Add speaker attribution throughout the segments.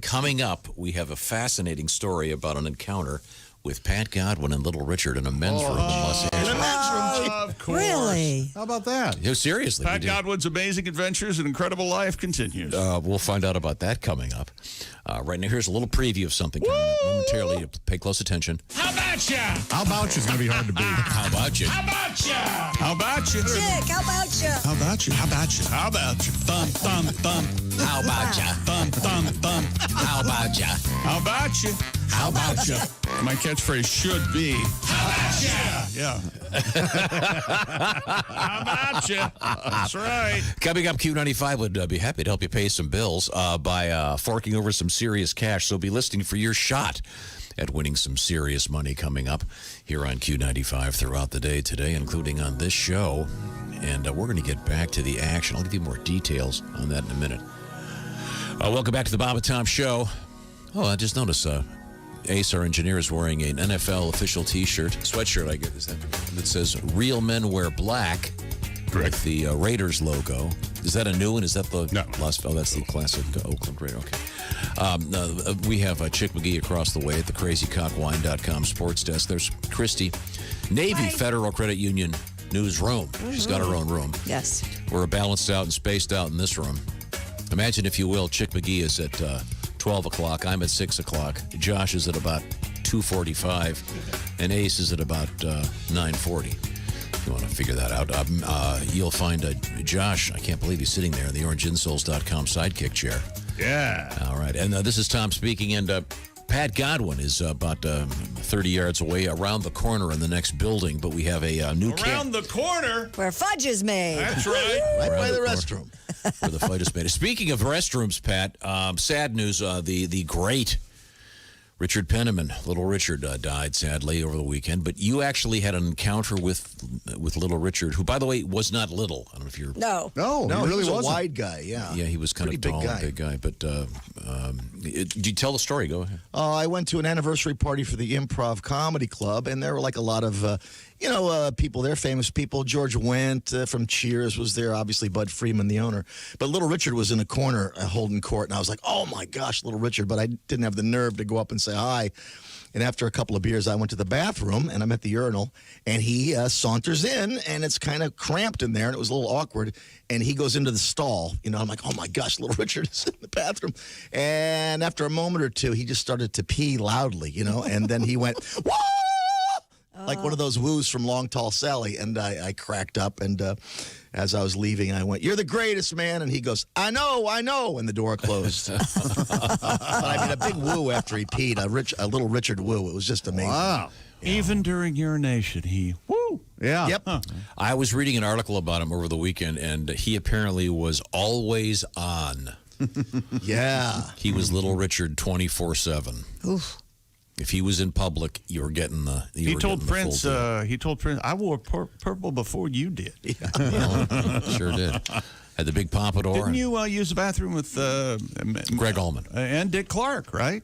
Speaker 1: Coming up, we have a fascinating story about an encounter with Pat Godwin and Little Richard in a men's room in Los Angeles.
Speaker 2: In a men's room,
Speaker 3: Of course.
Speaker 2: Really?
Speaker 4: How about that?
Speaker 1: Yeah, seriously.
Speaker 3: Pat Godwin's amazing adventures and incredible life continues.
Speaker 1: We'll find out about that coming up. Right now, here's a little preview of something coming up momentarily. Pay close attention.
Speaker 3: How about ya?
Speaker 4: How about you? It's going to be hard to beat.
Speaker 1: How about you?
Speaker 3: How about ya? How about you?
Speaker 2: Chick, how about you?
Speaker 4: How about you? How about you?
Speaker 3: How about you? Thump, thump, thump.
Speaker 1: How about ya?
Speaker 3: Thump, thump, thump.
Speaker 1: How about ya?
Speaker 3: How about you?
Speaker 1: How about ya?
Speaker 3: My catchphrase should be, how about ya? Yeah. How about ya? That's right.
Speaker 1: Coming up, Q95 would be happy to help you pay some bills by forking over some serious cash. So be listening for your shot at winning some serious money coming up here on Q95 throughout the day today, including on this show. And we're going to get back to the action. I'll give you more details on that in a minute. Welcome back to the Bob and Tom Show. Oh, I just noticed Ace, our engineer, is wearing an NFL official T-shirt, sweatshirt, I guess, that says "Real Men Wear Black" with the Raiders logo. Is that a new one? Is that the Las? Oh, that's the classic Oakland Raider. Okay. We have Chick McGee across the way at the CrazyCockWine.com sports desk. There's Christy, Navy Federal Credit Union newsroom. She's got her own room.
Speaker 2: Yes.
Speaker 1: We're balanced out and spaced out in this room. Imagine, if you will, Chick McGee is at 12 o'clock. I'm at 6 o'clock. Josh is at about 2:45. And Ace is at about 9:40. If you want to figure that out. You'll find Josh, I can't believe he's sitting there in the OrangeInsoles.com sidekick chair.
Speaker 3: Yeah.
Speaker 1: All right. And this is Tom speaking. And Pat Godwin is about 30 yards away around the corner in the next building. But we have a new
Speaker 3: Around the corner.
Speaker 2: Where fudge is made.
Speaker 3: That's right.
Speaker 4: Right by the
Speaker 1: corner.
Speaker 4: restroom.
Speaker 1: Where the fight is made. Speaking of restrooms, Pat, sad news. The great Richard Penniman, Little Richard, died sadly over the weekend. But you actually had an encounter with Little Richard, who, by the way, was not little. I don't know if you're.
Speaker 2: No.
Speaker 4: No,
Speaker 5: No,
Speaker 4: he really
Speaker 5: was
Speaker 4: wasn't.
Speaker 5: a wide guy, yeah.
Speaker 1: Yeah, he was kind
Speaker 5: Pretty
Speaker 1: of tall,
Speaker 5: big
Speaker 1: and
Speaker 5: guy.
Speaker 1: big guy. But did you tell the story? Go ahead.
Speaker 5: I went to an anniversary party for the Improv Comedy Club, and there were like a lot of, people there, famous people. George Wendt from Cheers was there, obviously Bud Freeman, the owner. But Little Richard was in the corner holding court, and I was like, oh, my gosh, Little Richard. But I didn't have the nerve to go up and say hi. And after a couple of beers, I went to the bathroom, and I'm at the urinal, and he saunters in, and it's kind of cramped in there, and it was a little awkward. And he goes into the stall. I'm like, oh, my gosh, Little Richard is in the bathroom. And after a moment or two, he just started to pee loudly, and then he went, whoa! Like one of those woos from Long Tall Sally. And I cracked up, and as I was leaving, I went, you're the greatest, man. And he goes, I know. And the door closed. A big woo after he peed, a Little Richard woo. It was just amazing.
Speaker 4: Wow.
Speaker 3: Even during urination, he, woo.
Speaker 4: Yeah.
Speaker 5: Yep.
Speaker 3: Huh.
Speaker 1: I was reading an article about him over the weekend, and he apparently was always on.
Speaker 5: Yeah.
Speaker 1: He was Little Richard 24/7.
Speaker 2: Oof.
Speaker 1: If he was in public, you were getting the.
Speaker 3: He told Prince, I wore purple before you did.
Speaker 1: Sure did. Had the big pompadour.
Speaker 3: Didn't you use the bathroom with
Speaker 1: Greg Allman
Speaker 3: and Dick Clark, right?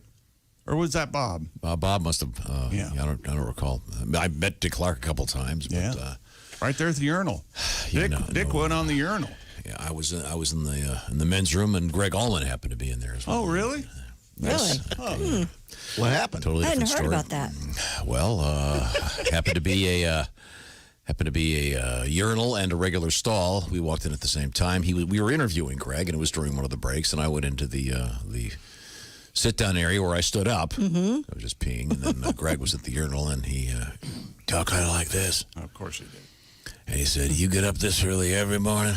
Speaker 3: Or was that Bob?
Speaker 1: Bob must have.
Speaker 3: Yeah.
Speaker 1: I don't recall. I met Dick Clark a couple times. But,
Speaker 3: Yeah. Right there at the urinal. Dick went on the urinal.
Speaker 1: Yeah, I was in the men's room, and Greg Allman happened to be in there as well.
Speaker 3: Oh, really?
Speaker 1: Yes.
Speaker 2: Really?
Speaker 5: What happened?
Speaker 1: Totally
Speaker 2: I hadn't
Speaker 1: different
Speaker 2: heard
Speaker 1: story.
Speaker 2: about that.
Speaker 1: Well, happened to be a urinal and a regular stall. We walked in at the same time. We were interviewing Greg, and it was during one of the breaks, and I went into the sit-down area where I stood up. Mm-hmm. I was just peeing, and then Greg was at the urinal, and he talked kind of like this.
Speaker 3: Of course he did.
Speaker 1: And he said, you get up this early every morning?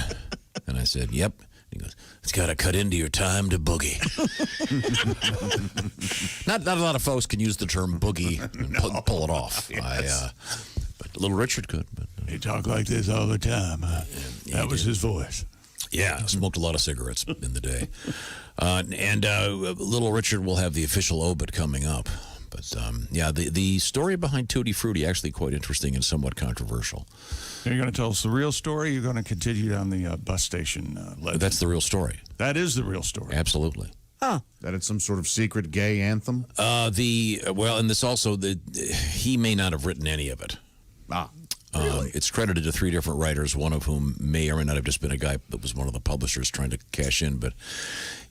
Speaker 1: And I said, yep. He goes, it's got to cut into your time to boogie. Not a lot of folks can use the term boogie and pull it off.
Speaker 3: Yes.
Speaker 1: But Little Richard could. But,
Speaker 3: He talked like this all the time. That was his voice.
Speaker 1: yeah, smoked a lot of cigarettes in the day. Little Richard will have the official obit coming up. But, the story behind Tutti Frutti actually quite interesting and somewhat controversial.
Speaker 3: You're going to tell us the real story? You're going to continue down the bus station legend?
Speaker 1: That's the real story.
Speaker 3: That is the real story.
Speaker 1: Absolutely.
Speaker 2: Huh.
Speaker 4: That it's some sort of secret gay anthem?
Speaker 1: And this also, he may not have written any of it.
Speaker 4: Ah.
Speaker 1: It's credited to 3 different writers, one of whom may or may not have just been a guy that was one of the publishers trying to cash in. But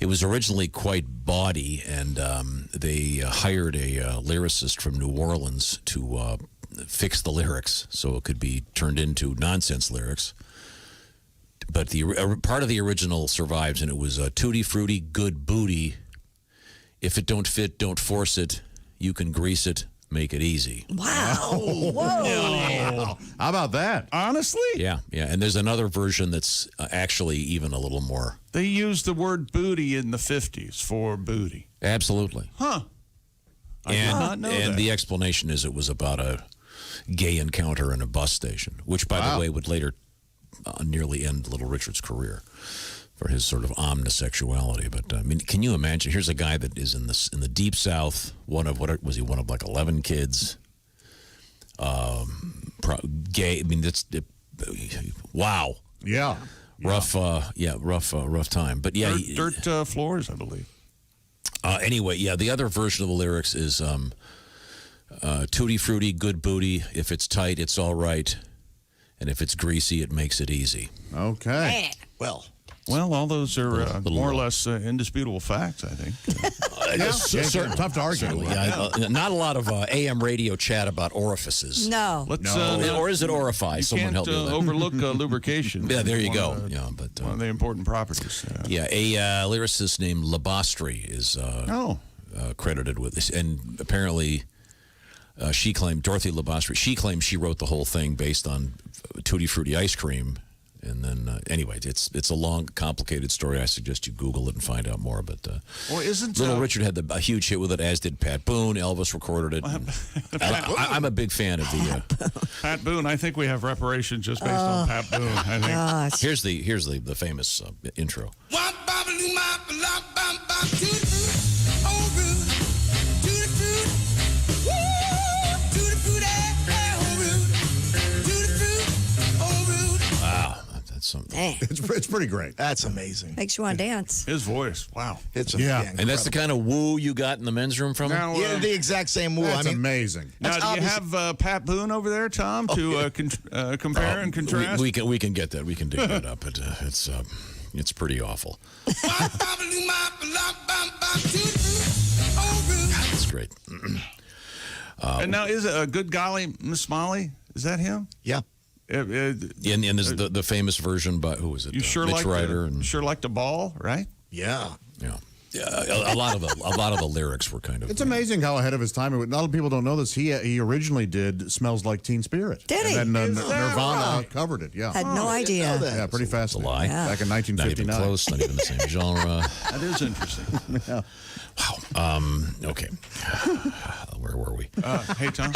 Speaker 1: it was originally quite bawdy, and they hired a lyricist from New Orleans to fix the lyrics so it could be turned into nonsense lyrics. But the part of the original survives, and it was Tutti Frutti, good booty. If it don't fit, don't force it. You can grease it, make it easy.
Speaker 2: Wow. Whoa.
Speaker 4: How about that?
Speaker 3: Honestly?
Speaker 1: Yeah. And there's another version that's actually even a little more.
Speaker 3: They used the word booty in the 50s for booty.
Speaker 1: Absolutely.
Speaker 3: Huh. I did not know
Speaker 1: and
Speaker 3: that.
Speaker 1: the explanation is it was about a gay encounter in a bus station, which, by the way, would later nearly end Little Richard's career for his sort of omnisexuality. But I mean, can you imagine? Here's a guy that is in the deep South. One of like 11 kids. Gay. I mean, wow.
Speaker 4: Yeah.
Speaker 1: Rough time. But yeah,
Speaker 3: dirt floors, I believe.
Speaker 1: Anyway, yeah, the other version of the lyrics is Tutti Frutti, good booty. If it's tight, it's all right. And if it's greasy, it makes it easy.
Speaker 4: Okay.
Speaker 5: Well,
Speaker 3: Well, all those are more or less indisputable facts, I think.
Speaker 4: Tough to argue.
Speaker 1: Not a lot of AM radio chat about orifices.
Speaker 2: No.
Speaker 3: Let's,
Speaker 1: Or is it orifice?
Speaker 3: You
Speaker 1: Someone
Speaker 3: can't
Speaker 1: help me with that.
Speaker 3: overlook lubrication.
Speaker 1: Yeah, there you
Speaker 3: One
Speaker 1: go.
Speaker 3: of the-
Speaker 1: Yeah, but
Speaker 3: one of the important properties.
Speaker 1: yeah, a lyricist named Labastri is credited with this, and apparently she claimed, Dorothy Labastri, she claims she wrote the whole thing based on Tutti Frutti ice cream. And then, anyway, it's a long, complicated story. I suggest you Google it and find out more. But
Speaker 3: Well, isn't
Speaker 1: Little Richard had a huge hit with it, as did Pat Boone. Elvis recorded it. I'm a big fan of the.
Speaker 3: Pat Boone? I think we have reparations just based on Pat Boone. I think.
Speaker 2: Gosh.
Speaker 1: Here's the famous intro. Something.
Speaker 2: Dang.
Speaker 4: It's pretty great.
Speaker 5: that's amazing.
Speaker 2: Makes you want to dance.
Speaker 3: His voice. Wow.
Speaker 5: It's
Speaker 1: And that's the kind of woo you got in the men's room from him?
Speaker 3: Now,
Speaker 5: yeah, the exact same woo.
Speaker 4: That's
Speaker 5: I mean,
Speaker 4: amazing.
Speaker 3: now do you have Pat Boone over there, Tom, to compare and contrast?
Speaker 1: We can get that. We can dig that up. It's pretty awful. That's great.
Speaker 3: And now, is it a good golly, Miss Molly? Is that him?
Speaker 5: yeah.
Speaker 1: And there's the famous version by, who was it?
Speaker 3: You sure
Speaker 1: Mitch
Speaker 3: like
Speaker 1: Ryder
Speaker 3: the ball, right?
Speaker 5: Yeah.
Speaker 1: a lot of the lyrics were kind of.
Speaker 4: It's amazing how ahead of his time. A lot of people don't know this. He originally did "Smells Like Teen Spirit."
Speaker 2: Did he?
Speaker 4: And then
Speaker 3: Is that
Speaker 4: Nirvana
Speaker 3: right?
Speaker 4: covered it. Yeah.
Speaker 2: Had no idea.
Speaker 5: know that.
Speaker 4: Yeah, pretty fascinating.
Speaker 1: lie.
Speaker 2: Yeah.
Speaker 4: Back in
Speaker 1: Not even
Speaker 4: 1959.
Speaker 1: close. Not even the same genre.
Speaker 3: That is interesting.
Speaker 1: Wow. Okay. Where were we?
Speaker 3: Hey, Tom.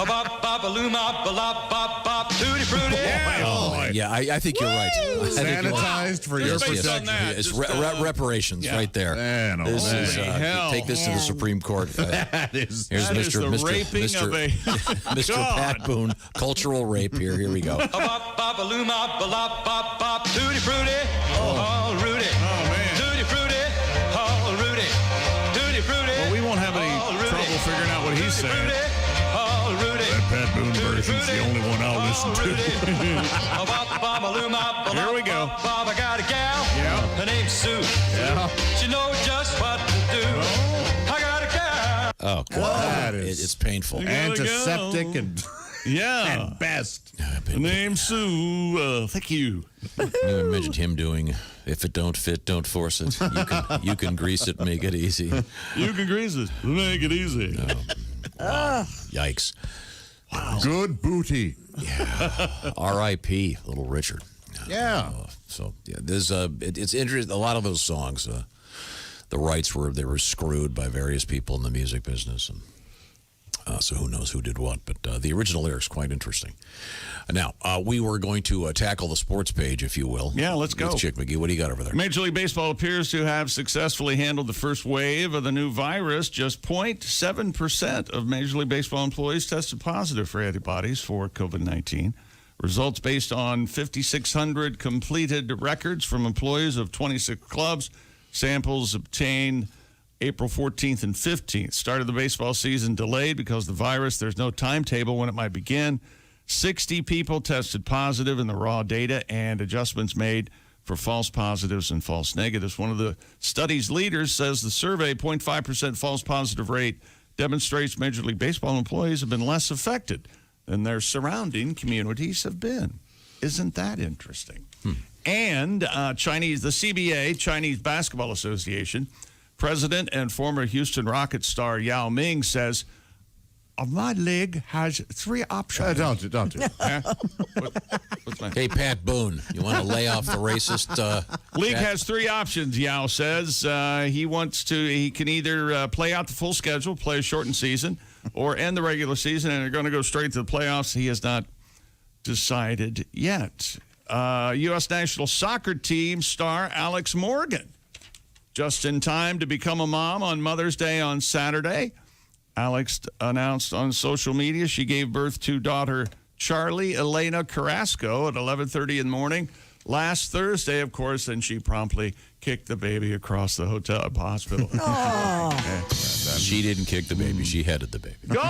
Speaker 1: Yeah, I think you're right. I think you're right.
Speaker 4: Sanitized for your
Speaker 3: Just based on
Speaker 4: protection.
Speaker 3: that.
Speaker 1: It's
Speaker 3: Just,
Speaker 1: reparations
Speaker 3: yeah.
Speaker 1: right there.
Speaker 4: Man, oh,
Speaker 1: This is,
Speaker 3: Holy hell.
Speaker 1: take this to the
Speaker 2: Man.
Speaker 1: Supreme Court.
Speaker 4: That is.
Speaker 1: Here's
Speaker 3: That is the raping of a-
Speaker 1: Mr.
Speaker 3: God.
Speaker 1: Pat Boone, cultural rape. Here we go.
Speaker 6: Tutti frutti, oh Rudy.
Speaker 3: Oh, man.
Speaker 6: Tutti frutti, oh Rudy. Tutti frutti.
Speaker 3: Well, we won't have any
Speaker 6: oh, Rudy.
Speaker 3: trouble figuring out what he's
Speaker 6: Tutti
Speaker 3: saying.
Speaker 6: frutti, oh Rudy.
Speaker 3: Pat Boone version's the only one I'll listen to.
Speaker 6: Here
Speaker 3: we go.
Speaker 6: I got a gal.
Speaker 3: Yeah.
Speaker 6: Her name's Sue.
Speaker 3: Yeah.
Speaker 6: She knows just what to do. I got a gal.
Speaker 1: Oh, God.
Speaker 4: That is
Speaker 1: It's painful.
Speaker 4: antiseptic and
Speaker 3: Yeah.
Speaker 4: best.
Speaker 3: The name's Sue. Thank you.
Speaker 1: You imagine him doing, if it don't fit, don't force it. You can grease it, make it easy.
Speaker 3: You can grease it. Make it easy.
Speaker 1: Yikes.
Speaker 4: Good booty.
Speaker 1: R.I.P. Little Richard.
Speaker 4: Yeah.
Speaker 1: So yeah, there's it's interesting. A lot of those songs, the rights were screwed by various people in the music business, and so who knows who did what. But the original lyrics quite interesting. Now we were going to tackle the sports page, if you will.
Speaker 3: Yeah, let's go.
Speaker 1: With Chick McGee, what do you got over there?
Speaker 3: Major League Baseball appears to have successfully handled the first wave of the new virus. Just 0.7% of Major League Baseball employees tested positive for antibodies for COVID-19. Results based on 5,600 completed records from employees of 26 clubs. Samples obtained April 14th and 15th. Start of the baseball season delayed because of the virus. There's no timetable when it might begin. 60 people tested positive in the raw data, and adjustments made for false positives and false negatives. One of the study's leaders says the survey 0.5% false positive rate demonstrates Major League Baseball employees have been less affected than their surrounding communities have been. Isn't that interesting? And the CBA, Chinese Basketball Association, president and former Houston Rockets star Yao Ming says, my league has 3 options.
Speaker 4: Don't do it.
Speaker 3: What's my...
Speaker 1: Hey, Pat Boone, you want to lay off the racist?
Speaker 3: League has 3 options, Yao says. He can either play out the full schedule, play a shortened season, or end the regular season, and they're going to go straight to the playoffs. He has not decided yet. U.S. national soccer team star Alex Morgan, just in time to become a mom on Mother's Day on Saturday. Alex announced on social media she gave birth to daughter Charlie Elena Carrasco at 11:30 in the morning last Thursday, of course, and she promptly kicked the baby across the hospital.
Speaker 1: She didn't kick the baby. She headed the baby.
Speaker 3: Go!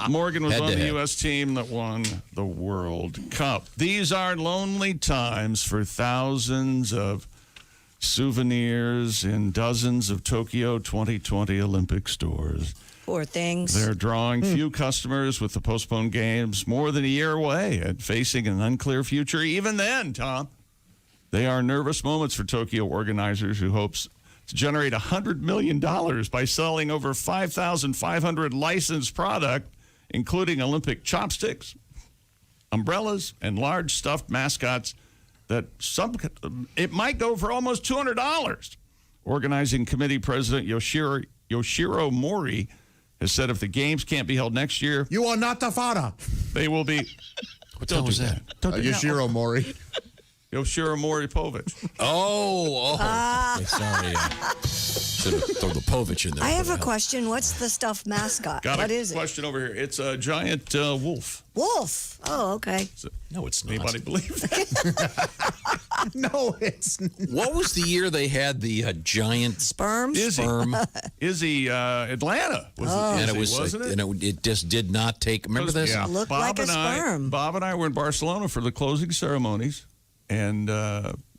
Speaker 3: Morgan was
Speaker 1: Head
Speaker 3: on
Speaker 1: to
Speaker 3: the
Speaker 1: head.
Speaker 3: U.S. team that won the World Cup. These are lonely times for thousands of souvenirs in dozens of Tokyo 2020 Olympic stores.
Speaker 2: Poor things.
Speaker 3: They're drawing few customers with the postponed games more than a year away and facing an unclear future. Even then, Tom, they are nervous moments for Tokyo organizers who hopes to generate $100 million by selling over 5,500 licensed product, including Olympic chopsticks, umbrellas, and large stuffed mascots that it might go for almost $200. Organizing committee president Yoshiro Mori has said if the games can't be held next year,
Speaker 4: You are not the father.
Speaker 3: they will be.
Speaker 1: What the hell was that?
Speaker 4: Yoshiro Mori.
Speaker 3: Yoshiro Moripovich.
Speaker 1: Okay, sorry. Should have thrown the Povich in there.
Speaker 2: I have a question. What's the stuffed mascot?
Speaker 3: Got
Speaker 2: What
Speaker 3: a
Speaker 2: is it?
Speaker 3: question over here. It's a giant wolf.
Speaker 2: Wolf. Oh, okay.
Speaker 1: No, it's not.
Speaker 3: Anybody believe that?
Speaker 4: No, it's
Speaker 1: What was the year they had the giant
Speaker 2: Sperm?
Speaker 3: Izzy. Izzy, Atlanta.
Speaker 1: and it
Speaker 3: Izzy,
Speaker 1: was
Speaker 3: wasn't it?
Speaker 1: and it just did not take. Remember this?
Speaker 4: Yeah.
Speaker 2: Looked like a sperm.
Speaker 3: Bob and I were in Barcelona for the closing ceremonies, and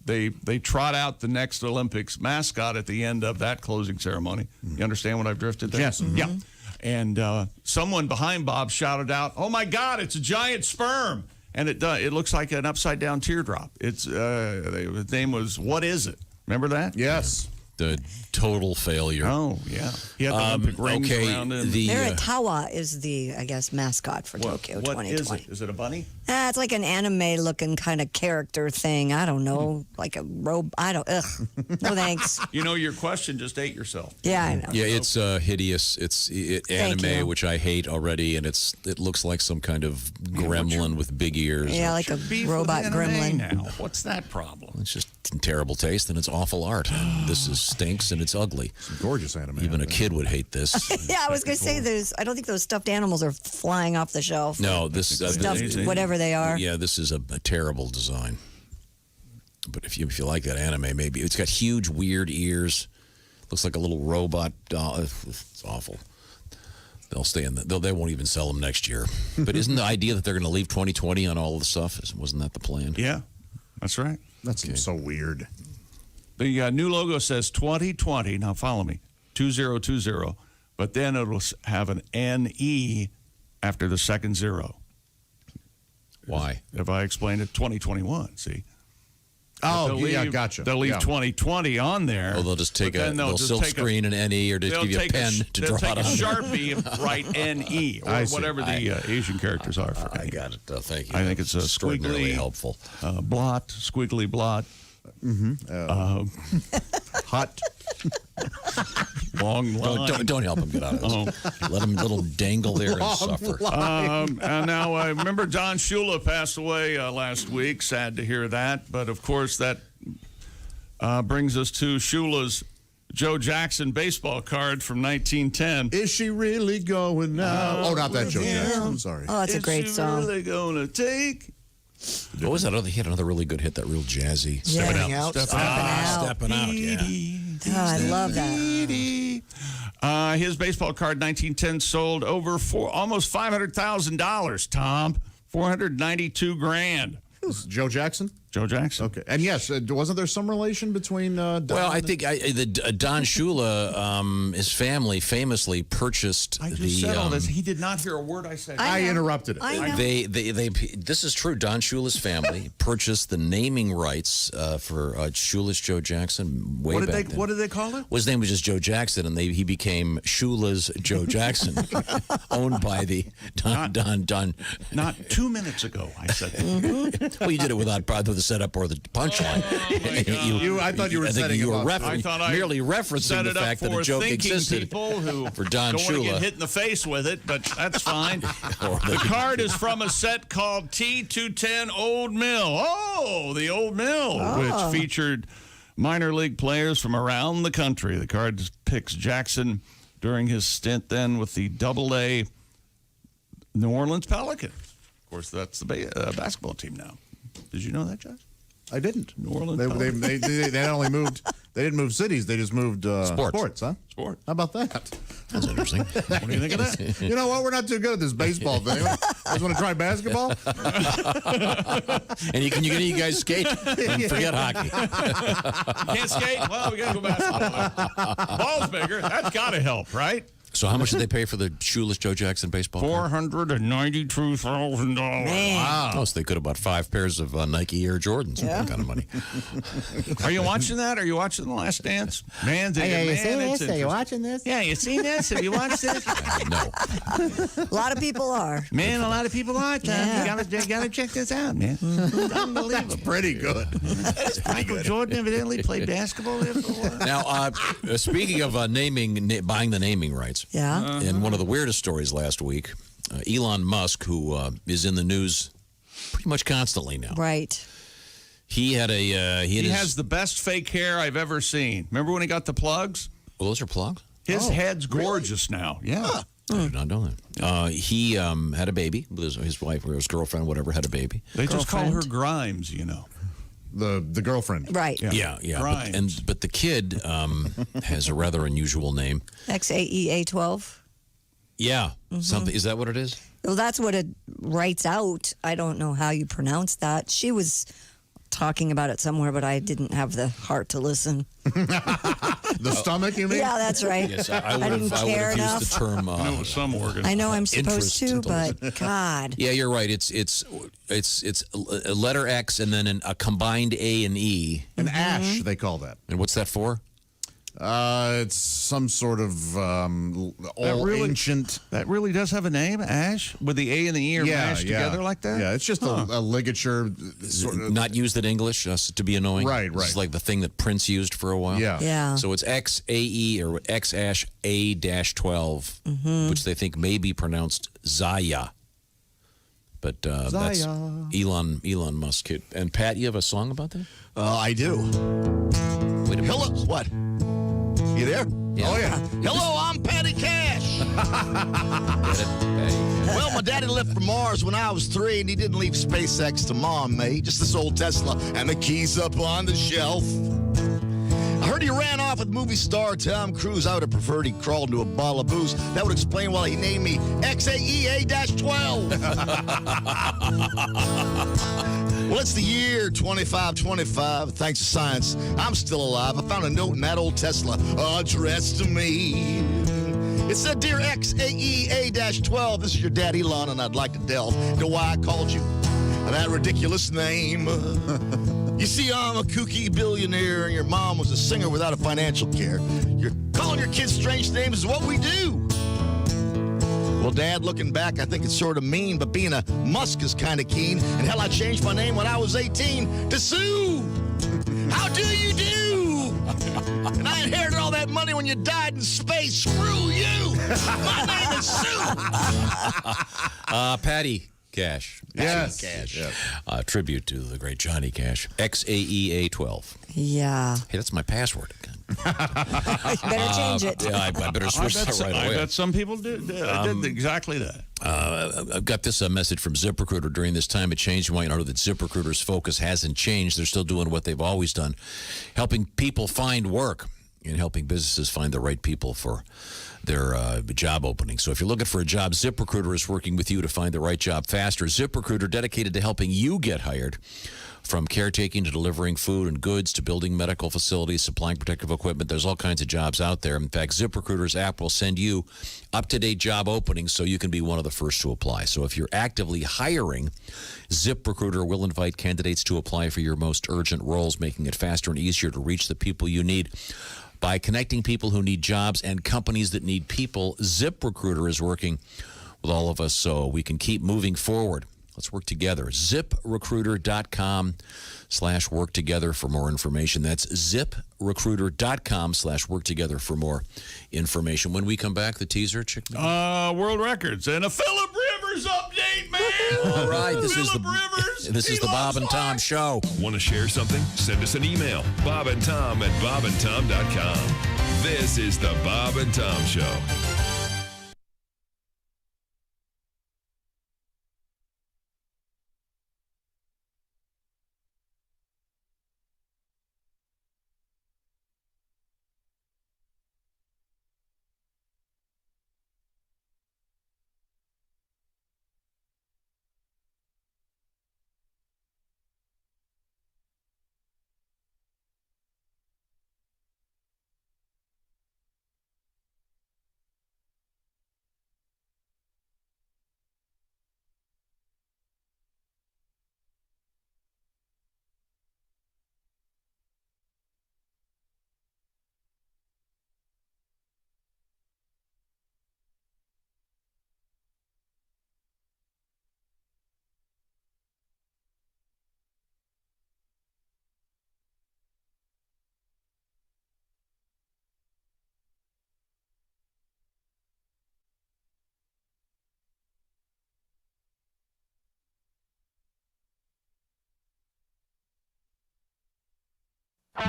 Speaker 3: they trot out the next Olympics mascot at the end of that closing ceremony. You understand what I've drifted there?
Speaker 4: Yes.
Speaker 3: Yeah. And someone behind Bob shouted out, "Oh my God, it's a giant sperm!" And it does. It looks like an upside down teardrop. It's the name was What Is It? Remember that?
Speaker 4: yes.
Speaker 1: The total failure.
Speaker 3: Oh yeah. He had the Olympic rings around him.
Speaker 2: Meritawa is the, I guess, mascot for Tokyo
Speaker 3: what
Speaker 2: 2020.
Speaker 3: is it? Is it a bunny?
Speaker 2: It's like an anime-looking kind of character thing. I don't know, like a robe. Ugh. No thanks.
Speaker 3: You know, your question just ate yourself.
Speaker 2: Yeah, I know.
Speaker 1: Yeah, it's hideous. It's
Speaker 2: Thank
Speaker 1: anime,
Speaker 2: you.
Speaker 1: which I hate already, and it looks like some kind of gremlin with big ears.
Speaker 2: Yeah, like a
Speaker 3: Beef with
Speaker 2: robot
Speaker 3: anime
Speaker 2: gremlin.
Speaker 3: Now, what's that problem?
Speaker 1: It's just terrible taste, and it's awful art. This stinks, and it's ugly.
Speaker 4: Gorgeous anime.
Speaker 1: Even a kid would hate this.
Speaker 2: Yeah, I was going to say I don't think those stuffed animals are flying off the shelf.
Speaker 1: No, this
Speaker 2: Stuffed, whatever they are.
Speaker 1: Yeah, this is a terrible design. But if you like that anime, maybe it's got huge, weird ears. Looks like a little robot doll. It's awful. They'll stay in. They won't even sell them next year. But isn't the idea that they're going to leave 2020 on all of the stuff? Wasn't that the plan?
Speaker 3: Yeah, that's right.
Speaker 4: That's so weird.
Speaker 3: The new logo says 2020. Now follow me, 2020. But then it'll have an NE after the second zero.
Speaker 1: Why?
Speaker 3: If I explained it, 2021. See.
Speaker 4: Oh,
Speaker 3: They'll
Speaker 4: yeah,
Speaker 3: leave-
Speaker 4: gotcha.
Speaker 3: They'll leave
Speaker 4: Yeah.
Speaker 3: 2020 on there.
Speaker 1: Oh, they'll just take
Speaker 3: but then
Speaker 1: they'll
Speaker 3: just
Speaker 1: silk
Speaker 3: take
Speaker 1: screen an NE, or just
Speaker 3: they'll
Speaker 1: give you a
Speaker 3: take
Speaker 1: pen to
Speaker 3: they'll
Speaker 1: draw
Speaker 3: take
Speaker 1: it
Speaker 3: a
Speaker 1: on.
Speaker 3: Sharpie and write NE, or
Speaker 4: I see.
Speaker 3: whatever the Asian characters are for
Speaker 1: I
Speaker 3: NE.
Speaker 1: got it. Thank you.
Speaker 3: I think it's a
Speaker 1: extraordinarily
Speaker 3: squiggly-
Speaker 1: helpful.
Speaker 3: Blot, squiggly blot,
Speaker 4: Hot.
Speaker 3: long line.
Speaker 1: Don't help him get out of this. Let him dangle there and suffer.
Speaker 3: And now, I remember Don Shula passed away last week. Sad to hear that. But, of course, that brings us to Shula's Joe Jackson baseball card from 1910.
Speaker 4: Is she really going now? Oh, not that Joe Jackson. I'm sorry.
Speaker 2: Oh, that's a great
Speaker 3: Is she
Speaker 2: song.
Speaker 3: really gonna take?
Speaker 1: What was that? He had another really good hit, that real jazzy.
Speaker 2: Yeah.
Speaker 5: Stepping out.
Speaker 2: Stepping out.
Speaker 1: Stepping out, yeah.
Speaker 2: Oh, I love that.
Speaker 3: His baseball card, 1910, sold over almost $500,000, Tom. 492 grand.
Speaker 4: Is Joe Jackson?
Speaker 3: Joe Jackson.
Speaker 4: Okay. And yes, wasn't there some relation between Don
Speaker 1: Well, I
Speaker 4: and-
Speaker 1: think Don Shula, his family famously purchased
Speaker 3: I just
Speaker 1: the.
Speaker 3: said all this. He did not hear a word I said.
Speaker 4: I
Speaker 2: know.
Speaker 4: interrupted it.
Speaker 2: I know.
Speaker 1: They this is true. Don Shula's family purchased the naming rights for Shoeless Joe Jackson way back then.
Speaker 3: What did they call it?
Speaker 1: Well, his name was just Joe Jackson, and he became Shoeless Joe Jackson, owned by the Don.
Speaker 3: Not 2 minutes ago, I said that.
Speaker 1: Well, you did it without the setup or the punchline.
Speaker 4: I thought you were
Speaker 1: I think
Speaker 4: setting
Speaker 1: you
Speaker 4: him
Speaker 1: were
Speaker 4: up.
Speaker 3: I thought I
Speaker 1: merely referencing
Speaker 3: set
Speaker 1: the
Speaker 3: it up
Speaker 1: fact that
Speaker 3: for
Speaker 1: a joke
Speaker 3: thinking
Speaker 1: existed
Speaker 3: people who
Speaker 1: for Don
Speaker 3: don't want to
Speaker 1: Shula.
Speaker 3: get hit in the face with it, but that's fine.
Speaker 1: Or
Speaker 3: The card is from a set called T210 Old Mill. Oh, the Old Mill, which featured minor league players from around the country. The card depicts Jackson during his stint then with the Double-A New Orleans Pelicans. Of course, that's the basketball team now. Did you know that, Josh?
Speaker 4: I didn't.
Speaker 3: New Orleans
Speaker 4: They
Speaker 3: Pelicans.
Speaker 4: not only moved. They didn't move cities. They just moved sports, huh?
Speaker 3: Sport.
Speaker 4: How about that?
Speaker 1: That's interesting.
Speaker 3: What do you think of that?
Speaker 4: You know what? We're not too good at this baseball thing. You guys want to try basketball?
Speaker 1: And you guys skate? Forget hockey.
Speaker 3: Can't skate? Well, we got to go basketball. Ball's bigger. That's got to help, right?
Speaker 1: So how much did they pay for the Shoeless Joe Jackson baseball card?
Speaker 3: $492,000.
Speaker 2: Man.
Speaker 1: Oh, so they could have bought 5 pairs of Nike Air Jordans for that kind of money.
Speaker 3: Are you watching that? Are you watching The Last Dance? Man, it's
Speaker 4: watching this?
Speaker 3: Yeah, you seen this? Have you watched this?
Speaker 1: No.
Speaker 2: A lot of people are.
Speaker 3: Man, a lot of people are.
Speaker 2: Yeah.
Speaker 3: You gotta check this out, man. Unbelievable.
Speaker 4: Pretty good.
Speaker 3: Michael Jordan evidently played basketball there for a while.
Speaker 1: Now, speaking of buying the naming rights,
Speaker 2: Yeah.
Speaker 1: and one of the weirdest stories last week, Elon Musk, who is in the news pretty much constantly now.
Speaker 2: Right.
Speaker 1: He had
Speaker 3: He has the best fake hair I've ever seen. Remember when he got the plugs?
Speaker 1: Well, those are plugs.
Speaker 3: His head's gorgeous now. Yeah.
Speaker 1: I did not know that. He had a baby. His wife or his girlfriend, whatever, had a baby.
Speaker 3: They just call her
Speaker 2: Girlfriend.
Speaker 3: Grimes, you know.
Speaker 4: The girlfriend.
Speaker 2: Right.
Speaker 1: Yeah.
Speaker 3: Grimes.
Speaker 1: But the kid has a rather unusual name.
Speaker 2: XAEA12.
Speaker 1: Yeah. Something. Is that what it is?
Speaker 2: Well, that's what it writes out. I don't know how you pronounce that. She was talking about it somewhere, but I didn't have the heart to listen.
Speaker 4: The stomach, you mean?
Speaker 2: Yeah, that's right.
Speaker 1: Yes, I
Speaker 2: didn't
Speaker 1: would
Speaker 2: care
Speaker 1: have
Speaker 2: enough.
Speaker 1: used the term.
Speaker 3: No, some organ.
Speaker 2: I know I'm supposed
Speaker 1: Interest
Speaker 2: to,
Speaker 1: into
Speaker 2: but God.
Speaker 1: Yeah, you're right. It's a letter X and then a combined A and E.
Speaker 4: An ash, they call that.
Speaker 1: And what's that for?
Speaker 4: It's some sort of ancient.
Speaker 3: That really does have a name, Ash? With the A and the E are mashed together like that?
Speaker 4: Yeah, it's just a ligature. Sort of,
Speaker 1: Not used in English to be annoying.
Speaker 4: Right.
Speaker 1: It's like the thing that Prince used for a while.
Speaker 4: Yeah.
Speaker 2: Yeah.
Speaker 1: So it's XAE or X-A-12, which they think may be pronounced Zaya. But that's Elon Musk. And Pat, you have a song about that?
Speaker 5: I do.
Speaker 1: Wait a minute.
Speaker 5: Hello, what? You there?
Speaker 1: Yeah.
Speaker 4: Oh, yeah.
Speaker 5: Hello, I'm Patty Cash.
Speaker 1: Get it? Patty.
Speaker 5: Well, my daddy left for Mars when I was 3, and he didn't leave SpaceX to Mom, mate. Just this old Tesla and the keys up on the shelf. I heard he ran off with movie star Tom Cruise. I would have preferred he crawled into a bottle of booze. That would explain why he named me XAEA-12. Well, it's the year 2525. Thanks to science, I'm still alive. I found a note in that old Tesla addressed to me. It said, Dear XAEA-12, this is your dad, Elon, and I'd like to delve into why I called you that ridiculous name. You see, I'm a kooky billionaire, and your mom was a singer without a financial care. You're calling your kids strange names is what we do. Well, Dad, looking back, I think it's sort of mean, but being a Musk is kind of keen. And hell, I changed my name when I was 18 to Sue. How do you do? And I inherited all that money when you died in space. Screw you. My name is Sue.
Speaker 1: Patty Cash.
Speaker 4: Yes.
Speaker 5: Cash.
Speaker 4: Yeah.
Speaker 1: Tribute to the great Johnny Cash. XAEA12.
Speaker 2: Yeah.
Speaker 1: Hey, that's my password.
Speaker 2: You better change it.
Speaker 1: Yeah, I better switch that right
Speaker 3: I
Speaker 1: away.
Speaker 3: bet some people did exactly that.
Speaker 1: I've got this message from ZipRecruiter. During this time of change, you might know that ZipRecruiter's focus hasn't changed. They're still doing what they've always done, helping people find work. in helping businesses find the right people for their job openings. So if you're looking for a job, ZipRecruiter is working with you to find the right job faster. ZipRecruiter, dedicated to helping you get hired. From caretaking to delivering food and goods to building medical facilities, supplying protective equipment, there's all kinds of jobs out there. In fact, ZipRecruiter's app will send you up-to-date job openings so you can be one of the first to apply. So if you're actively hiring, ZipRecruiter will invite candidates to apply for your most urgent roles, making it faster and easier to reach the people you need. By connecting people who need jobs and companies that need people, ZipRecruiter is working with all of us so we can keep moving forward. Let's work together. ZipRecruiter.com/work together for more information. That's ZipRecruiter.com/work together for more information. When we come back, the teaser, Chick.
Speaker 3: World records and a Phillip Rivers update, man.
Speaker 1: All right, this is
Speaker 3: Rivers.
Speaker 1: the Bob and Tom Show.
Speaker 7: Want to share something? Send us an email. BobandTom@BobandTom.com. This is the Bob and Tom Show.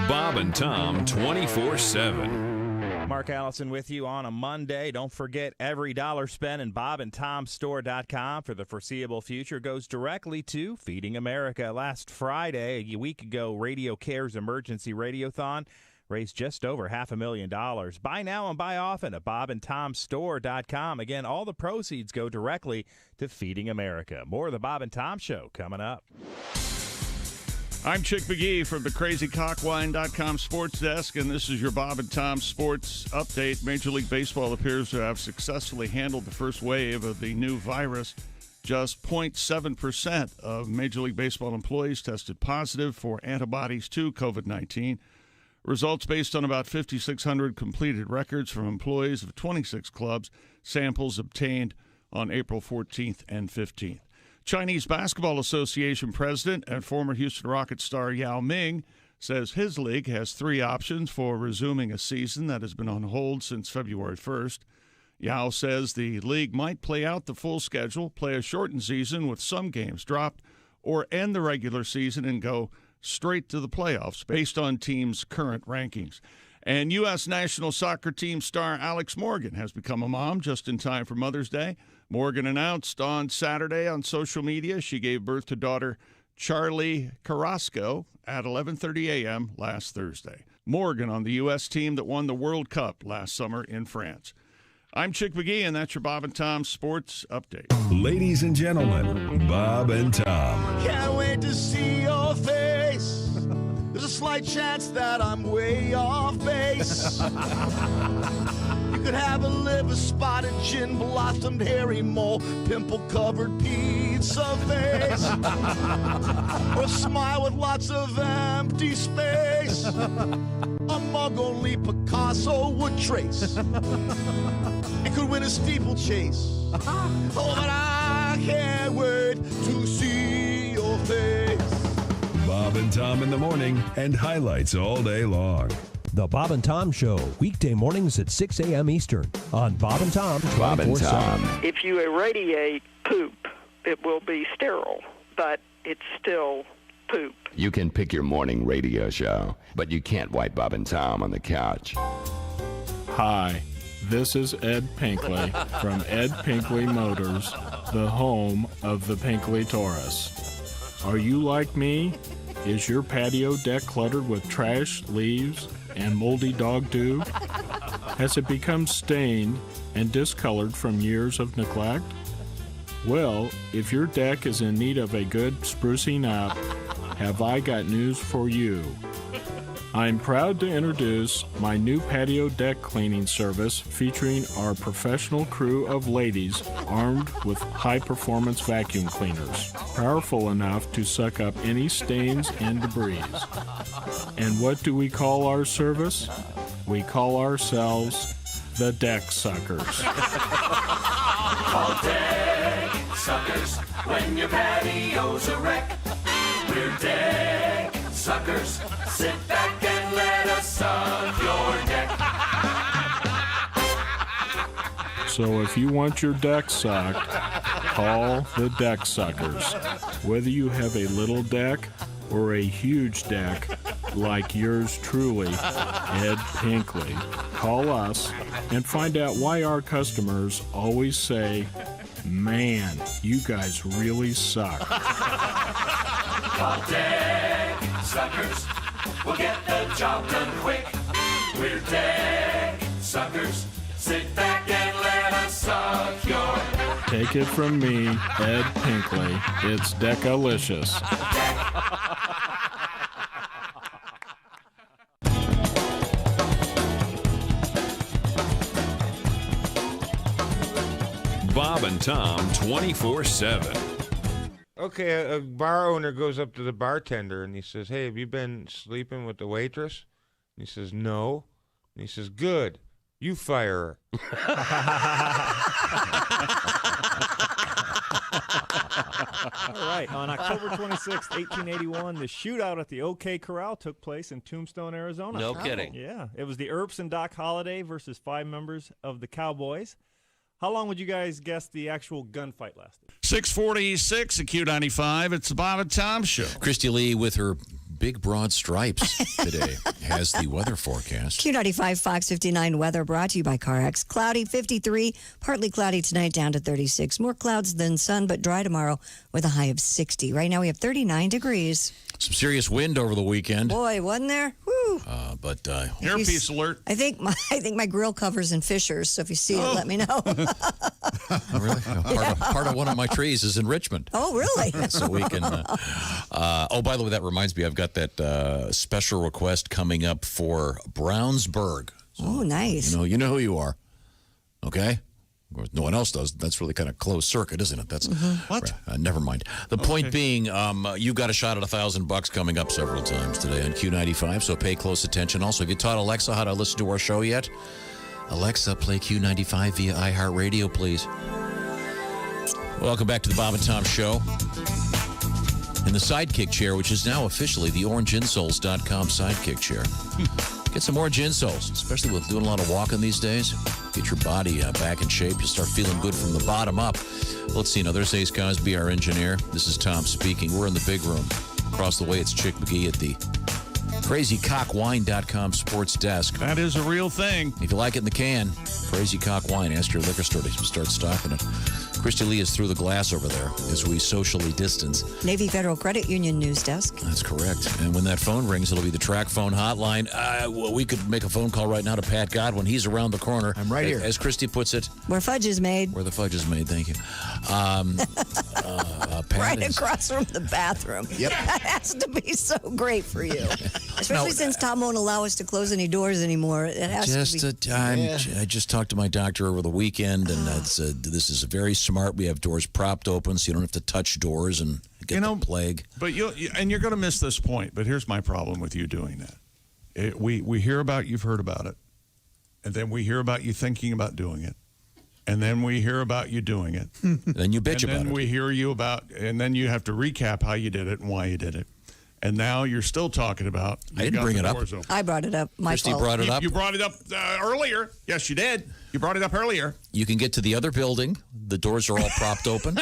Speaker 7: Bob and Tom 24/7.
Speaker 8: Mark Allison with you on a Monday. Don't forget, every dollar spent in BobandTomStore.com for the foreseeable future goes directly to Feeding America. Last Friday, a week ago, Radio Cares Emergency Radiothon raised just over $500,000. Buy now and buy often at BobandTomStore.com. Again, all the proceeds go directly to Feeding America. More of the Bob and Tom Show coming up.
Speaker 3: I'm Chick McGee from the CrazyCockwine.com sports desk, and this is your Bob and Tom sports update. Major League Baseball appears to have successfully handled the first wave of the new virus. Just 0.7% of Major League Baseball employees tested positive for antibodies to COVID-19. Results based on about 5,600 completed records from employees of 26 clubs, samples obtained on April 14th and 15th. Chinese Basketball Association president and former Houston Rockets star Yao Ming says his league has three options for resuming a season that has been on hold since February 1st. Yao says the league might play out the full schedule, play a shortened season with some games dropped, or end the regular season and go straight to the playoffs based on teams' current rankings. And U.S. national soccer team star Alex Morgan has become a mom just in time for Mother's Day. Morgan announced on Saturday on social media she gave birth to daughter Charlie Carrasco at 11:30 a.m. last Thursday. Morgan on the U.S. team that won the World Cup last summer in France. I'm Chick McGee, and that's your Bob and Tom Sports Update.
Speaker 7: Ladies and gentlemen, Bob and Tom.
Speaker 5: Can't wait to see your face. There's a slight chance that I'm way off base. You could have a liver spotted, chin blossomed, hairy mole, pimple covered pizza face, or a smile with lots of empty space. A mug only Picasso would trace. It could win a steeplechase. Oh, but I can't wait to see your face.
Speaker 7: Bob and Tom in the morning and highlights all day long.
Speaker 9: The Bob and Tom Show, weekday mornings at 6 a.m. Eastern on Bob and Tom 24/7.
Speaker 10: If you irradiate poop, it will be sterile, but it's still poop.
Speaker 11: You can pick your morning radio show, but you can't wipe Bob and Tom on the couch.
Speaker 12: Hi, this is Ed Pinkley from Ed Pinkley Motors, the home of the Pinkley Taurus. Are you like me? Is your patio deck cluttered with trash, leaves, and moldy dog do? Has it become stained and discolored from years of neglect? Well, if your deck is in need of a good sprucing up, have I got news for you. I'm proud to introduce my new patio deck cleaning service featuring our professional crew of ladies armed with high-performance vacuum cleaners, powerful enough to suck up any stains and debris. And what do we call our service? We call ourselves the Deck Suckers.
Speaker 6: Call Deck Suckers when your patio's a wreck. We're Deck Suckers. Sit back and let us suck your deck.
Speaker 12: So if you want your deck sucked, call the Deck Suckers. Whether you have a little deck or a huge deck like yours truly, Ed Pinkley, call us and find out why our customers always say, "Man, you guys really suck."
Speaker 6: Call Deck Suckers. We'll get the job done quick. We're Deck Suckers. Sit back and let us suck your...
Speaker 12: Take it from me, Ed Pinkley. It's Decalicious.
Speaker 7: Bob and Tom 24/7.
Speaker 13: Okay, a bar owner goes up to the bartender and he says, "Hey, have you been sleeping with the waitress?" And he says, "No." And he says, "Good. You fire her."
Speaker 8: All right. On October 26, 1881, the shootout at the OK Corral took place in Tombstone, Arizona.
Speaker 1: No kidding.
Speaker 8: Yeah. It was the Earps and Doc Holliday versus 5 members of the Cowboys. How long would you guys guess the actual gunfight lasted?
Speaker 3: 6:46 at Q95. It's the Bob and Tom Show.
Speaker 1: Christy Lee with her big broad stripes today has the weather forecast.
Speaker 2: Q95 Fox 59 weather brought to you by CarX. Cloudy 53, partly cloudy tonight down to 36. More clouds than sun, but dry tomorrow with a high of 60. Right now we have 39 degrees.
Speaker 1: Some serious wind over the weekend.
Speaker 2: Boy, wasn't there? Woo.
Speaker 1: But
Speaker 3: Earpiece alert.
Speaker 2: I think my grill cover's in Fishers, so if you see it, let me know.
Speaker 1: Really? Part of one of my trees is in Richmond.
Speaker 2: Oh, really?
Speaker 1: So we can. Oh, by the way, that reminds me, I've got that special request coming up for Brownsburg. So,
Speaker 2: oh, nice.
Speaker 1: You know who you are. Okay? Of course, no one else does. That's really kind of closed circuit, isn't it? That's
Speaker 3: what?
Speaker 1: Never mind. The point being, you got a shot at $1,000 coming up several times today on Q95. So pay close attention. Also, have you taught Alexa how to listen to our show yet? Alexa, play Q95 via iHeartRadio, please. Welcome back to the Bob and Tom Show. In the Sidekick chair, which is now officially the OrangeInsoles.com Sidekick chair. Get some orange insoles, especially with doing a lot of walking these days. Get your body back in shape. You'll start feeling good from the bottom up. Let's see. Now, there's Ace Cosby, our engineer. This is Tom speaking. We're in the big room. Across the way, it's Chick McGee at the CrazyCockWine.com sports desk.
Speaker 3: That is a real thing.
Speaker 1: If you like it in the can, Crazy Cock Wine. Ask your liquor store to start stocking it. Christy Lee is through the glass over there as we socially distance.
Speaker 2: Navy Federal Credit Union news desk.
Speaker 1: That's correct. And when that phone rings, it'll be the track phone hotline. Well, we could make a phone call right now to Pat Godwin. He's around the corner.
Speaker 5: I'm right here.
Speaker 1: As Christy puts it.
Speaker 2: Where fudge is made.
Speaker 1: Where the fudge is made, thank you. Pat
Speaker 2: right across from the bathroom.
Speaker 5: Yep.
Speaker 2: That has to be so great for you. Especially since Tom won't allow us to close any doors anymore. It has to be.
Speaker 1: I just talked to my doctor over the weekend, and this is very smart. We have doors propped open, so you don't have to touch doors and get the plague.
Speaker 3: But you're going to miss this point. But here's my problem with you doing that. We hear about you've heard about it, and then we hear about you thinking about doing it, and then we hear about you doing it.
Speaker 1: Then you bitch about it.
Speaker 3: And then we hear you about, and then you have to recap how you did it and why you did it. And now you're still talking about.
Speaker 1: I didn't bring it up.
Speaker 2: I brought it up. My
Speaker 1: Christy
Speaker 2: fault.
Speaker 1: brought it up.
Speaker 3: You brought it up earlier. Yes, you did. You brought it up earlier.
Speaker 1: You can get to the other building. The doors are all propped open.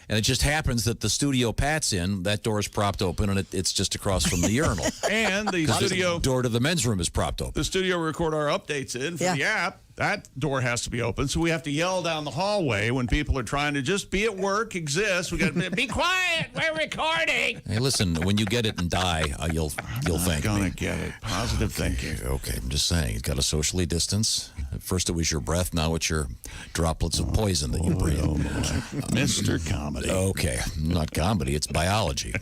Speaker 1: And it just happens that the studio Pat's in, that door is propped open, and it's just across from the urinal.
Speaker 3: And the studio
Speaker 1: door to the men's room is propped open.
Speaker 3: The studio we record our updates in for the app. That door has to be open, so we have to yell down the hallway when people are trying to just be at work, exist. We got to be quiet. We're recording.
Speaker 1: Hey, listen, when you get it and die, you'll thank me.
Speaker 3: I'm gonna get it. Positive thinking.
Speaker 1: Okay, I'm just saying, you've got to socially distance. At first it was your breath, now it's your droplets of poison that you breathe.
Speaker 3: Mr. Comedy.
Speaker 1: Okay, not comedy, it's biology.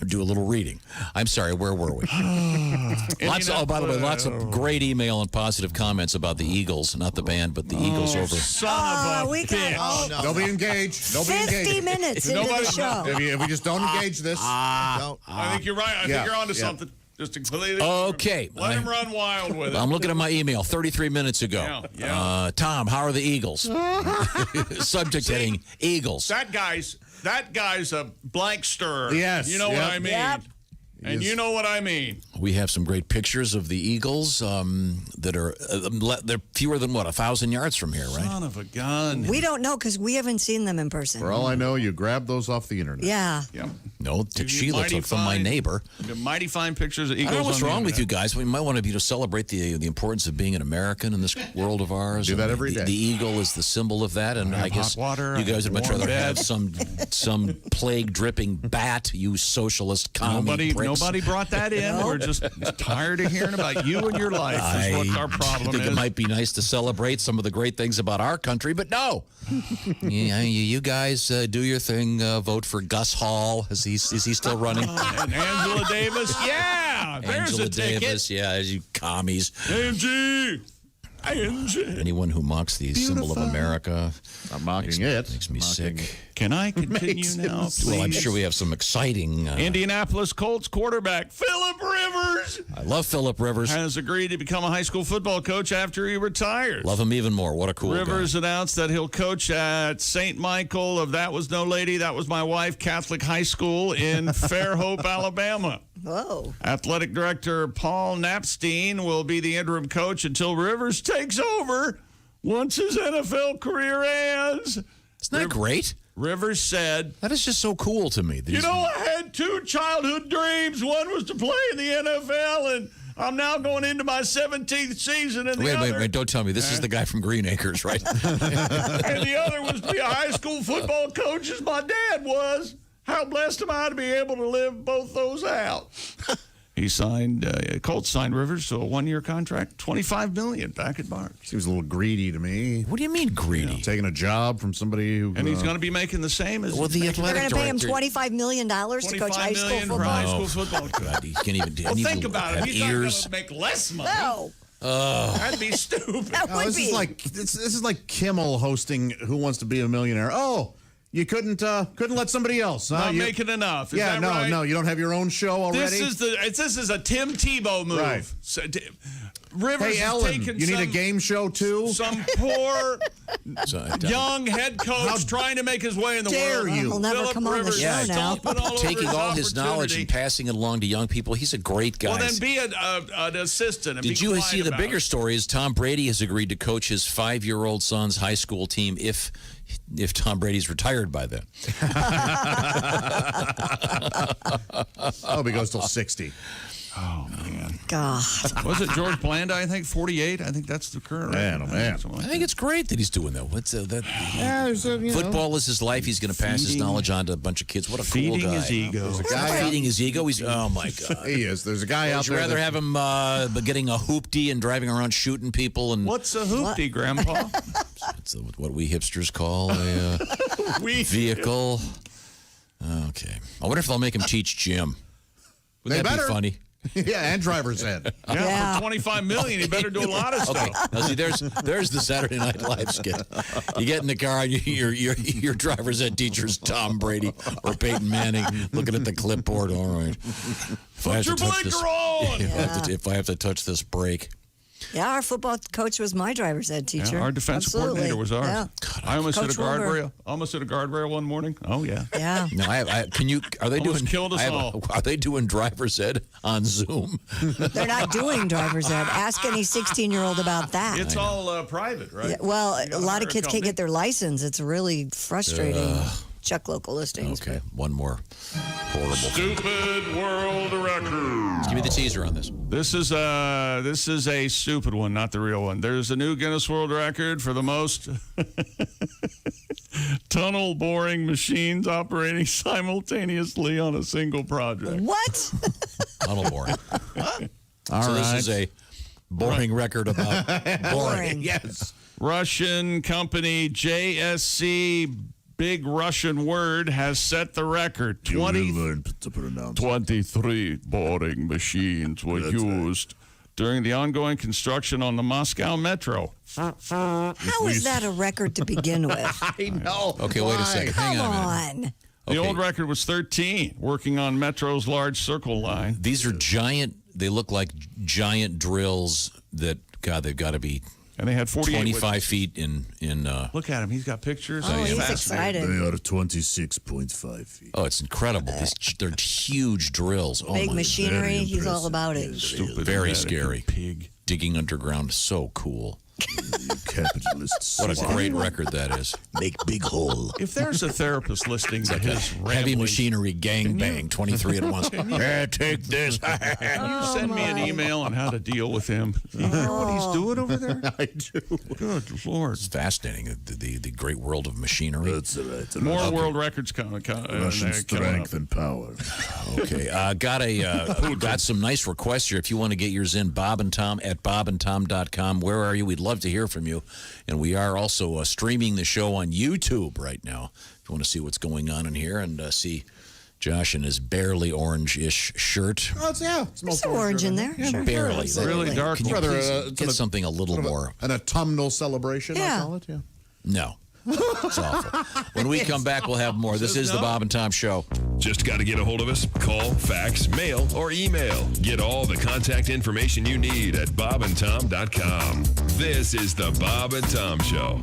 Speaker 1: Do a little reading. I'm sorry, where were we? By the way, lots of great email and positive comments about the Eagles. Not the band, but the Eagles over.
Speaker 3: Son of a bitch.
Speaker 4: Nobody engaged. Nobody
Speaker 2: 50
Speaker 4: engaged.
Speaker 2: minutes into the show.
Speaker 4: If we just don't engage this.
Speaker 3: I think you're right. I think you're onto something. Just to completely.
Speaker 1: Okay.
Speaker 3: Let him run wild with it.
Speaker 1: I'm looking at my email 33 minutes ago.
Speaker 3: Yeah.
Speaker 1: Tom, how are the Eagles? Subject heading Eagles.
Speaker 3: That guy's a blank stir.
Speaker 4: Yes.
Speaker 3: You know what I mean?
Speaker 2: Yep.
Speaker 3: And you know what I mean.
Speaker 1: We have some great pictures of the Eagles that are they're fewer than 1,000 yards from here, right?
Speaker 3: Son of a gun.
Speaker 2: We don't know because we haven't seen them in person.
Speaker 4: For all I know, you grabbed those off the internet.
Speaker 2: Yeah.
Speaker 3: Yep.
Speaker 1: No, Sheila took from my neighbor.
Speaker 3: Mighty fine pictures of Eagles.
Speaker 1: I don't know what's
Speaker 3: on the
Speaker 1: wrong with
Speaker 3: internet.
Speaker 1: you guys. We might want to celebrate the importance of being an American in this world of ours.
Speaker 4: Do that every day.
Speaker 1: The eagle is the symbol of that, and I guess
Speaker 3: hot water,
Speaker 1: you guys would much
Speaker 3: warm
Speaker 1: rather
Speaker 3: bed.
Speaker 1: have some plague dripping bat. You socialist commie pricks.
Speaker 3: Nobody brought that in. We're just tired of hearing about you and your life. Is what our problem
Speaker 1: I think
Speaker 3: is.
Speaker 1: it might be nice to celebrate some of the great things about our country, but no. You guys do your thing. Vote for Gus Hall. Is he still running?
Speaker 3: And Angela Davis. Yeah, there's
Speaker 1: Angela
Speaker 3: a ticket.
Speaker 1: Davis. Yeah, as you commies.
Speaker 3: Angie.
Speaker 1: Anyone who mocks the symbol of America.
Speaker 4: I'm mocking it.
Speaker 1: Makes me sick.
Speaker 3: Can I continue now, please?
Speaker 1: Well, I'm sure we have some exciting.
Speaker 3: Indianapolis Colts quarterback Phillip Rivers.
Speaker 1: I love Phillip Rivers.
Speaker 3: Has agreed to become a high school football coach after he retires.
Speaker 1: Love him even more. What a cool
Speaker 3: Rivers
Speaker 1: guy.
Speaker 3: announced that he'll coach at St. Michael of That Was No Lady, That Was My Wife Catholic High School in Fairhope, Alabama.
Speaker 2: Whoa.
Speaker 3: Athletic director Paul Knapstein will be the interim coach until Rivers takes over once his NFL career ends.
Speaker 1: Isn't that great?
Speaker 3: Rivers said,
Speaker 1: That is just so cool to me.
Speaker 3: you know, I had two childhood dreams. One was to play in the NFL, and I'm now going into my 17th season. And
Speaker 1: Wait, don't tell me. This is the guy from Green Acres, right?
Speaker 3: And the other was to be a high school football coach, as my dad was. How blessed am I to be able to live both those out? He signed, Colts signed Rivers to a one-year contract, $25 million back at Barnes.
Speaker 4: Seems a little greedy to me.
Speaker 1: What do you mean greedy?
Speaker 4: Taking a job from somebody who.
Speaker 3: And he's going to be making the same as
Speaker 1: Well, the
Speaker 2: They're
Speaker 1: athletic
Speaker 2: going to pay him
Speaker 1: director.
Speaker 2: $25 million to coach high school
Speaker 3: $25 million for
Speaker 2: football.
Speaker 3: high school football coach.
Speaker 1: God, he can't even.
Speaker 3: Well, think about it.
Speaker 1: have
Speaker 3: He's not going
Speaker 1: ears.
Speaker 3: to make less money.
Speaker 2: No.
Speaker 3: That'd be stupid.
Speaker 2: That would
Speaker 4: this
Speaker 2: be.
Speaker 4: is like Kimmel hosting Who Wants to Be a Millionaire. Oh, you couldn't let somebody else. Huh?
Speaker 3: Not making enough. Is
Speaker 4: Yeah,
Speaker 3: that right?
Speaker 4: no, you don't have your own show already.
Speaker 3: This is a Tim Tebow move.
Speaker 4: Right.
Speaker 3: So, Rivers
Speaker 4: Hey, Ellen,
Speaker 3: taking
Speaker 4: you need a game show too?
Speaker 3: Some poor young head coach trying to make his way in the
Speaker 4: dare
Speaker 3: world.
Speaker 4: you?
Speaker 2: He'll never
Speaker 3: Phillip
Speaker 2: come on the
Speaker 3: Rivers
Speaker 2: show now.
Speaker 3: stomping all over
Speaker 1: Taking all his knowledge
Speaker 3: opportunity.
Speaker 1: and passing it along to young people. He's a great guy.
Speaker 3: Well, then be an assistant. And
Speaker 1: Did
Speaker 3: be
Speaker 1: you
Speaker 3: quiet
Speaker 1: see the
Speaker 3: about
Speaker 1: bigger
Speaker 3: it.
Speaker 1: story? Is Tom Brady has agreed to coach his 5-year-old son's high school team if Tom Brady's retired by then.
Speaker 4: Oh, he goes till 60.
Speaker 3: Oh, man.
Speaker 2: God.
Speaker 3: Was it George Blanda, I think, 48? I think that's the current
Speaker 4: Man,
Speaker 3: record.
Speaker 4: oh, man.
Speaker 1: I think it's great that he's doing that. What's that? Football is his life. He's going to pass his knowledge on to a bunch of kids. What a
Speaker 3: Feeding
Speaker 1: cool guy.
Speaker 3: his ego.
Speaker 1: Feeding his ego. He's oh my god.
Speaker 4: He is. There's a guy out
Speaker 1: Would you
Speaker 4: there.
Speaker 1: rather have him getting a hoopty and driving around shooting people and
Speaker 3: What's a hoopty, Grandpa?
Speaker 1: it's what we hipsters call a vehicle. Okay. I wonder if they'll make him teach gym. Would
Speaker 4: They
Speaker 1: that
Speaker 4: better.
Speaker 1: be funny?
Speaker 4: Yeah, and driver's ed.
Speaker 3: Yeah, for $25 million, he better do a lot of stuff.
Speaker 1: Okay. Now see, there's the Saturday Night Live skit. You get in the car and your driver's ed teacher's Tom Brady or Peyton Manning looking at the clipboard. All right. If I have
Speaker 3: Put your
Speaker 1: to touch
Speaker 3: blinker on!
Speaker 1: If I have to touch this brake.
Speaker 2: Yeah, our football coach was my driver's ed teacher.
Speaker 3: Yeah, our defensive coordinator was ours.
Speaker 2: Yeah.
Speaker 3: I almost hit a
Speaker 2: Coach Wilbur.
Speaker 3: guardrail. Almost hit a guardrail one morning. Oh yeah.
Speaker 2: Yeah.
Speaker 1: No, can you? Are they
Speaker 3: Almost
Speaker 1: doing?
Speaker 3: killed us all.
Speaker 1: Are they doing driver's ed on Zoom?
Speaker 2: They're not doing driver's ed. Ask any 16-year-old about that.
Speaker 3: It's all private, right?
Speaker 2: Yeah, well,
Speaker 3: You
Speaker 2: a
Speaker 3: gotta
Speaker 2: lot
Speaker 3: hire
Speaker 2: of
Speaker 3: a
Speaker 2: kids can't
Speaker 3: company.
Speaker 2: get their license. It's really frustrating. Check local listings.
Speaker 1: Okay, one more horrible.
Speaker 3: Stupid world record.
Speaker 1: Give me the teaser on this.
Speaker 3: This is a stupid one, not the real one. There's a new Guinness World Record for the most tunnel boring machines operating simultaneously on a single project.
Speaker 2: What?
Speaker 1: Tunnel boring.
Speaker 4: All
Speaker 1: This
Speaker 4: right.
Speaker 1: is a boring record about boring.
Speaker 4: Yes.
Speaker 3: Russian company JSC, big Russian word, has set the record. 23 boring machines were used during the ongoing construction on the Moscow metro.
Speaker 2: How is that a record to begin with?
Speaker 4: I know.
Speaker 1: Okay, wait a second. Hang
Speaker 2: Come
Speaker 1: on a minute.
Speaker 2: on.
Speaker 3: The
Speaker 1: Okay.
Speaker 3: old record was 13, working on Metro's large circle line.
Speaker 1: These are giant. They look like giant drills that, God, they've got to be
Speaker 3: And they had 48
Speaker 1: 25 feet in.
Speaker 3: Look at him. He's got pictures.
Speaker 2: Oh, he's
Speaker 3: fascinating.
Speaker 2: excited.
Speaker 4: are 26.5 feet.
Speaker 1: Oh, it's incredible. They're huge drills. Oh,
Speaker 2: Big
Speaker 1: my.
Speaker 2: machinery. He's all about it.
Speaker 3: Stupid,
Speaker 1: Very
Speaker 3: Vatican
Speaker 1: scary.
Speaker 3: pig.
Speaker 1: Digging underground. So cool.
Speaker 4: Capitalists.
Speaker 1: What a great record that is.
Speaker 5: Make big hole.
Speaker 3: If there's a therapist listening to his
Speaker 1: Heavy
Speaker 3: ramblings,
Speaker 1: machinery gangbang, 23 at once. Take this.
Speaker 3: can you send me an email on how to deal with him? You hear what he's doing over there?
Speaker 4: I do.
Speaker 3: Good Lord.
Speaker 1: It's fascinating. The great world of machinery.
Speaker 4: That's right.
Speaker 3: More world records coming up.
Speaker 4: and power.
Speaker 1: Okay, got some nice requests here. If you want to get yours in, Bob and Tom at bobandtom.com. Where are you? We'd love to hear from you. And we are also streaming the show on YouTube right now. If you want to see what's going on in here and see Josh in his barely orange-ish shirt.
Speaker 4: Oh, it's
Speaker 2: There's some orange in there. Sure.
Speaker 1: Barely.
Speaker 3: Really dark.
Speaker 1: Can you
Speaker 4: Rather,
Speaker 1: please
Speaker 4: it's
Speaker 1: get something a little more?
Speaker 4: An autumnal celebration,
Speaker 2: Yeah.
Speaker 4: I call it. Yeah.
Speaker 1: No. It's awful. When we come back, we'll have more. This is the Bob and Tom Show.
Speaker 7: Just got to get a hold of us. Call, fax, mail, or email. Get all the contact information you need at bobandtom.com. This is the Bob and Tom Show.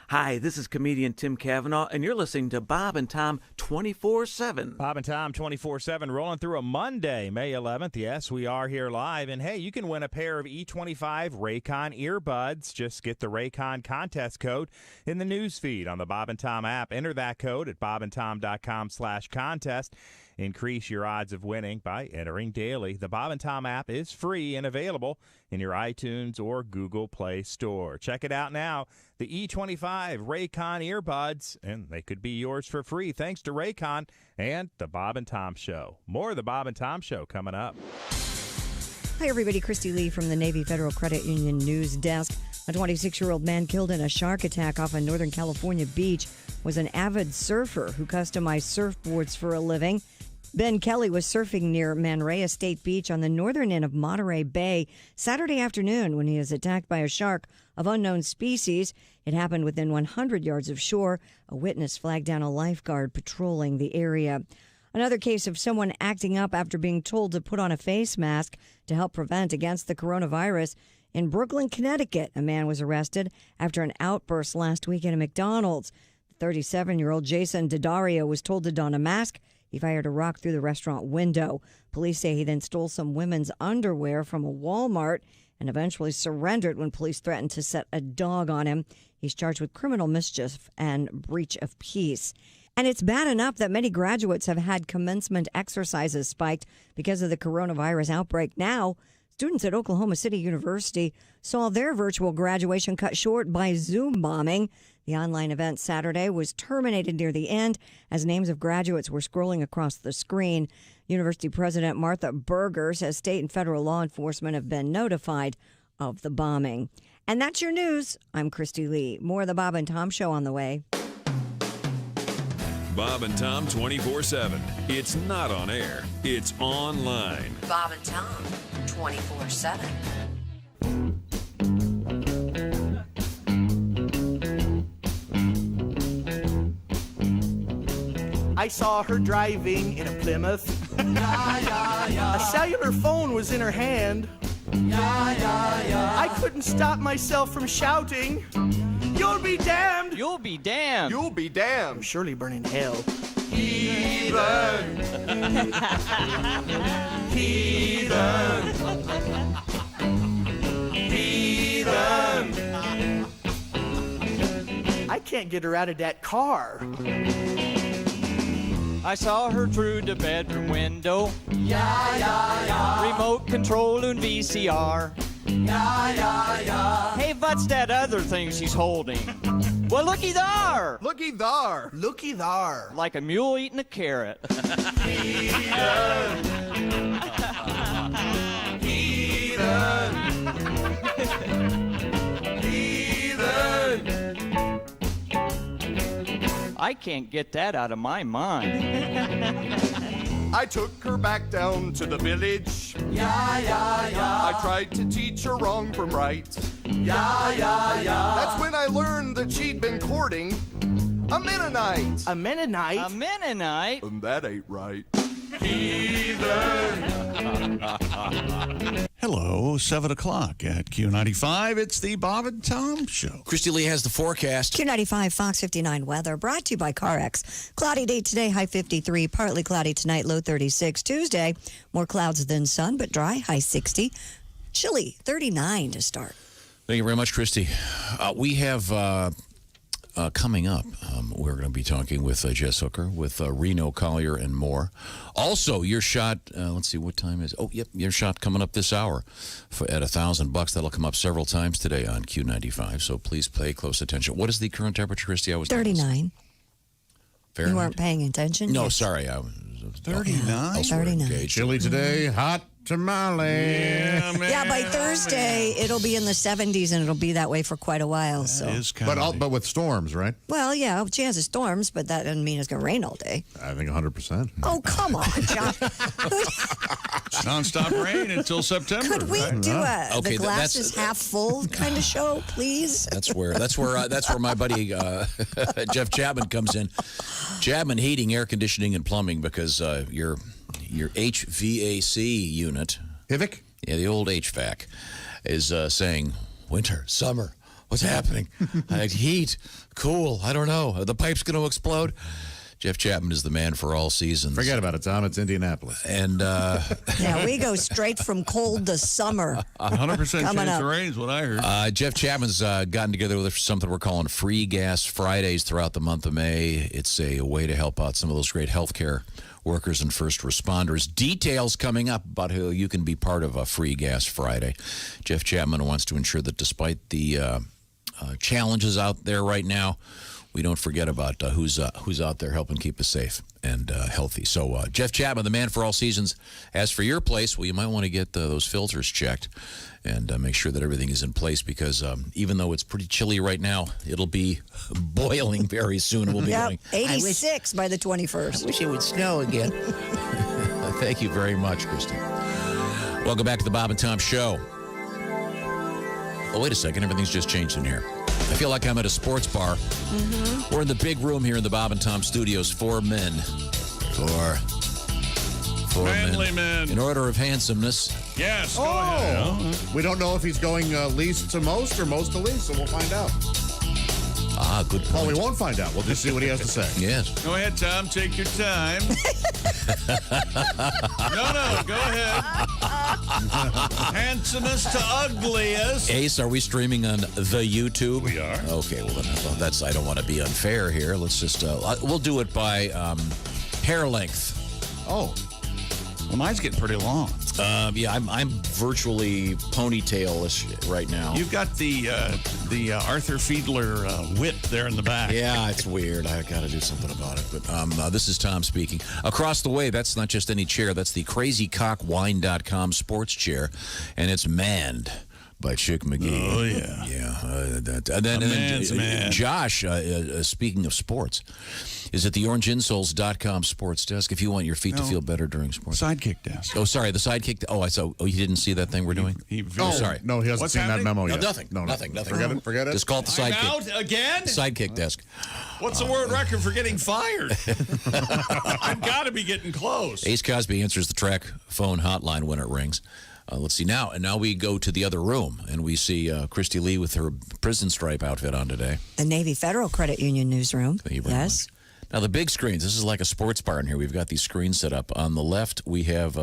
Speaker 14: Hi, this is comedian Tim Cavanaugh, and you're listening to Bob and Tom 24/7.
Speaker 8: Bob and Tom 24/7 rolling through a Monday, May 11th. Yes, we are here live. And hey, you can win a pair of E25 Raycon earbuds. Just get the Raycon contest code in the news feed on the Bob and Tom app. Enter that code at bobandtom.com/contest. Increase your odds of winning by entering daily. The Bob and Tom app is free and available in your iTunes or Google Play Store. Check it out now. The E25 Raycon earbuds, and they could be yours for free thanks to Raycon and the Bob and Tom Show. More of the Bob and Tom Show coming up.
Speaker 2: Hi, everybody. Christy Lee from the Navy Federal Credit Union News Desk. A 26-year-old man killed in a shark attack off a Northern California beach was an avid surfer who customized surfboards for a living. Ben Kelly was surfing near Manraya State Beach on the northern end of Monterey Bay Saturday afternoon when he was attacked by a shark of unknown species. It happened within 100 yards of shore. A witness flagged down a lifeguard patrolling the area. Another case of someone acting up after being told to put on a face mask to help prevent against the coronavirus. In Brooklyn, Connecticut, a man was arrested after an outburst last week at a McDonald's. 37-year-old Jason Daddario was told to don a mask. He fired a rock through the restaurant window. Police say he then stole some women's underwear from a Walmart and eventually surrendered when police threatened to set a dog on him. He's charged with criminal mischief and breach of peace. And it's bad enough that many graduates have had commencement exercises spiked because of the coronavirus outbreak. Now, students at Oklahoma City University saw their virtual graduation cut short by Zoom bombing. The online event Saturday was terminated near the end as names of graduates were scrolling across the screen. University President Martha Berger says state and federal law enforcement have been notified of the bombing. And that's your news. I'm Christy Lee. More of the Bob and Tom Show on the way.
Speaker 7: Bob and Tom 24/7. It's not on air. It's online.
Speaker 15: Bob and Tom 24/7.
Speaker 16: I saw her driving in a Plymouth. A cellular phone was in her hand. I couldn't stop myself from shouting, "You'll be damned!
Speaker 17: You'll be damned!
Speaker 16: You'll be damned!" I'm surely burning hell.
Speaker 6: Heathen. Heathen. Heathen.
Speaker 16: I can't get her out of that car.
Speaker 17: I saw her through the bedroom window.
Speaker 6: Ja, ja, ja.
Speaker 17: Remote control and VCR.
Speaker 6: Ja, ja, ja.
Speaker 17: Hey, what's that other thing she's holding? Well, looky there.
Speaker 16: Looky there. Looky there.
Speaker 17: Like a mule eating a carrot.
Speaker 6: Heathen. Heathen. Heathen.
Speaker 17: I can't get that out of my mind.
Speaker 18: I took her back down to the village.
Speaker 6: Ja, ja, ja.
Speaker 18: I tried to teach her wrong from right.
Speaker 6: Ja, ja, ja.
Speaker 18: That's when I learned that she'd been courting a Mennonite.
Speaker 16: A Mennonite?
Speaker 17: A Mennonite?
Speaker 18: And that ain't right.
Speaker 6: Heathen.
Speaker 3: Hello, 7 o'clock at Q95. It's the Bob and Tom Show.
Speaker 1: Christy Lee has the forecast.
Speaker 2: Q95 Fox 59 weather brought to you by CarX. Cloudy day today, high 53. Partly cloudy tonight, low 36. Tuesday, more clouds than sun, but dry, high 60. Chilly, 39 to start.
Speaker 1: Thank you very much, Christy. We have coming up, we're going to be talking with Jess Hooker, with Reno Collier, and more. Also, your shot, let's see, what time is it? Oh, yep, your shot coming up this hour at $1,000. That'll come up several times today on Q95, so please pay close attention. What is the current temperature, Christy? I was
Speaker 2: 39.
Speaker 1: Fahrenheit?
Speaker 2: You weren't paying attention?
Speaker 1: No,
Speaker 2: Yes.
Speaker 1: sorry. I was
Speaker 3: 39?
Speaker 2: 39.
Speaker 4: Chilly today, hot tamale.
Speaker 2: Yeah, by Thursday, it'll be in the 70s, and it'll be that way for quite a while.
Speaker 4: But with storms, right?
Speaker 2: Well, yeah, chance of storms, but that doesn't mean it's going to rain all day.
Speaker 4: I think 100%.
Speaker 2: Oh, come on, John.
Speaker 3: Nonstop rain until September.
Speaker 2: Could we
Speaker 3: right?
Speaker 2: do a
Speaker 1: Okay,
Speaker 2: the glass
Speaker 1: that's-
Speaker 2: is half full kind of show, please?
Speaker 1: That's where my buddy Jeff Chapman comes in. Chapman Heating, Air Conditioning, and Plumbing, because your HVAC unit,
Speaker 4: HVAC,
Speaker 1: the old HVAC, is saying winter, summer. What's happening? Heat, cool. I don't know. The pipe's going to explode. Jeff Chapman is the man for all seasons.
Speaker 4: Forget about it, Tom. It's Indianapolis.
Speaker 1: And
Speaker 2: yeah, we go straight from cold to summer.
Speaker 3: 100%
Speaker 2: Coming
Speaker 3: chance
Speaker 2: up.
Speaker 3: of rain is what I heard.
Speaker 1: Jeff Chapman's gotten together with something we're calling Free Gas Fridays throughout the month of May. It's a way to help out some of those great healthcare workers and first responders. Details coming up about how you can be part of a Free Gas Friday. Jeff Chapman wants to ensure that despite the challenges out there right now, we don't forget about who's out there helping keep us safe and healthy. So Jeff Chapman, the man for all seasons. As for your place, well, you might want to get those filters checked and make sure that everything is in place, because even though it's pretty chilly right now, it'll be boiling very soon. We'll be
Speaker 2: Yep,
Speaker 1: going,
Speaker 2: 86 by the 21st.
Speaker 1: I wish it would snow again. Thank you very much, Christy. Welcome back to the Bob and Tom Show. Oh, wait a second. Everything's just changed in here. I feel like I'm at a sports bar. Mm-hmm. We're in the big room here in the Bob and Tom Studios. Four men. Four
Speaker 3: Manly men.
Speaker 1: In order of handsomeness.
Speaker 3: Yes, go ahead.
Speaker 4: We don't know if he's going least to most or most to least, so we'll find out.
Speaker 1: Good point.
Speaker 4: Well, we won't find out. We'll just see what he has to say.
Speaker 1: Yes.
Speaker 3: Go ahead, Tom. Take your time. No, go ahead. Handsomest to ugliest.
Speaker 1: Ace, are we streaming on the YouTube?
Speaker 3: We are.
Speaker 1: Okay, well, that's. I don't want to be unfair here. Let's just. We'll do it by hair length.
Speaker 4: Oh.
Speaker 3: Well, mine's getting pretty long.
Speaker 1: Yeah, I'm virtually ponytail-ish right now.
Speaker 3: You've got the Arthur Fiedler whip there in the back.
Speaker 1: Yeah, it's weird. I got to do something about it. But this is Tom speaking. Across the way, that's not just any chair. That's the CrazyCockWine.com sports chair, and it's manned by Chick McGee.
Speaker 3: Oh, yeah.
Speaker 1: Yeah. And then Josh, speaking of sports, is at the OrangeInsoles.com sports desk if you want your feet to feel better during sports.
Speaker 3: Sidekick desk.
Speaker 1: Oh, sorry, the sidekick. Oh, I saw. Oh, you didn't see that thing we're doing?
Speaker 3: Sorry.
Speaker 4: No, he hasn't seen that memo yet.
Speaker 1: Nothing.
Speaker 4: No.
Speaker 1: Nothing.
Speaker 4: Forget it.
Speaker 1: Just call it the
Speaker 3: I'm
Speaker 1: sidekick.
Speaker 3: out again?
Speaker 1: The sidekick desk.
Speaker 3: What's the word record for getting fired? I've got to be getting close.
Speaker 1: Ace Cosby answers the track phone hotline when it rings. Let's see now. And now we go to the other room, and we see Christy Lee with her prison stripe outfit on today.
Speaker 2: The Navy Federal Credit Union newsroom.
Speaker 1: Thank you very much. Now, the big screens. This is like a sports bar in here. We've got these screens set up. On the left, we have,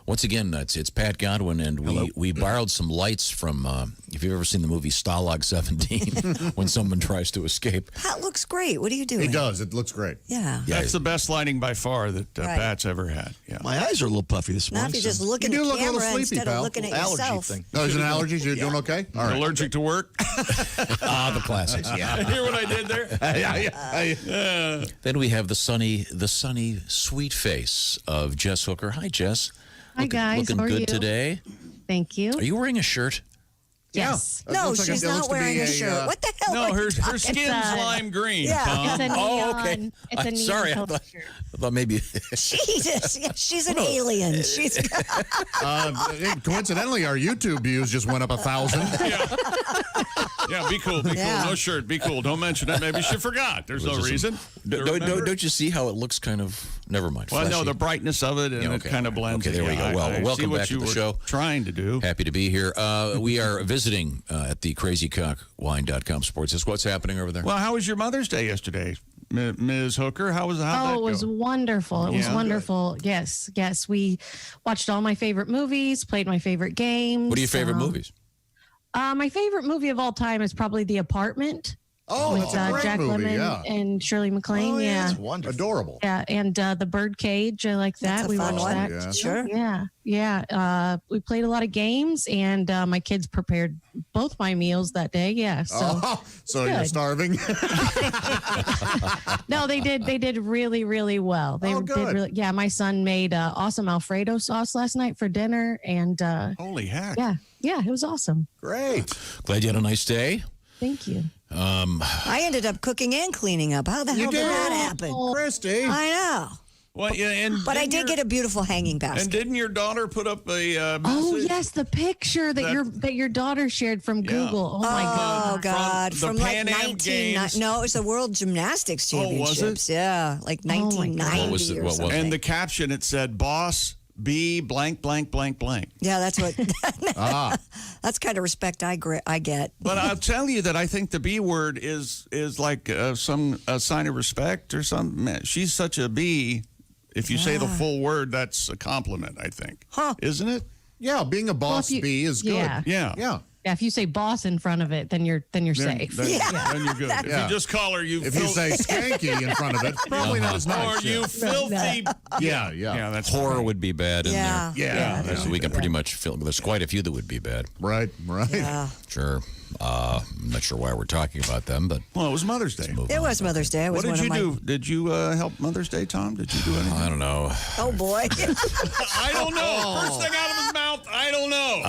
Speaker 1: once again, it's Pat Godwin, and we borrowed some lights from, if you've ever seen the movie Stalag 17, when someone tries to escape.
Speaker 2: That looks great. What are you doing?
Speaker 4: It does. It looks great.
Speaker 2: Yeah.
Speaker 3: That's the best lighting by far that Pat's ever had. Yeah.
Speaker 5: My eyes are a little puffy this morning.
Speaker 2: Not to just look at
Speaker 4: You
Speaker 2: the
Speaker 4: do look a little
Speaker 2: camera
Speaker 4: sleepy,
Speaker 2: instead
Speaker 4: pal.
Speaker 2: of looking at
Speaker 5: Allergy
Speaker 2: yourself.
Speaker 5: thing.
Speaker 4: No, is it allergies? You're doing okay? All right.
Speaker 3: Allergic to work?
Speaker 1: The classics, yeah.
Speaker 3: Hear what I did there?
Speaker 1: Then we have the sunny, sweet face of Jess Hooker. Hi, Jess.
Speaker 19: Hi, guys.
Speaker 1: Looking
Speaker 19: How are
Speaker 1: good
Speaker 19: you?
Speaker 1: today.
Speaker 19: Thank you.
Speaker 1: Are you wearing a shirt?
Speaker 19: Yes.
Speaker 4: It
Speaker 2: No,
Speaker 4: looks like
Speaker 2: she's
Speaker 4: it looks
Speaker 2: not
Speaker 4: to be
Speaker 2: wearing a shirt. What the hell?
Speaker 3: No,
Speaker 2: are
Speaker 3: her
Speaker 2: you talking
Speaker 3: skin's
Speaker 19: It's a-
Speaker 3: lime green,
Speaker 2: Yeah.
Speaker 3: Tom.
Speaker 19: It's a neon.
Speaker 1: Oh, okay.
Speaker 19: It's a
Speaker 1: I'm
Speaker 19: neon
Speaker 1: sorry. I
Speaker 19: colored
Speaker 1: thought,
Speaker 19: shirt.
Speaker 1: I thought maybe.
Speaker 2: Jesus. Yeah, she's an alien. She's.
Speaker 4: Coincidentally, our YouTube views just went up 1,000.
Speaker 3: Yeah, be cool.
Speaker 2: Yeah.
Speaker 3: No shirt. Be cool. Don't mention it. Maybe she forgot. There's no reason.
Speaker 1: Don't you see how it looks kind of? Never mind.
Speaker 3: Well, no,
Speaker 1: fleshy?
Speaker 3: the brightness of it, and
Speaker 1: Yeah,
Speaker 3: it kind of blends.
Speaker 1: Okay, there we go. Well,
Speaker 3: I
Speaker 1: welcome
Speaker 3: see what
Speaker 1: back to
Speaker 3: you
Speaker 1: the
Speaker 3: were
Speaker 1: show.
Speaker 3: Trying to do.
Speaker 1: Happy to be here. We are visiting at the CrazyCockWine.com sports desk. What's happening over there?
Speaker 3: Well, how was your Mother's Day yesterday, Ms. Hooker? How'd that
Speaker 19: Oh, it was
Speaker 3: go?
Speaker 19: wonderful. It was
Speaker 3: Yeah.
Speaker 19: wonderful. Yes. We watched all my favorite movies, played my favorite games.
Speaker 1: What are your favorite movies?
Speaker 19: My favorite movie of all time is probably The Apartment.
Speaker 4: Oh,
Speaker 19: with
Speaker 4: that's a great
Speaker 19: Jack
Speaker 4: movie,
Speaker 19: Lemmon
Speaker 4: yeah.
Speaker 19: and Shirley MacLaine.
Speaker 4: yeah.
Speaker 19: Yeah.
Speaker 4: Wonderful. Adorable.
Speaker 19: Yeah, and The Birdcage, I like that.
Speaker 2: That's a
Speaker 19: We
Speaker 2: fun
Speaker 19: watched
Speaker 2: one.
Speaker 19: that.
Speaker 4: Yeah.
Speaker 2: Sure.
Speaker 19: Yeah. We played a lot of games, and my kids prepared both my meals that day. Yeah.
Speaker 4: So you're
Speaker 19: good.
Speaker 4: starving?
Speaker 19: No, they did really, really well. They
Speaker 4: Oh,
Speaker 19: did
Speaker 4: good.
Speaker 19: really. Yeah, my son made awesome Alfredo sauce last night for dinner, and
Speaker 3: Holy heck.
Speaker 19: yeah, it was awesome.
Speaker 4: Great.
Speaker 1: Glad you had a nice day.
Speaker 19: Thank you.
Speaker 2: I ended up cooking and cleaning up. How the hell did that happen?
Speaker 4: Christy.
Speaker 2: I know.
Speaker 3: Well, yeah,
Speaker 2: But I did get a beautiful hanging
Speaker 3: And
Speaker 2: basket.
Speaker 3: didn't your daughter put up a
Speaker 19: Oh
Speaker 3: message?
Speaker 19: yes, the picture that your daughter shared from Google. Oh my God.
Speaker 2: Oh God!
Speaker 3: From
Speaker 2: From,
Speaker 3: the
Speaker 2: like
Speaker 3: Pan Am
Speaker 2: 19.
Speaker 3: Games.
Speaker 2: No, it was the World Gymnastics
Speaker 3: Oh, was it?
Speaker 2: Championships. Yeah, like 1990
Speaker 1: What was it-
Speaker 2: or
Speaker 1: what was it?
Speaker 2: something.
Speaker 3: And the caption, it said, "Boss, be blank, blank, blank, blank."
Speaker 2: Yeah, that's what. That's kind of respect I get.
Speaker 3: But I'll tell you that I think the B word is like some sign of respect or something. Man, she's such a B. If you say the full word, that's a compliment, I think.
Speaker 2: Huh.
Speaker 3: Isn't it?
Speaker 4: Yeah, being a boss
Speaker 19: if you-
Speaker 4: bee is good.
Speaker 19: yeah.
Speaker 3: Yeah.
Speaker 4: Yeah.
Speaker 19: Yeah, if you say boss in front of it, then you're safe.
Speaker 3: Then you're good. If
Speaker 4: Yeah.
Speaker 3: you just call her,
Speaker 4: If you say skanky in front of it, probably not as nice.
Speaker 3: or you filthy.
Speaker 4: Yeah.
Speaker 3: Yeah, that's
Speaker 1: Horror
Speaker 3: fine.
Speaker 1: would be bad in
Speaker 2: Yeah.
Speaker 1: there.
Speaker 3: Yeah.
Speaker 1: So we can pretty much fill. There's quite a few that would be bad.
Speaker 4: Right.
Speaker 2: Yeah.
Speaker 1: Sure. I'm not sure why we're talking about them, but
Speaker 3: Well, it was Mother's Day.
Speaker 2: It was Mother's Day. It was
Speaker 3: What did
Speaker 2: one
Speaker 3: you
Speaker 2: of my.
Speaker 3: do? Did you help Mother's Day, Tom? Did you do anything?
Speaker 1: I don't know.
Speaker 2: Oh boy!
Speaker 3: I don't know. First thing out of his mouth, I don't know.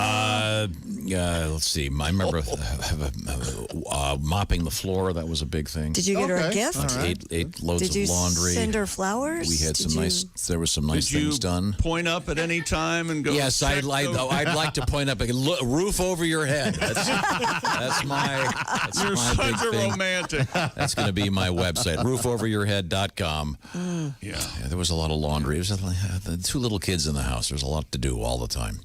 Speaker 1: Let's see. I remember mopping the floor. That was a big thing.
Speaker 2: Did you get her a gift?
Speaker 1: Eight loads
Speaker 2: Did you
Speaker 1: of laundry.
Speaker 2: send her flowers?
Speaker 1: We had
Speaker 2: Did
Speaker 1: some
Speaker 2: you-
Speaker 1: nice. There was some nice
Speaker 3: Did you
Speaker 1: things done.
Speaker 3: point up at any time and go?
Speaker 1: Yes,
Speaker 3: check
Speaker 1: I'd like to point up a roof over your head. That's my
Speaker 3: You're
Speaker 1: my big
Speaker 3: such a
Speaker 1: thing.
Speaker 3: romantic.
Speaker 1: That's going to be my website, roofoveryourhead.com. Yeah, there was a lot of laundry. It was the two little kids in the house. There's a lot to do all the time.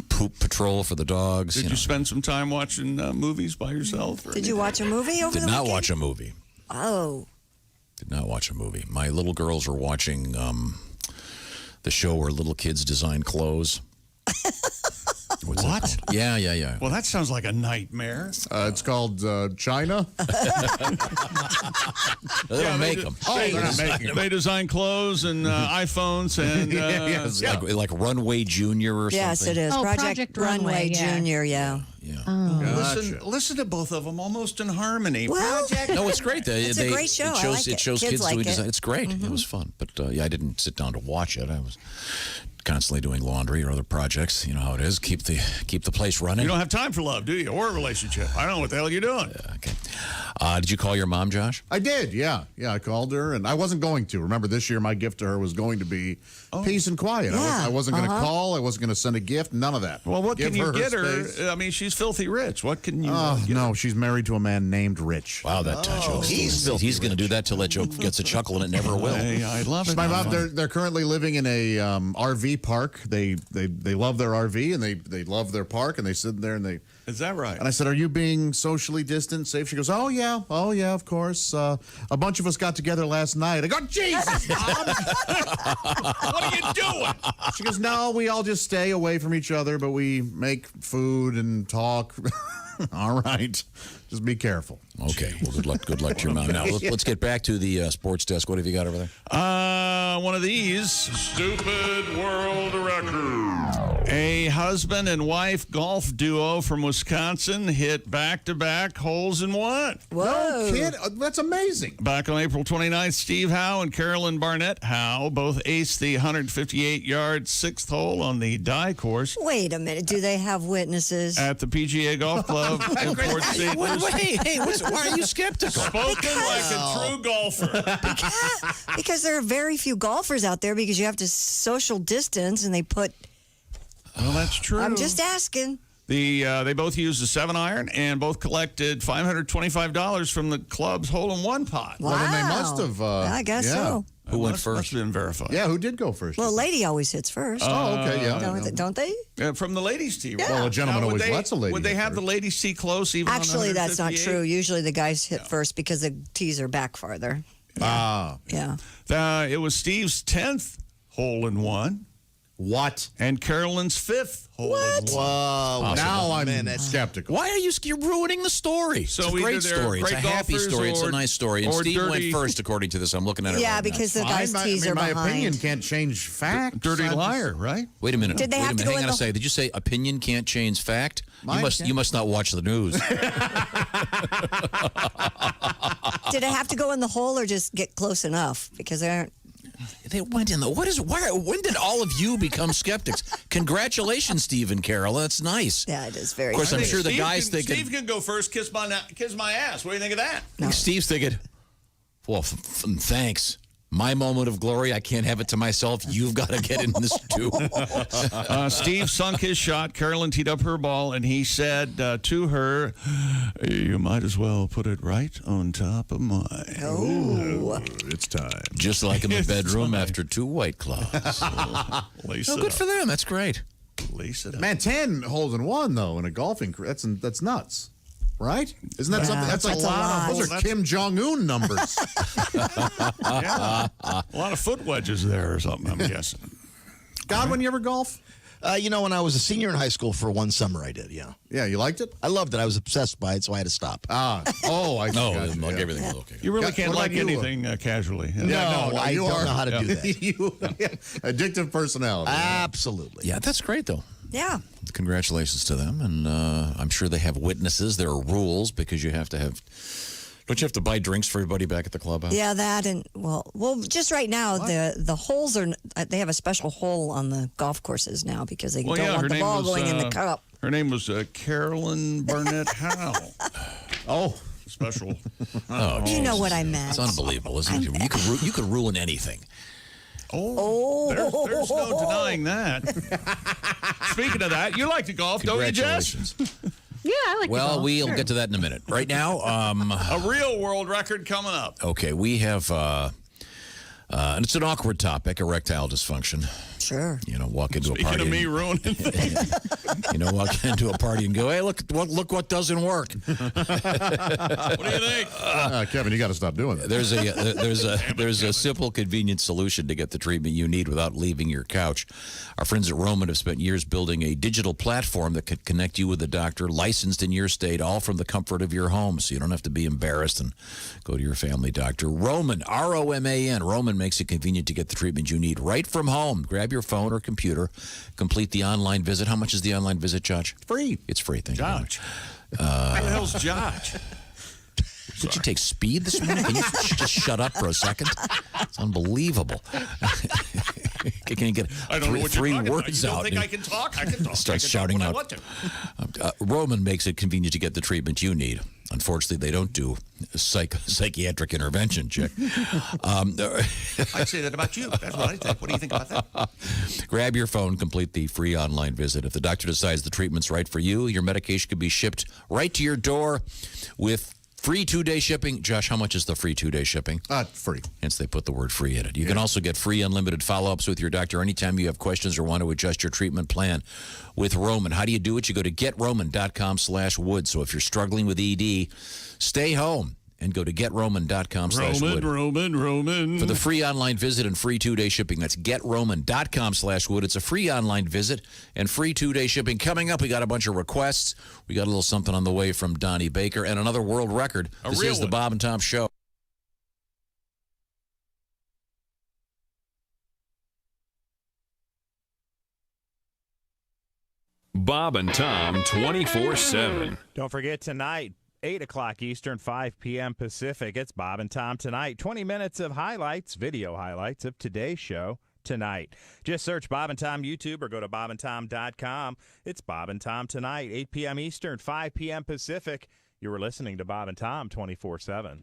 Speaker 1: poop patrol for the dogs.
Speaker 3: Did you spend some time watching movies by yourself?
Speaker 2: Did you watch a movie over the
Speaker 1: Did not
Speaker 2: weekend?
Speaker 1: watch a movie.
Speaker 2: Oh.
Speaker 1: Did not watch a movie. My little girls are watching the show where little kids design clothes.
Speaker 3: What?
Speaker 1: Yeah.
Speaker 3: Well, that sounds like a nightmare.
Speaker 4: It's called China.
Speaker 1: They don't make them.
Speaker 3: They're not making them. They design clothes and iPhones and
Speaker 1: yes, like Runway Junior or
Speaker 2: yes,
Speaker 1: something.
Speaker 2: it is.
Speaker 19: Oh,
Speaker 2: Project Runway Junior, yeah.
Speaker 3: Listen to both of them almost in harmony.
Speaker 2: Well,
Speaker 1: No, it's great.
Speaker 2: It's a great show.
Speaker 1: It shows kids
Speaker 2: like
Speaker 1: doing
Speaker 2: it.
Speaker 1: design. It's great. It was fun. But I didn't sit down to watch it. I was constantly doing laundry or other projects. You know how it is. Keep the place running.
Speaker 3: You don't have time for love, do you? Or a relationship. I don't know what the hell you're doing.
Speaker 1: Okay. Did you call your mom, Josh?
Speaker 4: I did, yeah. I called her, and I wasn't going to. Remember, this year my gift to her was going to be peace and quiet.
Speaker 2: Yeah.
Speaker 4: I wasn't going to call. I wasn't going to send a gift. None of that.
Speaker 3: Well, what can you get her?
Speaker 4: space.
Speaker 3: I mean, she's filthy rich. What can you get
Speaker 4: No,
Speaker 3: her?
Speaker 4: she's married to a man named Rich.
Speaker 1: Wow, that joke. He's going to do that till that joke gets a chuckle, and it never will.
Speaker 3: Hey, I love it.
Speaker 4: My mom, they're currently living in a RV park. They love their RV, and they love their park, and they sit there and they...
Speaker 3: Is that right?
Speaker 4: And I said, are you being socially distant, safe? She goes, oh, yeah, of course. A bunch of us got together last night. I go, Jesus, Mom!
Speaker 3: What are you doing?
Speaker 4: She goes, no, we all just stay away from each other, but we make food and talk. All right. Just be careful.
Speaker 1: Okay. Well, good luck to your mom. Now, let's get back to the sports desk. What have you got over there?
Speaker 3: One of these. Stupid world record. A husband and wife golf duo from Wisconsin hit back-to-back holes in one.
Speaker 2: Whoa.
Speaker 4: No kid. That's amazing.
Speaker 3: Back on April 29th, Steve Howe and Carolyn Barnett Howe both aced the 158-yard sixth hole on the die course
Speaker 2: Wait a minute. Do they have witnesses?
Speaker 3: at the PGA Golf Club in Port St. Lucie.
Speaker 1: Hey, why are you skeptical?
Speaker 3: Spoken like a true golfer.
Speaker 2: Because there are very few golfers out there because you have to social distance and they put...
Speaker 3: Well, that's true.
Speaker 2: I'm just asking.
Speaker 3: They both used a 7-iron and both collected $525 from the club's hole-in-one pot.
Speaker 2: Wow.
Speaker 4: Well, then they must have.
Speaker 2: I guess so.
Speaker 1: Who went first?
Speaker 3: Must have been verified.
Speaker 4: Yeah, who did go first?
Speaker 2: Well, a lady always hits first.
Speaker 4: Oh, okay, yeah.
Speaker 2: Don't they?
Speaker 3: From the ladies' tee.
Speaker 2: Yeah.
Speaker 4: Well, a gentleman
Speaker 3: Now, would
Speaker 4: always lets a lady
Speaker 3: Would they
Speaker 4: hit
Speaker 3: have the ladies' tee close even
Speaker 2: Actually,
Speaker 3: on
Speaker 2: that's not
Speaker 3: 158?
Speaker 2: true. Usually the guys hit first because the tees are back farther.
Speaker 4: Ah.
Speaker 2: Yeah.
Speaker 3: It was Steve's 10th hole-in-one.
Speaker 4: What?
Speaker 3: And Carolyn's 5th hole-in-one.
Speaker 5: Whoa.
Speaker 4: Now I'm skeptical.
Speaker 1: Why are you're ruining the story?
Speaker 3: So
Speaker 1: it's a
Speaker 3: either
Speaker 1: great
Speaker 3: they're
Speaker 1: story. It's a
Speaker 3: great
Speaker 1: happy
Speaker 3: golfers
Speaker 1: story. It's a
Speaker 3: or-
Speaker 1: nice story. And
Speaker 3: or
Speaker 1: Steve
Speaker 3: dirty-
Speaker 1: went first, according to this. I'm looking at it
Speaker 2: Yeah,
Speaker 1: right
Speaker 2: because the
Speaker 4: Fine,
Speaker 2: guys' tees are
Speaker 4: my
Speaker 2: behind.
Speaker 4: opinion can't change facts.
Speaker 3: Dirty liar, right?
Speaker 1: now. Wait a minute.
Speaker 2: Did they
Speaker 1: Wait
Speaker 2: have
Speaker 1: a
Speaker 2: to
Speaker 1: minute.
Speaker 2: go
Speaker 1: Hang
Speaker 2: in
Speaker 1: on a
Speaker 2: the-
Speaker 1: second. Did you say opinion can't change fact?
Speaker 4: Mine
Speaker 1: You must not watch the news.
Speaker 2: Did it have to go in the hole or just get close enough? Because they aren't.
Speaker 1: They went in the. When did all of you become skeptics? Congratulations, Steve and Carol. That's nice.
Speaker 2: Yeah, it is very.
Speaker 1: Of course, I'm
Speaker 2: nice.
Speaker 1: sure the guys thinking.
Speaker 3: Steve can go first, kiss my ass. What do you think of that?
Speaker 1: I think Steve's thinking, well, thanks. My moment of glory, I can't have it to myself. You've got to get in this too.
Speaker 3: Steve sunk his shot. Carolyn teed up her ball, and he said to her, you might as well put it right on top of mine.
Speaker 2: Oh.
Speaker 4: It's time.
Speaker 1: Just like in the bedroom after 2 White Claws.
Speaker 3: Lace
Speaker 1: Oh,
Speaker 3: it
Speaker 1: good
Speaker 3: up.
Speaker 1: for them. That's great.
Speaker 3: Lace it up.
Speaker 4: Man, 10 holes in one, though, in a golfing career. That's nuts. Right? Isn't that something? That's like
Speaker 2: that's a lot.
Speaker 4: Those are Kim Jong-un numbers.
Speaker 3: Yeah. A lot of foot wedges there or something, I'm guessing.
Speaker 4: Godwin, you ever golf?
Speaker 5: When I was a senior in high school for one summer, I did, yeah.
Speaker 4: Yeah, you liked it?
Speaker 5: I loved it. I was obsessed by it, so I had to stop.
Speaker 4: I
Speaker 1: No,
Speaker 4: gotcha,
Speaker 1: like
Speaker 4: yeah.
Speaker 1: everything was okay.
Speaker 3: You really
Speaker 4: What
Speaker 3: can't
Speaker 4: about
Speaker 3: like
Speaker 4: you?
Speaker 3: anything casually.
Speaker 5: No, I
Speaker 4: you
Speaker 5: don't
Speaker 4: are.
Speaker 5: know how to do that.
Speaker 4: Addictive personality.
Speaker 5: Absolutely.
Speaker 1: Yeah, that's great, though.
Speaker 2: Yeah.
Speaker 1: Congratulations to them. And I'm sure they have witnesses. There are rules because you have to have. Don't you have to buy drinks for everybody back at the clubhouse?
Speaker 2: Yeah, that and well, just right now the holes are. They have a special hole on the golf courses now because they don't want the ball going in the cup.
Speaker 3: Her name was Carolyn Barnett Howe.
Speaker 4: Oh.
Speaker 3: Special.
Speaker 2: You know what I meant.
Speaker 1: It's unbelievable, isn't it? You could ruin anything.
Speaker 3: There's no denying that. Speaking of that, you like to golf, don't you, Jess?
Speaker 19: Yeah, I like
Speaker 1: Well,
Speaker 19: to golf.
Speaker 1: we'll get to that in a minute. Right now,
Speaker 3: a real world record coming up.
Speaker 1: okay, we have And it's an awkward topic, erectile dysfunction.
Speaker 2: Sure.
Speaker 1: Walk into a
Speaker 3: Speaking
Speaker 1: party.
Speaker 3: of me ruining things.
Speaker 1: Walk into a party and go, hey, look what doesn't work.
Speaker 3: What do you think?
Speaker 4: Kevin, you got to stop doing that.
Speaker 1: There's a simple, convenient solution to get the treatment you need without leaving your couch. Our friends at Roman have spent years building a digital platform that could connect you with a doctor licensed in your state, all from the comfort of your home, so you don't have to be embarrassed and go to your family doctor. Roman, R-O-M-A-N. Roman makes it convenient to get the treatment you need right from home. Grab your phone or computer, complete the online visit. How much is the online visit, Josh?
Speaker 4: Free.
Speaker 1: It's free. Thank you very much.
Speaker 3: Who the hell's Josh?
Speaker 1: Did you take speed this morning? Can you just shut up for a second? It's unbelievable. Can you get three words out?
Speaker 3: You don't think I can talk? I can talk.
Speaker 1: Start shouting out.
Speaker 3: I want to.
Speaker 1: Roman makes it convenient to get the treatment you need. Unfortunately, they don't do psychiatric intervention, Chick.
Speaker 3: I'd say that about you. That's what I think. What do you think about that?
Speaker 1: Grab your phone, complete the free online visit. If the doctor decides the treatment's right for you, your medication could be shipped right to your door with free 2-day shipping. Josh, how much is the free 2-day shipping?
Speaker 4: Free.
Speaker 1: Hence, they put the word free in it. You can also get free unlimited follow-ups with your doctor anytime you have questions or want to adjust your treatment plan with Roman. How do you do it? You go to GetRoman.com/Wood. So if you're struggling with ED, stay home and go to GetRoman.com/Wood.
Speaker 3: Roman.
Speaker 1: For the free online visit and free 2-day shipping, that's GetRoman.com/Wood. It's a free online visit and free 2-day shipping. Coming up, we got a bunch of requests. We got a little something on the way from Donnie Baker and another world record. This is the Bob and Tom Show.
Speaker 7: Bob and Tom 24/7.
Speaker 8: Don't forget tonight, 8 o'clock Eastern, 5 p.m. Pacific. It's Bob and Tom Tonight. 20 minutes of highlights, video highlights of today's show tonight. Just search Bob and Tom YouTube or go to bobandtom.com. It's Bob and Tom Tonight, 8 p.m. Eastern, 5 p.m. Pacific. You were listening to Bob and Tom 24/7.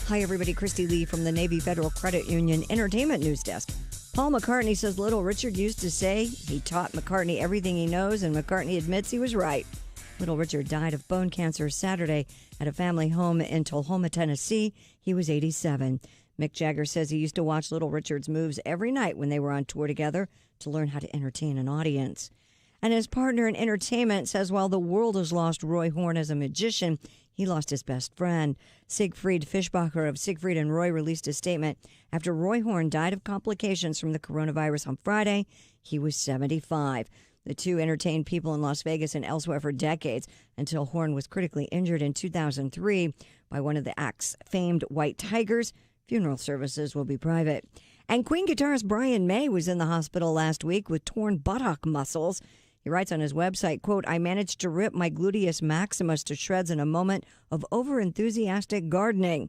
Speaker 2: Hi, everybody. Christy Lee from the Navy Federal Credit Union Entertainment News Desk. Paul McCartney says Little Richard used to say he taught McCartney everything he knows, and McCartney admits he was right. Little Richard died of bone cancer Saturday at a family home in Tullahoma, Tennessee. He was 87. Mick Jagger says he used to watch Little Richard's moves every night when they were on tour together to learn how to entertain an audience. And his partner in entertainment says while the world has lost Roy Horn as a magician, he lost his best friend. Siegfried Fischbacher of Siegfried and Roy released a statement after Roy Horn died of complications from the coronavirus on Friday. He was 75. The two entertained people in Las Vegas and elsewhere for decades until Horn was critically injured in 2003 by one of the act's famed White Tigers. Funeral services will be private. And Queen guitarist Brian May was in the hospital last week with torn buttock muscles. He writes on his website, quote, I managed to rip my gluteus maximus to shreds in a moment of over-enthusiastic gardening.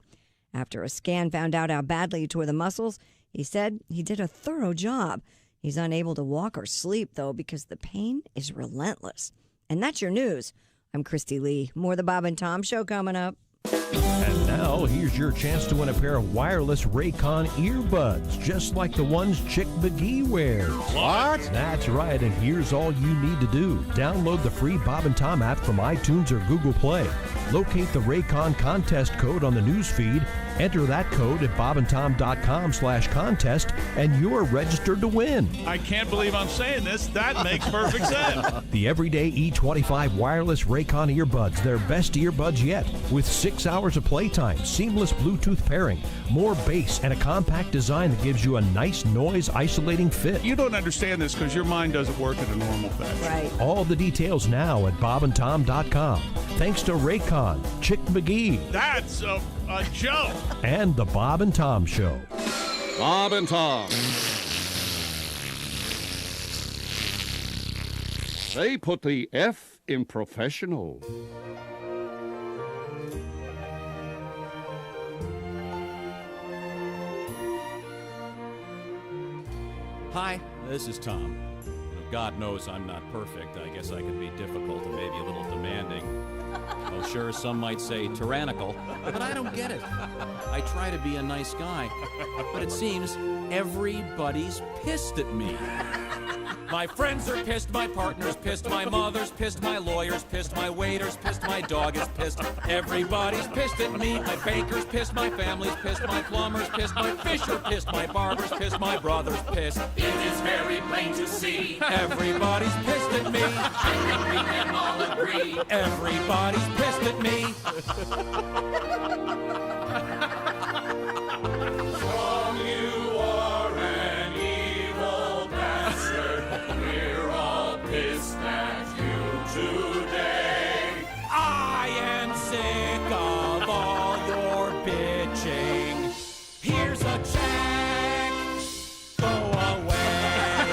Speaker 2: After a scan found out how badly he tore the muscles, he said he did a thorough job. He's unable to walk or sleep, though, because the pain is relentless. And that's your news. I'm Christy Lee. More of the Bob and Tom Show coming up.
Speaker 9: And now, here's your chance to win a pair of wireless Raycon earbuds, just like the ones Chick McGee wears.
Speaker 3: What?
Speaker 9: That's right, and here's all you need to do. Download the free Bob and Tom app from iTunes or Google Play. Locate the Raycon contest code on the news feed. Enter that code at bobandtom.com/contest, and you're registered to win.
Speaker 3: I can't believe I'm saying this. That makes perfect sense.
Speaker 9: The everyday E25 wireless Raycon earbuds, their best earbuds yet, with 6 hours of playtime, seamless Bluetooth pairing, more bass, and a compact design that gives you a nice noise-isolating fit.
Speaker 3: You don't understand this because your mind doesn't work in a normal fashion.
Speaker 2: Right.
Speaker 9: All the details now at bobandtom.com. Thanks to Raycon, Chick McGee,
Speaker 3: That's a joke.
Speaker 9: and the Bob and Tom Show.
Speaker 18: Bob and Tom. They put the F in professional.
Speaker 20: Hi, this is Tom. God knows I'm not perfect. I guess I can be difficult and maybe a little demanding. Oh, sure, some might say tyrannical, but I don't get it. I try to be a nice guy, but it seems everybody's pissed at me. My friends are pissed, my partner's pissed, my mother's pissed, my lawyer's pissed, my waiter's pissed, my dog is pissed. Everybody's pissed at me. My baker's pissed, my family's pissed, my plumber's pissed, my fisher pissed, my barber's pissed, my brother's pissed.
Speaker 6: It is very plain to see.
Speaker 20: Everybody's pissed at me.
Speaker 6: I think we can all agree.
Speaker 20: Everybody's pissed at me.
Speaker 6: Tom, you are an evil bastard. We're all pissed at you today.
Speaker 20: I am sick of all your bitching. Here's a check. Go away.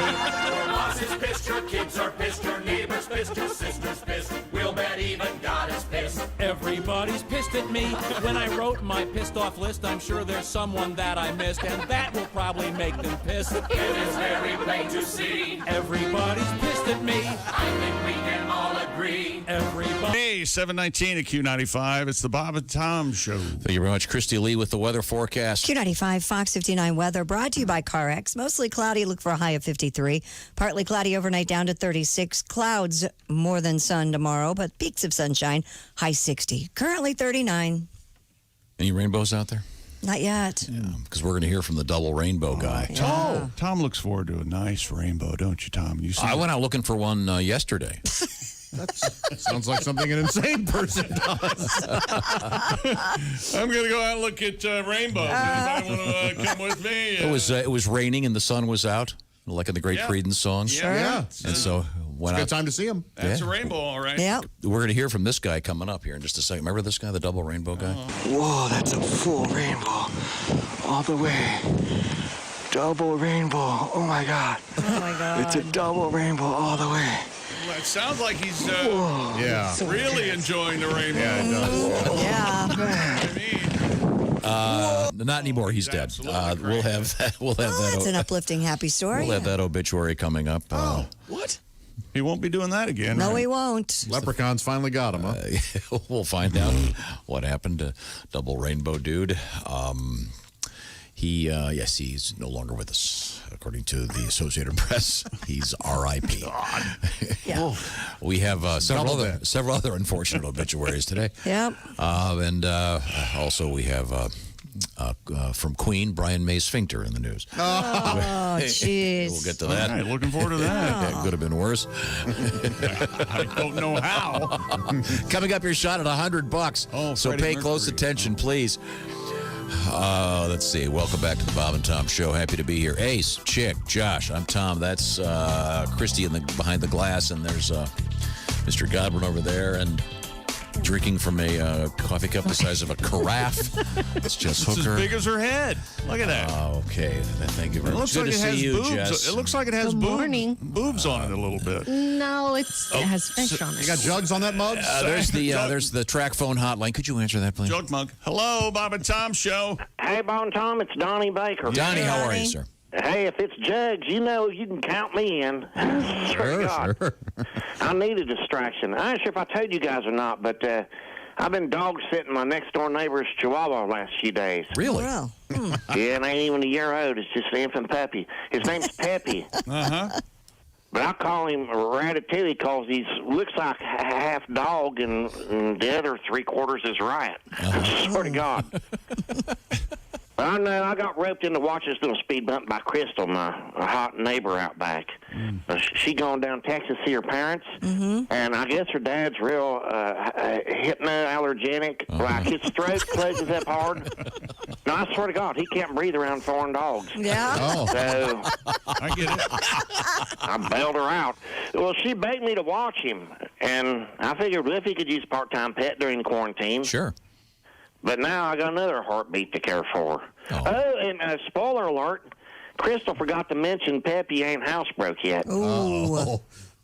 Speaker 6: Your boss is pissed, your kids are pissed, your neighbor's pissed, your sister's pissed. We'll bet even God is pissed.
Speaker 20: Everybody's pissed at me. When I wrote my pissed off list, I'm sure there's someone that I missed, and that will probably make them pissed.
Speaker 6: It is very plain to see.
Speaker 20: Everybody's pissed at me.
Speaker 6: I think we can all agree.
Speaker 20: Everybody.
Speaker 3: Hey, 719 at Q95. It's the Bob and Tom Show.
Speaker 1: Thank you very much, Christy Lee, with the weather forecast.
Speaker 2: Q95 Fox 59 weather brought to you by CarX. Mostly cloudy, look for a high of 53. Partly cloudy overnight down to 36. Clouds more than sun tomorrow, but peaks of sunshine, high 60. Currently 39.
Speaker 1: Any rainbows out there?
Speaker 2: Not yet.
Speaker 1: Because we're going to hear from the double rainbow guy.
Speaker 3: Oh, Tom looks forward to a nice rainbow, don't you, Tom? You see
Speaker 1: I went out looking for one yesterday.
Speaker 4: That sounds like something an insane person does.
Speaker 3: I'm going to go out and look at rainbows. Anybody want to come with me?
Speaker 1: It was raining and the sun was out, like in the great Creedence song.
Speaker 4: Yeah.
Speaker 1: And so went
Speaker 4: It's a
Speaker 1: out.
Speaker 4: good time to see him.
Speaker 3: That's a rainbow, all right.
Speaker 2: Yeah.
Speaker 1: We're going to hear from this guy coming up here in just a second. Remember this guy, the double rainbow guy?
Speaker 21: Whoa, that's a full rainbow. All the way. Double rainbow. Oh, my God.
Speaker 2: Oh, my God.
Speaker 21: It's a double rainbow all the way.
Speaker 3: Well, it sounds like he's
Speaker 4: Yeah.
Speaker 3: really enjoying the rainbow.
Speaker 4: Yeah, it does.
Speaker 2: Yeah.
Speaker 1: Not anymore. He's dead. We'll have that.
Speaker 2: Well, that's an uplifting, happy story.
Speaker 1: We'll have that obituary coming up.
Speaker 21: What?
Speaker 3: He won't be doing that again.
Speaker 2: No,
Speaker 3: right?
Speaker 2: he won't.
Speaker 4: Leprechauns finally got him, huh?
Speaker 1: We'll find out what happened to Double Rainbow Dude. Yes, he's no longer with us, according to the Associated Press. He's R.I.P.
Speaker 2: Yeah.
Speaker 1: We have several other unfortunate obituaries today.
Speaker 2: Yep.
Speaker 1: And also we have from Queen, Brian May Sphincter in the news.
Speaker 2: Oh, jeez.
Speaker 1: We'll get to that.
Speaker 3: All right, looking forward to that.
Speaker 1: It could have been worse.
Speaker 3: I don't know how.
Speaker 1: Coming up, your shot at $100.
Speaker 3: Oh,
Speaker 1: so
Speaker 3: Freddie
Speaker 1: pay close
Speaker 3: Mercury.
Speaker 1: attention, please. Let's see. Welcome back to the Bob and Tom Show. Happy to be here. Ace, Chick, Josh. I'm Tom. That's Christy behind the glass, and there's Mr. Godwin over there, and drinking from a coffee cup the size of a carafe. It's just
Speaker 3: It's
Speaker 1: Hooker.
Speaker 3: as big as her head. Look at that.
Speaker 1: Okay. Thank you very
Speaker 3: It
Speaker 1: much.
Speaker 3: looks
Speaker 1: Good
Speaker 3: like
Speaker 1: to
Speaker 3: it
Speaker 1: see
Speaker 3: has
Speaker 1: you,
Speaker 3: boobs.
Speaker 1: Jess.
Speaker 3: It looks like it has
Speaker 19: Good morning.
Speaker 3: boobs on it a little bit.
Speaker 19: No, it has fish on
Speaker 4: You
Speaker 19: it.
Speaker 4: got jugs on that mug?
Speaker 1: There's the track phone hotline. Could you answer that, please?
Speaker 3: Jug mug. Hello, Bob and Tom Show.
Speaker 22: Hey, Bob and Tom, it's Donnie Baker.
Speaker 1: Donnie, how are you, sir?
Speaker 22: Hey, if it's jugs, you know you can count me in. Swear to God.
Speaker 4: Sure.
Speaker 22: I need a distraction. I'm not sure if I told you guys or not, but I've been dog sitting my next door neighbor's chihuahua the last few days.
Speaker 1: Really?
Speaker 2: Well,
Speaker 22: Yeah, it ain't even a year old. It's just an infant puppy. His name's Peppy.
Speaker 3: Uh-huh.
Speaker 22: But I call him Ratatouille because he looks like half dog and the other three-quarters is rat. I swear to God. But I know I got roped into watching this little speed bump by Crystal, my hot neighbor out back. She going down Texas to see her parents, and I guess her dad's real hypnoallergenic. Like his throat closes up hard. No, I swear to God, he can't breathe around foreign dogs.
Speaker 2: yeah.
Speaker 4: Oh.
Speaker 22: So
Speaker 3: I get it.
Speaker 22: I bailed her out. Well, she begged me to watch him, and I figured if he could use a part-time pet during the quarantine.
Speaker 1: Sure.
Speaker 22: But now I got another heartbeat to care for. Oh, and spoiler alert, Crystal forgot to mention Peppy ain't housebroke yet.
Speaker 2: Ooh.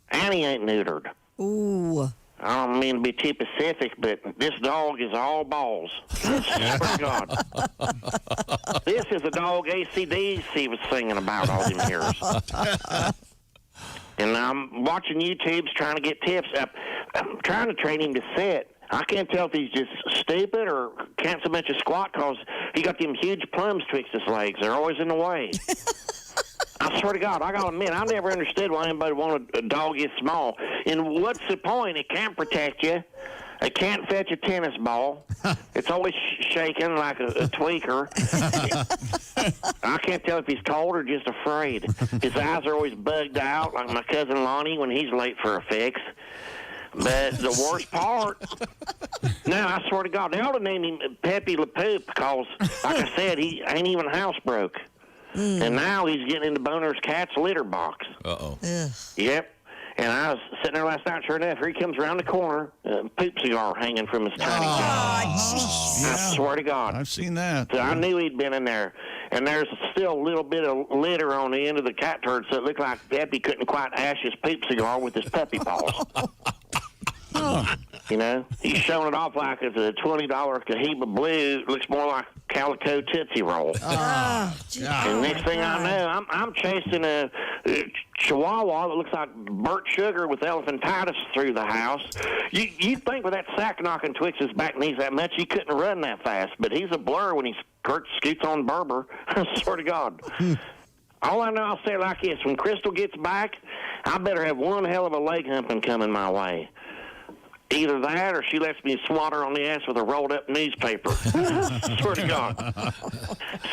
Speaker 22: And he ain't neutered.
Speaker 2: Ooh.
Speaker 22: I don't mean to be too specific, but this dog is all balls. Swear to God. This is a dog AC/DC was singing about all them years. And I'm watching YouTubes trying to get tips. I'm trying to train him to sit. I can't tell if he's just stupid or can't so much as squat because he got them huge plums twixt his legs. They're always in the way. I I swear to God, I got to admit, I never understood why anybody wanted a dog this small. And what's the point? It can't protect you. It can't fetch a tennis ball. It's always shaking like a tweaker. I can't tell if he's cold or just afraid. His eyes are always bugged out, like my cousin Lonnie when he's late for a fix. But the worst part, no, I swear to God, they ought to name him Pepe Le Poop because, like I said, he ain't even housebroke. And now he's getting into Boner's cat's litter box.
Speaker 1: Uh-oh.
Speaker 22: Yep. And I was sitting there last night, sure enough, here he comes around the corner, poop cigar hanging from his tiny jaw. I swear to God.
Speaker 3: I've seen that.
Speaker 22: So I knew he'd been in there. And there's still a little bit of litter on the end of the cat turd, so it looked like Peppy couldn't quite ash his poop cigar with his puppy paws. You know, he's showing it off like it's a $20 Cohiba Blue. It looks more like Calico Tootsie Roll. And next thing I know, I'm chasing a Chihuahua that looks like burnt sugar with elephantitis through the house. You'd think with that sack knocking Twix's back knees that much, he couldn't run that fast. But he's a blur when he scoots on Berber. I swear to God. All I know, I'll say it like this. When Crystal gets back, I better have one hell of a leg humping coming my way. Either that or she lets me swat her on the ass with a rolled-up newspaper. Swear to God.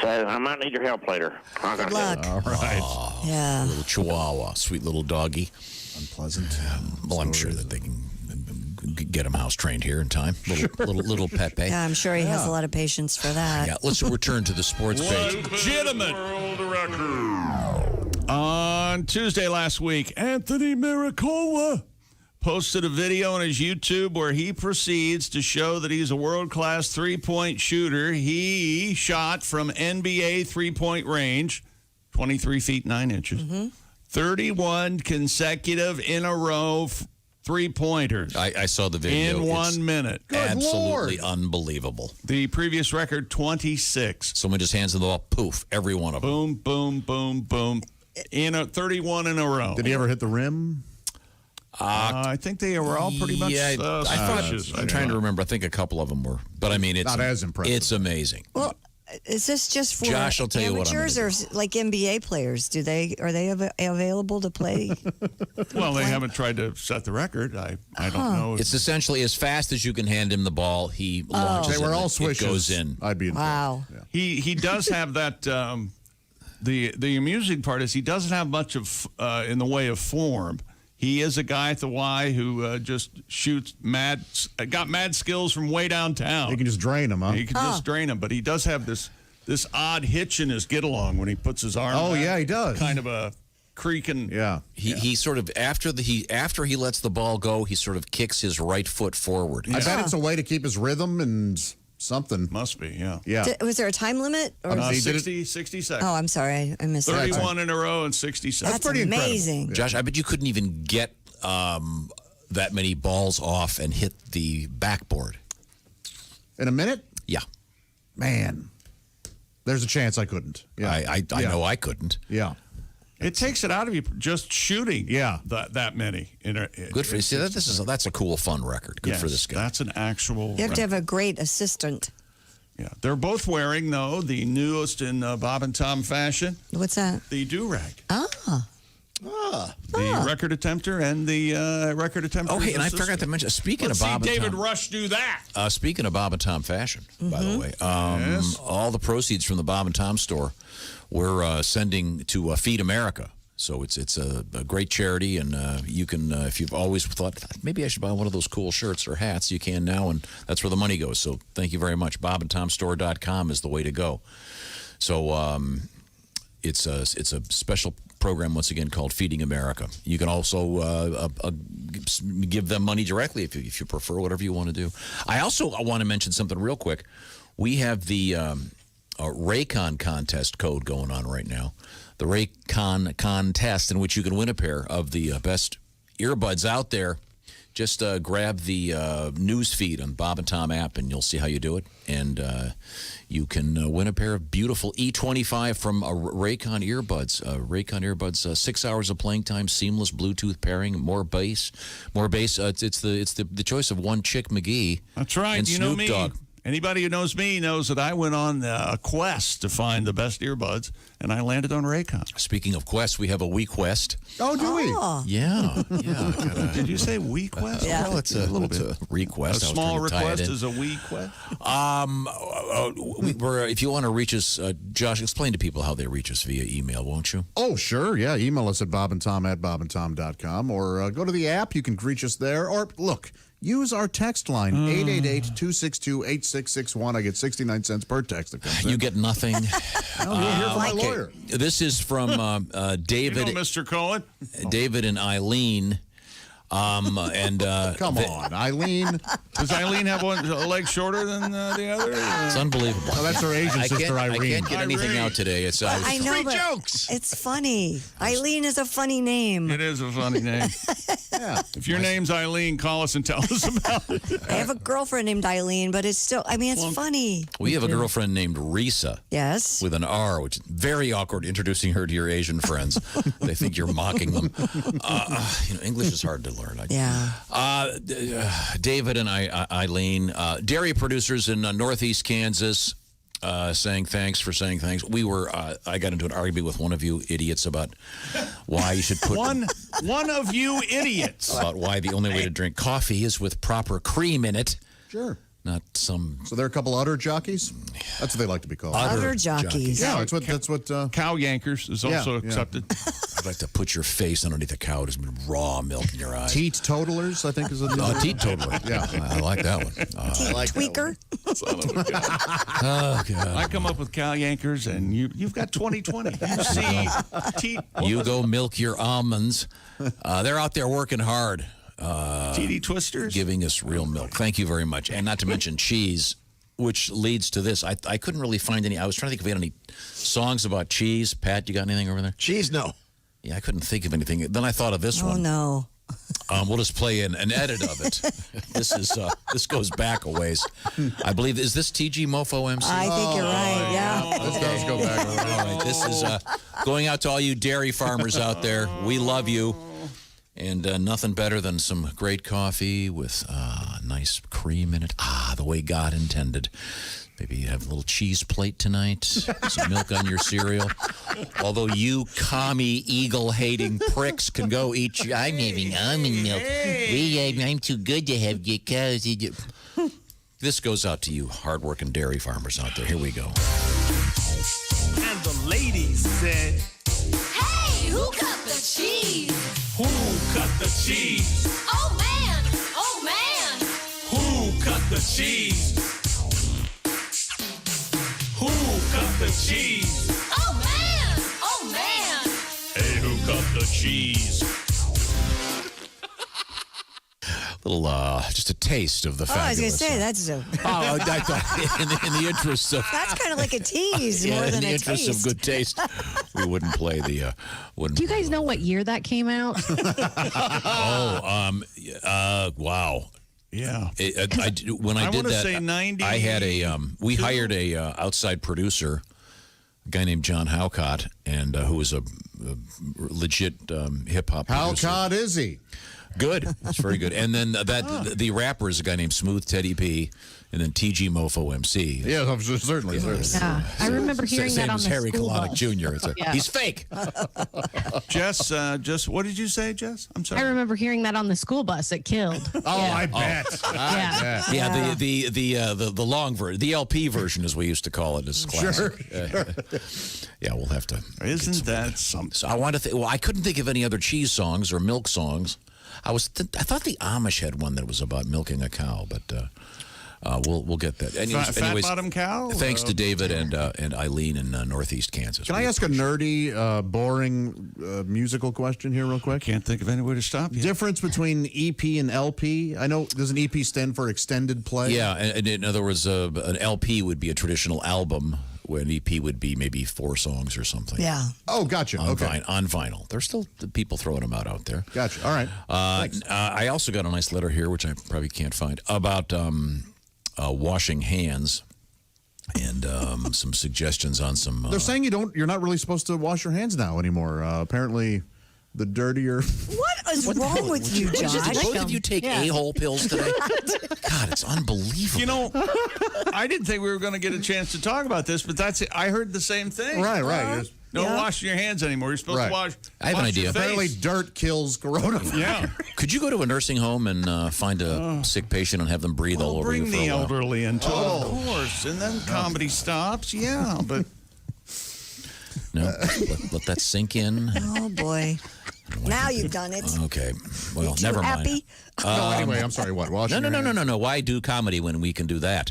Speaker 22: So I might need your help later.
Speaker 2: Good luck.
Speaker 1: All right.
Speaker 2: Yeah.
Speaker 1: Little Chihuahua, sweet little doggy.
Speaker 4: Unpleasant.
Speaker 1: Well, I'm sure that they can get him house trained here in time. Little Pepe.
Speaker 2: Yeah, I'm sure he has a lot of patience for that.
Speaker 1: Yeah, let's return to the sports page.
Speaker 3: Legitimate world record. On Tuesday last week, Anthony Miracola posted a video on his YouTube where he proceeds to show that he's a world-class three-point shooter. He shot from NBA three-point range, 23 feet 9 inches, 31 consecutive in a row three-pointers.
Speaker 1: I saw the video.
Speaker 3: In 1 minute.
Speaker 1: Absolutely unbelievable.
Speaker 3: The previous record, 26.
Speaker 1: Someone just hands them the ball, poof, every one of them.
Speaker 3: Boom, boom, boom, boom. 31 in a row.
Speaker 4: Did he ever hit the rim?
Speaker 3: I think they were all pretty much
Speaker 1: I'm trying to remember. I think a couple of them were. But, I mean, it's
Speaker 4: not as impressive.
Speaker 1: It's amazing.
Speaker 2: Well, is this just for
Speaker 1: Josh, I'll tell you what I'm
Speaker 2: amateurs or like NBA players? Are they available to play?
Speaker 3: Well, they haven't tried to set the record. I don't know.
Speaker 1: It's essentially as fast as you can hand him the ball, he launches
Speaker 4: They were
Speaker 1: it,
Speaker 4: all
Speaker 1: it
Speaker 4: swishes.
Speaker 1: goes in.
Speaker 4: I'd be in
Speaker 2: Wow.
Speaker 4: Yeah.
Speaker 3: He does have that. The amusing part is he doesn't have much of in the way of form. He is a guy at the Y who just shoots got mad skills from way downtown.
Speaker 4: You can just drain him, huh?
Speaker 3: He can just drain him, but he does have this odd hitch in his get-along when he puts his arm
Speaker 4: Oh,
Speaker 3: back.
Speaker 4: yeah, he does.
Speaker 3: Kind of a creaking.
Speaker 4: Yeah.
Speaker 1: He sort of, after he lets the ball go, he sort of kicks his right foot forward.
Speaker 4: I bet it's a way to keep his rhythm and something.
Speaker 3: Must be, yeah.
Speaker 4: Yeah.
Speaker 2: Was there a time limit? Or
Speaker 3: 60 seconds.
Speaker 2: Oh, I'm sorry. I missed
Speaker 3: 31 in a row and 60 seconds.
Speaker 2: That's pretty amazing.
Speaker 1: Incredible. Josh, I bet you couldn't even get that many balls off and hit the backboard.
Speaker 4: In a minute?
Speaker 1: Yeah.
Speaker 4: Man. There's a chance I couldn't. Yeah.
Speaker 1: I know I couldn't.
Speaker 4: Yeah.
Speaker 3: It takes it out of you just shooting.
Speaker 4: Yeah.
Speaker 3: That many.
Speaker 1: Good for you. See, that's a cool, fun record. Good for this guy.
Speaker 3: That's an actual.
Speaker 2: You have to have a great assistant.
Speaker 3: Yeah. They're both wearing, though, the newest in Bob and Tom fashion.
Speaker 2: What's that?
Speaker 3: The do-rag.
Speaker 2: Ah.
Speaker 3: The record attempter and the record attempter.
Speaker 1: Oh, hey, and I forgot to mention, speaking of Bob and
Speaker 3: David
Speaker 1: Tom.
Speaker 3: Rush do that.
Speaker 1: Speaking of Bob and Tom fashion, by the way, all the proceeds from the Bob and Tom store we're sending to Feed America. So it's a great charity, and you can, if you've always thought, maybe I should buy one of those cool shirts or hats, you can now, and that's where the money goes. So thank you very much. BobandTomStore.com is the way to go. So it's a special program, once again, called Feeding America. You can also give them money directly if you prefer, whatever you want to do. I also want to mention something real quick. We have the Raycon contest code going on right now. The Raycon contest, in which you can win a pair of the best earbuds out there. Just grab the news feed on Bob and Tom app, and you'll see how you do it. And you can win a pair of beautiful E25 from Raycon earbuds. Raycon earbuds, 6 hours of playing time, seamless Bluetooth pairing, more bass. It's the choice of one Chick McGee.
Speaker 3: That's right.
Speaker 1: And
Speaker 3: You
Speaker 1: Snoop
Speaker 3: know me.
Speaker 1: Dogg.
Speaker 3: Anybody who knows me knows that I went on a quest to find the best earbuds, and I landed on Raycon.
Speaker 1: Speaking of quests, we have a WeQuest.
Speaker 4: Oh, do we?
Speaker 1: Yeah.
Speaker 3: Did you say WeQuest?
Speaker 2: Yeah.
Speaker 1: Well, it's a request.
Speaker 3: A
Speaker 1: I was
Speaker 3: small
Speaker 1: trying to tie it
Speaker 3: request
Speaker 1: in.
Speaker 3: is a WeQuest?
Speaker 1: If you want to reach us, Josh, explain to people how they reach us via email, won't you?
Speaker 4: Oh, sure. Yeah. Email us at bobandtom@bobandtom.com or go to the app. You can reach us there. Or look, use our text line, 888-262-8661. I get 69 cents per text that comes in.
Speaker 1: You get nothing.
Speaker 4: You'll hear from my lawyer.
Speaker 1: This is from David.
Speaker 3: You know, Mr. Cohen.
Speaker 1: David and Eileen.
Speaker 4: Come on, Eileen.
Speaker 3: Does Eileen have a leg shorter than the other?
Speaker 1: It's unbelievable.
Speaker 4: Oh, that's her Asian sister,
Speaker 1: I
Speaker 4: Irene.
Speaker 1: can't get anything out today. It's
Speaker 2: I know, but
Speaker 3: jokes.
Speaker 2: it's funny. Eileen is a funny name.
Speaker 3: It is a funny name.
Speaker 4: Yeah.
Speaker 3: If your name's Eileen, call us and tell us about it.
Speaker 2: I have a girlfriend named Eileen, but it's still, it's funny.
Speaker 1: We have a girlfriend named Risa.
Speaker 2: Yes.
Speaker 1: With an R, which is very awkward introducing her to your Asian friends. They think you're mocking them. English is hard to learn.
Speaker 2: Yeah.
Speaker 1: David and Eileen, dairy producers in northeast Kansas, saying thanks for saying thanks. I got into an argument with one of you idiots about why you should put
Speaker 3: one of you idiots
Speaker 1: about why the only way to drink coffee is with proper cream in it.
Speaker 4: Sure.
Speaker 1: Not some.
Speaker 4: So they're a couple udder jockeys? That's what they like to be called.
Speaker 2: Udder jockeys.
Speaker 4: Yeah, that's what
Speaker 3: cow yankers is also accepted.
Speaker 1: I'd like to put your face underneath a cow. There's raw milk in your eyes.
Speaker 4: Teetotalers, I think is a
Speaker 1: teetotaler.
Speaker 4: Yeah.
Speaker 1: I like that one.
Speaker 2: I like tweaker.
Speaker 1: Oh, God.
Speaker 3: I come up with cow yankers, and you've got 2020. You see,
Speaker 1: you go milk your almonds. They're out there working hard.
Speaker 3: TD Twisters?
Speaker 1: Giving us real milk. Thank you very much. And not to mention cheese, which leads to this. I couldn't really find any. I was trying to think if we had any songs about cheese. Pat, you got anything over there?
Speaker 5: Cheese, no.
Speaker 1: Yeah, I couldn't think of anything. Then I thought of this one.
Speaker 2: Oh, no.
Speaker 1: We'll just play an edit of it. This goes back a ways. I believe, is this TG Mofo MC?
Speaker 2: I think you're right, yeah.
Speaker 4: This does go back a ways.
Speaker 1: All right, this is going out to all you dairy farmers out there. We love you. And nothing better than some great coffee with nice cream in it. The way God intended. Maybe you have a little cheese plate tonight, some milk on your cereal. Although you commie, eagle-hating pricks can go eat. I'm having almond milk. I'm too good to have your cows. This goes out to you hardworking dairy farmers out there. Here we go.
Speaker 6: And the ladies said, "Hey, who cut the cheese? Who cut the cheese? Oh man, oh man. Who cut the cheese? Who cut the cheese? Oh man, oh man. Hey, who cut the cheese?"
Speaker 1: Little, just a taste of the
Speaker 2: Oh, I was going
Speaker 1: fabulous.
Speaker 2: to say, that's a...
Speaker 1: I thought in the interest of...
Speaker 2: That's kind of like a tease more than
Speaker 1: in the
Speaker 2: a
Speaker 1: interest
Speaker 2: taste.
Speaker 1: of good taste, we wouldn't play the...
Speaker 19: Do you guys know what year that came out?
Speaker 1: Wow.
Speaker 3: Yeah.
Speaker 1: When I did
Speaker 3: wanna
Speaker 1: that,
Speaker 3: say 90.
Speaker 1: I had we hired a outside producer, a guy named John Halcott, and who was a legit hip hop producer.
Speaker 4: How is he?
Speaker 1: Good. It's very good. And then the rapper is a guy named Smooth Teddy P, and then TG Mofo MC.
Speaker 4: Yeah, certainly.
Speaker 19: Yeah. I remember hearing
Speaker 1: Same
Speaker 19: that on
Speaker 1: as
Speaker 19: the
Speaker 1: Harry
Speaker 19: school
Speaker 1: Colonic
Speaker 19: bus.
Speaker 1: Jr. He's fake.
Speaker 3: Jess, what did you say, Jess? I'm sorry.
Speaker 19: I remember hearing that on the school bus at Killed.
Speaker 4: I bet.
Speaker 1: Yeah, the long version, the LP version, as we used to call it, is classic.
Speaker 4: Sure.
Speaker 1: Yeah, we'll have to.
Speaker 3: Isn't that something?
Speaker 1: So I wanted to. Well, I couldn't think of any other cheese songs or milk songs. I thought the Amish had one that was about milking a cow, but we'll get that. Anyways,
Speaker 3: Fat bottom cow.
Speaker 1: Thanks to David and Eileen in Northeast Kansas.
Speaker 4: Can I ask a nerdy, boring musical question here real quick?
Speaker 3: Can't think of any way to stop you.
Speaker 4: Difference between EP and LP? I know, does an EP stand for extended play?
Speaker 1: Yeah, and in other words, an LP would be a traditional album, where an EP would be maybe 4 songs or something.
Speaker 2: Yeah.
Speaker 4: Oh, gotcha. Okay.
Speaker 1: On vinyl. There's still people throwing them out there.
Speaker 4: Gotcha. All right.
Speaker 1: I also got a nice letter here, which I probably can't find, about washing hands and some suggestions on some.
Speaker 4: They're saying you're not really supposed to wash your hands now anymore. Apparently, the dirtier.
Speaker 2: What is wrong with you, Josh?
Speaker 1: Did both of you take a-hole pills today? God, it's unbelievable.
Speaker 3: You know, I didn't think we were going to get a chance to talk about this, but that's it. I heard the same thing.
Speaker 4: Right.
Speaker 3: No washing your hands anymore. You're supposed to wash.
Speaker 1: I have an idea.
Speaker 4: Apparently, dirt kills coronavirus.
Speaker 3: Yeah.
Speaker 1: Could you go to a nursing home and find a sick patient and have them breathe all over you
Speaker 3: Bring
Speaker 1: for
Speaker 3: the
Speaker 1: a while?
Speaker 3: elderly into it, of course, and then comedy stops. Yeah, but
Speaker 1: No, let that sink in.
Speaker 2: Oh, boy. Now you've done it.
Speaker 1: Okay. Well,
Speaker 2: You
Speaker 1: never
Speaker 2: too
Speaker 1: mind.
Speaker 2: happy?
Speaker 4: No, anyway, I'm sorry. What? Washing your hands?
Speaker 1: No. Why do comedy when we can do that?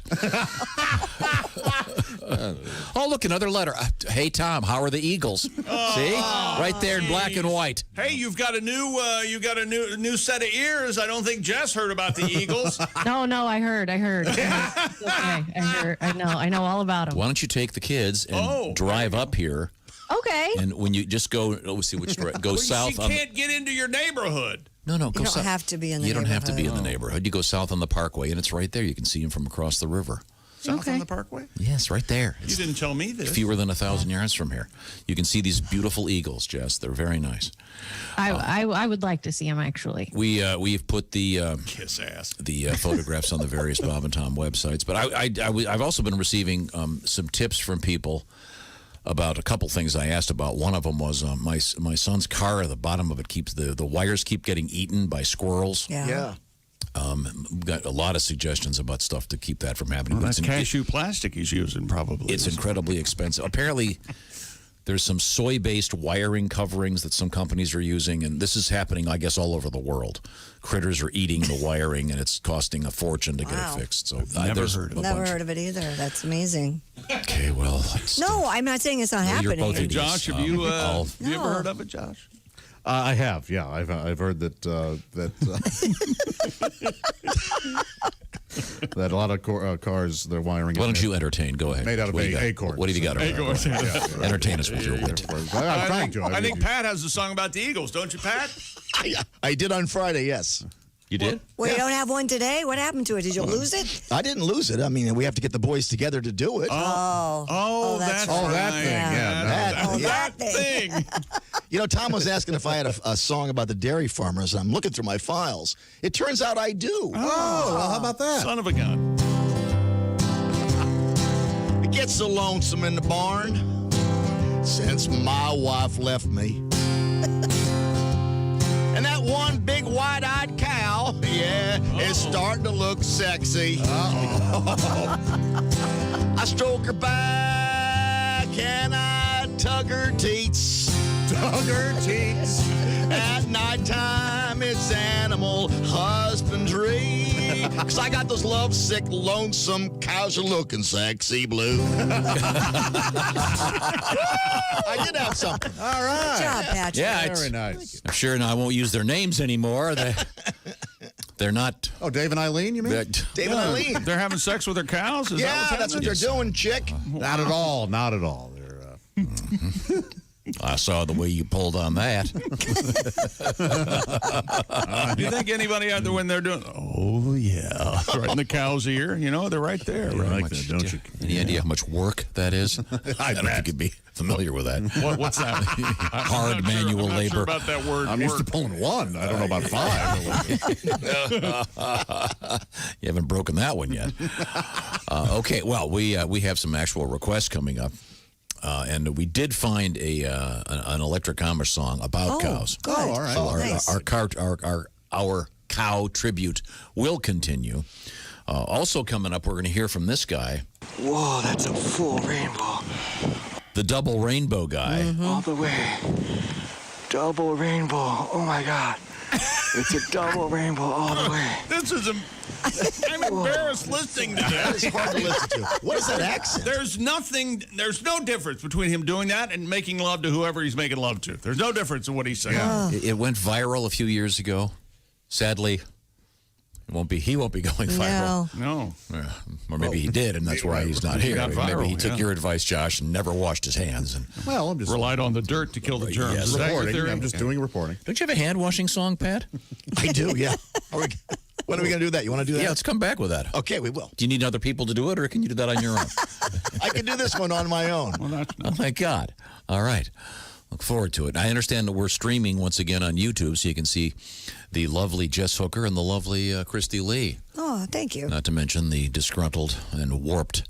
Speaker 1: Oh, look, another letter. Hey, Tom, how are the Eagles? See? Right there in black and white.
Speaker 3: hey, you've got a new set of ears. I don't think Jess heard about the Eagles.
Speaker 19: No, I heard. Okay. I know all about them.
Speaker 1: Why don't you take the kids and drive up here?
Speaker 19: Okay.
Speaker 1: And when you just go, let's see which direction. Go south.
Speaker 3: She can't get into your neighborhood.
Speaker 1: No, go
Speaker 2: You don't
Speaker 1: south.
Speaker 2: have to be in the
Speaker 1: You don't have to be in the
Speaker 2: neighborhood.
Speaker 1: neighborhood. You go south on the Parkway, and it's right there. You can see them from across the river.
Speaker 3: South on the Parkway?
Speaker 1: Yes, right there.
Speaker 3: You didn't tell me this.
Speaker 1: Fewer than 1,000 yards from here. You can see these beautiful eagles, Jess. They're very nice.
Speaker 19: I would like to see them actually.
Speaker 1: We've put the
Speaker 3: kiss ass
Speaker 1: the photographs on the various Bob and Tom websites. But I've also been receiving some tips from people about a couple things I asked about. One of them was my son's car. The bottom of it keeps the wires keep getting eaten by squirrels.
Speaker 2: Yeah.
Speaker 1: Got a lot of suggestions about stuff to keep that from happening.
Speaker 3: Well,
Speaker 1: But
Speaker 3: that's cashew plastic he's using, probably.
Speaker 1: It's incredibly expensive. Apparently, there's some soy-based wiring coverings that some companies are using, and this is happening, I guess, all over the world. Critters are eating the wiring, and it's costing a fortune to get it fixed. So
Speaker 3: Never heard
Speaker 2: of it either. That's amazing.
Speaker 1: Okay, well.
Speaker 2: No, I'm not saying it's not happening.
Speaker 1: Both
Speaker 3: Hey,
Speaker 1: idiots.
Speaker 3: Josh, have you ever
Speaker 2: No.
Speaker 3: heard of it, Josh?
Speaker 4: I have, yeah. I've heard that that a lot of cars, their wiring.
Speaker 1: Why don't you entertain? Go ahead.
Speaker 4: Made out of
Speaker 1: What do you got?
Speaker 4: acorns.
Speaker 1: What have you got?
Speaker 3: Acorns.
Speaker 1: Entertain us with your wit.
Speaker 4: I'm trying to.
Speaker 3: I think Pat has a song about the Eagles, don't you, Pat?
Speaker 5: I did on Friday, yes.
Speaker 1: You did?
Speaker 2: Well, you don't have one today? What happened to it? Did you lose it?
Speaker 5: I didn't lose it. I mean, we have to get the boys together to do it.
Speaker 2: Oh, that's
Speaker 3: right.
Speaker 4: that thing. Yeah.
Speaker 3: That thing.
Speaker 5: You know, Tom was asking if I had a song about the dairy farmers, and I'm looking through my files. It turns out I do.
Speaker 4: Oh, well, how about that?
Speaker 3: Son of a gun.
Speaker 5: It gets so lonesome in the barn since my wife left me. And that one big white-eyed cow, is starting to look sexy. I stroke her back and I tug her teats. At nighttime, it's animal husbandry. 'Cause I got those lovesick, lonesome cows are looking sexy blue. I did have something.
Speaker 4: All right.
Speaker 2: Good job, Patrick.
Speaker 1: Yeah,
Speaker 4: Very nice.
Speaker 1: I'm sure I won't use their names anymore. They're not.
Speaker 4: Oh, Dave and Eileen, you mean?
Speaker 5: Dave and Eileen.
Speaker 3: They're having sex with their cows? Is
Speaker 5: Yeah, that's what they're doing, chick.
Speaker 4: Not at all. Not at all. They're.
Speaker 1: I saw the way you pulled on that.
Speaker 3: Do you think anybody out there when they're doing? Oh yeah, right in the cow's ear. You know, they're right there.
Speaker 4: You
Speaker 3: Right?
Speaker 4: like that, don't you?
Speaker 1: Any idea how much work that is? I don't think you'd be familiar with that.
Speaker 3: What's that?
Speaker 1: Hard manual
Speaker 3: I'm not
Speaker 1: labor.
Speaker 3: sure about that word.
Speaker 4: I'm used to pulling one. I don't know about five.
Speaker 1: You haven't broken that one yet. Okay, well, we have some actual requests coming up. And we did find an electric commerce song about cows.
Speaker 2: Good.
Speaker 4: Oh, all right.
Speaker 1: So
Speaker 2: Nice.
Speaker 1: our cow tribute will continue. Also coming up, we're going to hear from this guy,
Speaker 21: Whoa, that's a full rainbow.
Speaker 1: the double rainbow guy.
Speaker 21: All the way. Double rainbow. Oh my God. It's a double rainbow all the way.
Speaker 3: This is I'm embarrassed listening to
Speaker 5: That
Speaker 3: this.
Speaker 5: is hard to listen to. What is that accent?
Speaker 3: There's no difference between him doing that and making love to whoever he's making love to. There's no difference in what he's saying.
Speaker 1: It went viral a few years ago. Sadly, he won't be going viral.
Speaker 3: No.
Speaker 1: Or maybe he did, and that's why he's not here.
Speaker 3: got viral,
Speaker 1: Maybe he took
Speaker 3: yeah.
Speaker 1: your advice, Josh, and never washed his hands. And
Speaker 4: Well, I'm just
Speaker 3: Relied on the dirt to kill the germs.
Speaker 1: Yes.
Speaker 3: Is that your
Speaker 4: reporting.
Speaker 3: theory?
Speaker 4: I'm just doing reporting.
Speaker 1: don't you have a hand washing song, Pat?
Speaker 5: I do, yeah. When are we going to do that? You want to do that?
Speaker 1: Yeah, let's come back with that.
Speaker 5: Okay, we will.
Speaker 1: Do you need other people to do it, or can you do that on your own?
Speaker 5: I can do this one on my own.
Speaker 3: Well, that's
Speaker 1: Oh, thank God. All right. Look forward to it. I understand that we're streaming once again on YouTube, so you can see the lovely Jess Hooker and the lovely Christy Lee.
Speaker 2: Oh, thank you.
Speaker 1: Not to mention the disgruntled and warped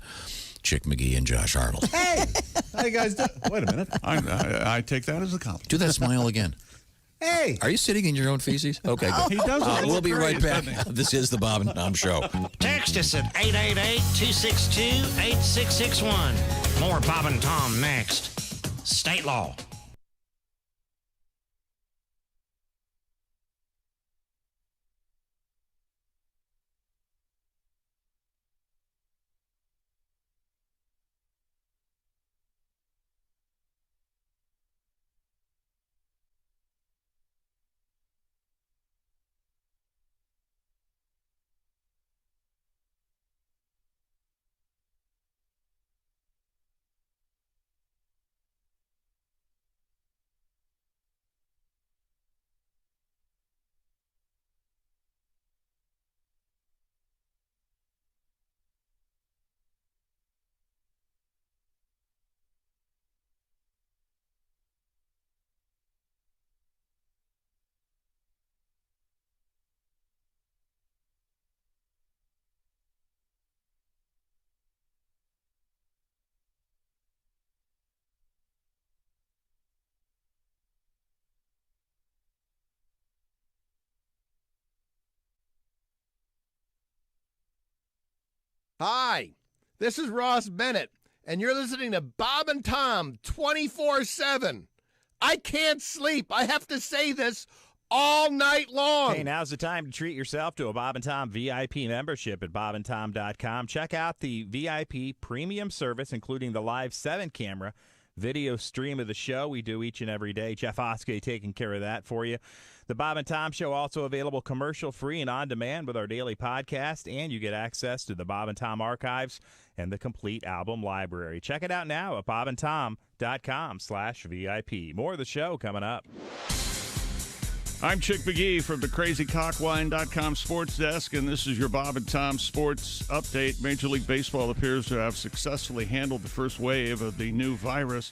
Speaker 1: Chick McGee and Josh Arnold.
Speaker 4: Hey, how you guys doing? Wait a minute.
Speaker 3: I take that as a compliment.
Speaker 1: Do that smile again.
Speaker 4: Hey.
Speaker 1: Are you sitting in your own feces? Okay, good.
Speaker 3: He does it.
Speaker 1: We'll be right back. This is the Bob and Tom Show.
Speaker 10: Text us at 888-262-8661. More Bob and Tom next. State law.
Speaker 11: Hi, this is Ross Bennett, and you're listening to Bob and Tom 24/7. I can't sleep. I have to say this all night long.
Speaker 8: Hey, now's the time to treat yourself to a Bob and Tom VIP membership at bobandtom.com. Check out the VIP premium service, including the live 7-camera video stream of the show we do each and every day. Jeff Oskey taking care of that for you. The Bob and Tom Show also available commercial-free and on-demand with our daily podcast, and you get access to the Bob and Tom archives and the complete album library. Check it out now at bobandtom.com/VIP. More of the show coming up.
Speaker 3: I'm Chick McGee from the CrazyCockwine.com sports desk, and this is your Bob and Tom sports update. Major League Baseball appears to have successfully handled the first wave of the new virus.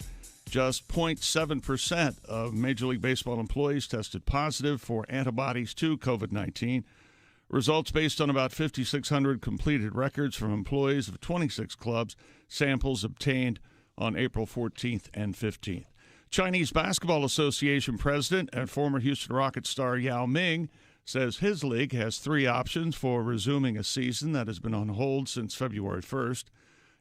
Speaker 3: Just 0.7% of Major League Baseball employees tested positive for antibodies to COVID-19. Results based on about 5,600 completed records from employees of 26 clubs, samples obtained on April 14th and 15th. Chinese Basketball Association president and former Houston Rockets star Yao Ming says his league has 3 options for resuming a season that has been on hold since February 1st.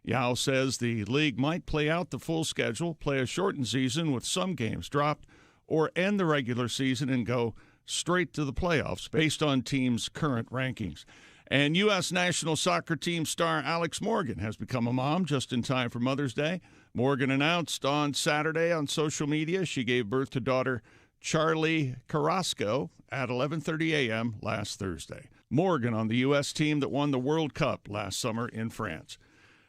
Speaker 3: Yao says the league might play out the full schedule, play a shortened season with some games dropped, or end the regular season and go straight to the playoffs based on teams' current rankings. And U.S. national soccer team star Alex Morgan has become a mom just in time for Mother's Day. Morgan announced on Saturday on social media she gave birth to daughter Charlie Carrasco at 11:30 a.m. last Thursday. Morgan on the U.S. team that won the World Cup last summer in France.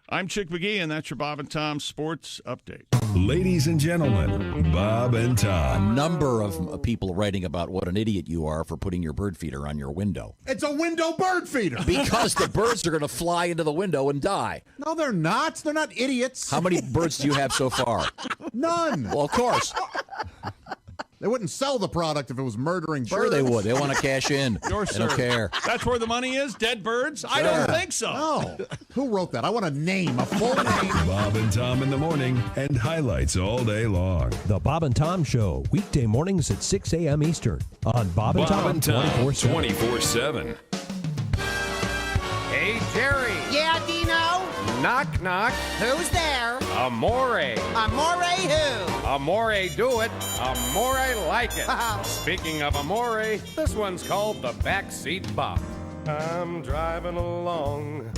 Speaker 3: I'm Chick McGee, and that's your Bob and Tom Sports Update.
Speaker 7: Ladies and gentlemen, Bob and Tom.
Speaker 1: A number of people writing about what an idiot you are for putting your bird feeder on your window.
Speaker 4: It's a window bird feeder.
Speaker 1: Because the birds are going to fly into the window and die.
Speaker 4: No, they're not. They're not idiots.
Speaker 1: How many birds do you have so far?
Speaker 4: None.
Speaker 1: Well, of course.
Speaker 4: They wouldn't sell the product if it was murdering birds.
Speaker 1: Sure they would. They want to cash in. They don't care.
Speaker 3: That's where the money is? Dead birds? I don't think so.
Speaker 4: No. Who wrote that? I want a name, a full name.
Speaker 7: Bob and Tom in the morning and highlights all day long.
Speaker 9: The Bob and Tom Show, weekday mornings at 6 a.m. Eastern on Bob and Tom
Speaker 7: 24/7.
Speaker 13: Hey, Jerry.
Speaker 16: Yeah, Dino?
Speaker 13: Knock, knock.
Speaker 16: Who's there?
Speaker 13: Amore.
Speaker 16: Amore who?
Speaker 13: Amore do it. Amore like it. Speaking of amore, this one's called the Backseat Bop. I'm driving along,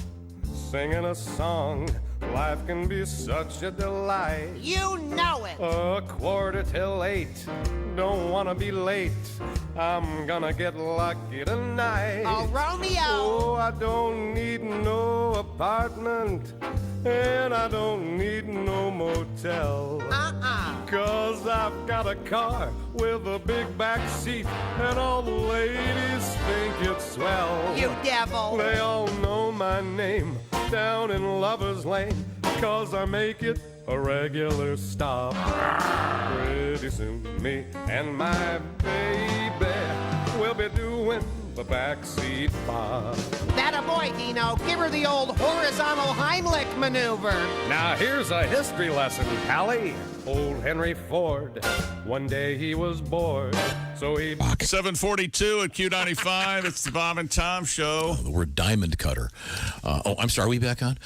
Speaker 13: singing a song. Life can be such a delight.
Speaker 16: You know it.
Speaker 13: 8:15. Don't wanna be late. I'm gonna get lucky tonight.
Speaker 16: Oh, Romeo.
Speaker 13: Oh, I don't need no apartment, and I don't need no motel. 'Cause I've got a car with a big back seat, and all the ladies think it's swell.
Speaker 16: You devil.
Speaker 13: They all know my name down in Lover's Lane, 'cause I make it a regular stop. Pretty soon me and my baby will be doing the backseat pop.
Speaker 16: That a boy, Dino. Give her the old horizontal Heimlich maneuver.
Speaker 13: Now here's a history lesson, Callie. Old Henry Ford, one day he was bored, so he...
Speaker 3: 742 at Q95. It's the Bob and Tom Show.
Speaker 1: The word diamond cutter. I'm sorry. Are we back on?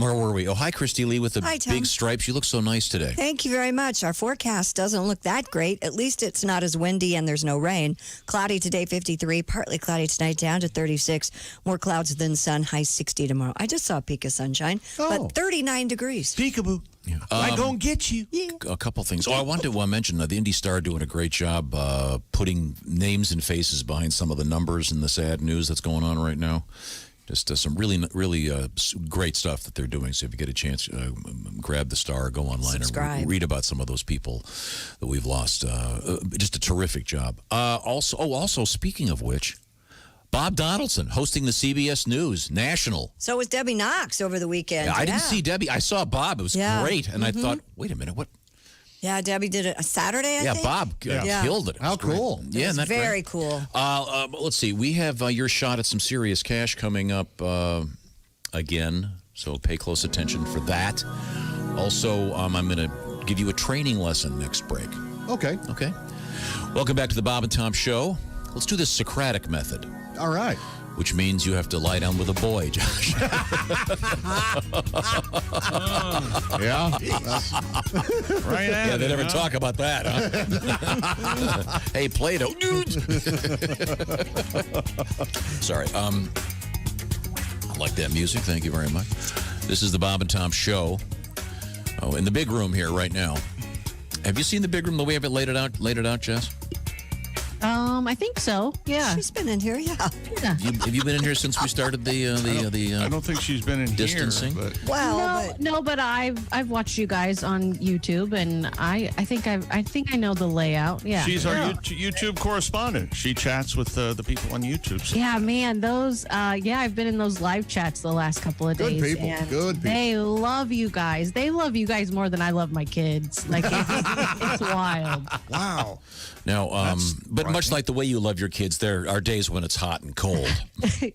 Speaker 1: Where were we? Oh, hi, Christy Lee with the
Speaker 2: Hi, Tom.
Speaker 1: big stripes. You look so nice today.
Speaker 2: Thank you very much. Our forecast doesn't look that great. At least it's not as windy and there's no rain. Cloudy today, 53. Partly cloudy tonight, down to 36. More clouds than sun, high 60 tomorrow. I just saw a peak of sunshine, but 39 degrees.
Speaker 3: Peekaboo.
Speaker 1: Yeah.
Speaker 3: I gonna get you.
Speaker 2: Yeah.
Speaker 1: A couple things. I wanted to mention the Indy Star doing a great job putting names and faces behind some of the numbers and the sad news that's going on right now. Just some really great stuff that they're doing. So if you get a chance, grab the Star, go online and read about some of those people that we've lost. Just a terrific job. Also, speaking of which, Bob Donaldson hosting the CBS News National.
Speaker 2: So was Debbie Knox over the weekend.
Speaker 1: Yeah, I didn't see Debbie. I saw Bob. It was great. And I thought, wait a minute, what?
Speaker 2: Yeah, Debbie did it a Saturday, I think.
Speaker 1: Bob killed it.
Speaker 4: How cool.
Speaker 1: Yeah,
Speaker 2: it was very cool.
Speaker 1: Let's see. We have your shot at some serious cash coming up again, so pay close attention for that. Also, I'm going to give you a training lesson next break.
Speaker 4: Okay.
Speaker 1: Okay. Welcome back to the Bob and Tom Show. Let's do the Socratic method.
Speaker 4: All right.
Speaker 1: Which means you have to lie down with a boy, Josh.
Speaker 4: Yeah.
Speaker 3: Right at
Speaker 1: Yeah, they
Speaker 3: it,
Speaker 1: never
Speaker 3: huh?
Speaker 1: talk about that, huh? Hey, Plato. Sorry. I like that music. Thank you very much. This is the Bob and Tom Show. Oh, in the big room here right now. Have you seen the big room the way I've laid it out, Jess?
Speaker 19: I think so. Yeah.
Speaker 2: She's been in here, yeah.
Speaker 1: Have you been in here since we started the
Speaker 3: I don't think she's been in
Speaker 1: distancing?
Speaker 3: here. But
Speaker 2: Well,
Speaker 19: but I've watched you guys on YouTube, and I think I know the layout. Yeah.
Speaker 3: she's our YouTube correspondent. She chats with the people on YouTube. So.
Speaker 19: Yeah, man, those, I've been in those live chats the last couple of days.
Speaker 4: Good people.
Speaker 19: And
Speaker 4: Good people.
Speaker 19: They love you guys. They love you guys more than I love my kids. Like, it's wild.
Speaker 4: Wow.
Speaker 1: Now, but much like the way you love your kids, there are days when it's hot and cold.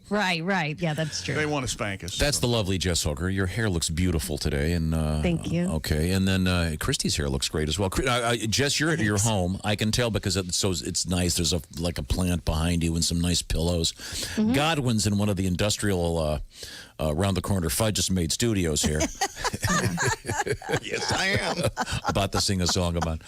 Speaker 19: Right. Yeah, that's true.
Speaker 3: They want to spank us.
Speaker 1: That's the lovely Jess Hooker. Your hair looks beautiful today, and
Speaker 19: Thank you.
Speaker 1: Okay, and then Christy's hair looks great as well. Jess, you're at your home. I can tell because it's nice. There's a plant behind you and some nice pillows.
Speaker 19: Mm-hmm.
Speaker 1: Godwin's in one of the industrial around the corner Fudge made studios here.
Speaker 5: Yes, I am.
Speaker 1: About to sing a song about.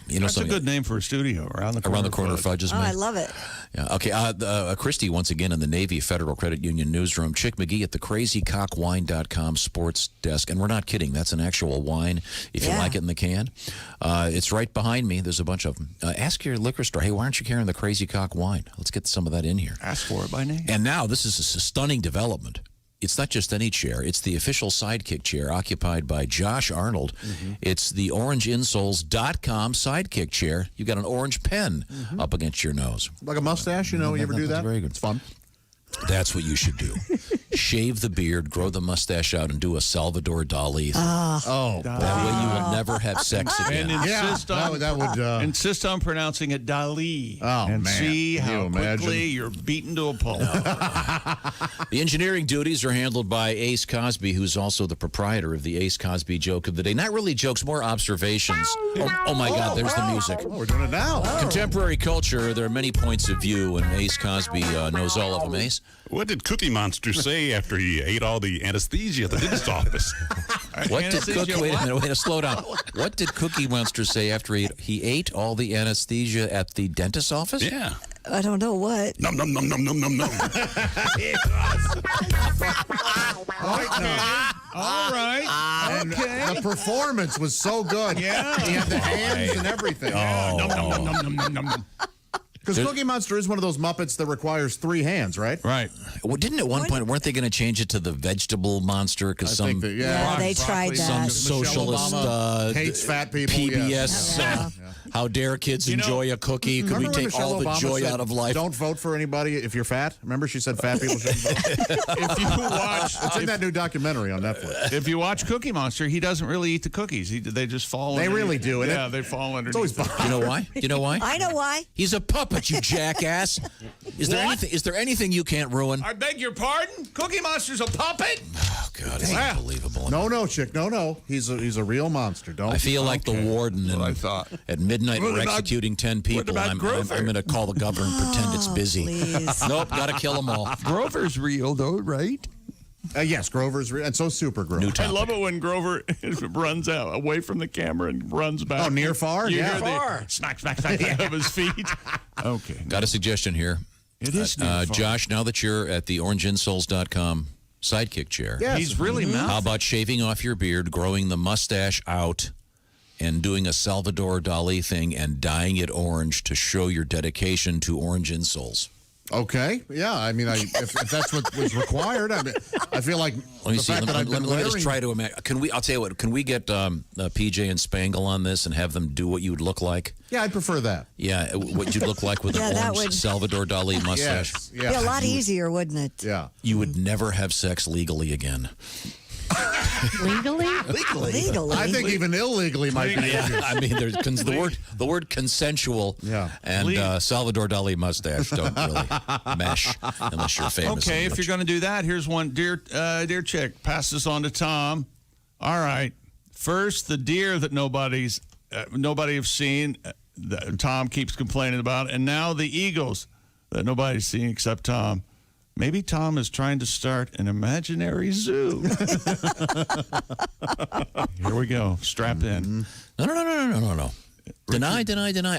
Speaker 3: That's a good name for a studio. Around the corner
Speaker 1: Fudge is made.
Speaker 2: I love it.
Speaker 1: Yeah. Okay. Christy, once again in the Navy Federal Credit Union newsroom. Chick McGee at the crazycockwine.com sports desk. And we're not kidding. That's an actual wine if you like it in the can. It's right behind me. There's a bunch of them. Ask your liquor store, hey, why aren't you carrying the Crazy Cock wine? Let's get some of that in here.
Speaker 3: Ask for it by name.
Speaker 1: And now this is a stunning development. It's not just any chair. It's the official Sidekick chair occupied by Josh Arnold. Mm-hmm. It's the orangeinsoles.com Sidekick chair. You got an orange pen up against your nose.
Speaker 4: Like a mustache, you ever do that?
Speaker 1: Very good.
Speaker 4: It's fun.
Speaker 1: That's what you should do. Shave the beard, grow the mustache out, and do a Salvador Dali.
Speaker 4: Oh,
Speaker 1: that way you will never have sex again.
Speaker 3: And insist on pronouncing it Dali.
Speaker 4: Oh,
Speaker 3: and
Speaker 4: man.
Speaker 3: see how
Speaker 4: Can you
Speaker 3: quickly you're beaten to a pulp.
Speaker 1: The engineering duties are handled by Ace Cosby, who's also the proprietor of the Ace Cosby joke of the day. Not really jokes, more observations. Oh my God, there's the music.
Speaker 4: Oh, we're doing it now.
Speaker 1: Contemporary culture, there are many points of view, and Ace Cosby knows all of them. Ace?
Speaker 12: What did Cookie Monster say after he ate all the anesthesia at the dentist's office?
Speaker 1: Wait a minute, slow down. What did Cookie Monster say after he ate all the anesthesia at the dentist's office?
Speaker 12: Yeah.
Speaker 2: I don't know what.
Speaker 12: Num, num, num, num, num, num, num.
Speaker 3: All right.
Speaker 4: And the performance was so good.
Speaker 3: Yeah.
Speaker 4: He had the hands and everything.
Speaker 3: Num, num, num, num, num, num, num.
Speaker 4: Because Cookie Monster is one of those Muppets that requires 3 hands, right?
Speaker 3: Right.
Speaker 1: Well, didn't at one point, weren't they going to change it to the vegetable monster? Because some
Speaker 2: they tried that.
Speaker 1: some socialist
Speaker 4: hates fat people.
Speaker 1: PBS How dare kids enjoy a cookie? Could we
Speaker 4: Remember when
Speaker 1: take all
Speaker 4: Michelle
Speaker 1: the
Speaker 4: Obama
Speaker 1: joy
Speaker 4: said,
Speaker 1: out of life?
Speaker 4: Don't vote for anybody if you're fat. Remember she said fat people shouldn't vote?
Speaker 3: If you watch,
Speaker 4: It's in that new documentary on Netflix.
Speaker 3: if you watch Cookie Monster, he doesn't really eat the cookies. They just fall.
Speaker 4: They
Speaker 3: underneath.
Speaker 4: really do.
Speaker 3: Yeah, they fall underneath.
Speaker 4: It's always
Speaker 1: You know why? You know why?
Speaker 2: I know why.
Speaker 1: He's a puppet, you jackass. Is there
Speaker 3: What?
Speaker 1: anything? Is there anything you can't ruin?
Speaker 3: I beg your pardon? Cookie Monster's a puppet?
Speaker 1: Oh God, it's unbelievable.
Speaker 4: No, chick. No. He's a real monster. Don't.
Speaker 1: I feel like the warden at midnight
Speaker 3: What
Speaker 1: we're
Speaker 3: about-
Speaker 1: executing 10 people.
Speaker 3: about
Speaker 1: I'm
Speaker 3: Grover?
Speaker 1: going to call the governor and pretend it's busy.
Speaker 2: please.
Speaker 1: Nope, got to kill them all.
Speaker 3: Grover's real, though, right?
Speaker 4: Yes, Grover's real, and so Super Grover.
Speaker 1: New
Speaker 3: I love it when Grover runs out away from the camera and runs back.
Speaker 4: Oh, near far?
Speaker 3: You
Speaker 4: Yeah.
Speaker 3: hear the smack of his feet. Okay.
Speaker 1: Got a suggestion here.
Speaker 3: It is near far.
Speaker 1: Josh, now that you're at the orangeinsoles.com sidekick chair,
Speaker 4: Yes.
Speaker 3: He's really mouth.
Speaker 1: how about shaving off your beard, growing the mustache out, and doing a Salvador Dali thing and dyeing it orange to show your dedication to Orange Insoles?
Speaker 4: Okay. Yeah. I mean, if that's what was required, I feel like
Speaker 1: Let me
Speaker 4: the
Speaker 1: see.
Speaker 4: fact that I've
Speaker 1: Let
Speaker 4: been
Speaker 1: me just
Speaker 4: wearing-
Speaker 1: try to imagine. Can we? I'll tell you what. Can we get PJ and Spangle on this and have them do what you would look like?
Speaker 4: Yeah, I'd prefer that.
Speaker 1: Yeah, what you'd look like with
Speaker 2: Yeah,
Speaker 1: an
Speaker 2: that
Speaker 1: orange
Speaker 2: would-
Speaker 1: Salvador Dali mustache.
Speaker 4: Yes.
Speaker 2: Be a lot easier, wouldn't it?
Speaker 4: Yeah.
Speaker 1: You would never have sex legally again.
Speaker 19: Legally?
Speaker 2: Legally.
Speaker 4: I think even illegally might be.
Speaker 1: Yeah, I mean, there's the word consensual and Salvador Dali mustache don't really mesh unless you're famous.
Speaker 3: Okay, if you're going to do that, here's one. Dear chick, pass this on to Tom. All right. First, the deer that nobody have seen, that Tom keeps complaining about, and now the eagles that nobody's seen except Tom. Maybe Tom is trying to start an imaginary zoo. Here we go. Strap in.
Speaker 1: No. Deny.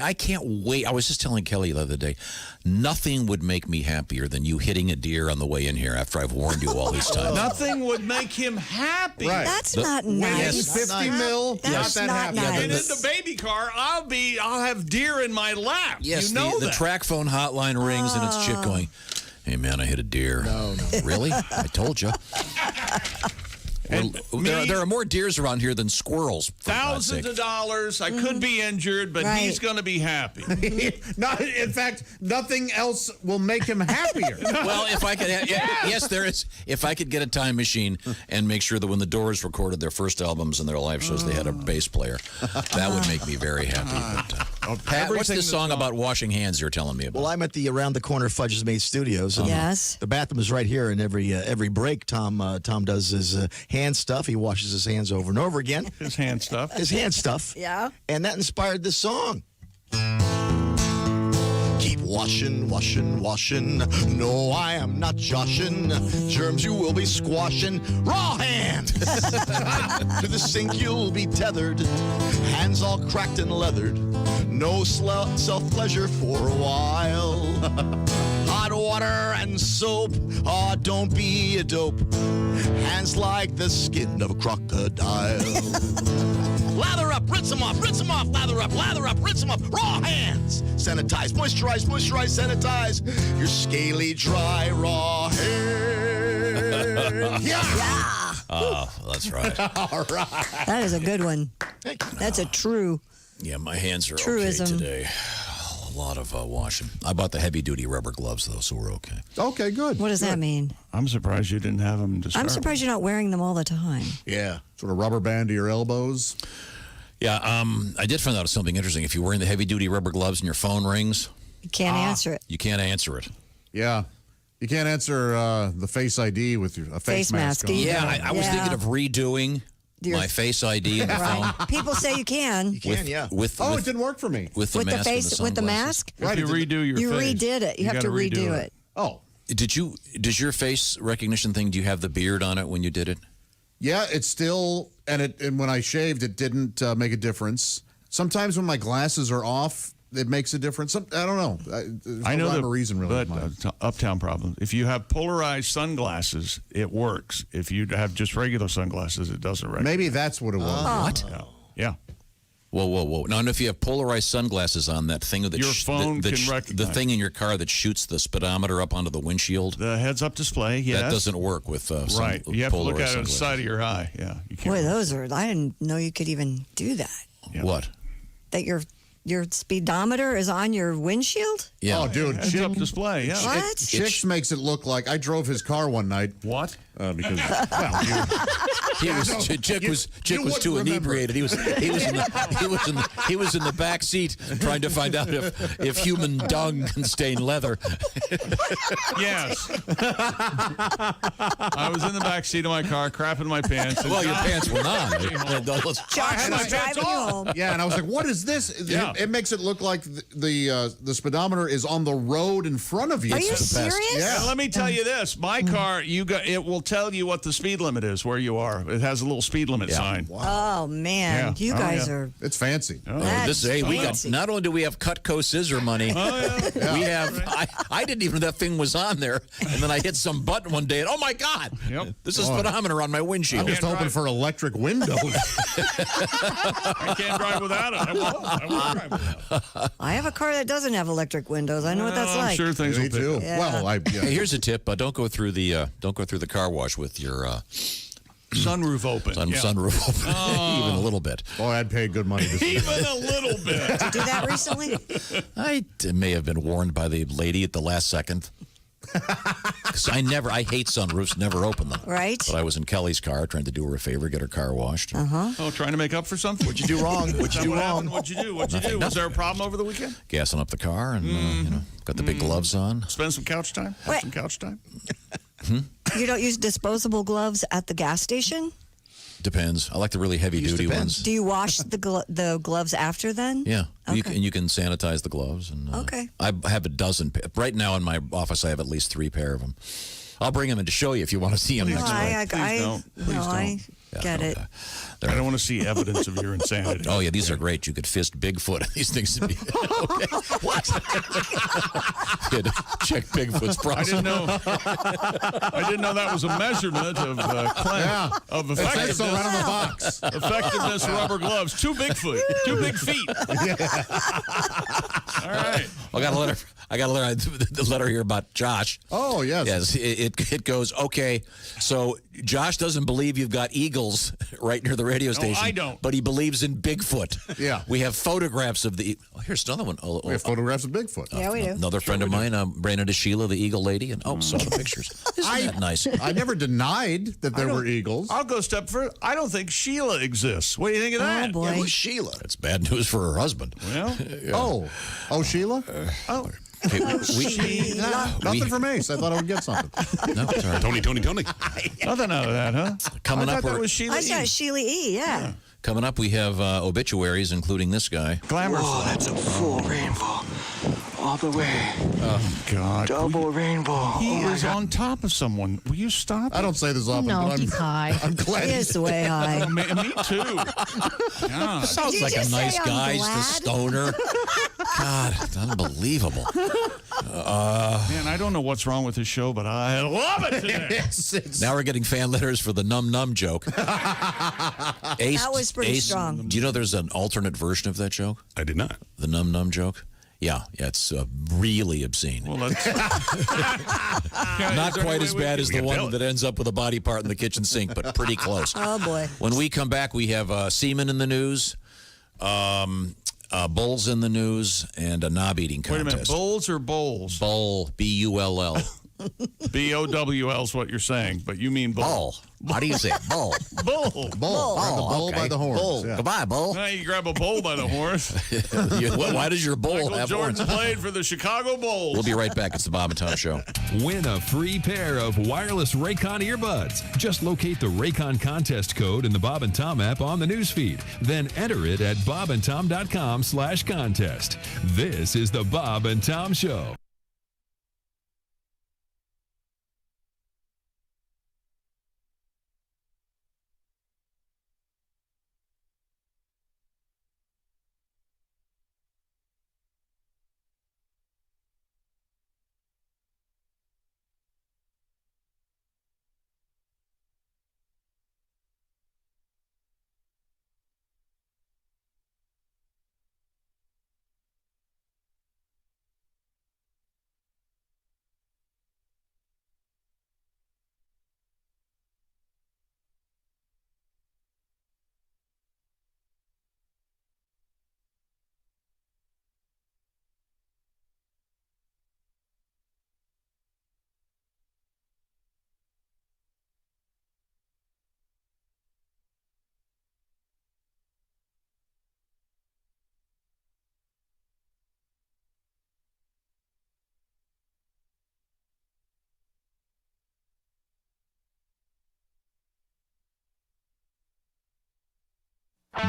Speaker 1: I can't wait. I was just telling Kelly the other day, nothing would make me happier than you hitting a deer on the way in here after I've warned you all these times.
Speaker 3: Nothing would make him happy.
Speaker 4: Right.
Speaker 2: That's not nice.
Speaker 4: 50 mil.
Speaker 2: That's
Speaker 4: not that
Speaker 2: not
Speaker 4: happy.
Speaker 2: nice.
Speaker 3: And in the baby car, I'll have deer in my lap.
Speaker 1: Yes,
Speaker 3: you know
Speaker 1: the track phone hotline rings and it's chick going, "Hey man, I hit a deer." No. Really? I told you. There are more deers around here than squirrels. for God's
Speaker 3: Thousands
Speaker 1: sake.
Speaker 3: of dollars. I could be injured, but
Speaker 2: Right.
Speaker 3: he's going to be happy.
Speaker 4: In fact, nothing else will make him happier.
Speaker 1: Well, if I could, yes, there is. If I could get a time machine and make sure that when the Doors recorded their first albums and their live shows, they had a bass player, that would make me very happy. But, Pat, what's this song about washing hands you're telling me about?
Speaker 5: Well, I'm at the Around the Corner Fudge's Made Studios. and
Speaker 2: Yes.
Speaker 5: The bathroom is right here, and every break, Tom does his hand stuff. He washes his hands over and over again.
Speaker 3: His hand stuff.
Speaker 5: His hand stuff.
Speaker 2: Yeah.
Speaker 5: And that inspired this song. Keep washing, washing, washing. No, I am not joshing. Germs you will be squashing. Raw hand! To the sink you'll be tethered. Hands all cracked and leathered. No self-pleasure for a while. Hot water and soap. Oh, don't be a dope. Hands like the skin of a crocodile. Lather up, rinse them off, lather up, rinse them off. Raw hands. Sanitize, moisturize, sanitize. Your scaly, dry, raw hair. Yeah.
Speaker 1: Oh, that's right.
Speaker 4: All right.
Speaker 2: That is a good one. That's a true.
Speaker 1: Yeah, my hands are
Speaker 2: Truism.
Speaker 1: okay today. A lot of washing. I bought the heavy-duty rubber gloves, though, so we're okay.
Speaker 4: Okay, good.
Speaker 2: What does that mean?
Speaker 3: I'm surprised you didn't have them to start
Speaker 2: I'm surprised you're not wearing them all the time.
Speaker 4: Yeah. Sort of rubber band to your elbows.
Speaker 1: Yeah, I did find out something interesting. If you're wearing the heavy-duty rubber gloves and your phone rings,
Speaker 2: You can't answer it.
Speaker 1: you can't answer it.
Speaker 4: Yeah. You can't answer the Face ID with a face mask on.
Speaker 1: Yeah, I was thinking of redoing my Face ID in the phone.
Speaker 2: Right. People say you can.
Speaker 5: You can, yeah.
Speaker 4: It didn't work for me.
Speaker 1: With the mask and the
Speaker 2: with the
Speaker 1: sunglasses.
Speaker 2: mask.
Speaker 3: If you redo your
Speaker 2: You
Speaker 3: face,
Speaker 2: redid it. You have to
Speaker 3: gotta
Speaker 2: redo it.
Speaker 4: Oh.
Speaker 1: Does your face recognition thing, do you have the beard on it when you did it?
Speaker 4: Yeah, it's still, and when I shaved, it didn't make a difference. Sometimes when my glasses are off, it makes a difference. I don't know. There's
Speaker 3: I know
Speaker 4: no rhyme
Speaker 3: the
Speaker 4: or reason really.
Speaker 3: but uptown problem. If you have polarized sunglasses, it works. If you have just regular sunglasses, it doesn't work.
Speaker 4: Maybe that's what it was.
Speaker 1: What?
Speaker 3: Yeah.
Speaker 1: Whoa. Now, if you have polarized sunglasses on, that thing that
Speaker 3: Your phone can
Speaker 1: the
Speaker 3: recognize.
Speaker 1: thing in your car that shoots the speedometer up onto the windshield.
Speaker 3: The heads-up display, yes.
Speaker 1: That doesn't work with
Speaker 3: right. You have to look at it on the
Speaker 1: sunglasses.
Speaker 3: side of your eye. Yeah. You can't.
Speaker 2: Boy, those are. I didn't know you could even do that.
Speaker 1: Yeah. What?
Speaker 2: That your your speedometer is on your windshield?
Speaker 1: Yeah.
Speaker 4: Oh, dude.
Speaker 3: Heads-up display, yeah.
Speaker 2: What?
Speaker 4: Chicks makes it look like I drove his car one night.
Speaker 3: What?
Speaker 4: Because
Speaker 1: Chick was too inebriated. He was in the back seat trying to find out if human dung can stain leather.
Speaker 3: Yes. I was in the back seat of my car, crapping my pants.
Speaker 1: Well, your pants were on.
Speaker 2: Josh was driving you home.
Speaker 4: Yeah, and I was like, "What is this?" It makes it look like the speedometer is on the road in front of you.
Speaker 2: Are you serious?
Speaker 4: Yeah.
Speaker 3: Now, let me tell you this: my car, it will tell you what the speed limit is where you are. It has a little speed limit sign.
Speaker 2: Oh man, you guys are.
Speaker 4: It's fancy.
Speaker 1: We got. Not only do we have Cutco scissor money, we have. I didn't even know that thing was on there, and then I hit some button one day, and oh my God, this is speedometer on my windshield.
Speaker 4: I'm just hoping for electric windows.
Speaker 3: I can't drive without it. I won't drive without it.
Speaker 2: I have a car that doesn't have electric windows. I know what that's
Speaker 3: I'm
Speaker 2: like.
Speaker 3: sure things will pick up.
Speaker 2: Yeah.
Speaker 4: Well,
Speaker 1: Hey, here's a tip: don't go through the car wash with your
Speaker 3: sunroof open.
Speaker 1: Sunroof open, even a little bit.
Speaker 4: Boy, I'd pay good money to see
Speaker 3: Even a little bit.
Speaker 2: Did you do that recently?
Speaker 1: I may have been warned by the lady at the last second. Because I hate sunroofs, never open them.
Speaker 2: Right.
Speaker 1: But I was in Kelly's car trying to do her a favor, get her car washed.
Speaker 3: Oh, trying to make up for something?
Speaker 5: What'd you do wrong? What'd you do wrong?
Speaker 3: What'd you do? Was there a problem over the weekend?
Speaker 1: Gassing up the car and got the big gloves on.
Speaker 3: Spend some couch time? Have some couch time?
Speaker 2: You don't use disposable gloves at the gas station?
Speaker 1: Depends. I like the really heavy duty ones.
Speaker 2: Do you wash the gloves after then?
Speaker 1: Yeah.
Speaker 2: Okay.
Speaker 1: You can sanitize the gloves. And
Speaker 2: Okay.
Speaker 1: I have a dozen. Right now in my office, I have at least 3 pair of them. I'll bring them in to show you if you want to see them next week.
Speaker 2: I get it.
Speaker 3: I don't want to see evidence of your insanity.
Speaker 1: Oh, yeah, these are great. You could fist Bigfoot. These things would be okay. What? Check Bigfoot's process.
Speaker 3: I didn't know that was a measurement of of effectiveness.
Speaker 4: So right on the box.
Speaker 3: Effectiveness rubber gloves. 2 Bigfoot. 2 big feet. All right.
Speaker 1: I got a letter here about Josh.
Speaker 4: Oh, yes.
Speaker 1: Yes, it goes, okay, so Josh doesn't believe you've got eagles right near the radio station.
Speaker 3: I don't.
Speaker 1: But he believes in Bigfoot.
Speaker 4: Yeah.
Speaker 1: We have photographs of the... Oh, here's another one.
Speaker 4: We have photographs of Bigfoot.
Speaker 2: Yeah, we do.
Speaker 1: Another friend of mine, Brandon Sheila, the eagle lady, and saw the pictures. Isn't that nice?
Speaker 4: I never denied that there were eagles.
Speaker 3: I'll go a step further. I don't think Sheila exists. What do you think of that?
Speaker 2: Oh, boy.
Speaker 5: Yeah, who's Sheila?
Speaker 1: That's bad news for her husband.
Speaker 3: Well,
Speaker 4: Oh, Sheila?
Speaker 1: Okay,
Speaker 4: Nothing from Ace. I thought I would get something.
Speaker 1: No, sorry.
Speaker 12: Tony.
Speaker 3: nothing out of that, huh?
Speaker 1: Coming
Speaker 3: I
Speaker 1: up,
Speaker 3: thought that was Sheila.
Speaker 2: I got Sheila E. Yeah.
Speaker 1: Coming up, we have obituaries, including this guy.
Speaker 3: Glamour.
Speaker 21: Whoa, that's a full rainbow. All the way.
Speaker 3: Oh, God.
Speaker 21: Double rainbow.
Speaker 3: He
Speaker 21: Oh,
Speaker 3: is on top of someone. Will you stop?
Speaker 4: I don't say this often,
Speaker 19: No,
Speaker 4: but
Speaker 19: he's high.
Speaker 4: I'm glad.
Speaker 2: He is way high.
Speaker 3: Oh, me too. God.
Speaker 1: Sounds
Speaker 2: Did
Speaker 1: like
Speaker 2: you
Speaker 1: a nice
Speaker 2: say I'm
Speaker 1: guy,
Speaker 2: glad?
Speaker 1: just a stoner. God, it's unbelievable.
Speaker 3: Man, I don't know what's wrong with this show, but I love it today.
Speaker 1: Now we're getting fan letters for the num joke. Ace,
Speaker 2: That was pretty strong.
Speaker 1: Do you know there's an alternate version of that joke?
Speaker 12: I did not.
Speaker 1: The num joke? Yeah, it's really obscene.
Speaker 3: Well, let's...
Speaker 1: Not quite as bad as the one that ends up with a body part in the kitchen sink, but pretty close.
Speaker 2: Oh, boy.
Speaker 1: When we come back, we have semen in the news, bulls in the news, and a knob eating
Speaker 3: Wait a
Speaker 1: contest.
Speaker 3: minute. Bulls or bowls?
Speaker 1: Bull, B-U-L-L.
Speaker 3: B-O-W-L is what you're saying, but you mean bull.
Speaker 1: Bull. How do you say it? Bull.
Speaker 3: Bull.
Speaker 4: Bull. Grab the bull
Speaker 1: okay.
Speaker 4: by the horns.
Speaker 1: Bull.
Speaker 4: Yeah.
Speaker 1: Goodbye, bull.
Speaker 3: Now you grab a bull by the horns.
Speaker 1: Why does your bull
Speaker 3: Michael
Speaker 1: have
Speaker 3: Jordan
Speaker 1: horns?
Speaker 3: played for the Chicago Bulls.
Speaker 1: We'll be right back. It's the Bob and Tom Show.
Speaker 7: Win a free pair of wireless Raycon earbuds. Just locate the Raycon contest code in the Bob and Tom app on the newsfeed. Then enter it at bobandtom.com/contest. This is the Bob and Tom Show.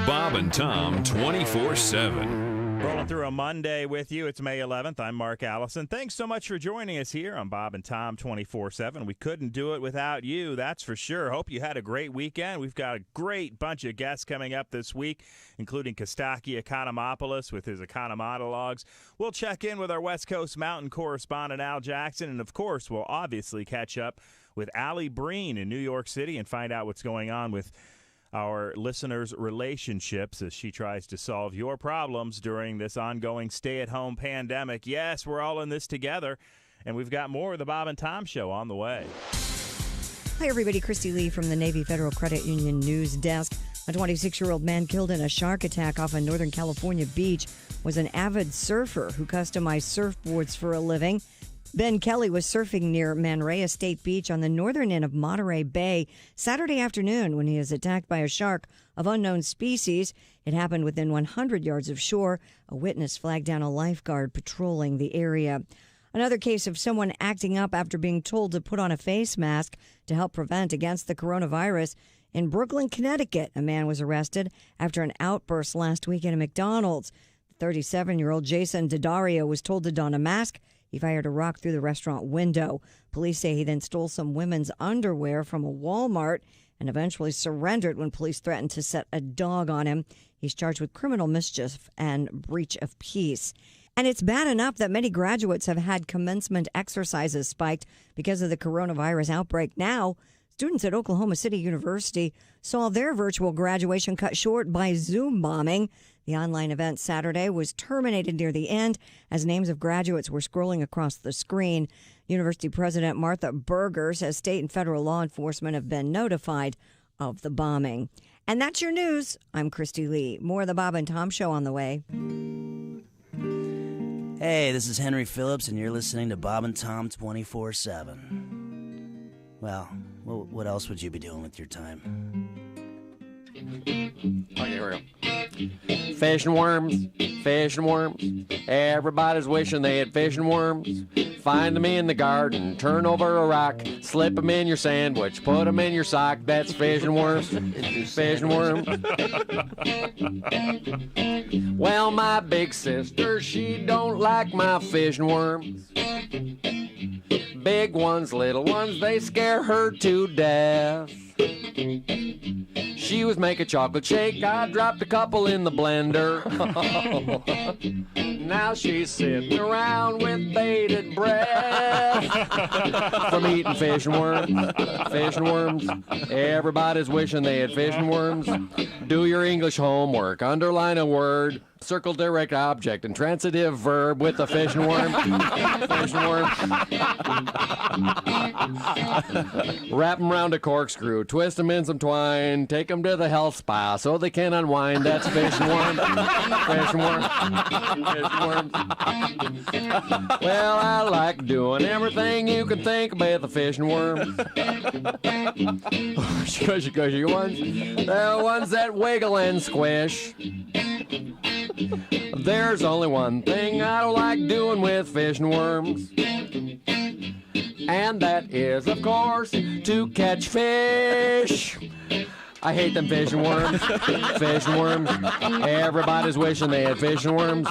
Speaker 7: Bob and Tom 24/7.
Speaker 8: Rolling through a Monday with you. It's May 11th. I'm Mark Allison. Thanks so much for joining us here on Bob and Tom 24/7. We couldn't do it without you, that's for sure. Hope you had a great weekend. We've got a great bunch of guests coming up this week, including Kostaki Economopoulos with his Economonologues. We'll check in with our West Coast Mountain correspondent, Al Jackson. And, of course, we'll obviously catch up with Allie Breen in New York City and find out what's going on with our listeners' relationships as she tries to solve your problems during this ongoing stay-at-home pandemic. Yes, we're all in this together, and we've got more of the Bob and Tom Show on the way.
Speaker 2: Hi, everybody. Christy Lee from the Navy Federal Credit Union News Desk. A 26-year-old man killed in a shark attack off a Northern California beach was an avid surfer who customized surfboards for a living. Ben Kelly was surfing near Man Reyes State Beach on the northern end of Monterey Bay Saturday afternoon when he was attacked by a shark of unknown species. It happened within 100 yards of shore. A witness flagged down a lifeguard patrolling the area. Another case of someone acting up after being told to put on a face mask to help prevent against the coronavirus. In Brooklyn, Connecticut, a man was arrested after an outburst last week at a McDonald's. 37-year-old Jason Daddario was told to don a mask. He fired a rock through the restaurant window. Police say he then stole some women's underwear from a Walmart and eventually surrendered when police threatened to set a dog on him. He's charged with criminal mischief and breach of peace. And it's bad enough that many graduates have had commencement exercises spiked because of the coronavirus outbreak. Now, students at Oklahoma City University saw their virtual graduation cut short by Zoom bombing. The online event Saturday was terminated near the end as names of graduates were scrolling across the screen. University President Martha Berger says state and federal law enforcement have been notified of the bombing. And that's your news. I'm Christy Lee. More of the Bob and Tom Show on the way.
Speaker 14: Hey, this is Henry Phillips, and you're listening to Bob and Tom 24/7. Well, what else would you be doing with your time?
Speaker 17: Okay, here we go. Fish and worms, fish and worms. Everybody's wishing they had fish and worms. Find them in the garden, turn over a rock, slip them in your sandwich, put them in your sock. That's fish and worms, fish and worms. Well, my big sister, she don't like my fish and worms. Big ones, little ones, they scare her to death. She was making chocolate shake, I dropped a couple in the blender. Now she's sitting around with bated breath from eating fish and worms. Fish and worms. Everybody's wishing they had fish and worms. Do your English homework, underline a word, circle direct object and transitive verb with the fish and worm. Fish and worm. Wrap them around a corkscrew, twist them in some twine, take them to the health spa so they can unwind. That's fish and worm. Fish and worm. Fish and worm. Well, I like doing everything you can think about the fish and worms. Squishy ones. The ones that wiggle and squish. There's only one thing I don't like doing with fish and worms. And that is, of course, to catch fish. I hate them fish and worms. Fish and worms. Everybody's wishing they had fish and worms.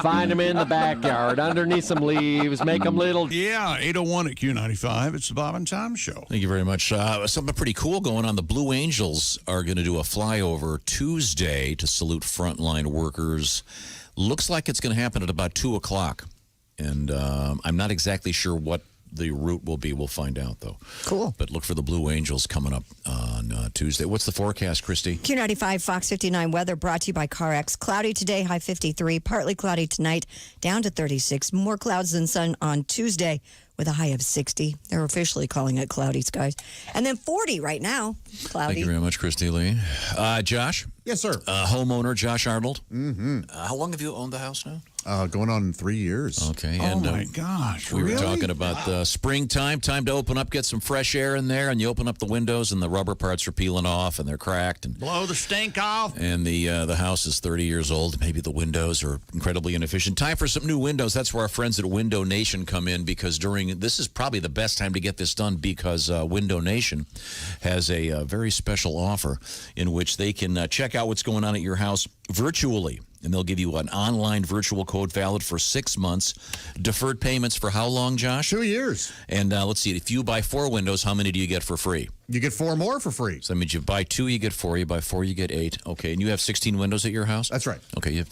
Speaker 17: Find them in the backyard, underneath some leaves, make them little.
Speaker 12: Yeah, 8:01 at Q95. It's the Bob and Tom Show.
Speaker 1: Thank you very much. Something pretty cool going on. The Blue Angels are going to do a flyover Tuesday to salute frontline workers. Looks like it's going to happen at about 2 o'clock. And I'm not exactly sure what the route will be. We'll find out, though.
Speaker 2: Cool.
Speaker 1: But look for the Blue Angels coming up on Tuesday. What's the forecast, Christy?
Speaker 2: Q95 Fox 59 weather brought to you by CarX. Cloudy today, high 53. Partly cloudy tonight, down to 36. More clouds than sun on Tuesday with a high of 60. They're officially calling it cloudy skies. And then 40 right now. Cloudy.
Speaker 1: Thank you very much, Christy Lee. Josh?
Speaker 4: Yes, sir.
Speaker 1: Homeowner Josh Arnold.
Speaker 4: Mm-hmm.
Speaker 1: How long have you owned the house now?
Speaker 4: Going on 3 years.
Speaker 1: Okay.
Speaker 3: Oh,
Speaker 1: And,
Speaker 3: my gosh.
Speaker 1: we were
Speaker 3: really?
Speaker 1: talking about springtime, time to open up, get some fresh air in there, and you open up the windows, and the rubber parts are peeling off, and they're cracked. And
Speaker 3: Blow the stink off.
Speaker 1: And the house is 30 years old. Maybe the windows are incredibly inefficient. Time for some new windows. That's where our friends at Window Nation come in, because this is probably the best time to get this done, because Window Nation has a very special offer in which they can check out what's going on at your house virtually. And they'll give you an online virtual code valid for 6 months. Deferred payments for how long, Josh?
Speaker 4: 2 years.
Speaker 1: And let's see, if you buy 4 windows, how many do you get for free?
Speaker 4: You get 4 more for free.
Speaker 1: So that means you buy 2, you get 4. You buy 4, you get 8. Okay, and you have 16 windows at your house?
Speaker 4: That's right.
Speaker 1: Okay,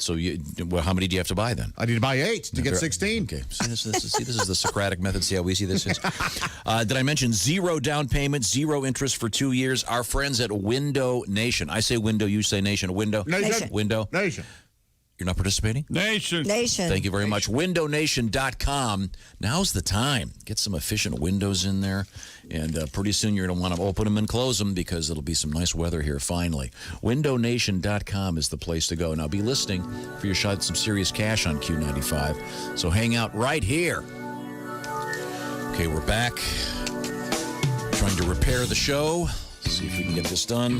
Speaker 1: well, how many do you have to buy then?
Speaker 4: I need to buy 8 to get 16.
Speaker 1: Okay, this is the Socratic method. See how easy this is? Did I mention 0 down payment, 0 interest for 2 years? Our friends at Window Nation. I say window, you say nation. Window?
Speaker 4: Nation.
Speaker 1: Window?
Speaker 4: Nation.
Speaker 1: You're not participating?
Speaker 3: Nation.
Speaker 1: Thank you very much. WindowNation.com. Now's the time. Get some efficient windows in there. And pretty soon you're going to want to open them and close them, because it'll be some nice weather here finally. WindowNation.com is the place to go. Now be listening for your shot at some serious cash on Q95. So hang out right here. Okay, we're back. Trying to repair the show. See if we can get this done.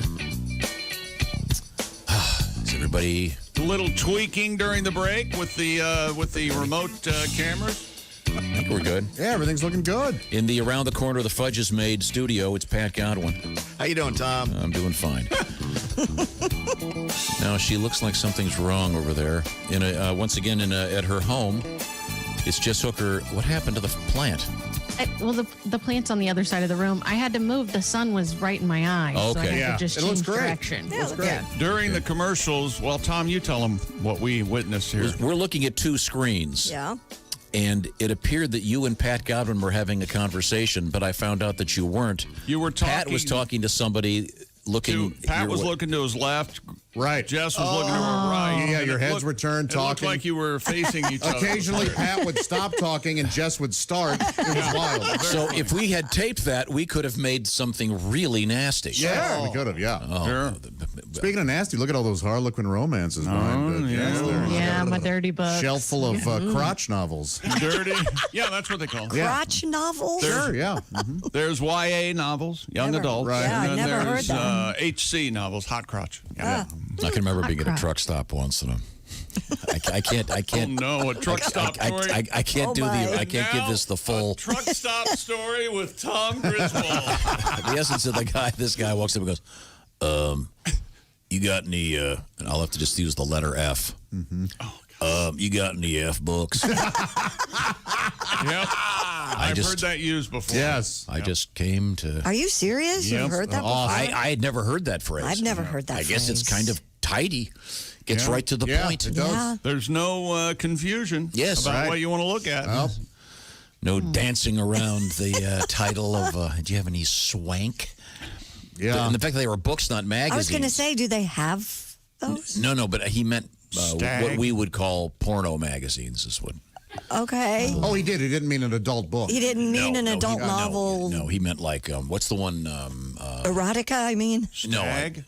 Speaker 1: Is everybody...
Speaker 3: A little tweaking during the break with the remote cameras.
Speaker 1: I think we're good.
Speaker 4: Yeah, everything's looking good.
Speaker 1: In the Around the Corner of the Fudge is Made studio, it's Pat Godwin.
Speaker 5: How you doing, Tom?
Speaker 1: I'm doing fine. Now, she looks like something's wrong over there. Once again, at her home, it's Jess Hooker. What happened to the plant?
Speaker 19: The plant's on the other side of the room. I had to move. The sun was right in my eye. So I had to just change direction.
Speaker 4: It looks great.
Speaker 3: During the commercials, well, Tom, you tell them what we witnessed here.
Speaker 1: We're looking at 2 screens.
Speaker 2: Yeah.
Speaker 1: And it appeared that you and Pat Godwin were having a conversation, but I found out that you weren't.
Speaker 3: You were talking.
Speaker 1: Pat was talking to somebody looking.
Speaker 3: Pat was looking to his left.
Speaker 4: Right.
Speaker 3: Jess was looking to her right.
Speaker 4: Yeah, your heads were turned
Speaker 3: It looked
Speaker 4: talking.
Speaker 3: like you were facing each other.
Speaker 4: Occasionally, Pat would stop talking and Jess would start. It was wild.
Speaker 1: So if we had taped that, we could have made something really nasty.
Speaker 4: Yeah, we could have, yeah.
Speaker 1: Oh,
Speaker 3: Sure.
Speaker 4: Speaking of nasty, look at all those Harlequin romances behind Jess there.
Speaker 19: Yeah, my dirty books.
Speaker 4: Shelf full of crotch novels.
Speaker 3: Dirty. Yeah, that's what they call them.
Speaker 2: Crotch novels?
Speaker 4: Sure, yeah.
Speaker 3: There's YA novels, young adults.
Speaker 4: Right.
Speaker 2: Yeah, I
Speaker 3: And then
Speaker 2: never heard
Speaker 3: there's
Speaker 2: that.
Speaker 3: HC novels, hot crotch. Yeah.
Speaker 1: I can remember being at a truck stop once, and I can't.
Speaker 3: Oh no, a truck stop story.
Speaker 1: I can't I can't give this the full.
Speaker 3: A truck stop story with Tom Griswold.
Speaker 1: The essence of the guy. This guy walks up and goes, "You got any?" And I'll have to just use the letter F. Mm-hmm. You got any F books?
Speaker 3: Yep. I've heard that used before.
Speaker 4: Yes.
Speaker 1: I just came to.
Speaker 2: Are you serious?
Speaker 3: Yep.
Speaker 2: You've heard that before?
Speaker 1: I had never heard that phrase.
Speaker 2: I've never heard that
Speaker 1: I guess it's
Speaker 2: phrase.
Speaker 1: kind of tidy. Gets
Speaker 3: Yeah.
Speaker 1: right to the
Speaker 4: Yeah,
Speaker 1: point.
Speaker 4: it does.
Speaker 2: Yeah.
Speaker 3: There's no confusion
Speaker 1: Yes.
Speaker 3: about
Speaker 4: Right.
Speaker 3: what you want to look at.
Speaker 4: Well,
Speaker 1: No dancing around the title of. Do you have any swank?
Speaker 4: yeah.
Speaker 1: And the fact that they were books, not magazines.
Speaker 2: I was going to say, do they have those?
Speaker 1: No, but he meant what
Speaker 3: Stag.
Speaker 1: we would call porno magazines. Is what.
Speaker 2: Okay.
Speaker 4: Oh, he did. He didn't mean an adult book.
Speaker 2: He didn't mean an adult novel.
Speaker 1: No, he meant like what's the one?
Speaker 2: Erotica, I mean.
Speaker 3: Stag?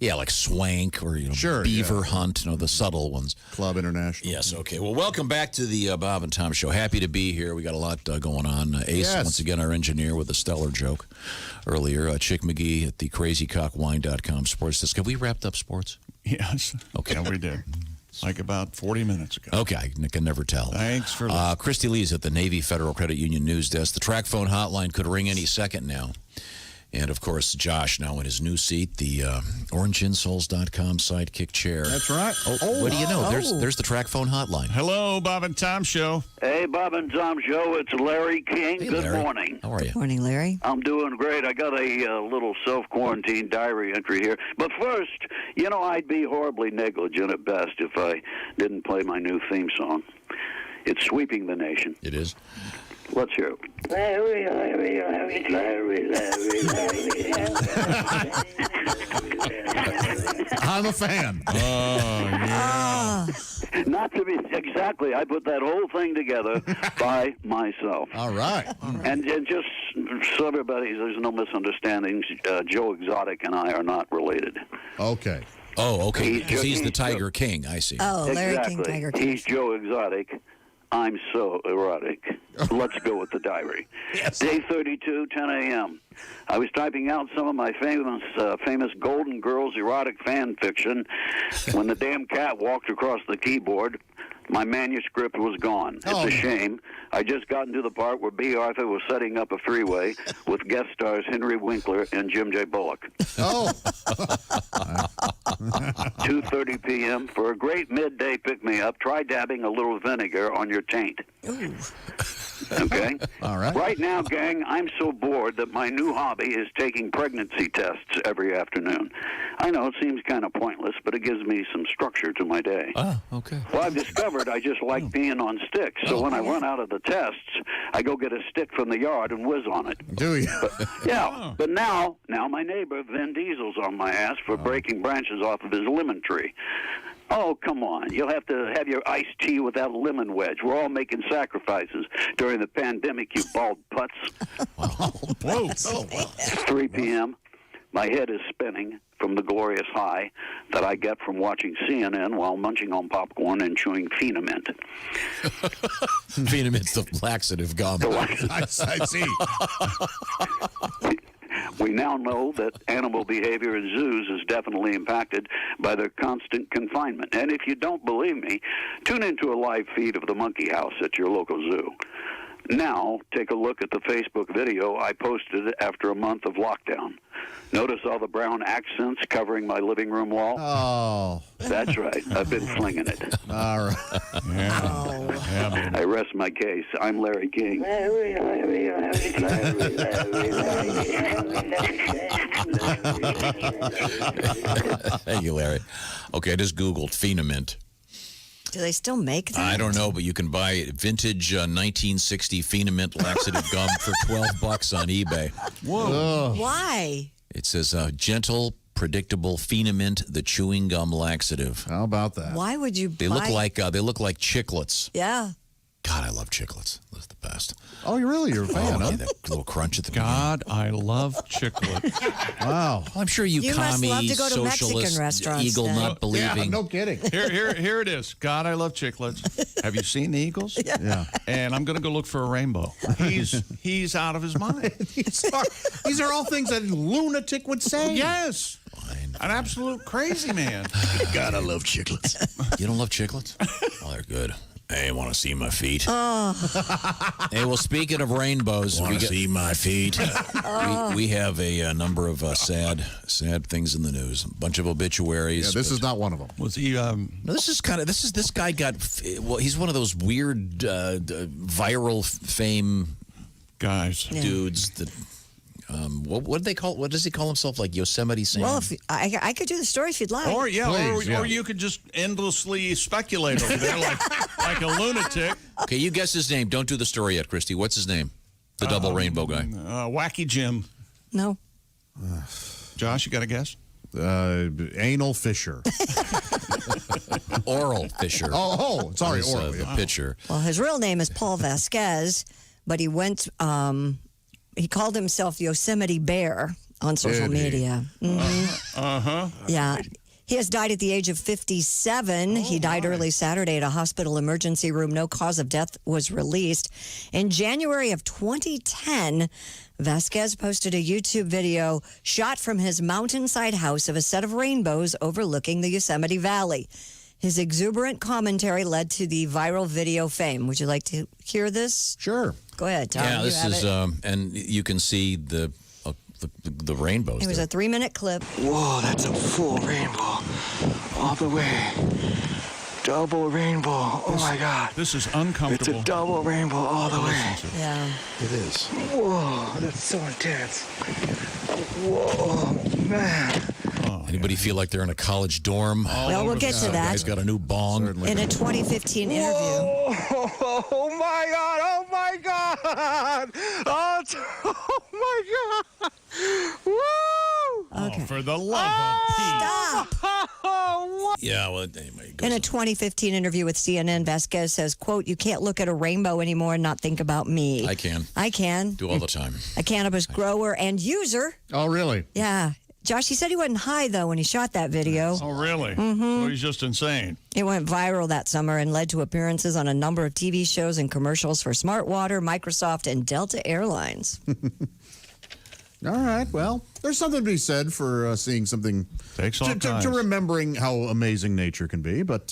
Speaker 1: Yeah, like Swank or
Speaker 4: Sure,
Speaker 1: Beaver Hunt. The subtle ones.
Speaker 4: Club International.
Speaker 1: Yes. Okay. Well, welcome back to the Bob and Tom Show. Happy to be here. We got a lot going on. Ace,
Speaker 4: Yes.
Speaker 1: once again, our engineer with a stellar joke earlier. Chick McGee at the CrazyCockWine.com sports desk. Have we wrapped up sports?
Speaker 3: Yes.
Speaker 1: Okay.
Speaker 3: Yeah, we did. Like about 40 minutes ago.
Speaker 1: Okay, I can never tell.
Speaker 3: Thanks for listening.
Speaker 1: Christy Lee's at the Navy Federal Credit Union news desk. The track phone hotline could ring any second now. And, of course, Josh now in his new seat, the orangeinsoles.com sidekick chair.
Speaker 4: That's right.
Speaker 1: What do you know? There's the track phone hotline.
Speaker 3: Hello, Bob and Tom Show.
Speaker 22: Hey, Bob and Tom Show. It's Larry King.
Speaker 1: Hey,
Speaker 22: Good
Speaker 1: Larry.
Speaker 22: morning.
Speaker 1: How are you?
Speaker 2: Morning, Larry.
Speaker 22: I'm doing great. I got a little self-quarantine diary entry here. But first, I'd be horribly negligent at best if I didn't play my new theme song. It's sweeping the nation.
Speaker 1: It is.
Speaker 22: Let's hear it. Larry, Larry, Larry, Larry, Larry, Larry.
Speaker 4: I'm a fan.
Speaker 3: Oh, yeah.
Speaker 22: Not to be exactly. I put that whole thing together by myself.
Speaker 4: All right.
Speaker 22: And just so everybody, there's no misunderstandings. Joe Exotic and I are not related.
Speaker 4: Okay.
Speaker 1: Oh, okay. Because he's the Tiger King. I see.
Speaker 2: Oh, Larry
Speaker 15: exactly.
Speaker 2: King, Tiger King.
Speaker 15: He's Joe Exotic. I'm so erotic. Let's go with the diary.
Speaker 4: Yes.
Speaker 15: Day 32, 10 a.m. I was typing out some of my famous Golden Girls erotic fan fiction when the damn cat walked across the keyboard. My manuscript was gone. It's a shame. I just gotten to the part where B. Arthur was setting up a three-way with guest stars Henry Winkler and Jim J. Bullock.
Speaker 4: Oh.
Speaker 15: 2:30 p.m. For a great midday pick-me-up, try dabbing a little vinegar on your taint.
Speaker 2: Ooh.
Speaker 15: Okay?
Speaker 4: All right.
Speaker 15: Right now, gang, I'm so bored that my new hobby is taking pregnancy tests every afternoon. I know it seems kind of pointless, but it gives me some structure to my day.
Speaker 1: Oh, okay.
Speaker 15: Well, I've discovered I just like peeing on sticks, so when I run out of the tests, I go get a stick from the yard and whiz on it.
Speaker 4: Do you?
Speaker 15: But now my neighbor Vin Diesel's on my ass for breaking branches off of his lemon tree. Oh, come on. You'll have to have your iced tea without a lemon wedge. We're all making sacrifices during the pandemic, you bald putts.
Speaker 4: Whoa.
Speaker 15: 3 p.m. My head is spinning from the glorious high that I get from watching CNN while munching on popcorn and chewing Phenamint.
Speaker 1: Phenament's the laxative gum.
Speaker 4: I see.
Speaker 15: We now know that animal behavior in zoos is definitely impacted by their constant confinement. And if you don't believe me, tune into a live feed of the Monkey House at your local zoo. Now, take a look at the Facebook video I posted after a month of lockdown. Notice all the brown accents covering my living room wall?
Speaker 4: Oh.
Speaker 15: That's right. I've been flinging it.
Speaker 4: All right.
Speaker 15: Yeah. I rest my case. I'm Larry King.
Speaker 1: Thank you, Larry. Okay, I just Googled Phenamint.
Speaker 2: Do they still make that?
Speaker 1: I don't know, but you can buy vintage 1960 Phenamint laxative gum for $12 on eBay.
Speaker 4: Whoa.
Speaker 2: Why?
Speaker 1: It says gentle, predictable Phenamint, the chewing gum laxative.
Speaker 4: How about that?
Speaker 2: Why would you
Speaker 1: They
Speaker 2: buy?
Speaker 1: look like chiclets.
Speaker 2: Yeah.
Speaker 1: God, I love chiclets. That's the best.
Speaker 4: Oh, you're a fan, huh?
Speaker 1: Yeah, that little crunch at the
Speaker 3: God, I love chiclets.
Speaker 4: Wow.
Speaker 1: Well, I'm sure you
Speaker 2: must love
Speaker 1: commie,
Speaker 2: to go to Mexican
Speaker 1: socialist,
Speaker 2: restaurants
Speaker 1: eagle
Speaker 2: then.
Speaker 1: nut believing.
Speaker 4: Yeah, no kidding.
Speaker 3: Here it is. God, I love chiclets. Have you seen the Eagles?
Speaker 4: Yeah.
Speaker 3: And I'm going to go look for a rainbow. He's out of his mind.
Speaker 4: These are all things that a lunatic would say.
Speaker 3: Yes. An absolute crazy man.
Speaker 5: God, I love chiclets.
Speaker 1: You don't love chiclets? Oh, they're good. Hey, want to see my feet?
Speaker 2: Oh.
Speaker 1: Hey, well, speaking of rainbows,
Speaker 5: Want to see my feet?
Speaker 1: we have a number of sad things in the news. A bunch of obituaries.
Speaker 4: Yeah, this is not one of them.
Speaker 3: Was he?
Speaker 1: No, this guy got. Well, he's one of those weird viral fame
Speaker 3: guys,
Speaker 1: dudes that. What do they call? What does he call himself? Like Yosemite Sam?
Speaker 2: Well, if I could do the story if you'd like.
Speaker 3: Or
Speaker 4: Please,
Speaker 3: or you could just endlessly speculate over there like a lunatic.
Speaker 1: Okay, you guess his name. Don't do the story yet, Christy. What's his name? The double rainbow guy.
Speaker 3: Wacky Jim.
Speaker 2: No.
Speaker 3: Josh, you got a guess?
Speaker 4: Anal Fisher.
Speaker 1: Oral Fisher.
Speaker 4: Oh, sorry,
Speaker 1: Is,
Speaker 4: Oral.
Speaker 1: the pitcher.
Speaker 2: Well, his real name is Paul Vasquez, but he went. He called himself Yosemite Bear on social media. Mm-hmm. Yeah. He has died at the age of 57. He died early Saturday at a hospital emergency room. No cause of death was released. In January of 2010, Vasquez posted a YouTube video shot from his mountainside house of a set of rainbows overlooking the Yosemite Valley. His exuberant commentary led to the viral video fame. Would you like to hear this?
Speaker 4: Sure.
Speaker 2: Go ahead, Tom.
Speaker 1: Yeah,
Speaker 2: You
Speaker 1: this
Speaker 2: have
Speaker 1: is,
Speaker 2: it.
Speaker 1: and you can see the rainbows.
Speaker 2: It was
Speaker 1: there.
Speaker 2: a 3-minute clip.
Speaker 21: Whoa, that's a full rainbow. All the way. Double rainbow. Oh, my God.
Speaker 3: This is uncomfortable.
Speaker 21: It's a double rainbow all the way.
Speaker 2: Yeah.
Speaker 5: It is.
Speaker 21: Whoa, that's so intense. Whoa, man.
Speaker 1: Anybody feel like they're in a college dorm?
Speaker 2: Well, we'll get to
Speaker 1: Some
Speaker 2: that.
Speaker 1: guy's got a new bong.
Speaker 2: In a 2015 interview.
Speaker 21: Oh, my God. Oh, my God. Oh my God. Woo.
Speaker 2: Okay.
Speaker 3: For the love of Pete.
Speaker 2: Stop.
Speaker 1: Yeah, well, anyway.
Speaker 2: In a 2015 interview with CNN, Vasquez says, quote, "You can't look at a rainbow anymore and not think about me."
Speaker 1: I can.
Speaker 2: I can.
Speaker 1: Do all the time.
Speaker 2: A cannabis grower and user.
Speaker 4: Oh, really?
Speaker 2: Yeah. Josh, he said he wasn't high, though, when he shot that video.
Speaker 3: Oh, really?
Speaker 2: Mm-hmm.
Speaker 3: So he's just insane.
Speaker 2: It went viral that summer and led to appearances on a number of TV shows and commercials for Smart Water, Microsoft, and Delta Airlines.
Speaker 4: All right. Well, there's something to be said for seeing something.
Speaker 3: Takes all kinds.
Speaker 4: To remembering how amazing nature can be, but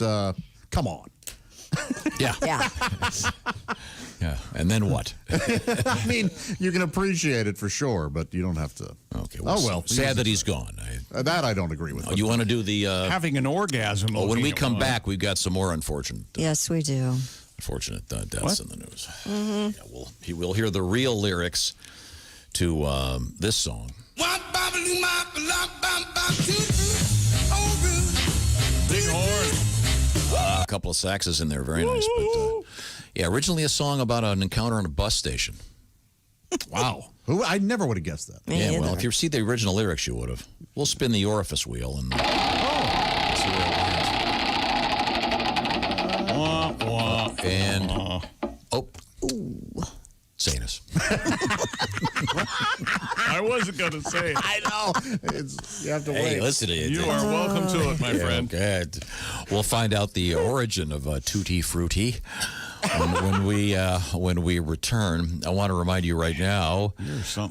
Speaker 4: come on.
Speaker 1: Yeah.
Speaker 2: Yeah.
Speaker 1: Yeah. And then what?
Speaker 4: I mean, you can appreciate it for sure, but you don't have to.
Speaker 1: Okay. Sad that he's gone.
Speaker 4: That I don't agree with.
Speaker 1: You want to do the
Speaker 3: having an orgasm?
Speaker 1: Oh, when we come back, we've got some more unfortunate
Speaker 2: Yes, we do.
Speaker 1: deaths in the news.
Speaker 2: Mm-hmm.
Speaker 1: Yeah, we'll hear the real lyrics to this song.
Speaker 3: Big horn.
Speaker 1: A couple of saxes in there, very nice. But yeah, originally a song about an encounter on a bus station.
Speaker 4: Wow. I never would have guessed that.
Speaker 1: Yeah, well, if you see the original lyrics, you would have. We'll spin the orifice wheel and see where it lands. And Sanus.
Speaker 3: I wasn't going to say it.
Speaker 4: I know. You have to wait.
Speaker 1: Hey, listen to it.
Speaker 3: You are welcome to it, my friend.
Speaker 1: Okay. We'll find out the origin of Tutti Frutti when we return. I want to remind you right now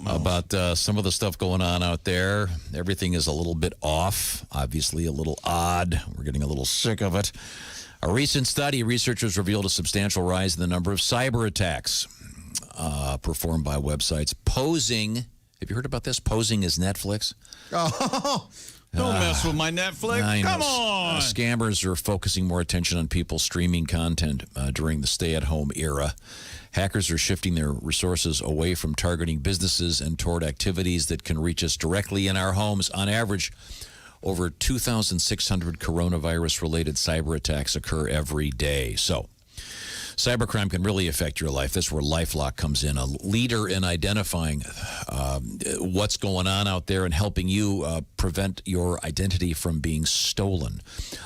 Speaker 1: about some of the stuff going on out there. Everything is a little bit off, obviously a little odd. We're getting a little sick of it. A recent study, researchers revealed a substantial rise in the number of cyber attacks performed by websites posing. Have you heard about this? Posing as Netflix.
Speaker 4: Oh,
Speaker 3: don't mess with my Netflix. Come on.
Speaker 1: Scammers are focusing more attention on people streaming content during the stay-at-home era. Hackers are shifting their resources away from targeting businesses and toward activities that can reach us directly in our homes. On average, over 2,600 coronavirus-related cyber attacks occur every day. So, cybercrime can really affect your life. That's where LifeLock comes in, a leader in identifying what's going on out there and helping you prevent your identity from being stolen.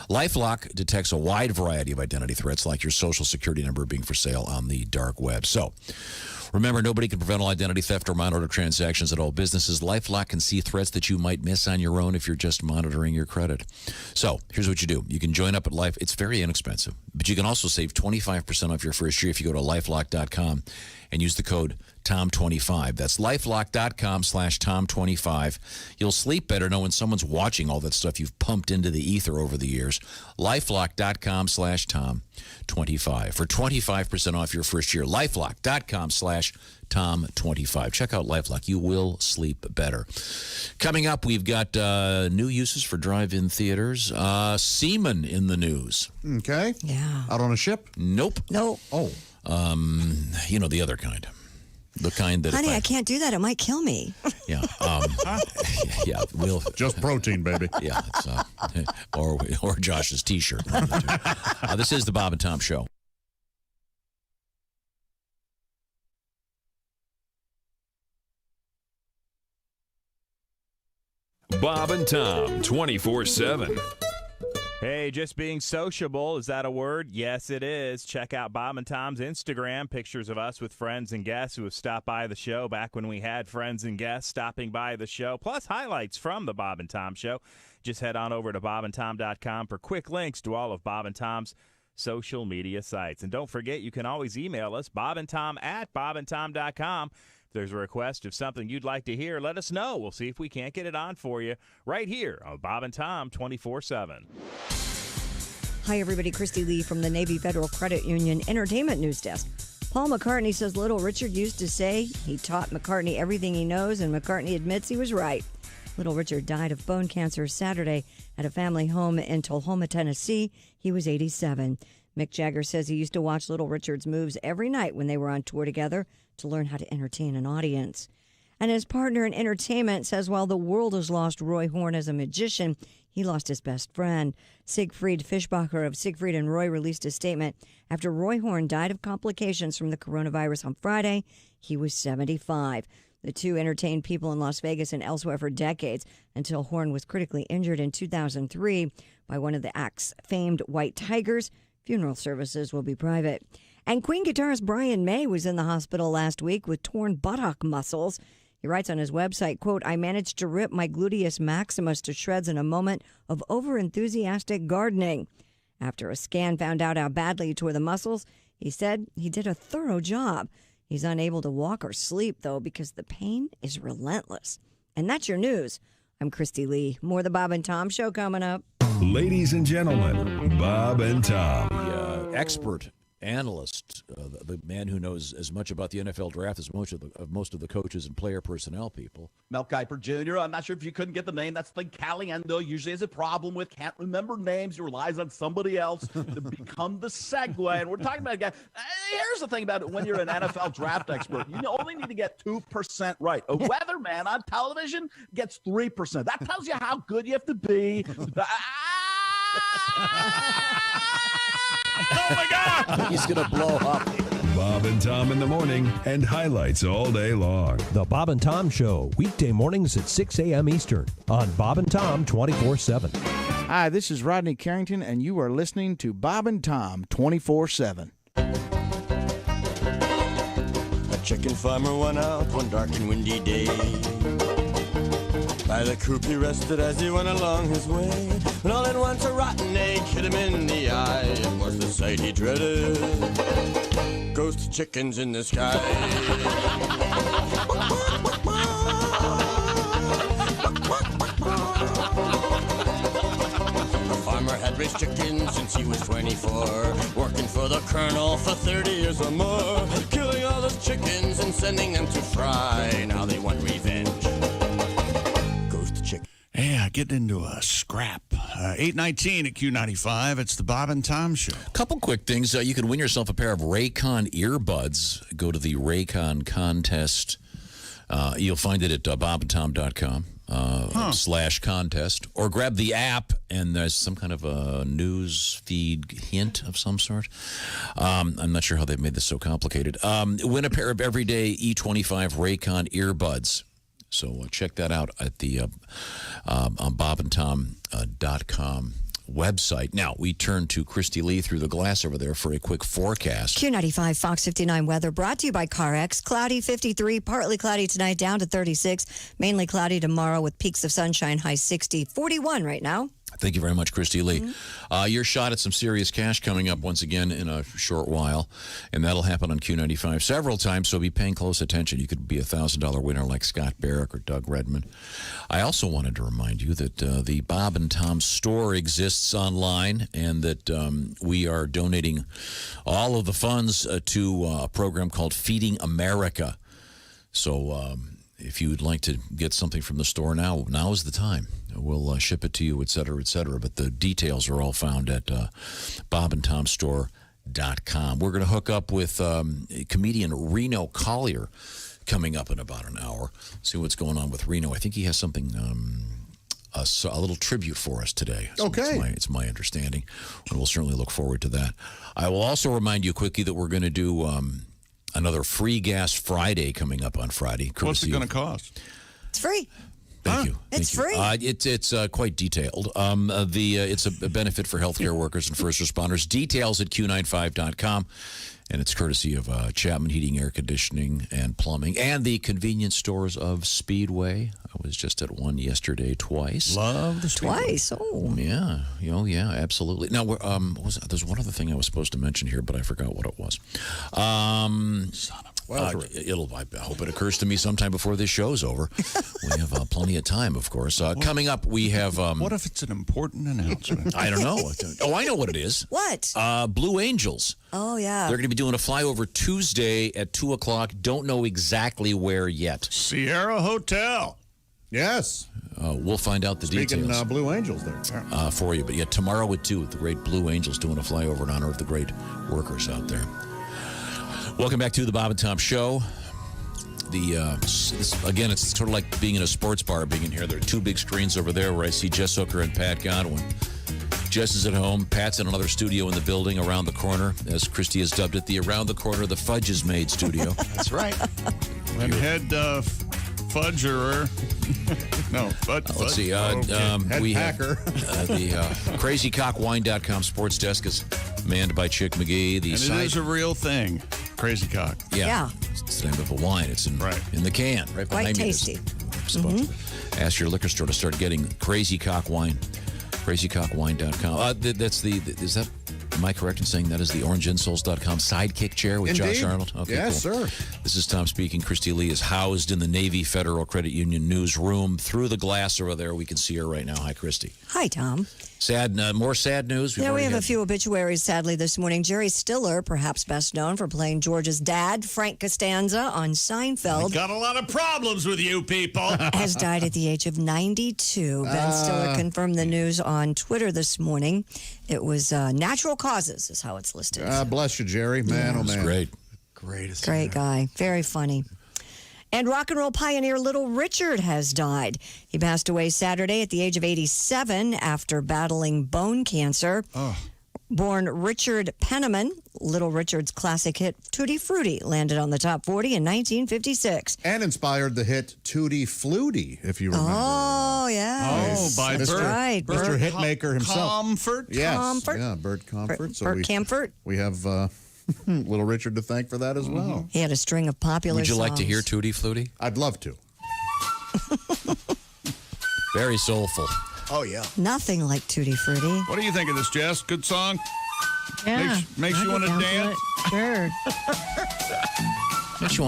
Speaker 1: LifeLock detects a wide variety of identity threats, like your social security number being for sale on the dark web. So, remember, nobody can prevent all identity theft or monitor transactions at all businesses. LifeLock can see threats that you might miss on your own if you're just monitoring your credit. So here's what you do. You can join up at Life. It's very inexpensive, but you can also save 25% off your first year if you go to LifeLock.com and use the code TOM25. That's LifeLock.com/TOM25. You'll sleep better knowing someone's watching all that stuff you've pumped into the ether over the years. LifeLock.com/TOM25 for 25% off your first year. LifeLock.com/TOM25. Check out LifeLock. You will sleep better. Coming up, we've got new uses for drive-in theaters. Seamen in the news.
Speaker 4: Okay.
Speaker 2: Yeah.
Speaker 4: Out on a ship?
Speaker 1: Nope.
Speaker 2: No.
Speaker 4: Oh.
Speaker 1: The other kind. The kind that...
Speaker 2: Honey, I can't do that. It might kill me.
Speaker 1: Yeah. Yeah. We'll
Speaker 4: just protein, baby.
Speaker 1: Yeah. It's, or Josh's T-shirt. This is the Bob and Tom Show.
Speaker 7: Bob and Tom, 24/7.
Speaker 8: Hey, just being sociable, is that a word? Yes, it is. Check out Bob and Tom's Instagram, pictures of us with friends and guests who have stopped by the show back when we had friends and guests stopping by the show, plus highlights from the Bob and Tom Show. Just head on over to bobandtom.com for quick links to all of Bob and Tom's social media sites. And don't forget, you can always email us, bobandtom@bobandtom.com. If there's a request of something you'd like to hear, let us know. We'll see if we can't get it on for you right here on Bob and Tom 24/7.
Speaker 2: Hi, everybody. Christy Lee from the Navy Federal Credit Union Entertainment News Desk. Paul McCartney says Little Richard used to say he taught McCartney everything he knows, and McCartney admits he was right. Little Richard died of bone cancer Saturday at a family home in Tullahoma, Tennessee. He was 87. Mick Jagger says he used to watch Little Richard's moves every night when they were on tour together to learn how to entertain an audience. And his partner in entertainment says while the world has lost Roy Horn as a magician, he lost his best friend. Siegfried Fischbacher of Siegfried and Roy released a statement after Roy Horn died of complications from the coronavirus on Friday. He was 75. The two entertained people in Las Vegas and elsewhere for decades until Horn was critically injured in 2003 by one of the act's famed White Tigers. Funeral services will be private. And Queen guitarist Brian May was in the hospital last week with torn buttock muscles. He writes on his website, quote, I managed to rip my gluteus maximus to shreds in a moment of over-enthusiastic gardening. After a scan found out how badly he tore the muscles, he said he did a thorough job. He's unable to walk or sleep, though, because the pain is relentless. And that's your news. I'm Christy Lee. More of the Bob and Tom Show coming up.
Speaker 7: Ladies and gentlemen, Bob and Tom.
Speaker 1: The expert analyst, the man who knows as much about the NFL draft as most of the coaches and player personnel people.
Speaker 18: Mel Kiper Jr., I'm not sure if you couldn't get the name. That's the thing Caliendo usually has a problem with. Can't remember names. He relies on somebody else to become the segue. And we're talking about a guy. Here's the thing about it. When you're an NFL draft expert, you only need to get 2% right. A weatherman on television gets 3%. That tells you how good you have to be.
Speaker 7: Oh, my God!
Speaker 1: He's going to blow up.
Speaker 7: Bob and Tom in the morning and highlights all day long.
Speaker 9: The Bob and Tom Show, weekday mornings at 6 a.m. Eastern on Bob and Tom 24/7.
Speaker 20: Hi, this is Rodney Carrington, and you are listening to Bob and Tom 24/7.
Speaker 23: A chicken farmer went out one dark and windy day. By the coop he rested as he went along his way. And all at once a rotten egg hit him in the eye. It was the sight he dreaded. Ghost chickens in the sky. The farmer had raised chickens since he was 24. Working for the colonel for 30 years or more. Killing all those chickens and sending them to fry. Now they want revenge.
Speaker 3: Yeah, getting into a scrap. 8:19 at Q95. It's the Bob and Tom Show.
Speaker 1: Couple quick things. You can win yourself a pair of Raycon earbuds. Go to the Raycon contest. You'll find it at bobandtom.com /contest. Or grab the app, and there's some kind of a news feed hint of some sort. I'm not sure how they've made this so complicated. Win a pair of everyday E25 Raycon earbuds. So check that out at the on bobandtom.com website. Now, we turn to Christy Lee through the glass over there for a quick forecast.
Speaker 2: Q95 Fox 59 weather brought to you by CarX. Cloudy 53, partly cloudy tonight, down to 36. Mainly cloudy tomorrow with peaks of sunshine, high 60. 41 right now.
Speaker 1: Thank you very much, Christy Lee. Your shot at some serious cash coming up once again in a short while, and that'll happen on Q95 several times, so be paying close attention. You could be a $1,000 winner like Scott Barrick or Doug Redman. I also wanted to remind you that the Bob and Tom store exists online, and that we are donating all of the funds to a program called Feeding America. So if you would like to get something from the store now is the time. We'll ship it to you, et cetera, et cetera. But the details are all found at bobandtomstore.com. We're going to hook up with comedian Reno Collier coming up in about an hour. See what's going on with Reno. I think he has something, a little tribute for us today. So
Speaker 4: okay.
Speaker 1: It's my understanding. And we'll certainly look forward to that. I will also remind you quickly that we're going to do another Free Gas Friday coming up on Friday.
Speaker 3: What's it going to cost?
Speaker 2: It's free.
Speaker 1: Thank you.
Speaker 2: It's free.
Speaker 1: It's quite detailed. It's a benefit for healthcare workers and first responders. Details at Q95.com. And it's courtesy of Chapman Heating, Air Conditioning, and Plumbing, and the convenience stores of Speedway. I was just at one yesterday twice.
Speaker 3: Love the Speedway.
Speaker 2: Twice? Oh.
Speaker 1: Yeah. Oh, yeah, absolutely. Now, there's one other thing I was supposed to mention here, but I forgot what it was. I hope it occurs to me sometime before this show's over. We have plenty of time, of course. Coming up, we have...
Speaker 3: what if it's an important announcement?
Speaker 1: I don't know. Oh, I know what it is.
Speaker 2: What?
Speaker 1: Blue Angels.
Speaker 2: Oh, yeah.
Speaker 1: They're going to be doing a flyover Tuesday at 2 o'clock. Don't know exactly where yet.
Speaker 3: Sierra Hotel.
Speaker 4: Yes.
Speaker 1: We'll find out the details.
Speaker 4: Speaking Blue Angels there.
Speaker 1: For you. But yeah, tomorrow at 2, the great Blue Angels doing a flyover in honor of the great workers out there. Welcome back to the Bob and Tom Show. Again, it's sort of like being in a sports bar, being in here. There are two big screens over there where I see Jess Hooker and Pat Godwin. Jess is at home. Pat's in another studio in the building around the corner, as Christy has dubbed it, the around the corner, the Fudge is Made studio.
Speaker 5: That's right.
Speaker 3: And head fudgerer. No,
Speaker 1: let's see. We have the CrazyCockWine.com sports desk is manned by Chick McGee.
Speaker 3: It is a real thing. Crazy Cock.
Speaker 1: Yeah. It's the name of a wine. It's in the can, right
Speaker 2: Quite
Speaker 1: behind
Speaker 2: tasty.
Speaker 1: me. Ask your liquor store to start getting Crazy Cock wine. CrazyCockWine.com. Am I correct in saying that is the OrangeInsoles.com sidekick chair with
Speaker 4: Indeed.
Speaker 1: Josh Arnold? Okay,
Speaker 4: Yes,
Speaker 1: cool.
Speaker 4: sir.
Speaker 1: This is Tom speaking. Christy Lee is housed in the Navy Federal Credit Union newsroom. Through the glass over there, we can see her right now. Hi, Christy.
Speaker 2: Hi, Tom.
Speaker 1: More sad news?
Speaker 2: We
Speaker 1: already
Speaker 2: have
Speaker 1: had-
Speaker 2: a few obituaries, sadly, this morning. Jerry Stiller, perhaps best known for playing George's dad, Frank Costanza, on Seinfeld,
Speaker 3: Got a lot of problems with you people.
Speaker 2: has died at the age of 92. Ben Stiller confirmed the news on Twitter this morning. It was natural causes, is how it's listed.
Speaker 4: Bless you, Jerry. Man, oh, man.
Speaker 1: Great.
Speaker 2: Great guy. Very funny. And rock and roll pioneer Little Richard has died. He passed away Saturday at the age of 87 after battling bone cancer. Born Richard Penniman, Little Richard's classic hit Tutti Frutti landed on the top 40 in 1956.
Speaker 4: And inspired the hit Tutti Flutie, if you remember.
Speaker 2: Oh, yeah.
Speaker 3: By
Speaker 2: That's
Speaker 3: Bert.
Speaker 2: right.
Speaker 4: Mr. Hitmaker himself.
Speaker 3: Comfort?
Speaker 4: Yes.
Speaker 2: Comfort.
Speaker 4: Yeah, Bert Comfort.
Speaker 2: Bert Camfort.
Speaker 4: We have Little Richard to thank for that as well.
Speaker 2: He had a string of popular
Speaker 1: Would you like to
Speaker 2: songs.
Speaker 1: hear Tutti Flutti?
Speaker 4: I'd love to.
Speaker 1: Very soulful.
Speaker 5: Oh, yeah.
Speaker 2: Nothing like Tutti Frutti.
Speaker 3: What do you think of this, Jess? Good song?
Speaker 19: Yeah.
Speaker 3: Makes you want to dance?
Speaker 19: Sure.
Speaker 1: Makes you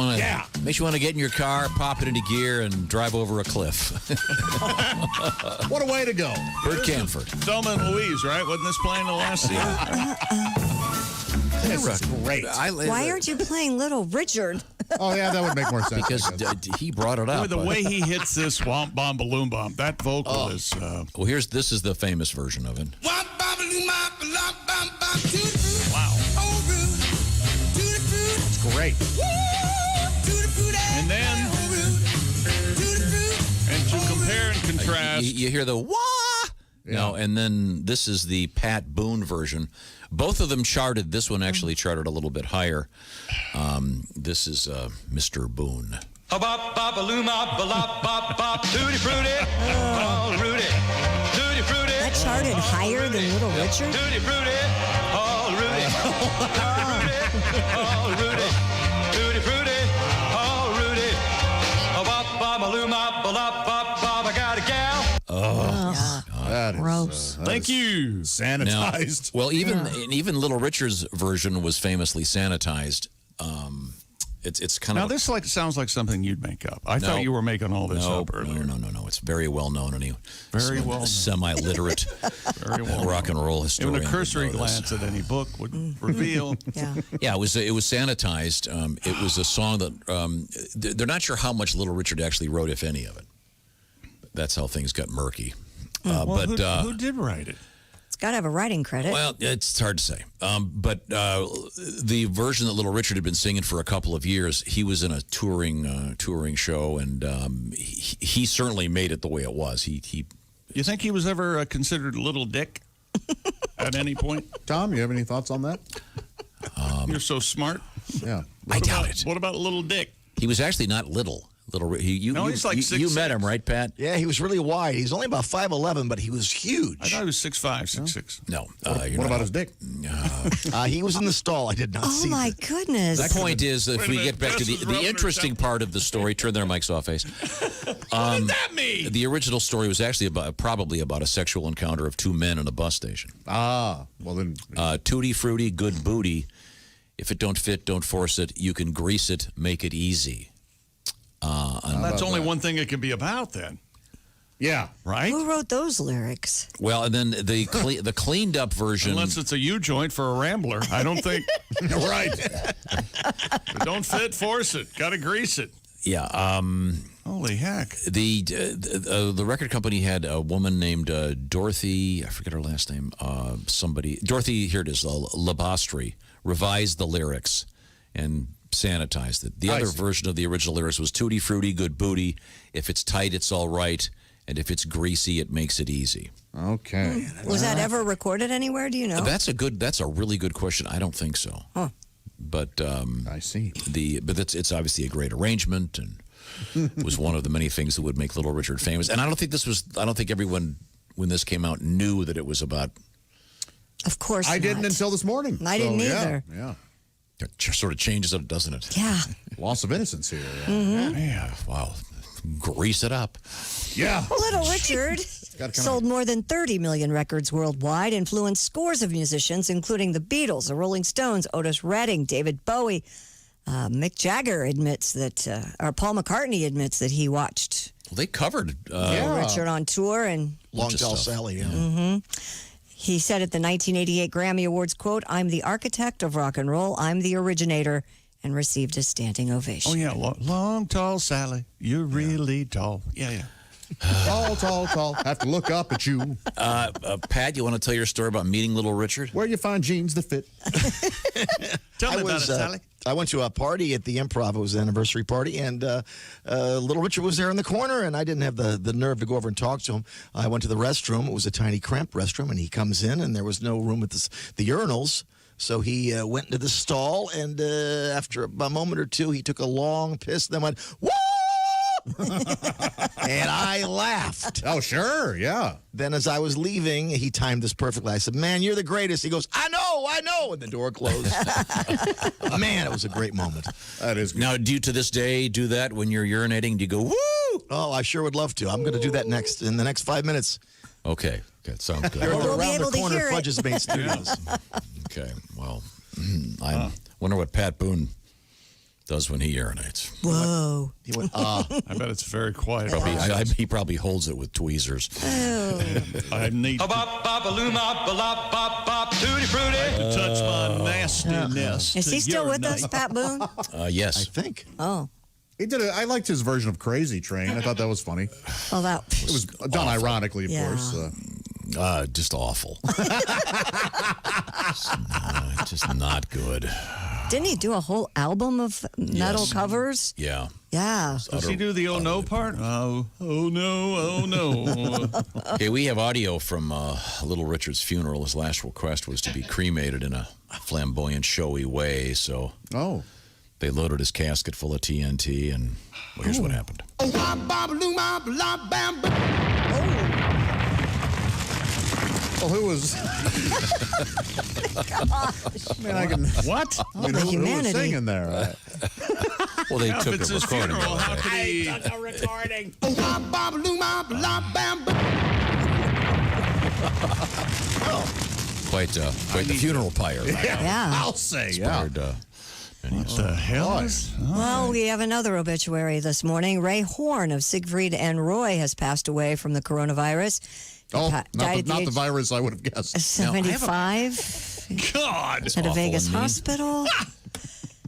Speaker 1: want to get in your car, pop it into gear, and drive over a cliff.
Speaker 4: What a way to go.
Speaker 1: Bert Camford.
Speaker 3: Thelma and Louise, right? Wasn't this playing the last season?
Speaker 4: This is great.
Speaker 2: Why aren't you playing Little Richard?
Speaker 4: Oh, yeah, that would make more sense.
Speaker 1: Because he brought it up.
Speaker 3: Boy, the way he hits this womp bomb balloon bomb, that vocal is.
Speaker 1: Well, this is the famous version of it.
Speaker 3: Wow.
Speaker 4: It's great.
Speaker 3: And then, and to compare and contrast.
Speaker 1: You hear the wah.
Speaker 4: Yeah.
Speaker 1: No, and then this is the Pat Boone version. Both of them charted. This one actually charted a little bit higher. This is Mr. Boone.
Speaker 2: That charted higher than Little Richard?
Speaker 4: That is,
Speaker 2: gross.
Speaker 3: Thank you.
Speaker 4: Sanitized.
Speaker 1: Well, even Little Richard's version was famously sanitized. It's kind
Speaker 3: Now,
Speaker 1: of
Speaker 3: this sounds like something you'd make up. I thought you were making all this up earlier.
Speaker 1: No. It's very well known.
Speaker 3: Very well known.
Speaker 1: Semi-literate
Speaker 3: Very well
Speaker 1: rock and roll historian.
Speaker 3: Even a cursory
Speaker 1: would know this.
Speaker 3: glance at any book would reveal.
Speaker 1: Yeah, it was sanitized. It was a song that they're not sure how much Little Richard actually wrote, if any of it. That's how things got murky.
Speaker 3: Who did write it?
Speaker 2: It's got to have a writing credit.
Speaker 1: Well, it's hard to say. But the version that Little Richard had been singing for a couple of years, he was in a touring show, and he certainly made it the way it was. He
Speaker 3: You think he was ever considered Little Dick at any point?
Speaker 4: Tom, you have any thoughts on that?
Speaker 3: You're so smart.
Speaker 4: Yeah.
Speaker 1: I doubt it.
Speaker 3: What about Little Dick?
Speaker 1: He was actually not little.
Speaker 3: He's like
Speaker 1: you met him, right, Pat?
Speaker 5: Yeah, he was really wide. He's only about 5'11", but he was huge.
Speaker 3: I thought he was 6'5", 6'6".
Speaker 1: No.
Speaker 4: What about his dick?
Speaker 5: He was in the stall. I did not see
Speaker 2: Oh, my goodness.
Speaker 1: The point is, if we get back to the interesting part of the story, turn their mics off, Ace.
Speaker 3: What does that mean?
Speaker 1: The original story was actually probably about a sexual encounter of two men in a bus station.
Speaker 4: Well then.
Speaker 1: Tutti Frutti, good booty. If it don't fit, don't force it. You can grease it, make it easy.
Speaker 3: That's only one thing it can be about, then.
Speaker 4: Yeah.
Speaker 3: Right?
Speaker 2: Who wrote those lyrics?
Speaker 1: Well, and then the cleaned up version.
Speaker 3: Unless it's a U-joint for a Rambler. I don't think.
Speaker 4: Right.
Speaker 3: Don't fit, force it. Got to grease it.
Speaker 1: Yeah.
Speaker 3: Holy heck.
Speaker 1: The record company had a woman named Dorothy, I forget her last name, Dorothy, here it is, Labastri, revised the lyrics and sanitized it. The other version of the original lyrics was Tutti Frutti, good booty. If it's tight, it's all right. And if it's greasy, it makes it easy.
Speaker 4: Okay.
Speaker 2: Was that ever recorded anywhere? Do you know?
Speaker 1: That's a really good question. I don't think so.
Speaker 2: Huh.
Speaker 1: But
Speaker 4: I see.
Speaker 1: But it's obviously a great arrangement and was one of the many things that would make Little Richard famous. And I don't think everyone when this came out knew that it was about.
Speaker 2: Of course
Speaker 4: I didn't until this morning.
Speaker 2: I didn't either.
Speaker 4: Yeah.
Speaker 1: It sort of changes it, doesn't it?
Speaker 2: Yeah.
Speaker 4: Loss of innocence here.
Speaker 1: Yeah. Wow. Grease it up.
Speaker 4: Yeah.
Speaker 2: Little Richard sold more than 30 million records worldwide, influenced scores of musicians, including the Beatles, the Rolling Stones, Otis Redding, David Bowie. Mick Jagger admits that, or Paul McCartney admits that he watched
Speaker 1: Well, they covered
Speaker 2: Richard on tour and
Speaker 5: Long Tall Sally. Yeah.
Speaker 2: He said at the 1988 Grammy Awards, quote, "I'm the architect of rock and roll. I'm the originator," and received a standing ovation.
Speaker 3: Oh, yeah. Long, tall Sally. You're really tall. Yeah.
Speaker 4: Tall. Have to look up at you.
Speaker 1: Pat, you want to tell your story about meeting Little Richard?
Speaker 4: Where you find jeans that fit.
Speaker 3: Tell me about it, Sally.
Speaker 5: I went to a party at the Improv. It was an anniversary party, and Little Richard was there in the corner, and I didn't have the nerve to go over and talk to him. I went to the restroom. It was a tiny, cramped restroom, and he comes in, and there was no room at the urinals. So he went into the stall, and after a moment or two, he took a long piss, then went, "Woo!" And I laughed.
Speaker 4: Oh, sure, yeah.
Speaker 5: Then as I was leaving, he timed this perfectly. I said, "Man, you're the greatest." He goes, I know. And the door closed. Man, it was a great moment.
Speaker 4: That is good.
Speaker 1: Now, do you to this day do that when you're urinating? Do you go, woo?
Speaker 5: Oh, I sure would love to. I'm going to do that in the next 5 minutes.
Speaker 1: Okay, that sounds good.
Speaker 5: You're
Speaker 2: We'll be
Speaker 5: around
Speaker 2: able
Speaker 5: the
Speaker 2: to
Speaker 5: corner
Speaker 2: hear
Speaker 5: of
Speaker 2: it.
Speaker 5: Fudge's Main Studios.
Speaker 1: Okay, well, I wonder what Pat Boone does when he urinates.
Speaker 2: Whoa.
Speaker 5: He went,
Speaker 3: I bet it's very quiet.
Speaker 1: He probably holds it with tweezers.
Speaker 3: I need to touch my nastiness.
Speaker 2: Is he
Speaker 3: to
Speaker 2: still with us,
Speaker 3: urinate.
Speaker 2: Pat Boone?
Speaker 1: Yes.
Speaker 5: I think.
Speaker 2: Oh.
Speaker 4: He did it. I liked his version of Crazy Train. I thought that was funny.
Speaker 2: Well, that
Speaker 4: It was done ironically, of
Speaker 2: Yeah.
Speaker 4: course.
Speaker 1: Just awful. just not good.
Speaker 2: Didn't he do a whole album of metal covers?
Speaker 1: Yeah.
Speaker 2: Yeah.
Speaker 3: Does he do the oh no part? Oh no.
Speaker 1: Okay, we have audio from Little Richard's funeral. His last request was to be cremated in a flamboyant, showy way. So they loaded his casket full of TNT, and well, here's what happened.
Speaker 4: Well, who was? Man, I can.
Speaker 3: What?
Speaker 4: I mean,
Speaker 2: the
Speaker 4: who was
Speaker 2: humanity.
Speaker 4: singing there?
Speaker 1: Well, they
Speaker 3: If
Speaker 1: took
Speaker 3: it's
Speaker 1: a
Speaker 3: his
Speaker 1: recording.
Speaker 3: funeral,
Speaker 1: of
Speaker 3: how
Speaker 1: it.
Speaker 3: could he?
Speaker 2: A recording.
Speaker 1: Quite the funeral pyre.
Speaker 2: Yeah.
Speaker 4: I'll say, yeah.
Speaker 1: Inspired,
Speaker 3: What the hell?
Speaker 2: Well, we have another obituary this morning. Ray Horn of Siegfried and Roy has passed away from the coronavirus. He died at
Speaker 4: not the
Speaker 2: age
Speaker 4: virus I would have guessed.
Speaker 2: 75
Speaker 3: God.
Speaker 2: at a Vegas
Speaker 1: and mean.
Speaker 2: hospital.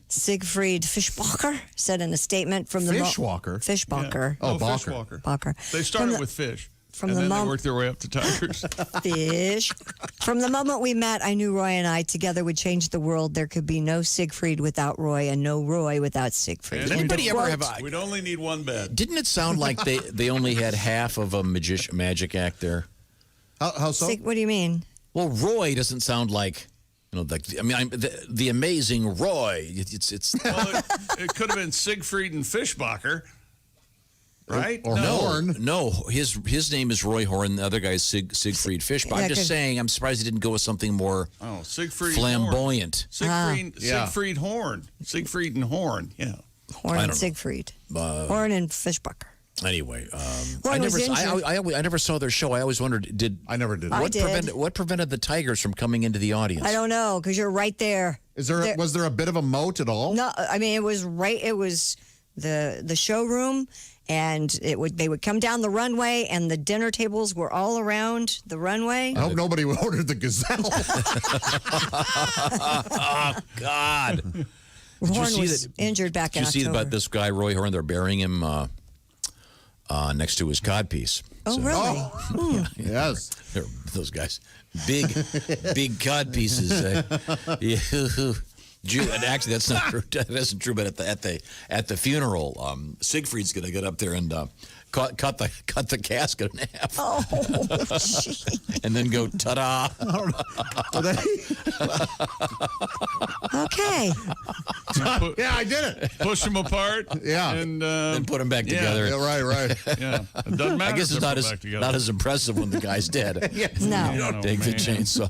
Speaker 2: Siegfried Fischbacher said in a statement from the
Speaker 4: Fishwalker?
Speaker 2: Fischbacher.
Speaker 4: Oh, Bacher.
Speaker 3: Fishwalker.
Speaker 2: Bacher.
Speaker 3: They started with fish.
Speaker 2: from
Speaker 3: and
Speaker 2: the
Speaker 3: then they
Speaker 2: mom-
Speaker 3: worked their way up to tigers.
Speaker 2: Fish. From the moment we met, I knew Roy and I together would change the world. There could be no Siegfried without Roy and no Roy without Siegfried.
Speaker 3: And
Speaker 1: Anybody ever have?
Speaker 3: We'd only need one bed.
Speaker 1: Didn't it sound like they only had half of a magic act there?
Speaker 4: How so?
Speaker 2: What do you mean?
Speaker 1: Well, Roy doesn't sound like. The amazing Roy. It's
Speaker 3: Well, it could have been Siegfried and Fischbacher, right?
Speaker 4: Or Horn.
Speaker 1: No, his name is Roy Horn. The other guy's Siegfried Fischbacher. I'm just saying. I'm surprised he didn't go with something more
Speaker 3: Siegfried
Speaker 1: flamboyant.
Speaker 3: Horn. Siegfried Horn. Siegfried and Horn. Yeah.
Speaker 2: Horn and Siegfried. Horn and Fischbacher.
Speaker 1: Anyway,
Speaker 2: Horn was
Speaker 1: I never saw their show. I always wondered,
Speaker 4: I never did.
Speaker 1: What prevented the tigers from coming into the audience?
Speaker 2: I don't know, because you're right there.
Speaker 4: Was there a bit of a moat at all?
Speaker 2: No, I mean, it was right. It was the showroom, and they would come down the runway, and the dinner tables were all around the runway.
Speaker 4: I hope nobody ordered the Gazelle.
Speaker 1: Oh God!
Speaker 2: Horn was injured back in
Speaker 1: October. Did you see
Speaker 2: October.
Speaker 1: about this guy Roy Horn? They're burying him next to his codpiece.
Speaker 2: Oh, really?
Speaker 4: Yes.
Speaker 1: They're, those guys, big codpieces. And actually, that's not true. That isn't true. But at the funeral, Siegfried's going to get up there and cut the casket in half.
Speaker 2: Oh, gee.
Speaker 1: And then go ta-da.
Speaker 2: Okay.
Speaker 4: Yeah, I did it.
Speaker 3: Push them apart.
Speaker 4: Yeah.
Speaker 1: And put them back together.
Speaker 4: Yeah, right.
Speaker 3: Yeah. It doesn't matter.
Speaker 1: I guess
Speaker 3: if
Speaker 1: it's
Speaker 3: they're
Speaker 1: not as impressive when the guy's dead.
Speaker 2: No.
Speaker 1: Take the chainsaw.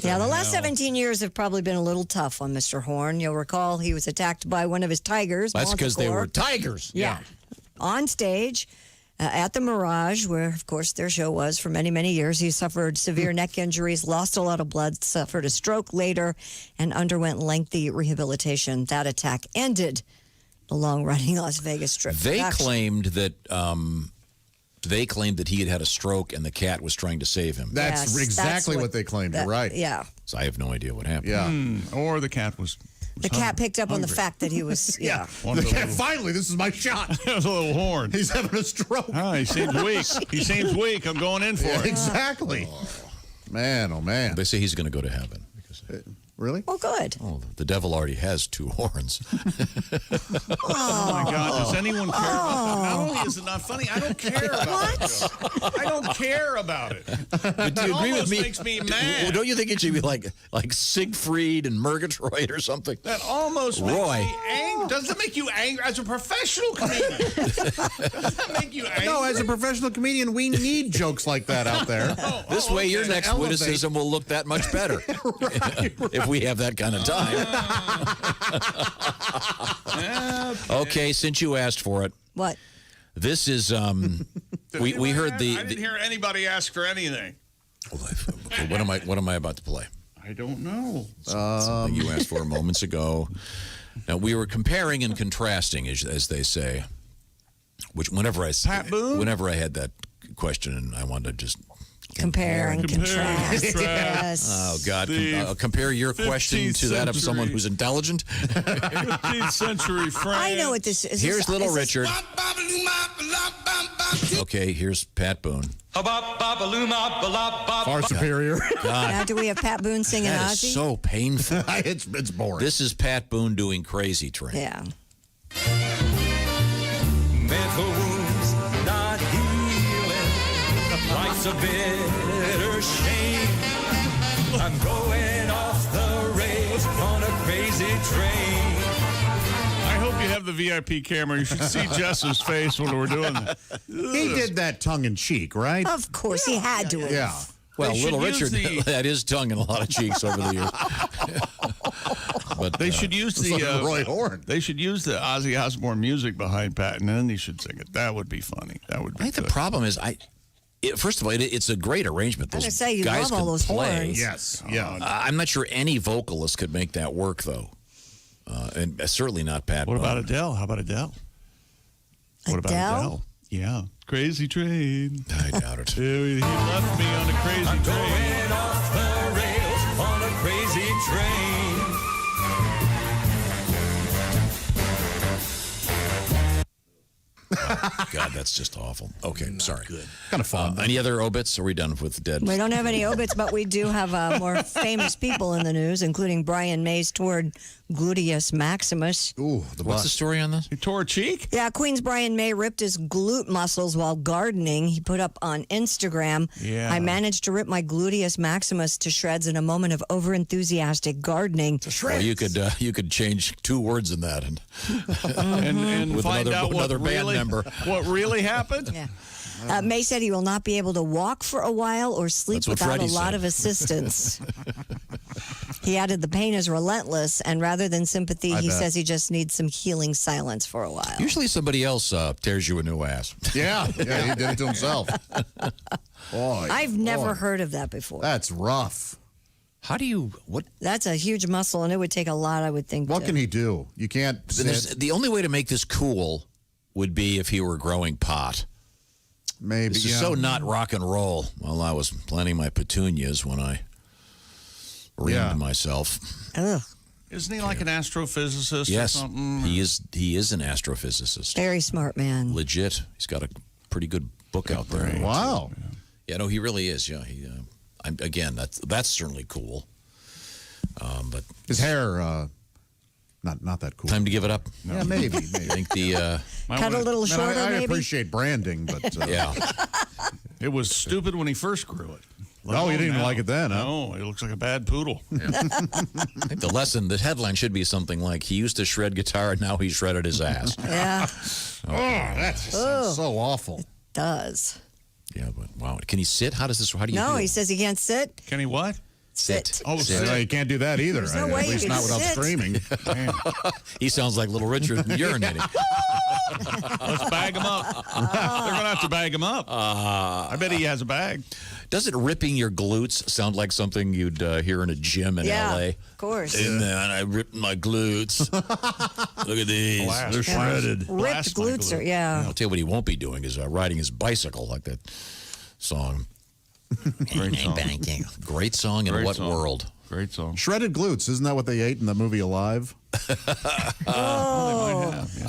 Speaker 2: Yeah, the last 17 years have probably been a little tough on Mr. Horn. You'll recall he was attacked by one of his tigers.
Speaker 1: That's because they were tigers.
Speaker 2: Yeah. On stage at the Mirage, where, of course, their show was for many, many years. He suffered severe neck injuries, lost a lot of blood, suffered a stroke later, and underwent lengthy rehabilitation. That attack ended the long-running Las Vegas Strip.
Speaker 1: They
Speaker 2: production.
Speaker 1: claimed that he had a stroke and the cat was trying to save him.
Speaker 4: That's
Speaker 2: Yes,
Speaker 4: exactly
Speaker 2: that's
Speaker 4: what they claimed.
Speaker 2: that-
Speaker 4: You're right.
Speaker 2: Yeah.
Speaker 1: So I have no idea what happened.
Speaker 4: Yeah.
Speaker 3: Or the cat was.
Speaker 2: The cat picked up on the fact that he was, yeah.
Speaker 4: The cat, finally, this is my shot.
Speaker 3: That was a little horn.
Speaker 4: He's having a stroke.
Speaker 3: Oh, he seems weak. He seems weak. I'm going in for
Speaker 4: Yeah,
Speaker 3: it.
Speaker 4: exactly. Man, oh man.
Speaker 1: They say he's going to go to heaven.
Speaker 4: Really?
Speaker 2: Oh, good.
Speaker 1: Oh, the devil already has 2 horns.
Speaker 3: Oh my God! Does anyone care about that? Not only is it not funny, I don't care about it. I don't care about it.
Speaker 1: But do you agree with me?
Speaker 3: Makes me mad.
Speaker 1: Don't you think it should be like Siegfried and Murgatroyd or something?
Speaker 3: That almost makes
Speaker 1: Roy.
Speaker 3: me angry. Does that make you angry as a professional comedian? Does that make you angry?
Speaker 4: No, as a professional comedian, we need jokes like that out there.
Speaker 1: This way, your next
Speaker 4: Elevate.
Speaker 1: witticism will look that much better. If we have that kind of time. Okay, since you asked for it.
Speaker 2: What?
Speaker 1: This is, we heard
Speaker 3: I didn't hear anybody ask for anything.
Speaker 1: Okay, what am I about to play?
Speaker 3: I don't know.
Speaker 1: Something you asked for moments ago. Now, we were comparing and contrasting, as they say, which whenever I had that question and I wanted to just
Speaker 2: Compare and contrast. Yes.
Speaker 1: Oh, God. Compare your question to that of someone who's intelligent?
Speaker 3: 15th century France.
Speaker 2: I know what this is.
Speaker 1: Here's Little Richard. Okay, here's Pat Boone.
Speaker 4: Far superior.
Speaker 1: God,
Speaker 2: Now, do we have Pat Boone singing
Speaker 1: that is
Speaker 2: Ozzy?
Speaker 1: so painful.
Speaker 4: It's boring.
Speaker 1: This is Pat Boone doing Crazy Train.
Speaker 2: Yeah.
Speaker 6: Mental wounds not healing. Life's a bitter shame. I'm going off the rails on a crazy train.
Speaker 3: I hope you have the VIP camera. You should see Jess's face when we're doing that.
Speaker 4: He did that tongue in cheek, right?
Speaker 2: Of course, he had to.
Speaker 4: Yeah.
Speaker 1: Well,
Speaker 3: They
Speaker 1: Little
Speaker 3: should
Speaker 1: Richard
Speaker 3: use
Speaker 1: had his tongue in a lot of cheeks over the years. But
Speaker 3: They should use the
Speaker 4: like Roy Horn.
Speaker 3: They should use the Ozzy Osbourne music behind Pat, and then he should sing it. That would be funny. That would be.
Speaker 1: I think
Speaker 3: good.
Speaker 1: the problem is, first of all, it's a great arrangement.
Speaker 2: I was
Speaker 1: Those
Speaker 2: gonna say, you
Speaker 1: guys
Speaker 2: love all
Speaker 1: can
Speaker 2: those
Speaker 1: play.
Speaker 2: horns.
Speaker 4: Yes. Yeah.
Speaker 1: I'm not sure any vocalist could make that work, though. And certainly not Pat
Speaker 3: What
Speaker 1: Boone.
Speaker 3: about Adele? How about Adele? What about
Speaker 2: Adele?
Speaker 3: Adele? Yeah. Crazy train.
Speaker 1: I doubt it.
Speaker 3: He left me on a crazy
Speaker 6: I'm
Speaker 3: train.
Speaker 6: going off the rails on a crazy train.
Speaker 1: God, that's just awful. Okay, sorry.
Speaker 4: Kind of fun.
Speaker 1: Any other obits? Are we done with dead?
Speaker 2: We don't have any obits, but we do have more famous people in the news, including Brian May's toward gluteus maximus.
Speaker 4: Ooh,
Speaker 1: What's the story on this?
Speaker 3: He tore a cheek?
Speaker 2: Yeah, Queens Brian May ripped his glute muscles while gardening. He put up on Instagram,
Speaker 3: Yeah.
Speaker 2: I managed to rip my gluteus maximus to shreds in a moment of overenthusiastic gardening.
Speaker 1: Well, you could change 2 words in that and
Speaker 3: And
Speaker 1: with
Speaker 3: find out
Speaker 1: another
Speaker 3: what
Speaker 1: band
Speaker 3: really,
Speaker 1: member.
Speaker 3: what really happened?
Speaker 2: Yeah. May said he will not be able to walk for a while or sleep
Speaker 1: That's what
Speaker 2: without
Speaker 1: Freddie
Speaker 2: a lot
Speaker 1: said.
Speaker 2: of assistance. He added the pain is relentless, and rather than sympathy, he
Speaker 4: bet.
Speaker 2: says he just needs some healing silence for a while.
Speaker 1: Usually somebody else tears you a new ass.
Speaker 4: Yeah. Yeah, he did it to himself. Boy.
Speaker 2: I've never
Speaker 4: boy.
Speaker 2: heard of that before.
Speaker 4: That's rough.
Speaker 1: How do you what?
Speaker 2: That's a huge muscle, and it would take a lot, I would think.
Speaker 4: What
Speaker 2: to-
Speaker 4: can he do? You can't sit.
Speaker 1: The only way to make this cool would be if he were growing pot.
Speaker 4: Maybe.
Speaker 1: This is
Speaker 4: yeah.
Speaker 1: so not rock and roll. Well, I was planting my petunias when I reamed myself.
Speaker 2: Ugh.
Speaker 3: Isn't he like an astrophysicist or
Speaker 1: Yes,
Speaker 3: something?
Speaker 1: he is an astrophysicist.
Speaker 2: Very smart man.
Speaker 1: Legit. He's got a pretty good book out there.
Speaker 4: Wow.
Speaker 1: Yeah, no, he really is. Yeah, again, that's certainly cool. But
Speaker 4: His hair, not that cool.
Speaker 1: Time to give it up.
Speaker 4: Yeah, maybe.
Speaker 1: I think the
Speaker 2: Cut a little shorter,
Speaker 4: I
Speaker 2: maybe?
Speaker 4: appreciate branding, but
Speaker 1: yeah.
Speaker 3: It was stupid when he first grew it.
Speaker 4: Oh, you didn't even like it then, huh?
Speaker 3: No, it looks like a bad poodle.
Speaker 1: I think the headline should be something like, he used to shred guitar and now he shredded his ass.
Speaker 2: Yeah.
Speaker 4: Oh, that just sounds so awful.
Speaker 2: Does.
Speaker 1: Yeah, but wow. Can he sit? How do you do
Speaker 2: No,
Speaker 1: it?
Speaker 2: he says he can't sit.
Speaker 3: Can he what?
Speaker 2: Sit.
Speaker 4: Oh,
Speaker 1: Sit.
Speaker 4: so you can't do that either.
Speaker 2: There's no way
Speaker 4: At
Speaker 2: you
Speaker 4: least
Speaker 2: can
Speaker 4: not without
Speaker 2: sit.
Speaker 4: screaming.
Speaker 1: He sounds like Little Richard urinating.
Speaker 3: Let's bag him up. They're going to have to bag him up. I bet he has a bag.
Speaker 1: Doesn't ripping your glutes sound like something you'd hear in a gym in L.A.?
Speaker 2: Of course.
Speaker 1: Hey, man, I ripped my glutes. Look at these. They're shredded.
Speaker 2: Ripped glutes are, yeah.
Speaker 1: I'll tell you what he won't be doing is riding his bicycle like that song.
Speaker 3: Great song.
Speaker 1: Great song in
Speaker 3: Great
Speaker 1: what
Speaker 3: song.
Speaker 1: world?
Speaker 3: Great song.
Speaker 4: Shredded glutes, isn't that what they ate in the movie Alive?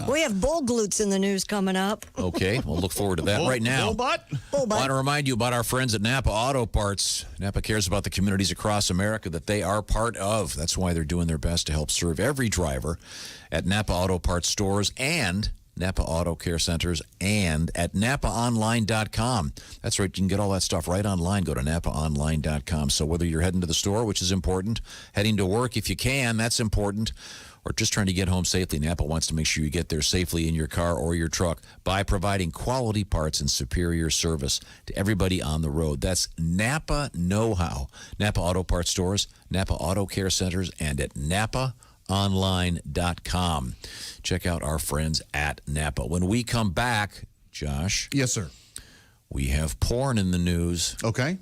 Speaker 2: We have bull glutes in the news coming up.
Speaker 1: Okay, we'll look forward to that right now.
Speaker 2: Bull butt?
Speaker 1: I want to remind you about our friends at Napa Auto Parts. Napa cares about the communities across America that they are part of. That's why they're doing their best to help serve every driver at Napa Auto Parts stores and Napa Auto Care Centers and at NapaOnline.com. That's right. You can get all that stuff right online. Go to NapaOnline.com. So whether you're heading to the store, which is important, heading to work if you can, that's important, or just trying to get home safely, Napa wants to make sure you get there safely in your car or your truck by providing quality parts and superior service to everybody on the road. That's Napa know-how. Napa Auto Parts stores, Napa Auto Care Centers, and at NapaOnline.com. Check out our friends at Napa. When we come back, Josh.
Speaker 4: Yes, sir.
Speaker 1: We have porn in the news.
Speaker 4: Okay.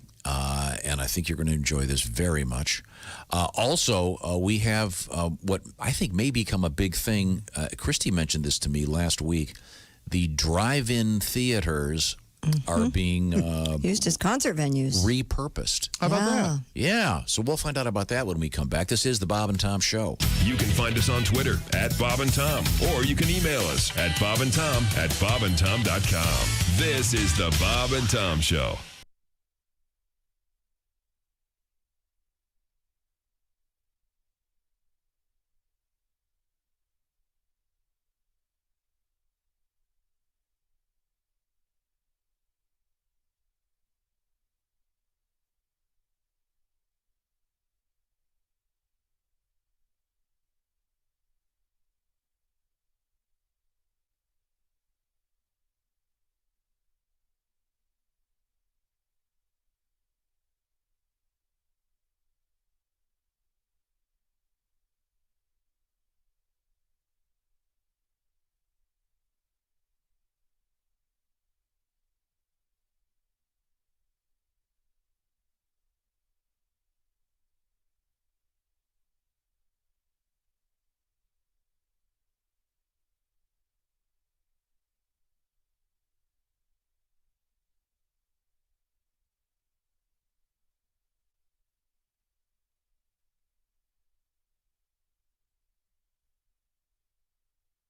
Speaker 1: And I think you're going to enjoy this very much. Also, we have what I think may become a big thing. Christy mentioned this to me last week. The drive-in theaters are being
Speaker 2: used as concert venues.
Speaker 1: Repurposed.
Speaker 4: How about that?
Speaker 1: Yeah. So we'll find out about that when we come back. This is the Bob and Tom Show.
Speaker 7: You can find us on Twitter at Bob and Tom, or you can email us at bobandtom@bobandtom.com. This is the Bob and Tom Show.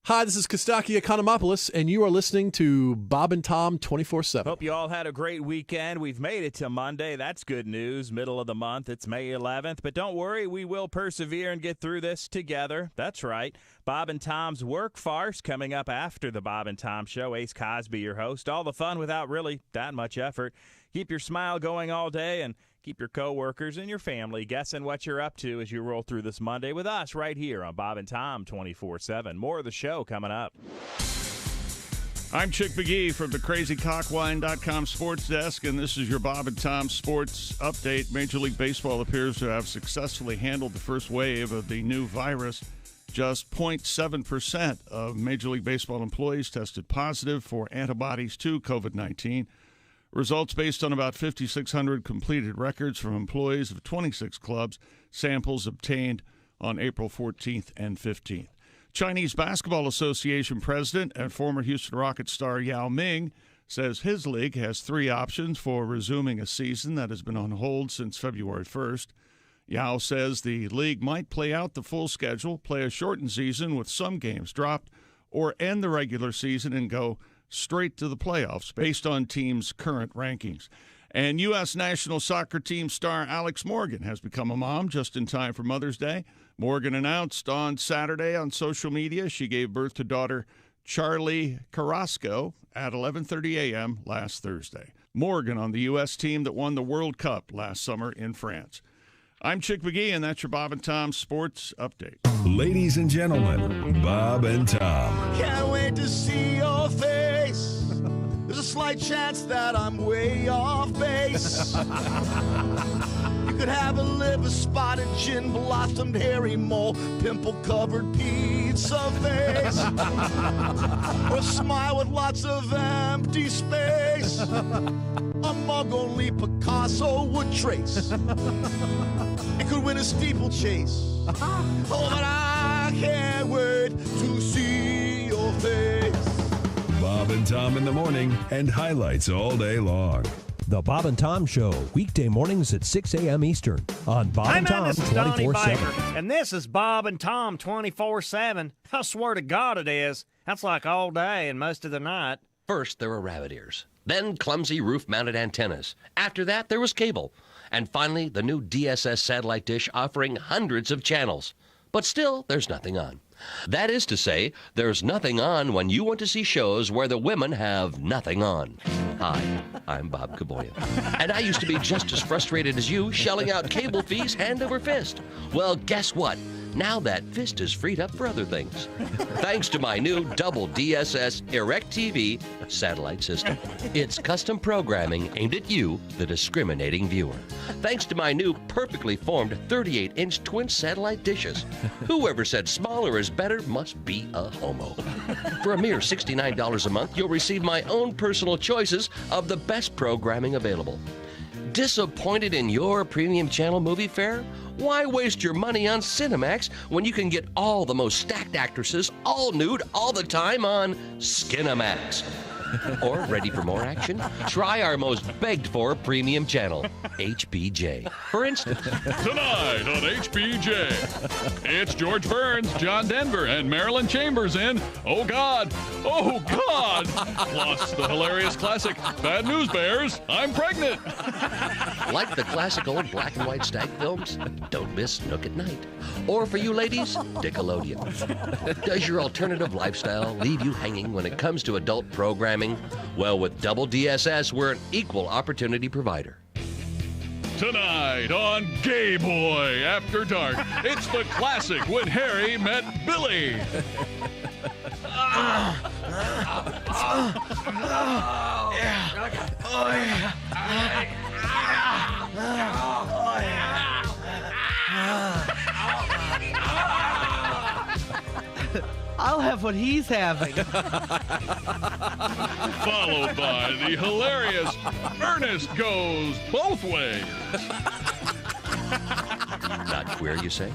Speaker 10: Hi, this is Kostaki Economopoulos, and you are listening to Bob and Tom 24/7.
Speaker 8: Hope you all had a great weekend. We've made it to Monday. That's good news. Middle of the month. It's May 11th. But don't worry, we will persevere and get through this together. That's right. Bob and Tom's Work Farce coming up after the Bob and Tom Show. Ace Cosby, your host. All the fun without really that much effort. Keep your smile going all day and keep your coworkers and your family guessing what you're up to as you roll through this Monday with us right here on Bob and Tom 24/7. More of the show coming up.
Speaker 3: I'm Chick McGee from the CrazyCockwine.com sports desk, and this is your Bob and Tom sports update. Major League Baseball appears to have successfully handled the first wave of the new virus. Just 0.7% of Major League Baseball employees tested positive for antibodies to COVID-19. Results based on about 5,600 completed records from employees of 26 clubs, samples obtained on April 14th and 15th. Chinese Basketball Association president and former Houston Rockets star Yao Ming says his league has three options for resuming a season that has been on hold since February 1st. Yao says the league might play out the full schedule, play a shortened season with some games dropped, or end the regular season and go straight to the playoffs based on teams' current rankings. And U.S. national soccer team star Alex Morgan has become a mom just in time for Mother's Day. Morgan announced on Saturday on social media she gave birth to daughter Charlie Carrasco at 11:30 a.m. last Thursday. Morgan on the U.S. team that won the World Cup last summer in France. I'm Chick McGee, and that's your Bob and Tom Sports Update.
Speaker 7: Ladies and gentlemen, Bob and Tom.
Speaker 11: Can't wait to see your face. There's a slight chance that I'm way off base. You could have a liver spotted, gin blossomed, hairy mole, pimple covered pizza face. Or a smile with lots of empty space. A mug only Picasso would trace. It could win a steeplechase. Oh, but I can't wait to see your face.
Speaker 7: Bob and Tom in the morning and highlights all day long.
Speaker 9: The Bob and Tom Show, weekday mornings at 6 a.m. Eastern on Bob and Tom
Speaker 13: This is Donnie
Speaker 9: 24/7.
Speaker 13: Baker, and this is Bob and Tom 24/7. I swear to God it is. That's like all day and most of the night.
Speaker 16: First, there were rabbit ears. Then clumsy roof-mounted antennas. After that, there was cable. And finally, the new DSS satellite dish offering hundreds of channels. But still, there's nothing on. That is to say, there's nothing on when you want to see shows where the women have nothing on. Hi, I'm Bob Kaboyan. And I used to be just as frustrated as you, shelling out cable fees hand over fist. Well, guess what? Now that fist is freed up for other things. Thanks to my new double DSS Erect TV satellite system. It's custom programming aimed at you, the discriminating viewer. Thanks to my new perfectly formed 38-inch twin satellite dishes. Whoever said smaller is better must be a homo. For a mere $69 a month, you'll receive my own personal choices of the best programming available. Disappointed in your premium channel movie fare? Why waste your money on Cinemax when you can get all the most stacked actresses, all nude, all the time on Skinemax? Or ready for more action? Try our most begged for premium channel, HBJ. For instance,
Speaker 3: Tonight on HBJ, it's George Burns, John Denver, and Marilyn Chambers in Oh God, Oh God, plus the hilarious classic Bad News Bears, I'm Pregnant.
Speaker 16: like the classic old black and white stag films, don't miss Nook at Night. Or for you ladies, Nickelodeon. Does your alternative lifestyle leave you hanging when it comes to adult programming? Well, with Double DSS, we're an equal opportunity provider.
Speaker 3: Tonight on Gay Boy After Dark, it's the classic When Harry Met Billy.
Speaker 24: I'll have what he's having.
Speaker 3: Followed by the hilarious Ernest Goes Both Ways.
Speaker 16: Not queer, you say?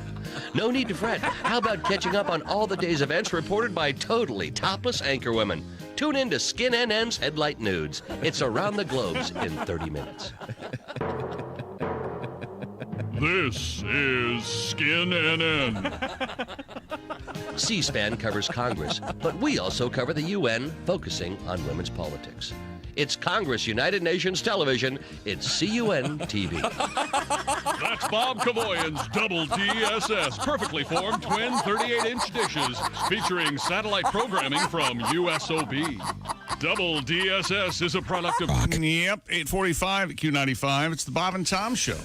Speaker 16: No need to fret. How about catching up on all the day's events reported by totally topless anchor women? Tune in to Skin NN's Headlight Nudes. It's around the globes in 30 minutes.
Speaker 3: This is Skin NN.
Speaker 16: C-SPAN covers Congress, but we also cover the UN, focusing on women's politics. It's Congress United Nations Television. It's CUN TV.
Speaker 3: That's Bob Kavoyan's Double DSS, perfectly formed twin 38-inch dishes featuring satellite programming from USOB. Double DSS is a product of 845 at Q95. It's the Bob and Tom Show.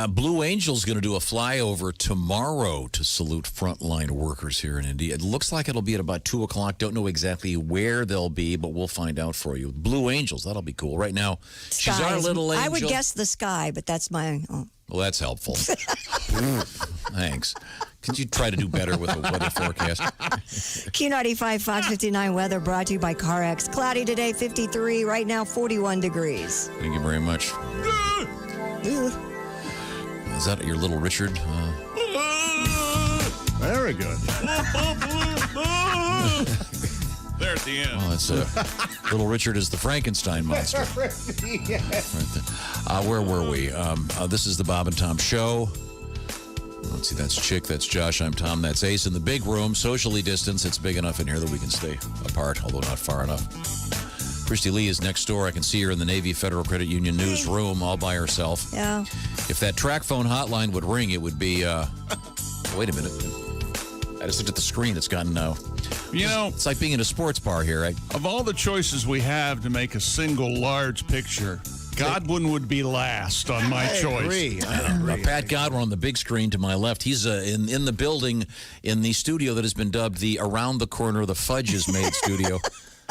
Speaker 1: Blue Angel's going to do a flyover tomorrow to salute frontline workers here in Indy. It looks like it'll be at about 2 o'clock. Don't know exactly where they'll be, but we'll find out for you. Blue Angels, that'll be cool. Right now, she's our little angel.
Speaker 2: I would guess the sky, but that's my... Oh.
Speaker 1: Well, that's helpful. Thanks. Could you try to do better with the weather forecast?
Speaker 2: Q95 Fox 59 weather brought to you by CarX. Cloudy today, 53. Right now, 41 degrees.
Speaker 1: Thank you very much. Is that your little Richard?
Speaker 3: Very good. There at the end.
Speaker 1: Oh, that's little Richard is the Frankenstein monster. Right there. Where were we? This is the Bob and Tom Show. Let's see, that's Chick, that's Josh, I'm Tom, that's Ace in the big room, socially distanced. It's big enough in here that we can stay apart, although not far enough. Christy Lee is next door. I can see her in the Navy Federal Credit Union newsroom all by herself.
Speaker 2: Yeah.
Speaker 1: If that track phone hotline would ring, it would be Wait a minute. I just looked at the screen. It's gotten it's like being in a sports bar here, right?
Speaker 3: Of all the choices we have to make a single large picture, Godwin would be last on my choice.
Speaker 5: Agree.
Speaker 1: Pat Godwin on the big screen to my left. He's in the building in the studio that has been dubbed the Around the Corner the Fudge is Made studio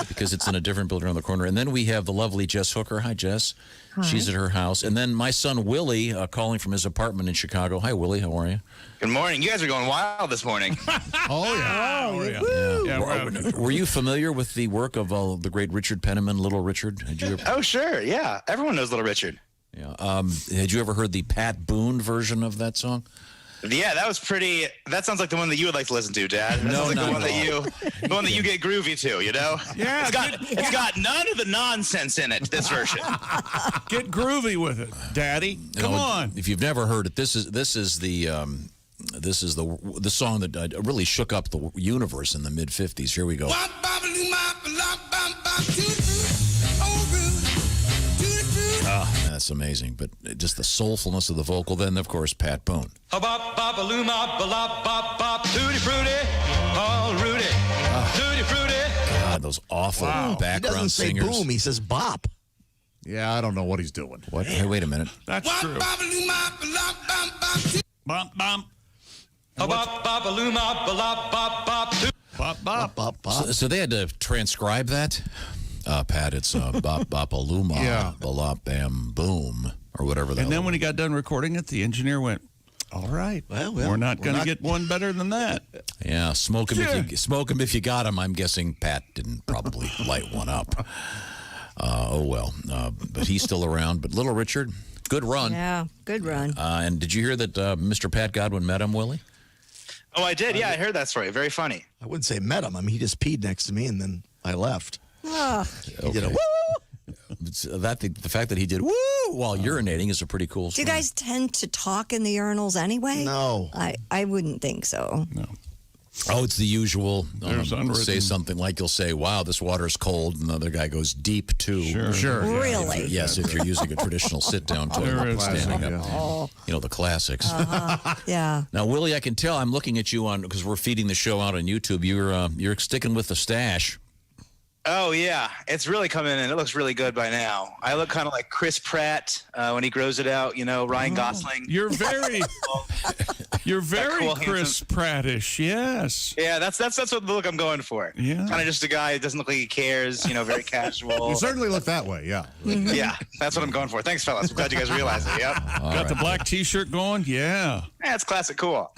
Speaker 1: because it's in a different building around the corner. And then we have the lovely Jess Hooker. Hi, Jess.
Speaker 12: Hi.
Speaker 1: She's at her house. And then my son Willie calling from his apartment in Chicago. Hi, Willie. How are you?
Speaker 12: Good morning. You guys are going wild this morning.
Speaker 3: Oh, yeah.
Speaker 1: Were you familiar with the work of the great Richard Penniman, Little Richard? Had you ever...
Speaker 12: Oh, sure. Yeah. Everyone knows Little Richard.
Speaker 1: Yeah. Had you ever heard the Pat Boone version of that song?
Speaker 12: Yeah, that was pretty. That sounds like the one that you would like to listen to, Dad. That
Speaker 1: No,
Speaker 12: sounds like
Speaker 1: not
Speaker 12: the one
Speaker 1: at
Speaker 12: that
Speaker 1: all.
Speaker 12: you get groovy to. You know.
Speaker 3: Yeah,
Speaker 12: it's got none of the nonsense in it. This version.
Speaker 3: Get groovy with it, Daddy. Come on.
Speaker 1: If you've never heard it, this is the song that really shook up the universe in the mid '50s. Here we go. That's amazing, but just the soulfulness of the vocal. Then, of course, Pat Boone. God, those awful background
Speaker 5: He doesn't say
Speaker 1: singers.
Speaker 5: boom, he says bop.
Speaker 4: Yeah, I don't know what he's doing.
Speaker 1: What? Hey, wait a minute.
Speaker 3: That's true. Bump, bump. Bop, bop.
Speaker 1: So they had to transcribe that. Pat, it's bop bopaluma,
Speaker 4: Yeah.
Speaker 1: balop bam boom, or whatever that
Speaker 3: And then
Speaker 1: was.
Speaker 3: when he got done recording it, the engineer went, all right, we're not going to get one better than that.
Speaker 1: Yeah, smoke him if you got him. I'm guessing Pat didn't probably light one up. Oh well, but he's still around. But Little Richard, good run.
Speaker 2: Yeah, good run.
Speaker 1: And did you hear that Mr. Pat Godwin met him, Willie?
Speaker 12: Oh, I did. Yeah, I heard that story. Very funny.
Speaker 5: I wouldn't say met him. I mean, he just peed next to me, and then I left. He did a woo.
Speaker 1: The fact that he did woo while urinating is a pretty cool
Speaker 2: Do
Speaker 1: story.
Speaker 2: you guys tend to talk in the urinals anyway?
Speaker 5: No.
Speaker 2: I wouldn't think so.
Speaker 3: No.
Speaker 1: Oh, it's the usual.
Speaker 3: There's unwritten.
Speaker 1: Say something like you'll say, "Wow, this water's cold," and the other guy goes, "Deep too."
Speaker 3: Sure.
Speaker 2: Really?
Speaker 1: Yes, if you're using a traditional sit-down
Speaker 3: There
Speaker 1: toilet,
Speaker 3: is
Speaker 1: standing up.
Speaker 2: Oh.
Speaker 1: You know, the classics.
Speaker 2: Yeah.
Speaker 1: Now, Willie, I can tell I'm looking at you on because we're feeding the show out on YouTube. You're sticking with the stash.
Speaker 12: Oh yeah, it's really coming in. It looks really good by now. I look kind of like Chris Pratt when he grows it out. You know, Ryan Gosling.
Speaker 3: You're very
Speaker 12: cool,
Speaker 3: Chris Prattish. Yes.
Speaker 12: Yeah, that's what the look I'm going for.
Speaker 3: Yeah.
Speaker 12: Kind of just a guy who doesn't look like he cares. You know, very casual.
Speaker 4: You certainly look that way, yeah.
Speaker 12: Yeah, that's what I'm going for. Thanks, fellas. I'm glad you guys realize it. Yep.
Speaker 3: Got the black T-shirt going. Yeah.
Speaker 12: Yeah, it's classic cool.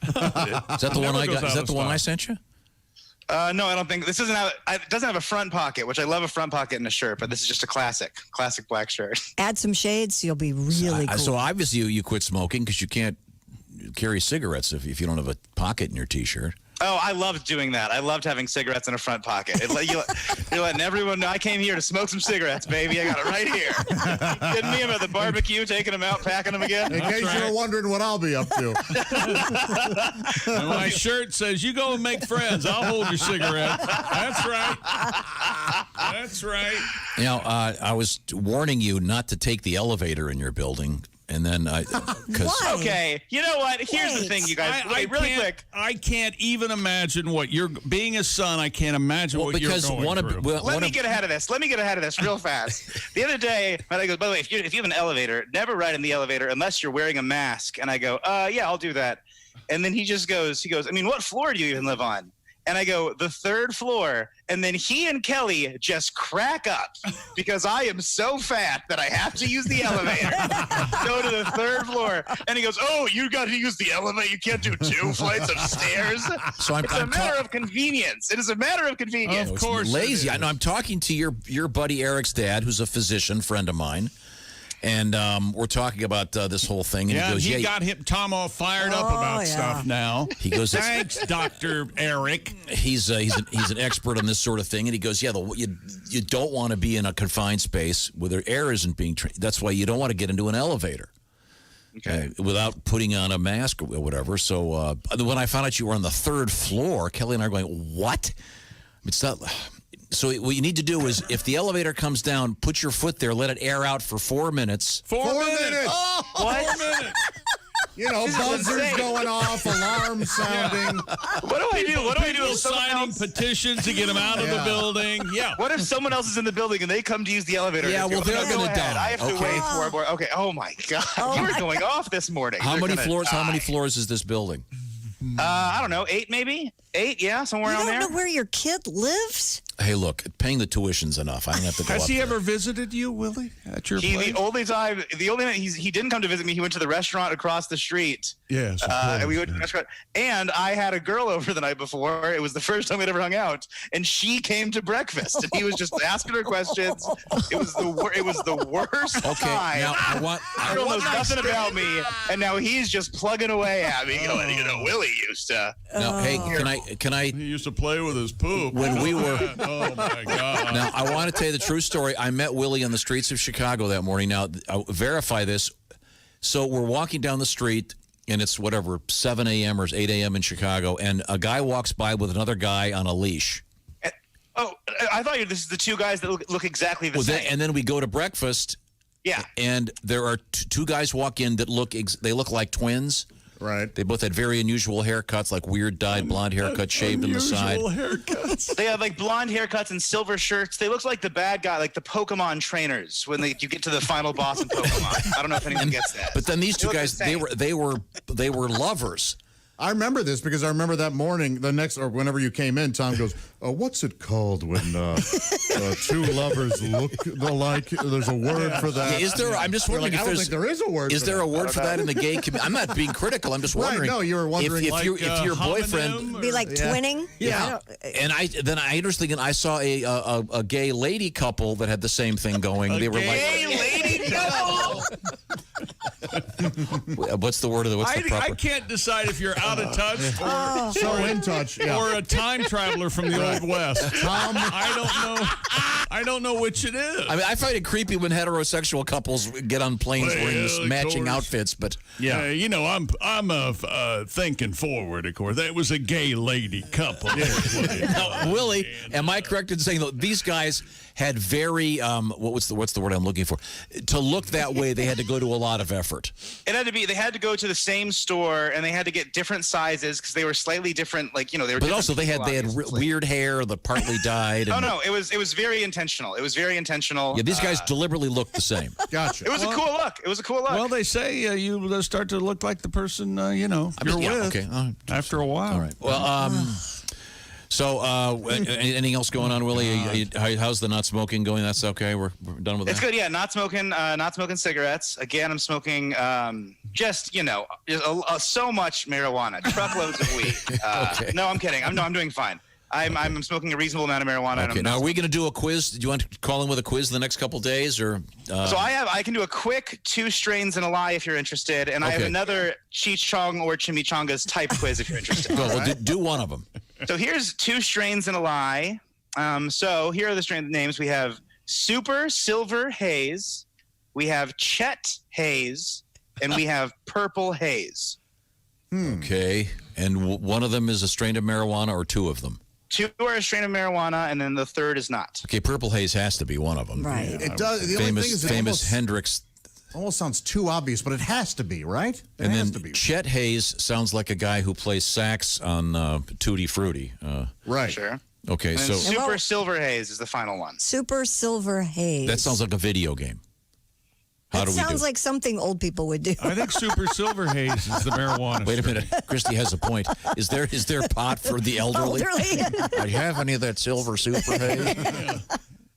Speaker 1: Is that the one I got? Is that the one I sent you?
Speaker 12: No, I don't think this doesn't have. It doesn't have a front pocket, which I love a front pocket in a shirt. But this is just a classic black shirt.
Speaker 2: Add some shades, you'll be really cool.
Speaker 1: So obviously you quit smoking because you can't carry cigarettes if you don't have a pocket in your T-shirt.
Speaker 12: Oh, I loved doing that. I loved having cigarettes in a front pocket. You're letting everyone know I came here to smoke some cigarettes, baby. I got it right here. You kidding me? I'm at the barbecue, taking them out, packing them again.
Speaker 4: In case you were wondering what I'll be up to.
Speaker 3: And my shirt says, "You go and make friends. I'll hold your cigarette." That's right. That's right.
Speaker 1: You know, I was warning you not to take the elevator in your building. And then
Speaker 12: okay, you know what? Here's the thing, you guys. Wait, really quick.
Speaker 3: I can't even imagine what you're being a son. I can't imagine what you're going through.
Speaker 12: Let me get ahead of this. Let me get ahead of this real fast. The other day, I go, by the way, if you have an elevator, never ride in the elevator unless you're wearing a mask. And I go, yeah, I'll do that. And then he goes, I mean, what floor do you even live on? And I go, the 3rd floor. And then he and Kelly just crack up because I am so fat that I have to use the elevator. Go to the 3rd floor. And he goes, oh, you got to use the elevator? You can't do 2 flights of stairs?
Speaker 1: So
Speaker 12: it's a matter of convenience. It is a matter of convenience.
Speaker 1: Of course, lazy. I know. I'm talking to your buddy Eric's dad, who's a physician friend of mine, and we're talking about this whole thing. And
Speaker 3: Yeah,
Speaker 1: he goes,
Speaker 3: he got him, Tom, all fired up about stuff now.
Speaker 1: He goes,
Speaker 3: thanks, Dr. Eric.
Speaker 1: He's an expert on this sort of thing, and he goes, yeah, you don't want to be in a confined space where the air isn't being. That's why you don't want to get into an elevator. Okay. Without putting on a mask or whatever. So when I found out you were on the 3rd floor, Kelly and I are going, what? It's not. So what you need to do is, if the elevator comes down, put your foot there, let it air out for 4 minutes.
Speaker 3: 4 minutes.
Speaker 12: What?
Speaker 3: 4 minutes.
Speaker 4: You know, buzzers going off, alarms sounding.
Speaker 12: What do I do? What do I do
Speaker 3: People
Speaker 12: if someone
Speaker 3: signing
Speaker 12: else...
Speaker 3: petitions to get them out of the building. Yeah.
Speaker 12: What if someone else is in the building and they come to use the elevator?
Speaker 1: Yeah, well, they're going to die.
Speaker 12: I have to wait for more. Okay. Oh my God, you were going off this morning.
Speaker 1: How
Speaker 12: They're
Speaker 1: many
Speaker 12: gonna
Speaker 1: floors?
Speaker 12: die.
Speaker 1: How many floors is this building?
Speaker 12: I don't know, 8 maybe. 8, yeah, somewhere
Speaker 2: You
Speaker 12: around
Speaker 2: don't
Speaker 12: there.
Speaker 2: know where your kid lives?
Speaker 1: Hey, look, paying the tuition's enough. I don't have to go
Speaker 3: Has
Speaker 1: up
Speaker 3: he
Speaker 1: there.
Speaker 3: ever visited you, Willie, at your place?
Speaker 12: The only time he didn't come to visit me, he went to the restaurant across the street.
Speaker 3: Yes, of
Speaker 12: and we
Speaker 3: course,
Speaker 12: went to the restaurant. And I had a girl over the night before. It was the first time we'd ever hung out, and she came to breakfast, and he was just asking her questions. It was the worst time.
Speaker 1: Now
Speaker 12: the girl knows nothing about me, and now he's just plugging away at me, going, Willie used to.
Speaker 1: Now, hey, can I?
Speaker 3: He used to play with his poop.
Speaker 1: When we were.
Speaker 3: Oh my God.
Speaker 1: Now, I want to tell you the true story. I met Willie on the streets of Chicago that morning. Now, I'll verify this. So we're walking down the street, and it's 7 a.m. or 8 a.m. in Chicago, and a guy walks by with another guy on a leash.
Speaker 12: Oh, I thought this is the two guys that look exactly the same.
Speaker 1: And then we go to breakfast.
Speaker 12: Yeah.
Speaker 1: And there are two guys walk in that look like twins.
Speaker 4: Right.
Speaker 1: They both had very unusual haircuts, like weird dyed blonde haircut shaved on the side.
Speaker 3: Haircuts.
Speaker 12: They have like blonde haircuts and silver shirts. They look like the bad guy, like the Pokemon trainers when you get to the final boss in Pokemon. I don't know if anyone gets that.
Speaker 1: But then these two guys, they were lovers.
Speaker 4: I remember this because I remember that morning, whenever you came in, Tom goes, what's it called when two lovers look alike? There's a word for that.
Speaker 1: Yeah, is there? I'm just wondering
Speaker 4: I
Speaker 1: if
Speaker 4: don't think there is a word.
Speaker 1: Is there a word for that in the gay community? I'm not being critical. I'm just wondering.
Speaker 4: Right, no, you were wondering
Speaker 1: if your boyfriend
Speaker 2: Be like twinning?
Speaker 1: Yeah. And I was thinking I saw a gay lady couple that had the same thing going. They were
Speaker 12: gay lady couple.
Speaker 1: What's the word of the? What's the proper?
Speaker 3: I can't decide if you're out of touch or
Speaker 4: so in touch,
Speaker 3: or a time traveler from the Old West.
Speaker 4: Tom,
Speaker 3: I don't know which it is.
Speaker 1: I mean, I find it creepy when heterosexual couples get on planes wearing this matching outfits, but
Speaker 3: I'm thinking forward. Of course, that was a gay lady couple.
Speaker 1: Now, Willie, am I correct in saying that these guys had very what's the word I'm looking for? To look that way, they had to go to a lot of effort.
Speaker 12: It had to be. They had to go to the same store and they had to get different sizes because they were slightly different. Like they were.
Speaker 1: But also they had weird hair that partly dyed.
Speaker 12: Oh no, it was very intentional. It was very intentional.
Speaker 1: Yeah, these guys deliberately looked the same.
Speaker 4: Gotcha.
Speaker 12: It was a cool look. It was a cool look.
Speaker 3: Well, they say you start to look like the person you're with.
Speaker 1: Okay.
Speaker 3: After a while.
Speaker 1: All right. Well, so anything else going on, Willie? How's the not smoking going? That's okay. We're done with that.
Speaker 12: It's good. Yeah, not smoking cigarettes. Again, I'm smoking just so much marijuana, truckloads of weed.
Speaker 1: Okay.
Speaker 12: No, I'm kidding. I'm doing fine. I'm smoking a reasonable amount of marijuana.
Speaker 1: Okay. Now, are we going to do a quiz? Do you want to call in with a quiz the next couple days, or?
Speaker 12: So I can do a quick 2 strains and a lie if you're interested, and I have another Cheech Chong or Chimichangas type quiz if you're interested.
Speaker 1: Go. Well, do one of them.
Speaker 12: So here's 2 strains and a lie. So here are the strain names. We have Super Silver Haze, we have Chet Haze, and we have Purple Haze.
Speaker 1: Okay. And one of them is a strain of marijuana, or 2 of them?
Speaker 12: 2 are a strain of marijuana, and then the third is not.
Speaker 1: Okay, Purple Haze has to be one of them.
Speaker 2: Right.
Speaker 4: It does. The only thing is
Speaker 1: famous Hendrix.
Speaker 4: Almost sounds too obvious, but it has to be, right? It
Speaker 1: And
Speaker 4: has
Speaker 1: then
Speaker 4: to be.
Speaker 1: Chet Hayes sounds like a guy who plays sax on Tutti Frutti.
Speaker 4: Right.
Speaker 12: Sure.
Speaker 1: Okay,
Speaker 12: And
Speaker 1: so
Speaker 12: then Super Silver Haze is the final one.
Speaker 2: Super Silver Haze.
Speaker 1: that sounds like a video game. How do we do?
Speaker 2: Sounds like something old people would do.
Speaker 3: I think Super Silver Haze is the marijuana.
Speaker 1: Wait a minute. Christy has a point. Is there pot for the elderly? Do you have any of that silver super haze?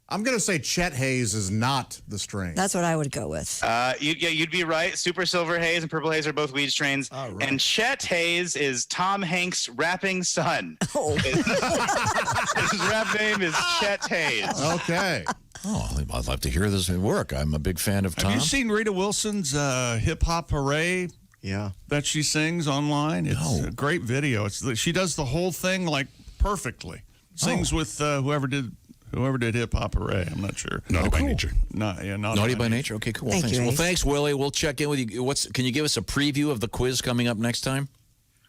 Speaker 4: I'm going to say Chet Hayes is not the strain.
Speaker 2: That's what I would go with.
Speaker 12: You'd be right. Super Silver Haze and Purple Haze are both weed strains.
Speaker 4: Right.
Speaker 12: And Chet Hayes is Tom Hanks' rapping son.
Speaker 2: Oh.
Speaker 12: His rap name is Chet Hayes.
Speaker 4: Okay.
Speaker 1: Oh, I'd love to hear this work. I'm a big fan of Tom.
Speaker 3: Have you seen Rita Wilson's Hip Hop Hooray?
Speaker 5: Yeah.
Speaker 3: That she sings online? It's a great video. She does the whole thing like perfectly. Sings with whoever did Hip Hop Hooray. I'm not sure.
Speaker 1: Naughty by Nature.
Speaker 3: Naughty
Speaker 1: by Nature. Okay, cool.
Speaker 2: Thank
Speaker 1: Thanks.
Speaker 2: you,
Speaker 1: Well,
Speaker 2: Ace.
Speaker 1: thanks, Willie. We'll check in with you. Can you give us a preview of the quiz coming up next time?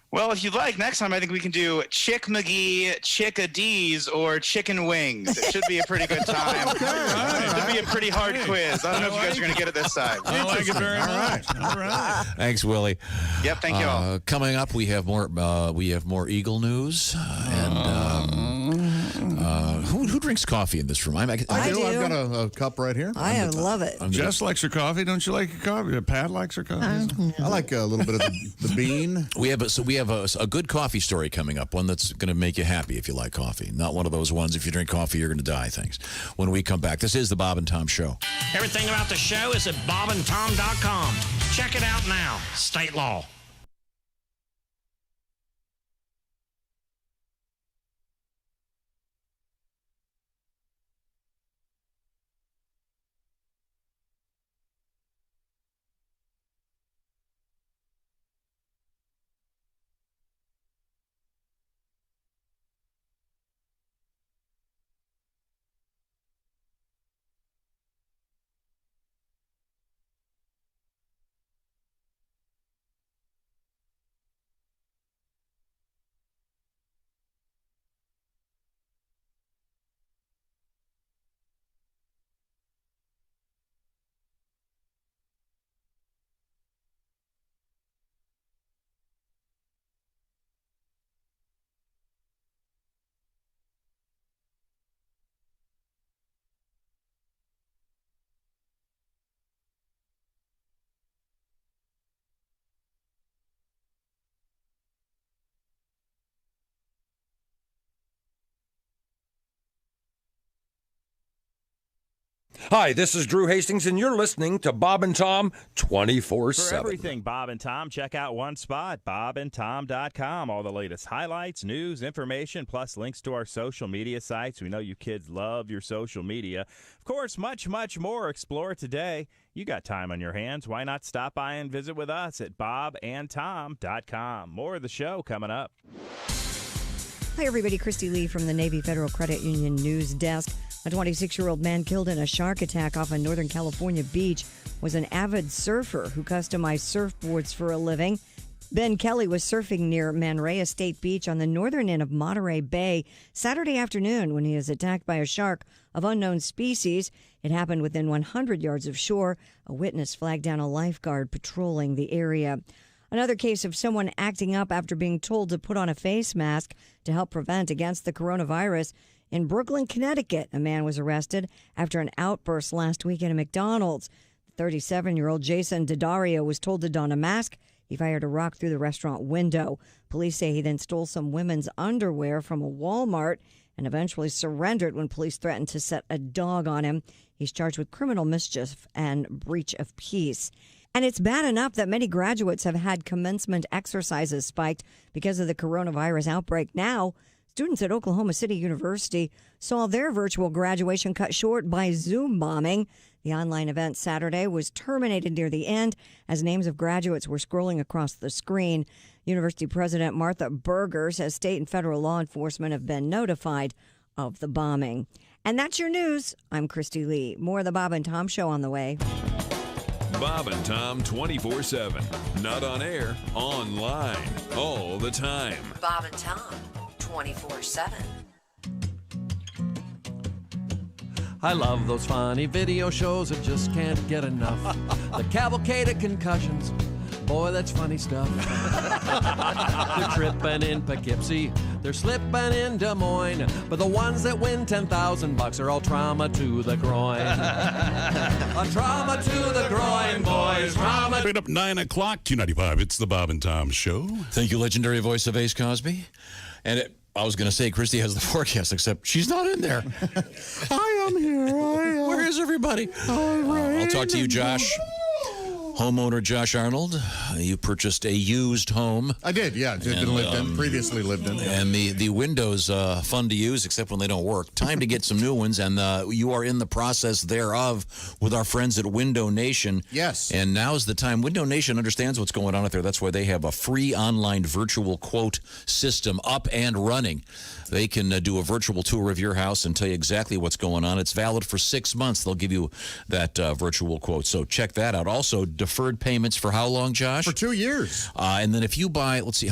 Speaker 12: Well, if you'd like, next time I think we can do Chick McGee, Chick-a-Dees, or Chicken Wings. It should be a pretty good time. It should be a pretty hard quiz. I don't know if you guys are going to get it this time.
Speaker 3: I like it very much. All right.
Speaker 1: Thanks, Willie.
Speaker 12: Yep, thank you all.
Speaker 1: Coming up, we have more Eagle news. Who drinks coffee in this room?
Speaker 4: I do. I've got a cup right here.
Speaker 2: I love it.
Speaker 3: Jess likes her coffee. Don't you like your coffee? Pat likes her coffee.
Speaker 4: I like a little bit of the bean.
Speaker 1: We have a good coffee story coming up, one that's going to make you happy if you like coffee. Not one of those ones, if you drink coffee, you're going to die things. When we come back, this is the Bob and Tom Show.
Speaker 14: Everything about the show is at bobandtom.com. Check it out now. State law.
Speaker 15: Hi, this is Drew Hastings, and you're listening to Bob and Tom 24/7.
Speaker 8: For everything Bob and Tom, check out one spot, bobandtom.com. All the latest highlights, news, information, plus links to our social media sites. We know you kids love your social media. Of course, much, much more. Explore today. You got time on your hands. Why not stop by and visit with us at bobandtom.com. More of the show coming up.
Speaker 2: Hi, everybody. Christy Lee from the Navy Federal Credit Union News Desk. A 26-year-old man killed in a shark attack off a Northern California beach was an avid surfer who customized surfboards for a living. Ben Kelly was surfing near Manraya State Beach on the northern end of Monterey Bay Saturday afternoon when he was attacked by a shark of unknown species. It happened within 100 yards of shore. A witness flagged down a lifeguard patrolling the area. Another case of someone acting up after being told to put on a face mask to help prevent against the coronavirus. In Brooklyn, Connecticut, a man was arrested after an outburst last week at a McDonald's. 37-year-old Jason Daddario was told to don a mask. He fired a rock through the restaurant window. Police say he then stole some women's underwear from a Walmart and eventually surrendered when police threatened to set a dog on him. He's charged with criminal mischief and breach of peace. And it's bad enough that many graduates have had commencement exercises spiked because of the coronavirus outbreak. Now, students at Oklahoma City University saw their virtual graduation cut short by Zoom bombing. The online event Saturday was terminated near the end as names of graduates were scrolling across the screen. University President Martha Berger says state and federal law enforcement have been notified of the bombing. And that's your news. I'm Christy Lee. More of the Bob and Tom Show on the way.
Speaker 7: Bob and Tom 24/7. Not on air, online, all the time.
Speaker 17: Bob and Tom 24/7.
Speaker 22: I love those funny video shows, I just can't get enough. The cavalcade of concussions, boy, that's funny stuff. They're tripping in Poughkeepsie, they're slipping in Des Moines, but the ones that win $10,000 are all trauma to the groin. A trauma to the groin, boys. Trauma.
Speaker 25: Right up 9 o'clock, Q95. It's the Bob and Tom Show.
Speaker 1: Thank you, legendary voice of Ace Cosby. And I was going to say, Christy has the forecast, except she's not in there.
Speaker 4: I am here.
Speaker 1: Where is everybody? I'll talk to you, Josh. Homeowner Josh Arnold, you purchased a used home.
Speaker 4: I did, yeah. Previously lived in.
Speaker 1: And the windows, fun to use, except when they don't work. Time to get some new ones, and you are in the process thereof with our friends at Window Nation.
Speaker 4: Yes.
Speaker 1: And now's the time. Window Nation understands what's going on out there. That's why they have a free online virtual quote system up and running. They can do a virtual tour of your house and tell you exactly what's going on. It's valid for 6 months. They'll give you that virtual quote. So check that out. Also, deferred payments for how long, Josh?
Speaker 4: For 2 years.
Speaker 1: And then if you buy, let's see,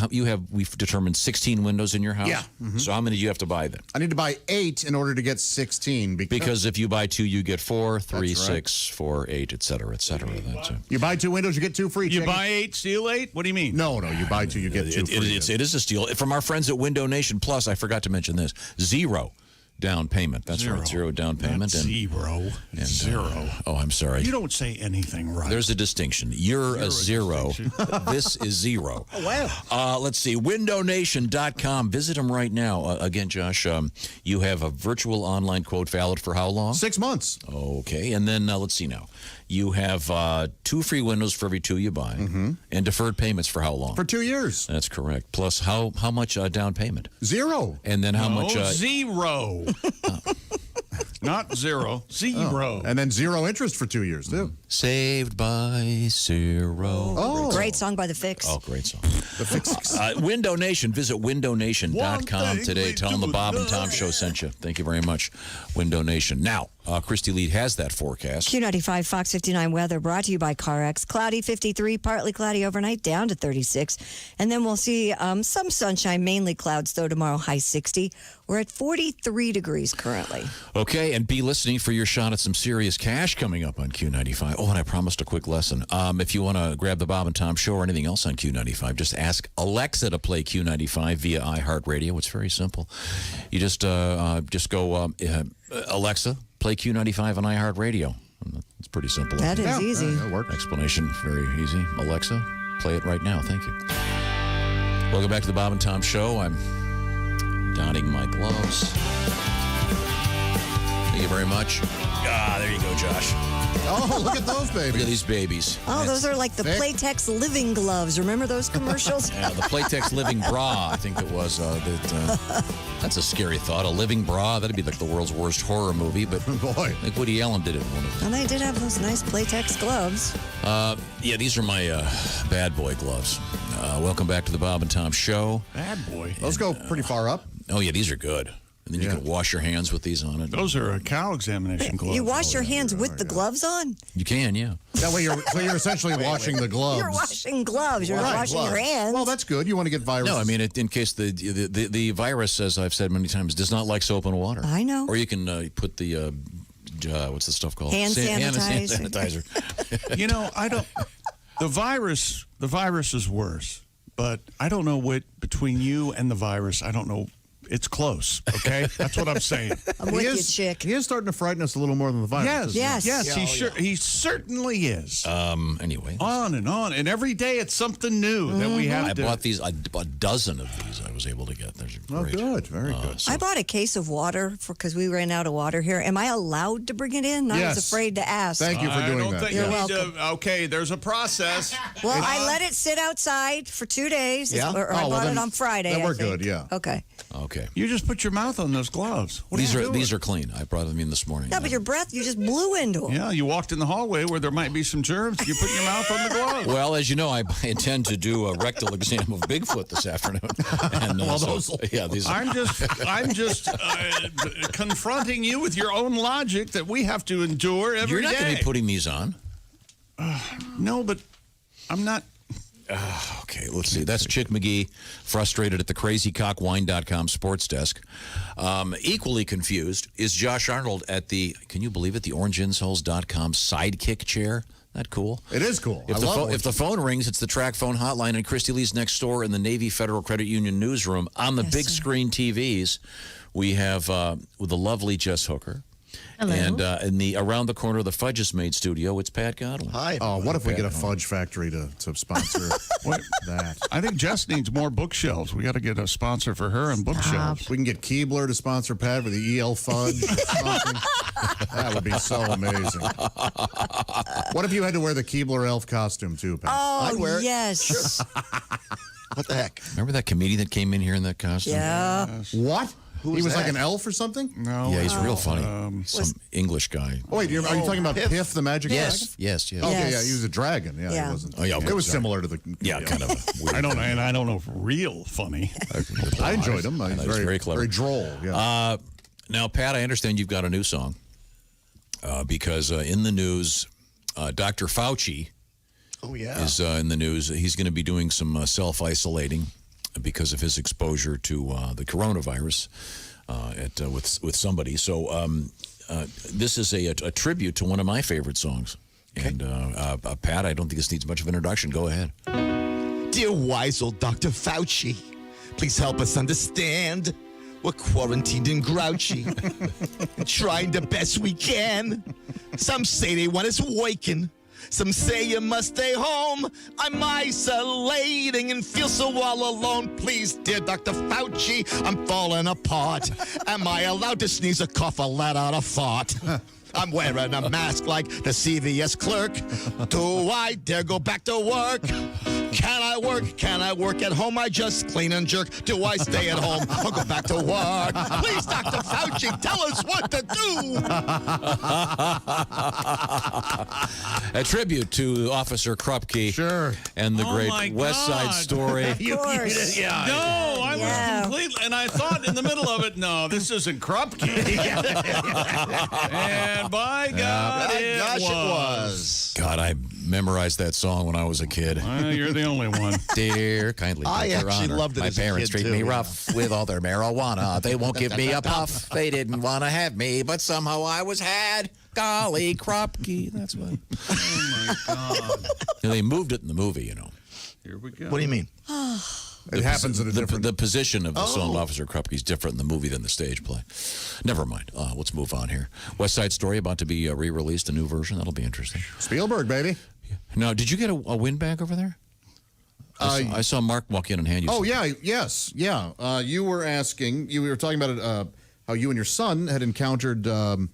Speaker 1: we've determined 16 windows in your house.
Speaker 4: Yeah. Mm-hmm.
Speaker 1: So how many do you have to buy then?
Speaker 4: I need to buy 8 in order to get 16.
Speaker 1: Because if you buy 2, you get 4, 3,
Speaker 4: That's right.
Speaker 1: 6, 4, 8, et cetera, et cetera. That's it.
Speaker 4: You buy 2 windows, you get 2 free.
Speaker 3: You
Speaker 4: Check
Speaker 3: buy 8, steal 8? What do you mean?
Speaker 4: No, you buy 2, you get 2 free.
Speaker 1: It is a steal. From our friends at Window Nation Plus, I forgot to mention this. 0 down payment. That's right. 0 down payment.
Speaker 25: Not zero.
Speaker 1: And,
Speaker 25: Zero.
Speaker 1: I'm sorry.
Speaker 25: You don't say anything right.
Speaker 1: There's a distinction. You're a 0. This is 0.
Speaker 4: Oh, wow.
Speaker 1: Let's see. WindowNation.com. Visit them right now. Again, Josh, you have a virtual online quote valid for how long?
Speaker 4: 6 months.
Speaker 1: Okay. And then let's see now. You have 2 free windows for every 2 you buy. Mm-hmm. And deferred payments for how long?
Speaker 4: For 2 years.
Speaker 1: That's correct. Plus, how much down payment?
Speaker 4: 0.
Speaker 1: And then how much?
Speaker 3: 0. Not 0. 0.
Speaker 4: Oh. And then 0 interest for 2 years, too.
Speaker 1: Saved by 0.
Speaker 2: Oh, great song by The Fix.
Speaker 1: Oh, great song.
Speaker 4: The Fix.
Speaker 1: Window Nation. Visit windownation.com today. Tell them the Bob and Tom Show sent you. Thank you very much, Window Nation. Now, Christy Lee has that forecast.
Speaker 2: Q95 Fox 59 weather brought to you by CarX. Cloudy 53, partly cloudy overnight, down to 36. And then we'll see some sunshine, mainly clouds, though, tomorrow, high 60. We're at 43 degrees currently.
Speaker 1: Okay, and be listening for your shot at some serious cash coming up on Q95. Oh, and I promised a quick lesson. If you want to grab the Bob and Tom Show or anything else on Q95, just ask Alexa to play Q95 via iHeartRadio. It's very simple. You just go, Alexa, play Q95 on iHeartRadio. It's pretty simple.
Speaker 2: That is easy.
Speaker 4: That works.
Speaker 1: Explanation, very easy. Alexa, play it right now. Thank you. Welcome back to the Bob and Tom Show. I'm donning my gloves. Thank you very much. There you go, Josh.
Speaker 4: Oh, look at those babies.
Speaker 1: Look at these babies.
Speaker 2: Oh, those are like the
Speaker 4: thick.
Speaker 2: Playtex living gloves. Remember those commercials?
Speaker 1: Yeah, the Playtex living bra, I think it was. That's a scary thought. A living bra, that'd be like the world's worst horror movie. But
Speaker 4: boy,
Speaker 1: like Woody Allen did it in one of them.
Speaker 2: And they did have those nice Playtex gloves.
Speaker 1: Yeah, these are my bad boy gloves. Welcome back to the Bob and Tom Show.
Speaker 3: Bad boy.
Speaker 4: Those go pretty far up.
Speaker 1: Oh, yeah, these are good. And then you can wash your hands with these on it.
Speaker 3: Those are cow examination gloves.
Speaker 2: You wash your hands with the gloves on?
Speaker 1: You can, yeah.
Speaker 4: That way you're essentially washing the gloves.
Speaker 2: You're washing gloves. You're not washing your hands.
Speaker 4: Well, that's good. You want to get virus.
Speaker 1: No, I mean, in case the virus, as I've said many times, does not like soap and water.
Speaker 2: I know.
Speaker 1: Or you can put the, what's the stuff called?
Speaker 2: Hand sanitizer.
Speaker 1: Hand sanitizer.
Speaker 3: You know, the virus is worse. But I don't know what, between you and the virus, I don't know. It's close, okay? That's what I'm saying.
Speaker 2: I'm with you, chick.
Speaker 4: He is starting to frighten us a little more than the virus.
Speaker 2: Yes.
Speaker 3: He certainly is.
Speaker 1: Anyway.
Speaker 3: On. And every day it's something new that we have
Speaker 1: I
Speaker 3: to...
Speaker 1: bought these, a dozen of these I was able to get. They're great.
Speaker 4: Oh, good. Very good.
Speaker 2: I bought a case of water because we ran out of water here. Am I allowed to bring it in? I was afraid to ask.
Speaker 4: Thank you for doing that.
Speaker 2: You're welcome.
Speaker 3: Okay, there's a process.
Speaker 2: Well, I let it sit outside for 2 days.
Speaker 4: Yeah?
Speaker 2: Or I bought it on Friday.
Speaker 4: Then we're
Speaker 2: I think.
Speaker 4: good, yeah.
Speaker 2: Okay.
Speaker 3: You just put your mouth on those gloves. What
Speaker 1: These are clean. I brought them in this morning.
Speaker 2: Yeah, but your breath, you just blew into them.
Speaker 3: Yeah, you walked in the hallway where there might be some germs. You put your mouth on the glove.
Speaker 1: Well, as you know, I intend to do a rectal exam of Bigfoot this afternoon. And,
Speaker 3: I'm just confronting you with your own logic that we have to endure every day.
Speaker 1: You're not going to be putting these on.
Speaker 3: No, but I'm not.
Speaker 1: Okay, let's see. That's Chick McGee, frustrated at the crazycockwine.com sports desk. Equally confused is Josh Arnold at the, can you believe it, the orangeinsoles.com sidekick chair. That cool?
Speaker 4: It is cool.
Speaker 1: If the phone rings, it's the track phone hotline, and Christy Lee's next door in the Navy Federal Credit Union newsroom. On the big screen TVs, we have with the lovely Jess Hooker.
Speaker 2: Hello.
Speaker 1: And in the around the corner of the Fudge is Made studio, it's Pat Godwin.
Speaker 5: Hi.
Speaker 4: Oh, what if we get a fudge factory to sponsor that?
Speaker 3: I think Jess needs more bookshelves. We got to get a sponsor for her and bookshelves.
Speaker 4: We can get Keebler to sponsor Pat with the EL Fudge or something. That would be so amazing. What if you had to wear the Keebler elf costume too, Pat?
Speaker 2: Oh,
Speaker 5: I'd wear it.
Speaker 2: yes.
Speaker 5: What the heck?
Speaker 1: Remember that comedian that came in here in that costume?
Speaker 2: Yeah.
Speaker 4: What? He was like an elf or something?
Speaker 3: No.
Speaker 1: Yeah, he's real funny. Some English guy.
Speaker 4: Oh, wait, are you talking about Piff the Magic Dragon?
Speaker 1: Yes.
Speaker 4: Okay, yeah, he was a dragon. Yeah, he wasn't.
Speaker 1: Oh, yeah,
Speaker 4: it was similar to the.
Speaker 1: kind of.
Speaker 3: I don't know if real funny.
Speaker 4: I enjoyed him. He's
Speaker 1: very clever.
Speaker 4: Very droll. Yeah.
Speaker 1: Now, Pat, I understand you've got a new song because in the news, Dr. Fauci is in the news. He's going to be doing some self-isolating because of his exposure to the coronavirus with somebody. So this is a tribute to one of my favorite songs. Okay. And Pat, I don't think this needs much of an introduction. Go ahead.
Speaker 5: Dear wise old Dr. Fauci, please help us understand. We're quarantined and grouchy, trying the best we can. Some say they want us waking. Some say you must stay home. I'm isolating and feel so all alone. Please, dear Dr. Fauci, I'm falling apart. Am I allowed to sneeze or cough or let out a fart? I'm wearing a mask like the CVS clerk. Do I dare go back to work? Can I work? Can I work at home? I just clean and jerk. Do I stay at home or go back to work? Please, Dr. Fauci, tell us what to do.
Speaker 1: A tribute to Officer Krupke and the great West Side Story.
Speaker 3: No, I was completely, and I thought in the middle of it, no, this isn't Krupke. And by God, it was.
Speaker 1: God, I memorized that song when I was a kid.
Speaker 3: You're the only one.
Speaker 1: Dear, kindly,
Speaker 5: I
Speaker 1: Your
Speaker 5: actually
Speaker 1: Honor,
Speaker 5: loved it
Speaker 1: my
Speaker 5: as a
Speaker 1: parents
Speaker 5: kid,
Speaker 1: treat
Speaker 5: too,
Speaker 1: me
Speaker 5: yeah.
Speaker 1: rough with all their marijuana. They won't give me a puff. They didn't want to have me, but somehow I was had. Golly, Krupke. That's what.
Speaker 3: Oh, my God.
Speaker 1: And they moved it in the movie, you know.
Speaker 3: Here we go.
Speaker 5: What do you mean?
Speaker 4: It happens in a different.
Speaker 1: The position of the song Officer Krupke is different in the movie than the stage play. Never mind. Let's move on here. West Side Story about to be re-released, a new version. That'll be interesting.
Speaker 4: Spielberg, baby.
Speaker 1: Now, did you get a windbag over there? I saw Mark walk in and hand you something.
Speaker 4: Yeah. You were asking, you were talking about how you and your son had encountered a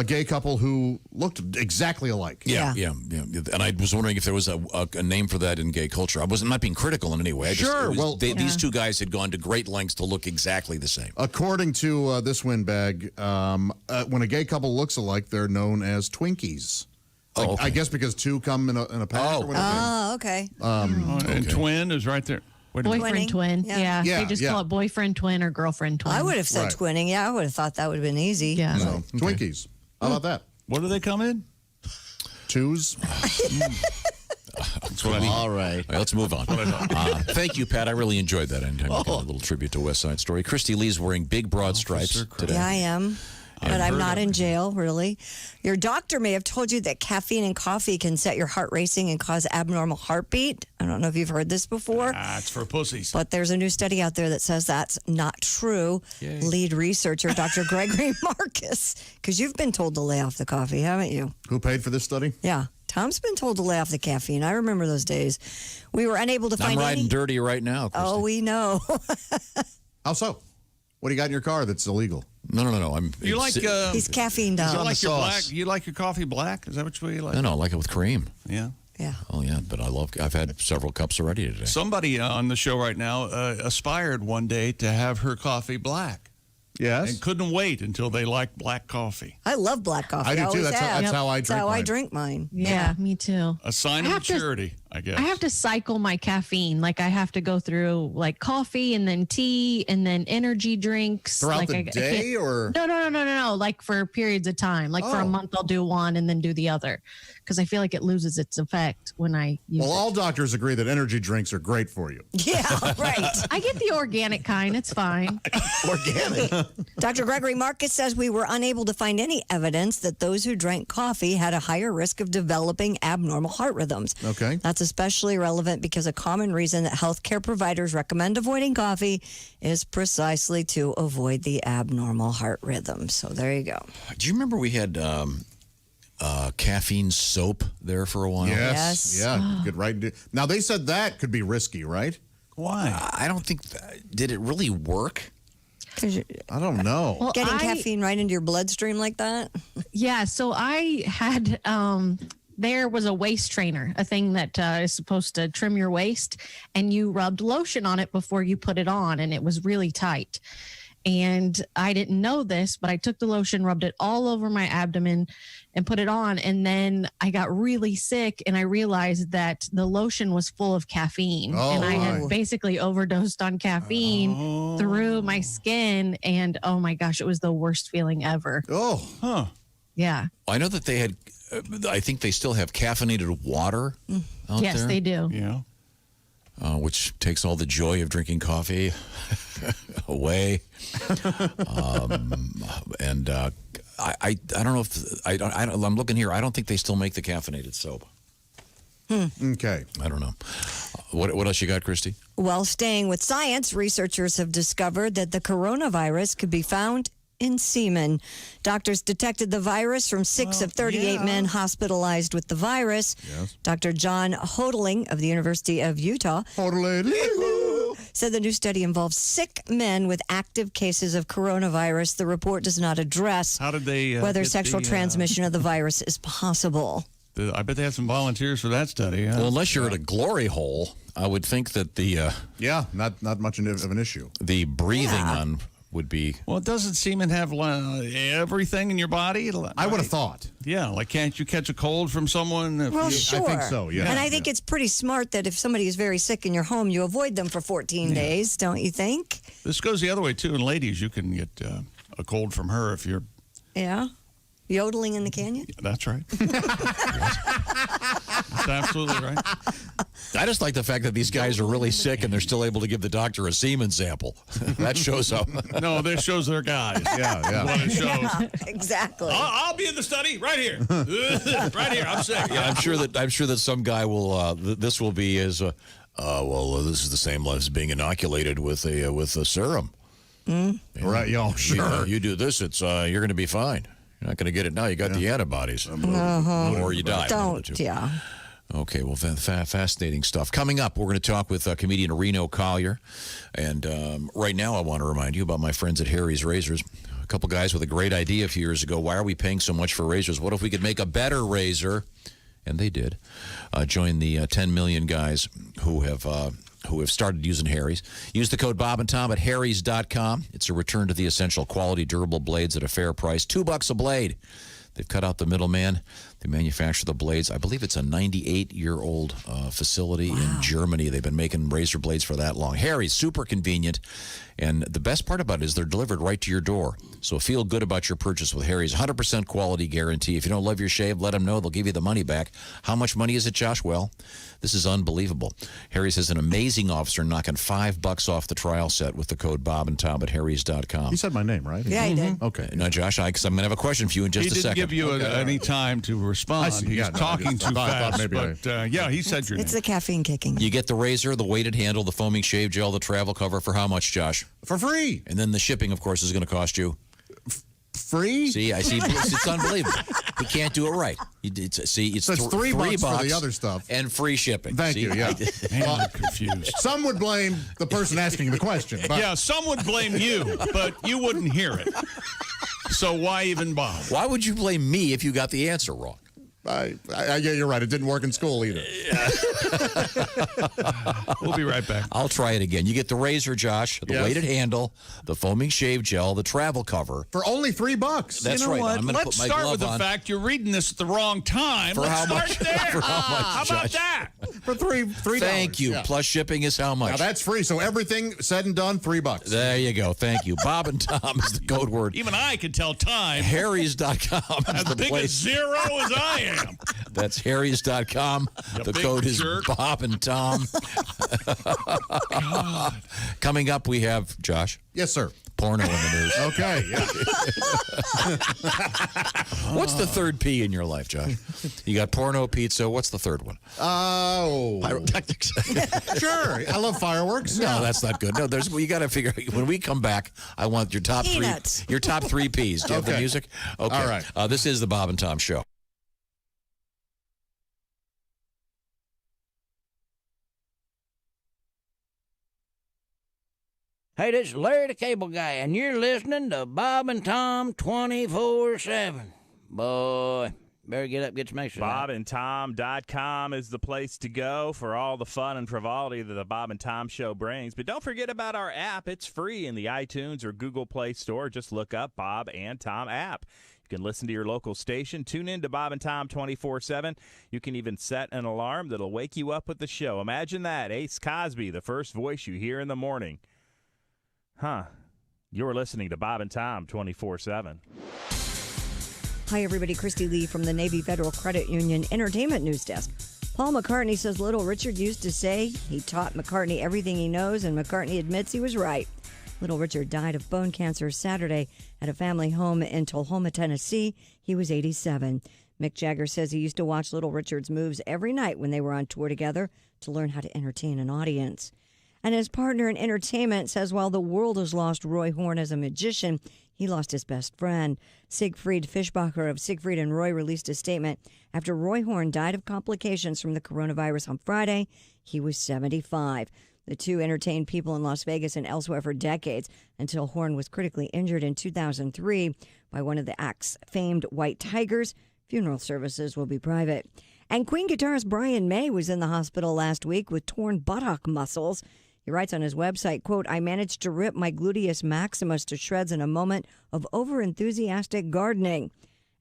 Speaker 4: gay couple who looked exactly alike.
Speaker 1: Yeah. And I was wondering if there was a name for that in gay culture. I'm not being critical in any way. These two guys had gone to great lengths to look exactly the same.
Speaker 4: According to this windbag, when a gay couple looks alike, they're known as Twinkies.
Speaker 1: Okay.
Speaker 4: I guess because two come in a pack.
Speaker 2: Okay.
Speaker 3: And twin is right there.
Speaker 18: Boyfriend twin.
Speaker 2: Yeah.
Speaker 18: They just call it boyfriend twin or girlfriend twin.
Speaker 2: I would have said twinning. Yeah, I would have thought that would have been easy.
Speaker 18: Yeah.
Speaker 4: So, Twinkies. How about that?
Speaker 3: What do they come in?
Speaker 4: Twos.
Speaker 1: That's what I mean.
Speaker 5: All right.
Speaker 1: Let's move on. Thank you, Pat. I really enjoyed that. Anytime we get a little tribute to West Side Story. Christy Lee's wearing big, broad stripes today.
Speaker 2: Yeah, I am. But I'm not in jail, really. Your doctor may have told you that caffeine and coffee can set your heart racing and cause abnormal heartbeat. I don't know if you've heard this before.
Speaker 3: It's for pussies.
Speaker 2: But there's a new study out there that says that's not true.
Speaker 1: Yay.
Speaker 2: Lead researcher Dr. Gregory Marcus, because you've been told to lay off the coffee, haven't you?
Speaker 4: Who paid for this study?
Speaker 2: Yeah. Tom's been told to lay off the caffeine. I remember those days. We were unable to find
Speaker 1: I'm riding
Speaker 2: any...
Speaker 1: dirty right now, Christy.
Speaker 2: Oh, we know.
Speaker 4: How so? What do you got in your car that's illegal?
Speaker 1: No.
Speaker 2: He's caffeine down.
Speaker 3: You like your coffee black? Is that what you like?
Speaker 1: No, I like it with cream.
Speaker 3: Yeah.
Speaker 2: Yeah.
Speaker 1: Oh, yeah, but I've had several cups already today.
Speaker 3: Somebody on the show right now aspired one day to have her coffee black.
Speaker 4: Yes.
Speaker 3: And couldn't wait until they liked black coffee.
Speaker 2: I love black coffee.
Speaker 4: I do too.
Speaker 2: always
Speaker 4: That's
Speaker 2: have.
Speaker 4: how I drink
Speaker 2: That's how
Speaker 4: mine.
Speaker 2: I drink mine.
Speaker 18: Yeah, me too.
Speaker 3: A sign of maturity, I guess.
Speaker 18: I have to cycle my caffeine. Like I have to go through like coffee and then tea and then energy drinks.
Speaker 4: Throughout
Speaker 18: like
Speaker 4: the day or?
Speaker 18: No. Like for periods of time. Like for a month I'll do one and then do the other. Because I feel like it loses its effect when I use it.
Speaker 4: All doctors agree that energy drinks are great for you.
Speaker 2: Yeah, right.
Speaker 18: I get the organic kind. It's fine.
Speaker 5: Organic.
Speaker 2: Dr. Gregory Marcus says we were unable to find any evidence that those who drank coffee had a higher risk of developing abnormal heart rhythms.
Speaker 4: Okay.
Speaker 2: That's especially relevant because a common reason that healthcare providers recommend avoiding coffee is precisely to avoid the abnormal heart rhythms. So there you go.
Speaker 1: Do you remember we had caffeine soap there for a while?
Speaker 2: Yes.
Speaker 4: Yeah. Good, right. Now, they said that could be risky, right?
Speaker 3: Why?
Speaker 1: I don't think did it really work?
Speaker 4: I don't know.
Speaker 18: Well,
Speaker 2: Getting caffeine right into your bloodstream like that?
Speaker 18: Yeah. So I had, there was a waist trainer, a thing that is supposed to trim your waist, and you rubbed lotion on it before you put it on, and it was really tight. And I didn't know this, but I took the lotion, rubbed it all over my abdomen and put it on. And then I got really sick and I realized that the lotion was full of caffeine. And I had basically overdosed on caffeine through my skin. And oh my gosh, it was the worst feeling ever.
Speaker 4: Oh, huh.
Speaker 18: Yeah.
Speaker 1: I know that they had, I think they still have caffeinated water out
Speaker 18: Yes,
Speaker 1: there.
Speaker 18: they do.
Speaker 3: Yeah.
Speaker 1: Which takes all the joy of drinking coffee away. And I don't know if I'm looking here. I don't think they still make the caffeinated soap.
Speaker 4: Okay.
Speaker 1: I don't know. What else you got, Christy?
Speaker 2: Well, staying with science, researchers have discovered that the coronavirus could be found in semen. Doctors detected the virus from 6 of 38 men hospitalized with the virus.
Speaker 4: Yes.
Speaker 2: Dr. John Hodling of the University of Utah said the new study involves sick men with active cases of coronavirus. The report does not address
Speaker 3: How did they
Speaker 2: whether
Speaker 3: get
Speaker 2: sexual
Speaker 3: the,
Speaker 2: transmission of the virus is possible.
Speaker 3: I bet they had some volunteers for that study. Huh?
Speaker 1: Well, unless you're at a glory hole, I would think that the
Speaker 4: not much of an issue.
Speaker 1: The breathing on would be.
Speaker 3: Well, doesn't semen have everything in your body?
Speaker 4: I would have thought.
Speaker 3: Yeah, like can't you catch a cold from someone?
Speaker 2: Well, sure.
Speaker 4: I think so, yeah.
Speaker 2: And I think it's pretty smart that if somebody is very sick in your home, you avoid them for 14 days, don't you think?
Speaker 3: This goes the other way, too. And ladies, you can get a cold from her if you're...
Speaker 2: Yeah. Yodeling in the canyon?
Speaker 3: That's right. That's absolutely right.
Speaker 1: I just like the fact that these guys are really sick and they're still able to give the doctor a semen sample. That shows up.
Speaker 3: No, this shows they're guys.
Speaker 4: Yeah.
Speaker 3: What it shows.
Speaker 2: Yeah, exactly.
Speaker 3: I'll be in the study right here. Right here. I'm sick.
Speaker 1: Yeah, I'm sure that some guy will. This will be as. This is the same as being inoculated with a serum.
Speaker 4: Right. Yeah. Sure.
Speaker 1: You do this, it's you're going to be fine. You're not going to get it now. You got the antibodies, or you die.
Speaker 2: Don't. Yeah.
Speaker 1: Okay, well, fascinating stuff. Coming up, we're going to talk with comedian Reno Collier. And right now, I want to remind you about my friends at Harry's Razors. A couple guys with a great idea a few years ago. Why are we paying so much for razors? What if we could make a better razor? And they did. Join the 10 million guys who have started using Harry's. Use the code Bob and Tom at harrys.com. It's a return to the essential quality, durable blades at a fair price. $2 a blade. They've cut out the middleman. They manufacture the blades. I believe it's a 98-year-old facility in Germany. They've been making razor blades for that long. Harry's, super convenient. And the best part about it is they're delivered right to your door. So feel good about your purchase with Harry's. 100% quality guarantee. If you don't love your shave, let them know. They'll give you the money back. How much money is it, Josh? Well, this is unbelievable. Harry's has an amazing officer knocking $5 off the trial set with the code Bob and Tom at harrys.com.
Speaker 4: He said my name, right?
Speaker 2: Yeah, he did.
Speaker 4: Okay.
Speaker 1: Now, Josh, because I'm going to have a question for you in just a second.
Speaker 3: He didn't give you any time to respond.
Speaker 4: I see.
Speaker 3: He's talking too fast. But he said your name.
Speaker 2: It's the caffeine kicking.
Speaker 1: You get the razor, the weighted handle, the foaming shave gel, the travel cover for how much, Josh?
Speaker 4: For free.
Speaker 1: And then the shipping, of course, is going to cost you.
Speaker 4: Free?
Speaker 1: See, I see. It's unbelievable. He can't do it right. It's $3
Speaker 4: for the other stuff
Speaker 1: and free shipping.
Speaker 4: Thank you. Yeah,
Speaker 3: Man, I'm confused.
Speaker 4: some would blame the person asking the question. But
Speaker 3: Yeah, some would blame you, but you wouldn't hear it. So why even bother?
Speaker 1: Why would you blame me if you got the answer wrong?
Speaker 4: yeah, you're right. It didn't work in school either.
Speaker 3: We'll be right back.
Speaker 1: I'll try it again. You get the razor, Josh, the weighted handle, the foaming shave gel, the travel cover.
Speaker 4: For only $3.
Speaker 1: That's
Speaker 3: you know
Speaker 1: right.
Speaker 3: What?
Speaker 1: I'm going to
Speaker 3: Let's
Speaker 1: put my
Speaker 3: start
Speaker 1: glove
Speaker 3: with the
Speaker 1: on.
Speaker 3: fact you're reading this at the wrong time.
Speaker 1: For
Speaker 3: Let's
Speaker 1: how
Speaker 3: start
Speaker 1: much?
Speaker 3: there.
Speaker 1: For how much,
Speaker 3: How about
Speaker 1: Josh?
Speaker 3: that?
Speaker 4: For $3.
Speaker 1: Thank you.
Speaker 4: Yeah.
Speaker 1: Plus shipping is how much?
Speaker 4: Now that's free. So everything said and done, $3.
Speaker 1: There you go. Thank you. Bob and Tom is the code word.
Speaker 3: Even I can tell time.
Speaker 1: Harrys.com is
Speaker 3: As
Speaker 1: the
Speaker 3: big
Speaker 1: place.
Speaker 3: as zero as I am.
Speaker 1: That's harrys.com. The
Speaker 3: big
Speaker 1: code is
Speaker 3: jerk.
Speaker 1: Bob and Tom. Coming up, we have, Josh,
Speaker 4: Yes, sir.
Speaker 1: porno in the news.
Speaker 4: Okay. Yeah.
Speaker 1: What's the third P in your life, Josh? You got porno, pizza. What's the third one?
Speaker 4: Oh.
Speaker 5: Pyrotechnics.
Speaker 4: Sure. I love fireworks.
Speaker 1: No, that's not good. No, you got to figure. When we come back, I want your top
Speaker 2: Peanuts.
Speaker 1: three. Your top three P's. Do you have the
Speaker 4: Okay.
Speaker 1: music? Okay.
Speaker 4: All right.
Speaker 1: This is the Bob and Tom Show.
Speaker 6: Hey, this is Larry the Cable Guy, and you're listening to Bob and Tom 24/7. Boy, Better get up, get some exercise.
Speaker 8: BobandTom.com is the place to go for all the fun and frivolity that the Bob and Tom Show brings. But don't forget about our app. It's free in the iTunes or Google Play Store. Just look up Bob and Tom app. You can listen to your local station. Tune in to Bob and Tom 24/7. You can even set an alarm that'll wake you up with the show. Imagine that. Ace Cosby, the first voice you hear in the morning. Huh. You're listening to Bob and Tom 24/7.
Speaker 2: Hi, everybody. Christy Lee from the Navy Federal Credit Union Entertainment News Desk. Paul McCartney says Little Richard used to say he taught McCartney everything he knows, and McCartney admits he was right. Little Richard died of bone cancer Saturday at a family home in Tullahoma, Tennessee. He was 87. Mick Jagger says he used to watch Little Richard's moves every night when they were on tour together to learn how to entertain an audience. And his partner in entertainment says while the world has lost Roy Horn as a magician, he lost his best friend. Siegfried Fischbacher of Siegfried and Roy released a statement after Roy Horn died of complications from the coronavirus on Friday. He was 75. The two entertained people in Las Vegas and elsewhere for decades until Horn was critically injured in 2003 by one of the act's famed White Tigers. Funeral services will be private. And Queen guitarist Brian May was in the hospital last week with torn buttock muscles. He writes on his website, quote, "I managed to rip my gluteus maximus to shreds in a moment of over-enthusiastic gardening."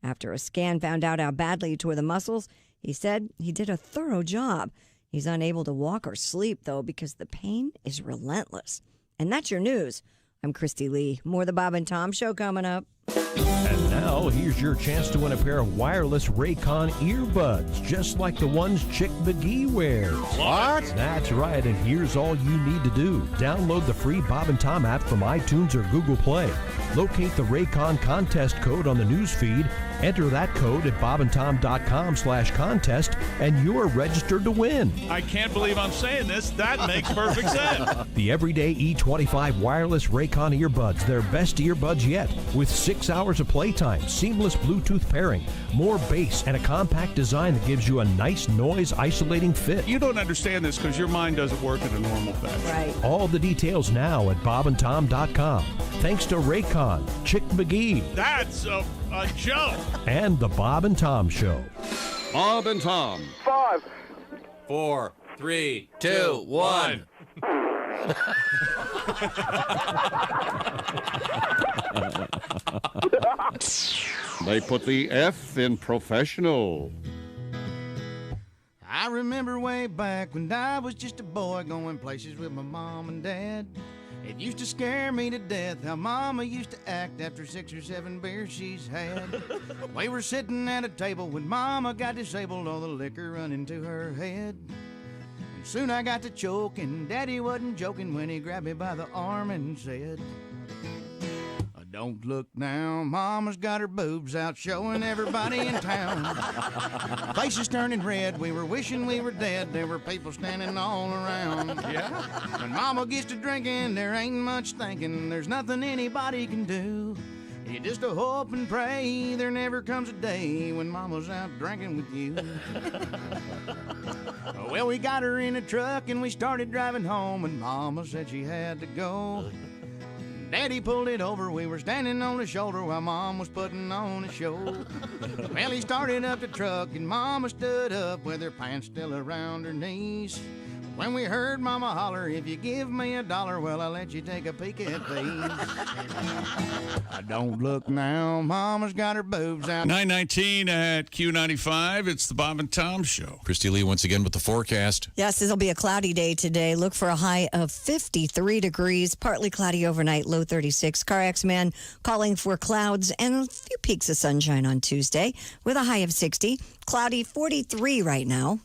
Speaker 2: After a scan found out how badly he tore the muscles, he said he did a thorough job. He's unable to walk or sleep, though, because the pain is relentless. And that's your news. I'm Christy Lee. More of the Bob and Tom Show coming up.
Speaker 9: And now, here's your chance to win a pair of wireless Raycon earbuds, just like the ones Chick McGee wears.
Speaker 4: What?
Speaker 9: That's right, and here's all you need to do. Download the free Bob and Tom app from iTunes or Google Play. Locate the Raycon contest code on the news feed. Enter that code at bobandtom.com/contest, and you're registered to win.
Speaker 3: I can't believe I'm saying this. That makes perfect sense.
Speaker 9: The everyday E25 wireless Raycon earbuds, their best earbuds yet, with 6 hours of playtime, seamless Bluetooth pairing, more bass, and a compact design that gives you a nice noise-isolating fit.
Speaker 3: You don't understand this because your mind doesn't work at a normal fashion.
Speaker 2: Right.
Speaker 9: All the details now at bobandtom.com. Thanks to Raycon, Chick McGee,
Speaker 3: That's a joke.
Speaker 9: and the Bob and Tom Show.
Speaker 15: Bob and Tom.
Speaker 24: 5,
Speaker 15: 4, 3, 2, 1.
Speaker 25: They put the F in professional.
Speaker 11: I remember way back when I was just a boy going places with my mom and dad. It used to scare me to death how Mama used to act after 6 or 7 beers she's had. We were sitting at a table when Mama got disabled, all the liquor running to her head. And soon I got to choking. Daddy wasn't joking when he grabbed me by the arm and said, "Don't look now, Mama's got her boobs out showing everybody in town." Faces turning red, we were wishing we were dead. There were people standing all around.
Speaker 3: Yeah.
Speaker 11: When Mama gets to drinking, there ain't much thinking. There's nothing anybody can do. You just hope and pray there never comes a day when Mama's out drinking with you. Well, we got her in a truck and we started driving home, and Mama said she had to go. Daddy pulled it over, we were standing on the shoulder while Mom was putting on a show. Well, he started up the truck and Mama stood up with her pants still around her knees. When we heard Mama holler, "If you give me $1, well, I'll let you take a peek at these." Don't look now, Mama's got her boobs out.
Speaker 3: 9:19 at Q95. It's the Bob and Tom Show.
Speaker 1: Christy Lee once again with the forecast.
Speaker 2: Yes, it'll be a cloudy day today. Look for a high of 53 degrees, partly cloudy overnight, low 36. CarX-Man calling for clouds and a few peaks of sunshine on Tuesday with a high of 60. Cloudy 43 right now.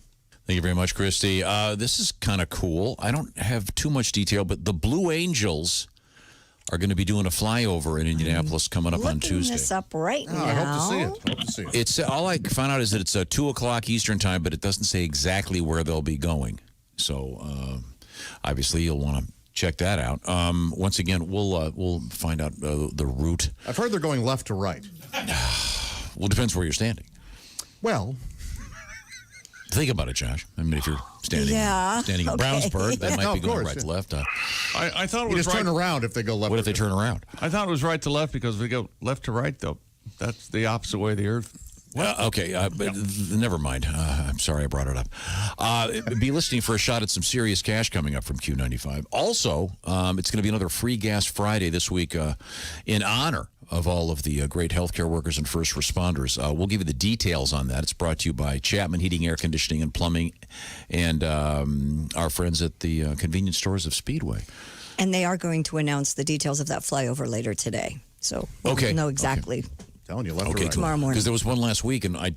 Speaker 1: Thank you very much, Christy. This is kind of cool. I don't have too much detail, but the Blue Angels are going to be doing a flyover in Indianapolis coming up on Tuesday.
Speaker 2: Looking this up right now.
Speaker 4: I hope to see it.
Speaker 1: It's all I found out is that it's 2 o'clock Eastern time, but it doesn't say exactly where they'll be going. So obviously you'll want to check that out. Once again, we'll find out the route.
Speaker 4: I've heard they're going left to right.
Speaker 1: Well, it depends where you're standing.
Speaker 4: Well,
Speaker 1: think about it, Josh. I mean, if you're standing in Brownsburg, that might be going right to left.
Speaker 3: I thought it
Speaker 4: you
Speaker 3: was
Speaker 4: just
Speaker 3: right.
Speaker 4: turn around if they go left.
Speaker 1: What if they turn around?
Speaker 3: I thought it was right to left because if they go left to right, though, that's the opposite way of the earth
Speaker 1: But never mind. I'm sorry I brought it up. Be listening for a shot at some serious cash coming up from Q95. Also, it's going to be another Free Gas Friday this week in honor of all of the great healthcare workers and first responders. We'll give you the details on that. It's brought to you by Chapman Heating, Air Conditioning, and Plumbing, and our friends at the convenience stores of Speedway.
Speaker 2: And they are going to announce the details of that flyover later today. So we'll know exactly.
Speaker 4: Okay. Telling you left
Speaker 1: okay,
Speaker 2: tomorrow morning.
Speaker 1: Because there was one last week, and I...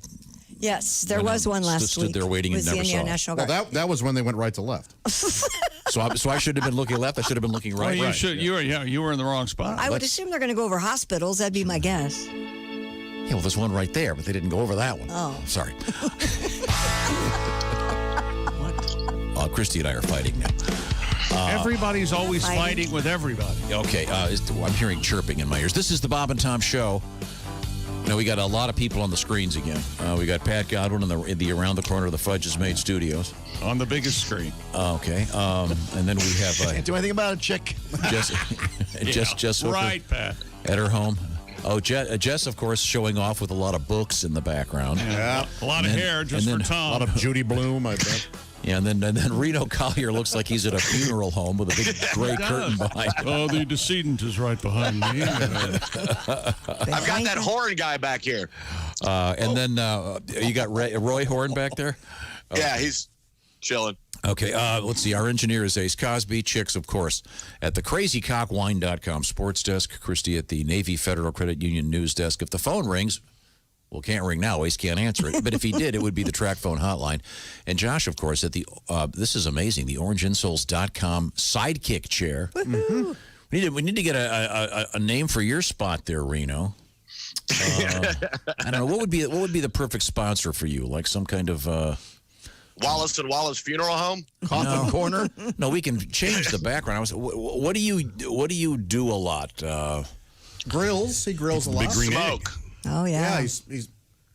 Speaker 2: Yes, there was one last
Speaker 1: stood
Speaker 2: week.
Speaker 1: there waiting and never saw it.
Speaker 2: National Guard.
Speaker 4: Well, that was when they went right to left.
Speaker 1: So I should have been looking left. I should have been looking right.
Speaker 3: Well, you were in the wrong spot.
Speaker 2: I would assume they're going to go over hospitals. That'd be my guess.
Speaker 1: Yeah, well, there's one right there, but they didn't go over that one.
Speaker 2: Oh.
Speaker 1: Sorry. What? Christy and I are fighting now.
Speaker 3: Everybody's always fighting with everybody.
Speaker 1: Okay, I'm hearing chirping in my ears. This is the Bob and Tom Show. Now, we got a lot of people on the screens again. We got Pat Godwin in the around the corner of the Fudge is Made studios.
Speaker 3: On the biggest screen.
Speaker 1: Okay. And then we have...
Speaker 5: Can't do anything about it, chick.
Speaker 1: Jess Hooker
Speaker 3: Right, Pat.
Speaker 1: at her home. Oh, Jess, of course, showing off with a lot of books in the background.
Speaker 3: Yeah. A lot of hair just for Tom.
Speaker 4: A lot of Judy Bloom, I bet.
Speaker 1: Yeah, and then Reno Collier looks like he's at a funeral home with a big gray curtain behind him.
Speaker 3: Oh, the decedent is right behind me.
Speaker 10: I've got that Horn guy back here.
Speaker 1: And then you got Roy Horn back there?
Speaker 10: Okay. Yeah, he's chilling.
Speaker 1: Okay, let's see. Our engineer is Ace Cosby. Chicks, of course, at the crazycockwine.com sports desk. Christy at the Navy Federal Credit Union news desk. If the phone rings... Well, can't ring now. Ace can't answer it. But if he did, it would be the track phone hotline. And Josh, of course, at the, this is amazing, the orangeinsoles.com sidekick chair.
Speaker 2: Mm-hmm.
Speaker 1: We need to get a name for your spot there, Reno. I don't know. What would be the perfect sponsor for you? Like some kind of...
Speaker 10: Wallace and Wallace Funeral Home?
Speaker 5: Coffin Corner?
Speaker 1: No, we can change the background. What do you do a lot?
Speaker 4: Grills. He grills a lot.
Speaker 10: Big green smoke.
Speaker 2: Oh, yeah.
Speaker 4: He's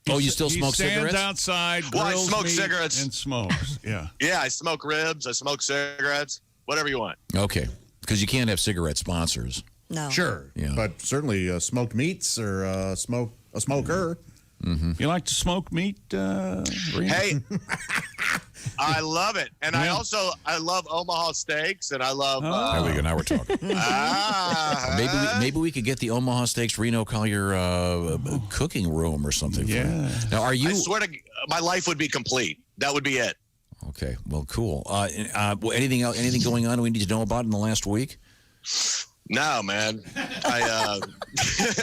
Speaker 1: you still smoke cigarettes?
Speaker 3: He stands outside,
Speaker 10: well, I
Speaker 3: grills
Speaker 10: smoke
Speaker 3: meat,
Speaker 10: cigarettes.
Speaker 3: and smokes. Yeah.
Speaker 10: Yeah, I smoke ribs. I smoke cigarettes. Whatever you want.
Speaker 1: Okay. Because you can't have cigarette sponsors.
Speaker 2: No.
Speaker 4: Sure.
Speaker 1: Yeah.
Speaker 4: But certainly smoked meats or a smoker.
Speaker 1: Mm-hmm.
Speaker 3: You like to smoke meat, Reno?
Speaker 10: Hey, I love it. And I love Omaha steaks, and I love...
Speaker 1: There we go. Now we're talking. Maybe we could get the Omaha Steaks Reno Collier cooking room or something.
Speaker 3: Yeah.
Speaker 1: Now, are you...
Speaker 10: I swear to my life would be complete. That would be it.
Speaker 1: Okay. Well, cool. Anything else? Anything going on we need to know about in the last week?
Speaker 10: No, man.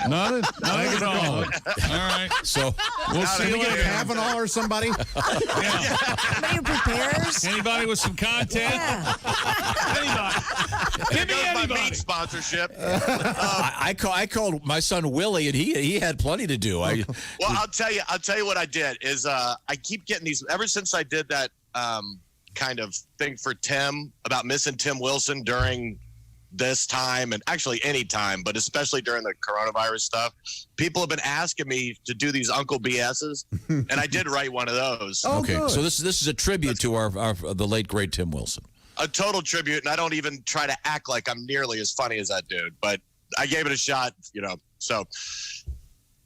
Speaker 3: Not at all. All right.
Speaker 1: So
Speaker 3: we'll see you later.
Speaker 4: Kavanaugh or somebody?
Speaker 2: Somebody who prepares?
Speaker 3: Anybody with some content?
Speaker 2: Yeah.
Speaker 3: Anybody. Give me anybody.
Speaker 10: My meat sponsorship.
Speaker 1: I called my son Willie, and he had plenty to do.
Speaker 10: Well, I'll tell you what I did is I keep getting these ever since I did that kind of thing for Tim about missing Tim Wilson during this time, and actually any time, but especially during the coronavirus stuff. People have been asking me to do these Uncle BS's, and I did write one of those.
Speaker 1: Okay, good. So this is a tribute to the late great Tim Wilson.
Speaker 10: A total tribute, and I don't even try to act like I'm nearly as funny as that dude, but I gave it a shot, So,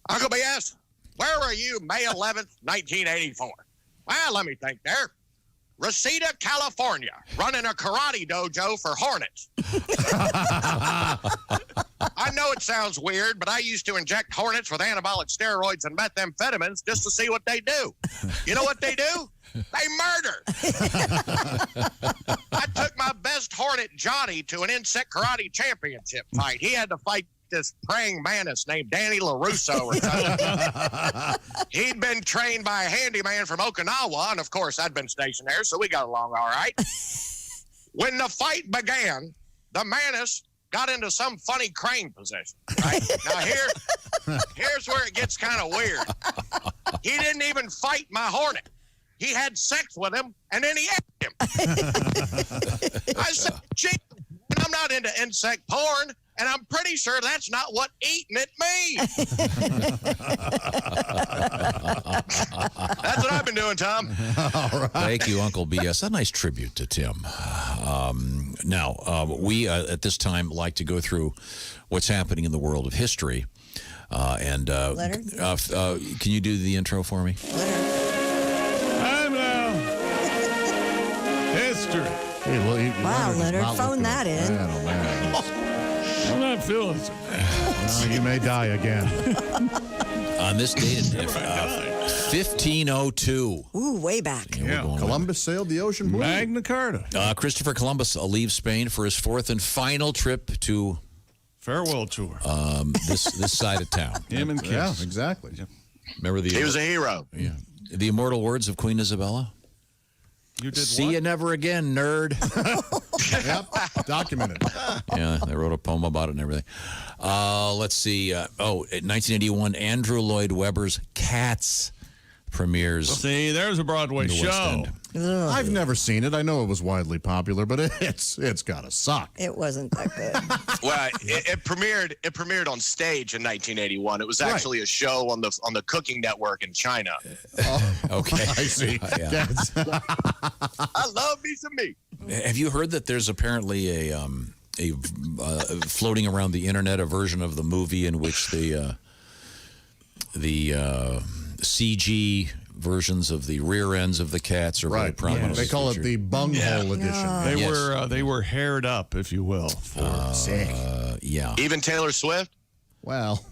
Speaker 10: Uncle BS, where were you May 11th, 1984? Well, let me think there. Reseda, California, running a karate dojo for Hornets. I know it sounds weird, but I used to inject Hornets with anabolic steroids and methamphetamines just to see what they do. You know what they do? They murder. I took my best Hornet, Johnny, to an insect karate championship fight. He had to fight this praying mantis named Danny LaRusso or something. He'd been trained by a handyman from Okinawa, and of course I'd been stationed there, so we got along all right. When the fight began, the mantis got into some funny crane position. Right? Now here's where it gets kind of weird. He didn't even fight my Hornet. He had sex with him, and then he ate him. I said, gee, I'm not into insect porn, and I'm pretty sure that's not what eating it means. That's what I've been doing, Tom.
Speaker 4: All right.
Speaker 1: Thank you, Uncle BS. A nice tribute to Tim. Now, we at this time like to go through what's happening in the world of history.
Speaker 2: Leonard?
Speaker 1: Can you do the intro for me?
Speaker 3: I'm now. History.
Speaker 4: Hey, well,
Speaker 2: Wow, Leonard,
Speaker 4: not
Speaker 2: phone
Speaker 4: looking-
Speaker 2: that in.
Speaker 4: Man, oh, man.
Speaker 3: I'm not feeling it.
Speaker 4: You may die again.
Speaker 1: On this date, 1502.
Speaker 2: Ooh, way back.
Speaker 3: Yeah.
Speaker 4: Columbus sailed the ocean blue.
Speaker 3: Magna Carta.
Speaker 1: Christopher Columbus leaves Spain for his fourth and final trip to
Speaker 3: Farewell tour.
Speaker 1: this side of town.
Speaker 3: Him and Kiss.
Speaker 4: Yeah, exactly.
Speaker 1: Remember
Speaker 10: He was a hero.
Speaker 1: Yeah. The immortal words of Queen Isabella?
Speaker 3: You did
Speaker 1: See
Speaker 3: what?
Speaker 1: you never again, nerd.
Speaker 4: Yep, documented.
Speaker 1: Yeah, they wrote a poem about it and everything. Let's see. In 1981, Andrew Lloyd Webber's Cats premieres.
Speaker 3: See, there's a Broadway
Speaker 1: in the West
Speaker 3: show.
Speaker 1: End.
Speaker 4: I've never seen it. I know it was widely popular, but it's got to suck.
Speaker 2: It wasn't that good.
Speaker 10: Well, it premiered on stage in 1981. It was actually a show on the Cooking Network in China.
Speaker 1: Okay.
Speaker 4: I see.
Speaker 1: Yeah.
Speaker 10: I love me some meat.
Speaker 1: Have you heard that there's apparently a floating around the internet a version of the movie in which the CG versions of the rear ends of the cats are very prominent?
Speaker 4: They call it the bunghole edition.
Speaker 3: They were haired up, if you will.
Speaker 1: Yeah.
Speaker 10: Even Taylor Swift?
Speaker 4: Well,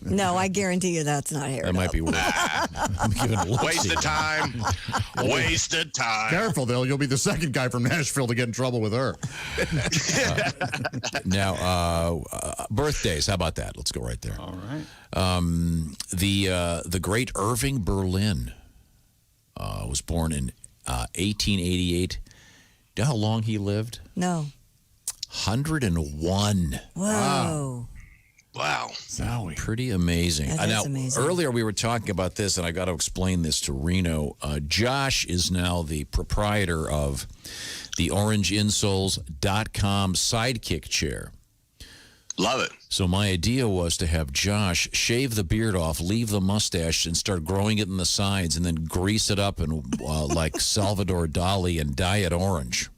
Speaker 2: No, I guarantee you that's not hair.
Speaker 1: That might be weird.
Speaker 10: Wasted time. Wasted time.
Speaker 4: Careful, though. You'll be the second guy from Nashville to get in trouble with her.
Speaker 1: Now, birthdays. How about that? Let's go right there.
Speaker 3: All right.
Speaker 1: The great Irving Berlin was born in 1888. Do you know how long he lived?
Speaker 2: No.
Speaker 1: 101.
Speaker 2: Whoa.
Speaker 10: Wow.
Speaker 1: Pretty amazing.
Speaker 2: That is
Speaker 1: now,
Speaker 2: amazing.
Speaker 1: earlier we were talking about this, and I got to explain this to Reno. Josh is now the proprietor of the orangeinsoles.com sidekick chair.
Speaker 10: Love it.
Speaker 1: So my idea was to have Josh shave the beard off, leave the mustache, and start growing it in the sides, and then grease it up and like Salvador Dali and dye it orange.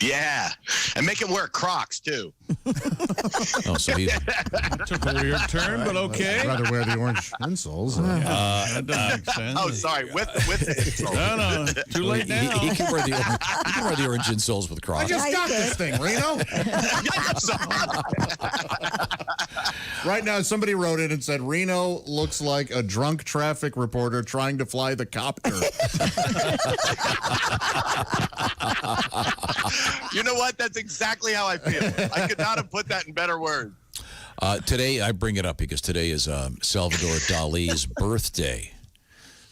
Speaker 10: Yeah. And make him wear Crocs, too.
Speaker 1: Oh, so he
Speaker 3: took a weird turn, but okay.
Speaker 4: I'd rather wear the orange insoles.
Speaker 3: That doesn't make sense.
Speaker 10: Oh, sorry. With the insoles.
Speaker 3: No, too late now.
Speaker 1: He can wear the orange insoles with Crocs.
Speaker 4: I just got this thing, Reno. Right now, somebody wrote in and said, Reno looks like a drunk traffic reporter trying to fly the copter.
Speaker 10: You know what? That's exactly how I feel. I could not have put that in better words.
Speaker 1: Today, I bring it up because today is Salvador Dali's birthday.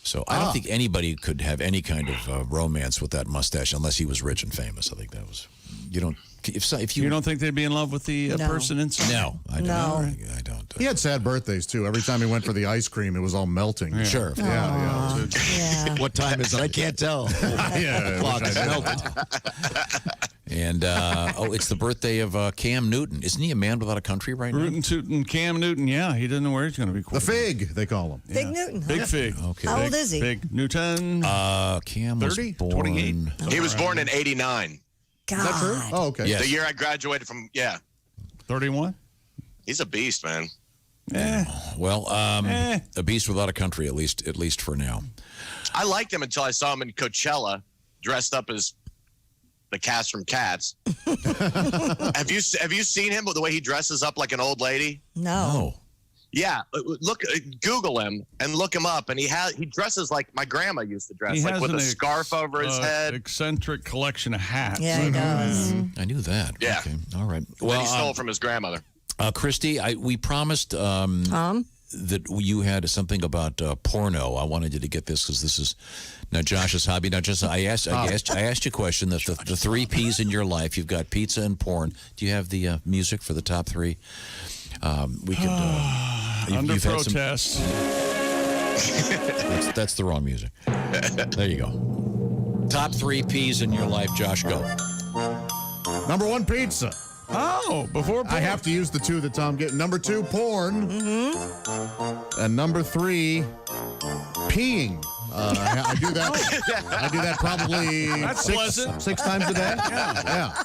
Speaker 1: So I don't think anybody could have any kind of romance with that mustache unless he was rich and famous. I think that was... You don't... If you
Speaker 3: don't think they'd be in love with the person inside?
Speaker 1: No, I don't.
Speaker 2: No.
Speaker 1: I don't.
Speaker 4: He had sad birthdays, too. Every time he went for the ice cream, it was all melting.
Speaker 3: Yeah.
Speaker 1: Sure.
Speaker 4: Yeah.
Speaker 2: Yeah.
Speaker 5: What time is it? I can't tell.
Speaker 4: Yeah.
Speaker 5: Clock is melted.
Speaker 1: And, it's the birthday of Cam Newton. Isn't he a man without a country right now?
Speaker 3: Rootin' Tootin' Cam Newton, yeah. He doesn't know where he's going to be.
Speaker 4: The Fig, they call him.
Speaker 2: Big Newton. Huh?
Speaker 3: Big Fig.
Speaker 1: Okay.
Speaker 2: How old is he?
Speaker 3: Big Newton.
Speaker 1: Cam was
Speaker 3: 30?
Speaker 1: born...
Speaker 3: 28?
Speaker 10: He was born in 89.
Speaker 2: God.
Speaker 4: Is that true? Oh, okay.
Speaker 1: Yes.
Speaker 10: The year I graduated from,
Speaker 3: 31?
Speaker 10: He's a beast, man.
Speaker 1: Well, a beast without a country, at least for now.
Speaker 10: I liked him until I saw him in Coachella, dressed up as the cast from Cats. Have you seen him with the way he dresses up like an old lady?
Speaker 2: No.
Speaker 10: Yeah, look, Google him and look him up, and he dresses like my grandma used to dress,
Speaker 3: He
Speaker 10: like
Speaker 3: has
Speaker 10: with
Speaker 3: an
Speaker 10: a scarf over his head.
Speaker 3: Eccentric collection of hats.
Speaker 2: Yeah, he does.
Speaker 1: I knew that.
Speaker 10: Yeah.
Speaker 1: Okay. All right.
Speaker 10: Well, he stole from his grandmother.
Speaker 1: Christy, we promised
Speaker 2: Tom?
Speaker 1: that you had something about porno. I wanted you to get this because this is now Josh's hobby. Now, just I asked you a question. The three P's in your life. You've got pizza and porn. Do you have the music for the top three? We could.
Speaker 3: Under
Speaker 1: you've had
Speaker 3: protest.
Speaker 1: that's the wrong music. There you go. Top three P's in your life, Josh. Go.
Speaker 4: Number one, pizza.
Speaker 3: Oh, before porn.
Speaker 4: I have to use the two that Tom gave. Number two, porn. Mm-hmm. And number three, peeing. I do that. I do that probably
Speaker 3: That's pleasant.
Speaker 4: 6 times a day. Yeah.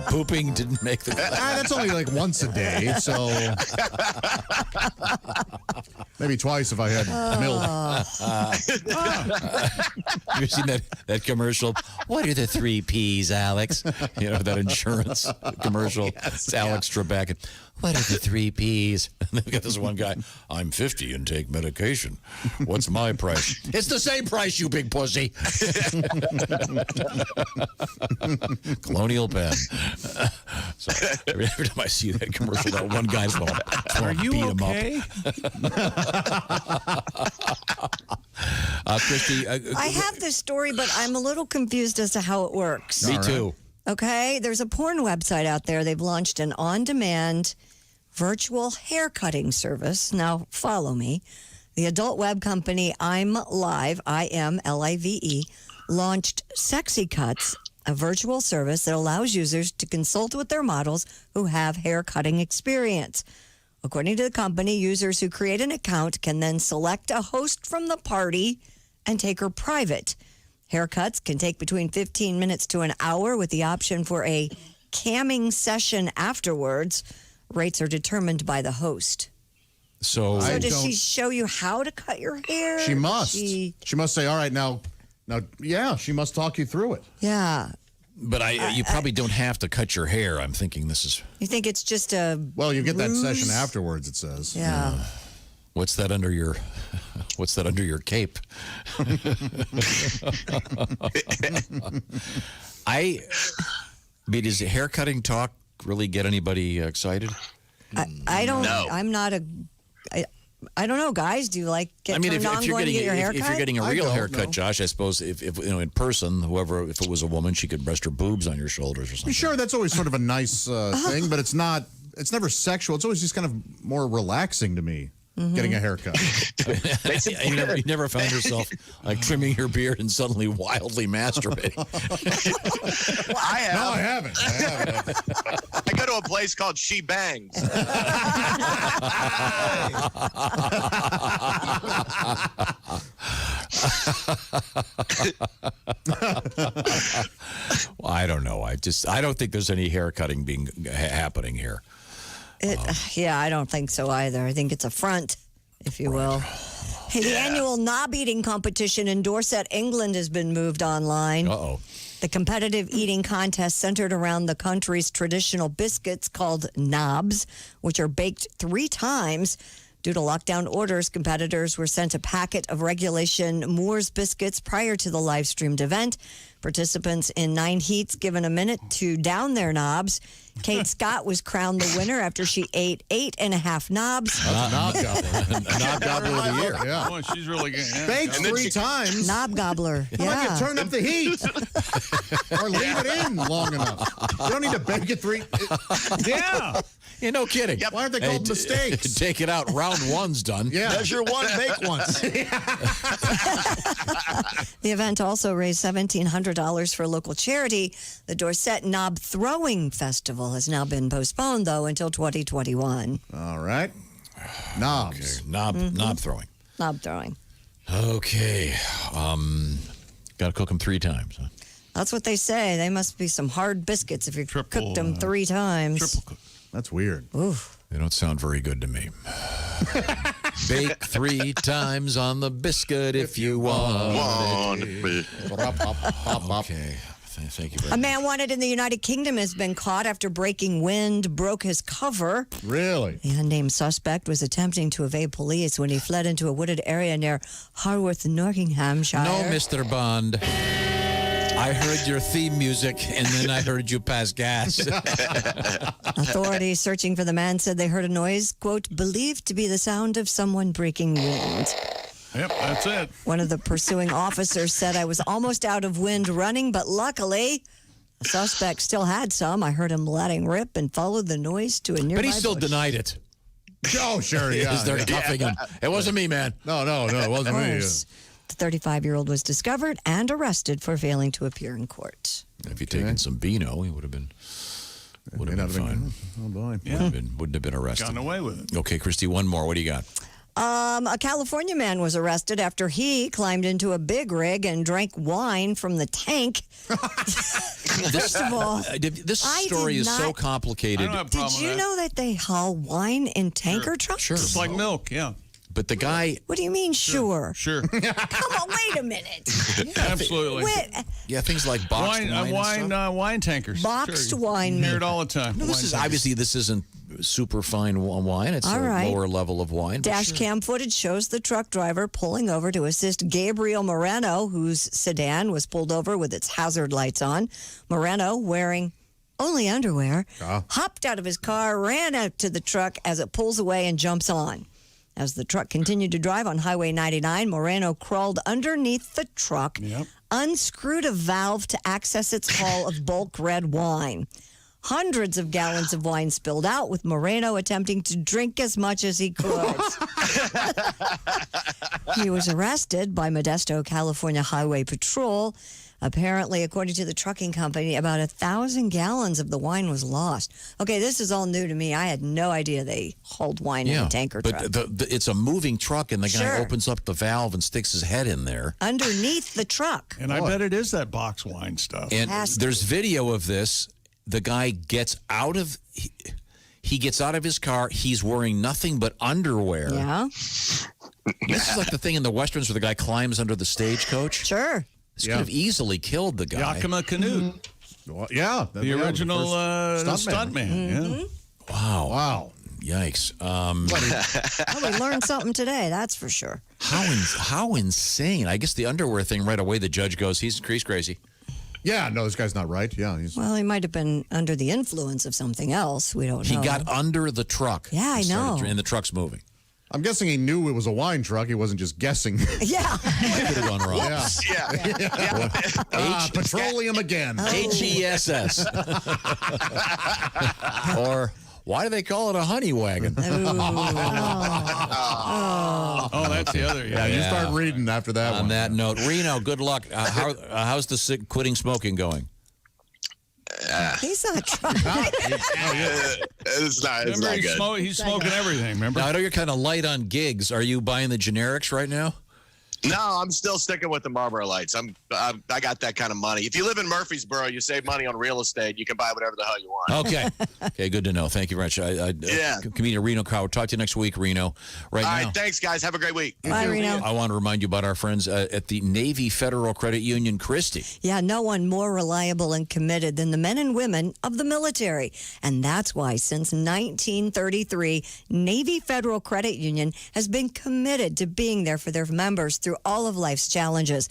Speaker 1: Pooping didn't make the cut.
Speaker 4: That's only like once a day, so maybe twice if I had milk.
Speaker 1: You seen that commercial? What are the 3 Ps, Alex? You know, that insurance commercial. It's Alex Trebek. What are the 3 Ps? And they've got this one guy, I'm 50 and take medication. What's my price? It's the same price, you big pussy. Colonial Penn. So every time I see that commercial, that one guy's going to
Speaker 3: Are you
Speaker 1: beat
Speaker 3: okay?
Speaker 1: him up. Christy.
Speaker 2: I have this story, but I'm a little confused as to how it works.
Speaker 1: Me too.
Speaker 2: Okay, there's a porn website out there. They've launched an on-demand virtual hair cutting service. Now, follow me. The adult web company I'm Live, IMLIVE, launched Sexy Cuts, a virtual service that allows users to consult with their models who have hair cutting experience. According to the company, users who create an account can then select a host from the party and take her private. Haircuts can take between 15 minutes to an hour with the option for a camming session afterwards. Rates are determined by the host.
Speaker 1: So
Speaker 2: does she show you how to cut your hair?
Speaker 4: She must. She must say, all right, now, yeah, she must talk you through it.
Speaker 2: Yeah.
Speaker 1: But you probably don't have to cut your hair. I'm thinking this is...
Speaker 2: You think it's just a
Speaker 4: Well, you get that
Speaker 2: ruse?
Speaker 4: session afterwards, it says.
Speaker 2: Yeah.
Speaker 1: What's that under your cape? I mean, does hair cutting talk really get anybody excited?
Speaker 2: I don't
Speaker 1: No.
Speaker 2: I'm not a I don't know, guys. Do you like get
Speaker 1: I mean,
Speaker 2: turned on going to get your hair
Speaker 1: if
Speaker 2: cut?
Speaker 1: you're getting a
Speaker 4: I
Speaker 1: real
Speaker 4: don't
Speaker 1: haircut,
Speaker 4: know.
Speaker 1: Josh, I suppose if in person, if it was a woman, she could rest her boobs on your shoulders or something.
Speaker 4: Sure, that's always sort of a nice thing, but it's never sexual. It's always just kind of more relaxing to me. Getting a haircut.
Speaker 1: You never found yourself like trimming your beard and suddenly wildly masturbating.
Speaker 10: I have.
Speaker 4: No, I haven't.
Speaker 10: I go to a place called She Bangs.
Speaker 1: Well, I don't know. I don't think there's any hair cutting happening here.
Speaker 2: Yeah, I don't think so either. I think it's a front, if you will. Hey, the annual knob eating competition in Dorset, England has been moved online.
Speaker 1: Uh-oh.
Speaker 2: The competitive eating contest centered around the country's traditional biscuits called knobs, which are baked 3 times. Due to lockdown orders, competitors were sent a packet of regulation Moore's biscuits prior to the live-streamed event. Participants in 9 heats given a minute to down their knobs. Kate Scott was crowned the winner after she ate 8.5 knobs.
Speaker 4: That's a knob gobbler.
Speaker 1: A knob gobbler of the year.
Speaker 4: Yeah.
Speaker 3: Oh, she's really good. Yeah.
Speaker 4: Baked 3 times.
Speaker 2: Knob gobbler.
Speaker 4: How about
Speaker 2: Yeah.
Speaker 4: you turn up the heat? Or leave it in long enough. You don't need to bake it 3...
Speaker 3: Yeah.
Speaker 1: Yeah, no kidding.
Speaker 4: Why aren't they called mistakes?
Speaker 1: Take it out. Round 1's done.
Speaker 4: Yeah.
Speaker 5: Measure one, make once.
Speaker 2: The event also raised $1,700 for a local charity. The Dorset Knob Throwing Festival has now been postponed, though, until 2021.
Speaker 4: All right. Knobs.
Speaker 1: Okay. Knob throwing.
Speaker 2: Knob throwing.
Speaker 1: Okay. Got to cook them 3 times. Huh?
Speaker 2: That's what they say. They must be some hard biscuits if you cooked them 3 times.
Speaker 3: Triple cook.
Speaker 4: That's weird.
Speaker 2: Oof.
Speaker 1: They don't sound very good to me. Bake 3 times on the biscuit if you want it. Okay. Thank you very
Speaker 2: A
Speaker 1: much.
Speaker 2: man wanted in the United Kingdom has been caught after breaking wind, broke his cover.
Speaker 4: Really?
Speaker 2: The unnamed suspect was attempting to evade police when he fled into a wooded area near Harworth, Nottinghamshire.
Speaker 1: No, Mr. Bond. I heard your theme music, and then I heard you pass gas.
Speaker 2: Authorities searching for the man said they heard a noise, quote, believed to be the sound of someone breaking wind.
Speaker 3: Yep, that's it.
Speaker 2: One of the pursuing officers said, I was almost out of wind running, but luckily the suspect still had some. I heard him letting rip and followed the noise to a nearby
Speaker 1: But he still
Speaker 2: bush.
Speaker 1: denied it.
Speaker 4: Oh, sure, yeah.
Speaker 1: As they're cuffing him. It wasn't me, man.
Speaker 4: No, it wasn't me.
Speaker 2: The 35-year-old was discovered and arrested for failing to appear in court.
Speaker 1: If he'd taken some Beano, he would have been fine.
Speaker 4: Oh, boy.
Speaker 3: Yeah.
Speaker 1: Wouldn't have been arrested.
Speaker 3: Gotten away with it.
Speaker 1: Okay, Christy, one more. What do you got?
Speaker 2: A California man was arrested after he climbed into a big rig and drank wine from the tank
Speaker 1: This,
Speaker 2: First of all,
Speaker 1: this
Speaker 2: I
Speaker 1: story
Speaker 2: did
Speaker 1: is so
Speaker 2: not-
Speaker 1: complicated.
Speaker 2: Did you know that they haul wine in tanker trucks?
Speaker 1: Sure.
Speaker 3: It's like milk, yeah.
Speaker 1: But the guy,
Speaker 2: What do you mean, sure?
Speaker 3: Sure.
Speaker 2: Come on, wait a minute.
Speaker 3: Absolutely.
Speaker 1: yeah, things like boxed wine, and stuff.
Speaker 3: Wine tankers.
Speaker 2: Boxed
Speaker 3: Sure.
Speaker 2: wine
Speaker 3: You hear it
Speaker 2: maker.
Speaker 3: all the time.
Speaker 1: No,
Speaker 3: Wine
Speaker 1: this is
Speaker 3: tankers.
Speaker 1: obviously this isn't super fine wine. It's
Speaker 2: All
Speaker 1: a
Speaker 2: right.
Speaker 1: lower level of wine. but
Speaker 2: Dash
Speaker 1: sure.
Speaker 2: cam footage shows the truck driver pulling over to assist Gabriel Moreno, whose sedan was pulled over with its hazard lights on. Moreno, wearing only underwear, hopped out of his car, ran out to the truck as it pulls away and jumps on. As the truck continued to drive on Highway 99, Moreno crawled underneath the truck, unscrewed a valve to access its haul of bulk red wine. Hundreds of gallons of wine spilled out, with Moreno attempting to drink as much as he could. He was arrested by Modesto, California Highway Patrol. Apparently, according to the trucking company, about 1,000 gallons of the wine was lost. Okay, this is all new to me. I had no idea they hauled wine in a tanker truck.
Speaker 1: But it's a moving truck, and the guy
Speaker 2: Sure.
Speaker 1: opens up the valve and sticks his head in there.
Speaker 2: Underneath the truck.
Speaker 3: And I bet it is that box wine stuff.
Speaker 1: And there's video of this. The guy gets out of he gets out of his car. He's wearing nothing but underwear.
Speaker 2: Yeah.
Speaker 1: This is like the thing in the westerns where the guy climbs under the stagecoach.
Speaker 2: Sure.
Speaker 1: This could have easily killed the guy.
Speaker 3: Yakima Canute.
Speaker 4: Well, yeah.
Speaker 3: The original stuntman. Yeah.
Speaker 1: Wow. Yikes.
Speaker 2: Well, we learned something today, that's for sure.
Speaker 1: How insane. I guess the underwear thing right away, the judge goes, he's crazy.
Speaker 4: Yeah, no, this guy's not right. Yeah,
Speaker 2: Well, he might have been under the influence of something else. We don't
Speaker 1: He
Speaker 2: know.
Speaker 1: got under the truck.
Speaker 2: Yeah, I know.
Speaker 1: And the truck's moving.
Speaker 4: I'm guessing he knew it was a wine truck. He wasn't just guessing.
Speaker 2: Yeah.
Speaker 1: Could have gone wrong.
Speaker 4: Petroleum again.
Speaker 1: HESS. Or why do they call it a honey wagon?
Speaker 3: Oh, that's the other.
Speaker 4: Yeah, you start reading after that one.
Speaker 1: On that note, Reno, good luck. How's the quitting smoking going?
Speaker 2: He's not trying.
Speaker 10: It's not
Speaker 3: Remember,
Speaker 10: good.
Speaker 3: he's smoking everything, remember?
Speaker 1: Now, I know you're kind of light on gigs. Are you buying the generics right now?
Speaker 10: No, I'm still sticking with the Marlboro Lights. I got that kind of money. If you live in Murfreesboro, you save money on real estate. You can buy whatever the hell you want.
Speaker 1: Okay, good to know. Thank you very much. Comedian Reno Crowd. Talk to you next week, Reno.
Speaker 10: All right, thanks, guys. Have a great week.
Speaker 2: Bye, Reno.
Speaker 1: I want to remind you about our friends at the Navy Federal Credit Union, Christie.
Speaker 2: Yeah, no one more reliable and committed than the men and women of the military. And that's why since 1933, Navy Federal Credit Union has been committed to being there for their members through all of life's challenges.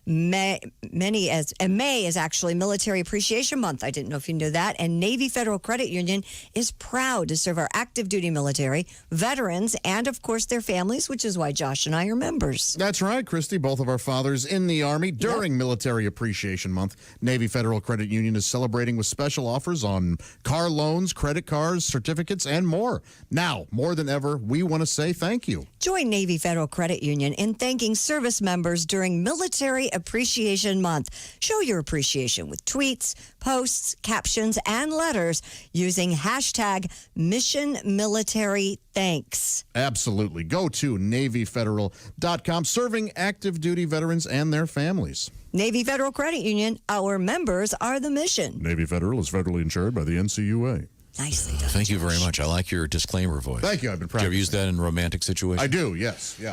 Speaker 2: May is actually Military Appreciation Month. I didn't know if you knew that. And Navy Federal Credit Union is proud to serve our active duty military, veterans, and of course their families, which is why Josh and I are members.
Speaker 4: That's right, Christy. Both of our fathers in the Army during Military Appreciation Month. Navy Federal Credit Union is celebrating with special offers on car loans, credit cards, certificates, and more. Now, more than ever, we want to say thank you.
Speaker 2: Join Navy Federal Credit Union in thanking service members during Military Appreciation Month. Show your appreciation with tweets, posts, captions, and letters using hashtag #MissionMilitaryThanks.
Speaker 4: Absolutely. Go to NavyFederal.com, serving active duty veterans and their families.
Speaker 2: Navy Federal Credit Union, our members are the mission.
Speaker 4: Navy Federal is federally insured by the NCUA.
Speaker 2: Nicely done.
Speaker 1: Thank you very much. I like your disclaimer voice.
Speaker 4: Thank you. I've been
Speaker 1: Do you ever
Speaker 4: practicing.
Speaker 1: use that in romantic situations?
Speaker 4: I do, yes. Yeah.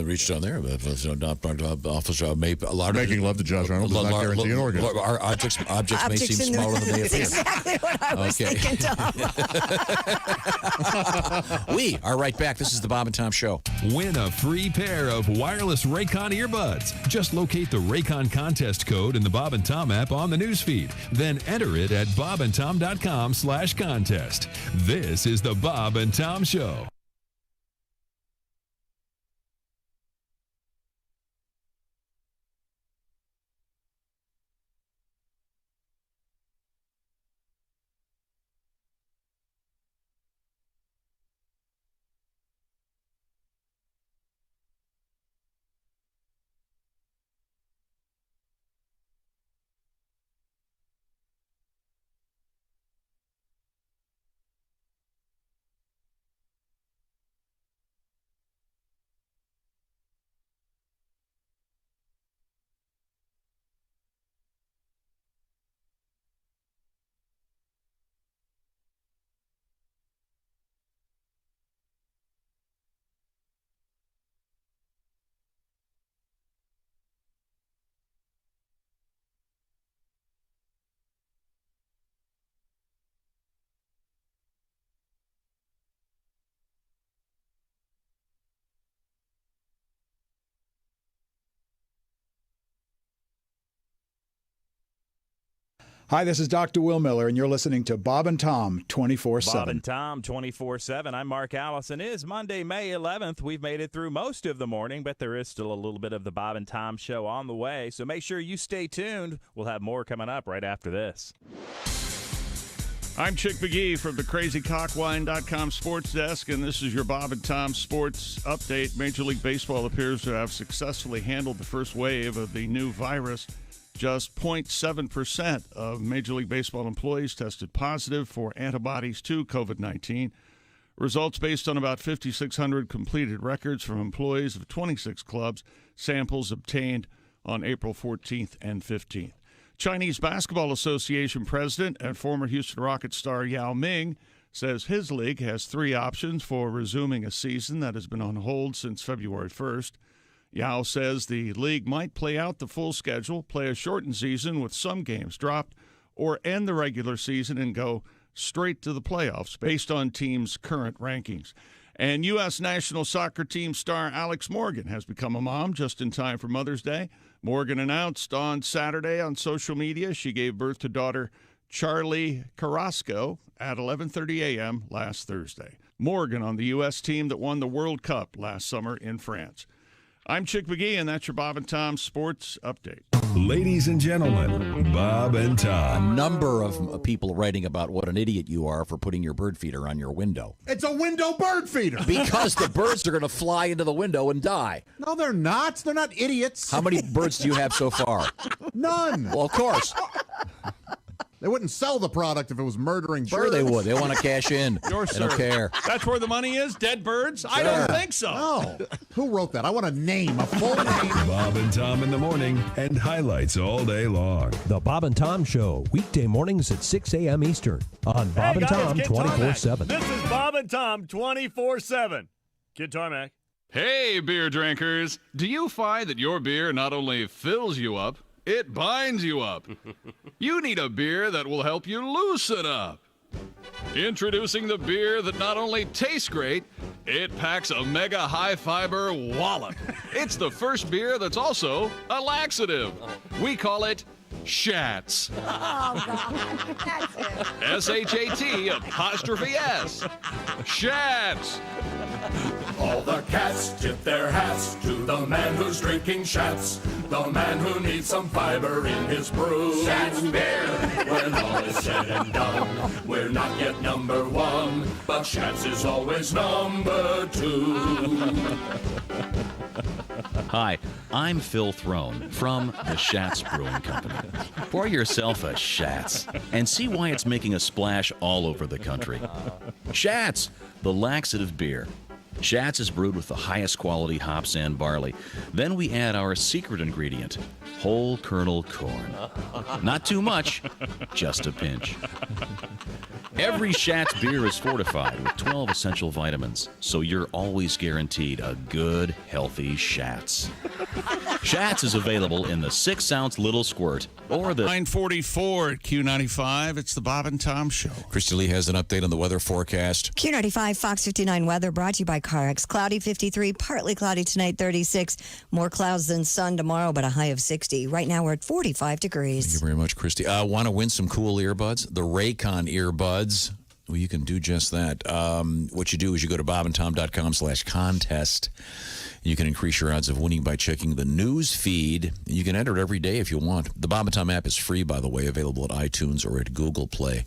Speaker 1: Reach down there. Officer
Speaker 4: Making love to Josh Arnold does not guarantee an orgasm.
Speaker 1: Our objects may seem smaller than they
Speaker 2: That's
Speaker 1: appear.
Speaker 2: exactly what I was thinking, Tom.
Speaker 1: We are right back. This is the Bob and Tom Show.
Speaker 7: Win a free pair of wireless Raycon earbuds. Just locate the Raycon contest code in the Bob and Tom app on the newsfeed. Then enter it at bobandtom.com/contest. This is the Bob and Tom Show.
Speaker 13: Hi, this is Dr. Will Miller, and you're listening to Bob and Tom 24/7.
Speaker 8: Bob and Tom 24/7. I'm Mark Allison. It is Monday, May 11th. We've made it through most of the morning, but there is still a little bit of the Bob and Tom show on the way. So make sure you stay tuned. We'll have more coming up right after this.
Speaker 3: I'm Chick McGee from the CrazyCockwine.com sports desk, and this is your Bob and Tom sports update. Major League Baseball appears to have successfully handled the first wave of the new virus. Just 0.7% of Major League Baseball employees tested positive for antibodies to COVID-19. Results based on about 5,600 completed records from employees of 26 clubs, samples obtained on April 14th and 15th. Chinese Basketball Association president and former Houston Rockets star Yao Ming says his league has 3 options for resuming a season that has been on hold since February 1st. Yao says the league might play out the full schedule, play a shortened season with some games dropped, or end the regular season and go straight to the playoffs based on teams' current rankings. And U.S. national soccer team star Alex Morgan has become a mom just in time for Mother's Day. Morgan announced on Saturday on social media she gave birth to daughter Charlie Carrasco at 11:30 a.m. last Thursday. Morgan on the U.S. team that won the World Cup last summer in France. I'm Chick McGee, and that's your Bob and Tom Sports Update.
Speaker 7: Ladies and gentlemen, Bob and Tom.
Speaker 1: A number of people writing about what an idiot you are for putting your bird feeder on your window.
Speaker 4: It's a window bird feeder.
Speaker 1: Because the birds are going to fly into the window and die.
Speaker 4: No, they're not. They're not idiots.
Speaker 1: How many birds do you have so far?
Speaker 4: None.
Speaker 1: Well, of course.
Speaker 4: They wouldn't sell the product if it was murdering birds.
Speaker 1: Sure they would. They want to cash in. They don't care.
Speaker 3: That's where the money is? Dead birds? I don't think so.
Speaker 4: No. Who wrote that? I want a name, a full name.
Speaker 7: Bob and Tom in the morning and highlights all day long.
Speaker 9: The Bob and Tom Show, weekday mornings at 6 a.m. Eastern on Bob and Tom 24/7.
Speaker 19: This is Bob and Tom 24/7. Kid Tarmac.
Speaker 20: Hey, beer drinkers. Do you find that your beer not only fills you up, it binds you up? You need a beer that will help you loosen up. Introducing the beer that not only tastes great, it packs a mega high-fiber wallop. It's the first beer that's also a laxative. We call it Shats.
Speaker 21: Oh, God. That's it.
Speaker 20: S-H-A-T apostrophe S. Shats.
Speaker 23: All the cats tip their hats to the man who's drinking Shats, the man who needs some fiber in his brew. Shats beer. When all is said and done, we're not yet number 1, but Shats is always number 2.
Speaker 26: Hi, I'm Phil Throne from the Schatz Brewing Company. Pour yourself a Schatz and see why it's making a splash all over the country. Schatz, the laxative beer. Schatz is brewed with the highest quality hops and barley. Then we add our secret ingredient, whole kernel corn. Not too much, just a pinch. Every Schatz beer is fortified with 12 essential vitamins, so you're always guaranteed a good, healthy Schatz. Schatz is available in the 6-ounce little squirt or the
Speaker 3: 9:44 at Q95. It's the Bob and Tom Show.
Speaker 1: Christy Lee has an update on the weather forecast.
Speaker 2: Q95 Fox 59 weather brought to you by CarX. Cloudy 53, partly cloudy tonight 36. More clouds than sun tomorrow, but a high of 60. Right now we're at 45 degrees.
Speaker 1: Thank you very much, Christy. Want to win some cool earbuds? The Raycon earbuds. Well, you can do just that. What you do is you go to bobandtom.com/contest. You can increase your odds of winning by checking the news feed. You can enter it every day if you want. The Bob and Tom app is free, by the way, available at iTunes or at Google Play.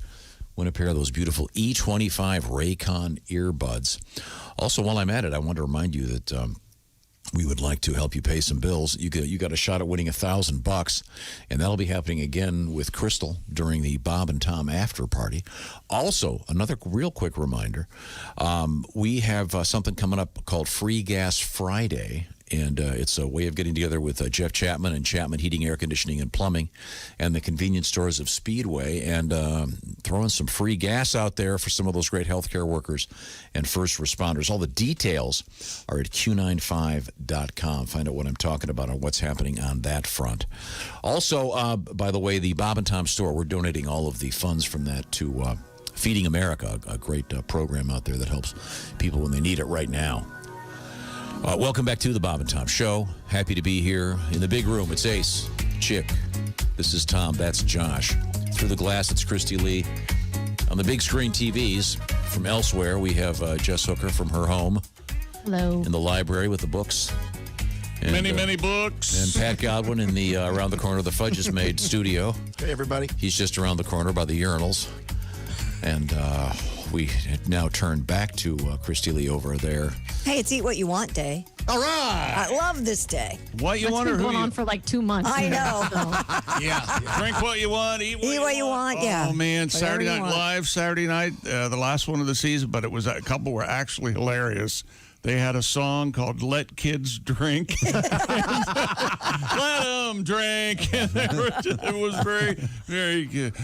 Speaker 1: Win a pair of those beautiful E25 Raycon earbuds. Also, while I'm at it, I want to remind you that we would like to help you pay some bills. You got a shot at winning $1,000, and that'll be happening again with Crystal during the Bob and Tom after party. Also, another real quick reminder, we have something coming up called Free Gas Friday, and it's a way of getting together with Jeff Chapman and Chapman Heating, Air Conditioning, and Plumbing, and the convenience stores of Speedway, and throwing some free gas out there for some of those great healthcare workers and first responders. All the details are at Q95.com. Find out what I'm talking about and what's happening on that front. Also, by the way, the Bob and Tom store, we're donating all of the funds from that to Feeding America, a great program out there that helps people when they need it right now. Welcome back to the Bob and Tom Show. Happy to be here in the big room. It's Ace, Chick. This is Tom. That's Josh. through the glass, it's Christy Lee. On the big screen TVs from elsewhere, we have Jess Hooker from her home.
Speaker 12: Hello.
Speaker 1: In the library with the books. And,
Speaker 3: many books.
Speaker 1: And Pat Godwin in the around the corner of the Fudge is Made studio.
Speaker 5: Hey, everybody.
Speaker 1: He's just around the corner by the urinals. And we now turn back to Christy Lee over there.
Speaker 2: Hey, it's Eat What You Want Day.
Speaker 4: All right.
Speaker 2: I love this day.
Speaker 3: What you
Speaker 12: That's
Speaker 3: want or
Speaker 12: been
Speaker 3: who
Speaker 12: going
Speaker 3: you
Speaker 12: on for like 2 months.
Speaker 2: I
Speaker 12: now,
Speaker 2: know.
Speaker 3: Yeah. Drink what you want, eat
Speaker 2: what you want, yeah.
Speaker 3: Oh, man.
Speaker 2: Whatever
Speaker 3: Saturday
Speaker 2: you
Speaker 3: Night
Speaker 2: want.
Speaker 3: Live, Saturday night, the last one of the season, but it was a couple were actually hilarious. They had a song called Let Kids Drink. Let them drink. It was very, very good.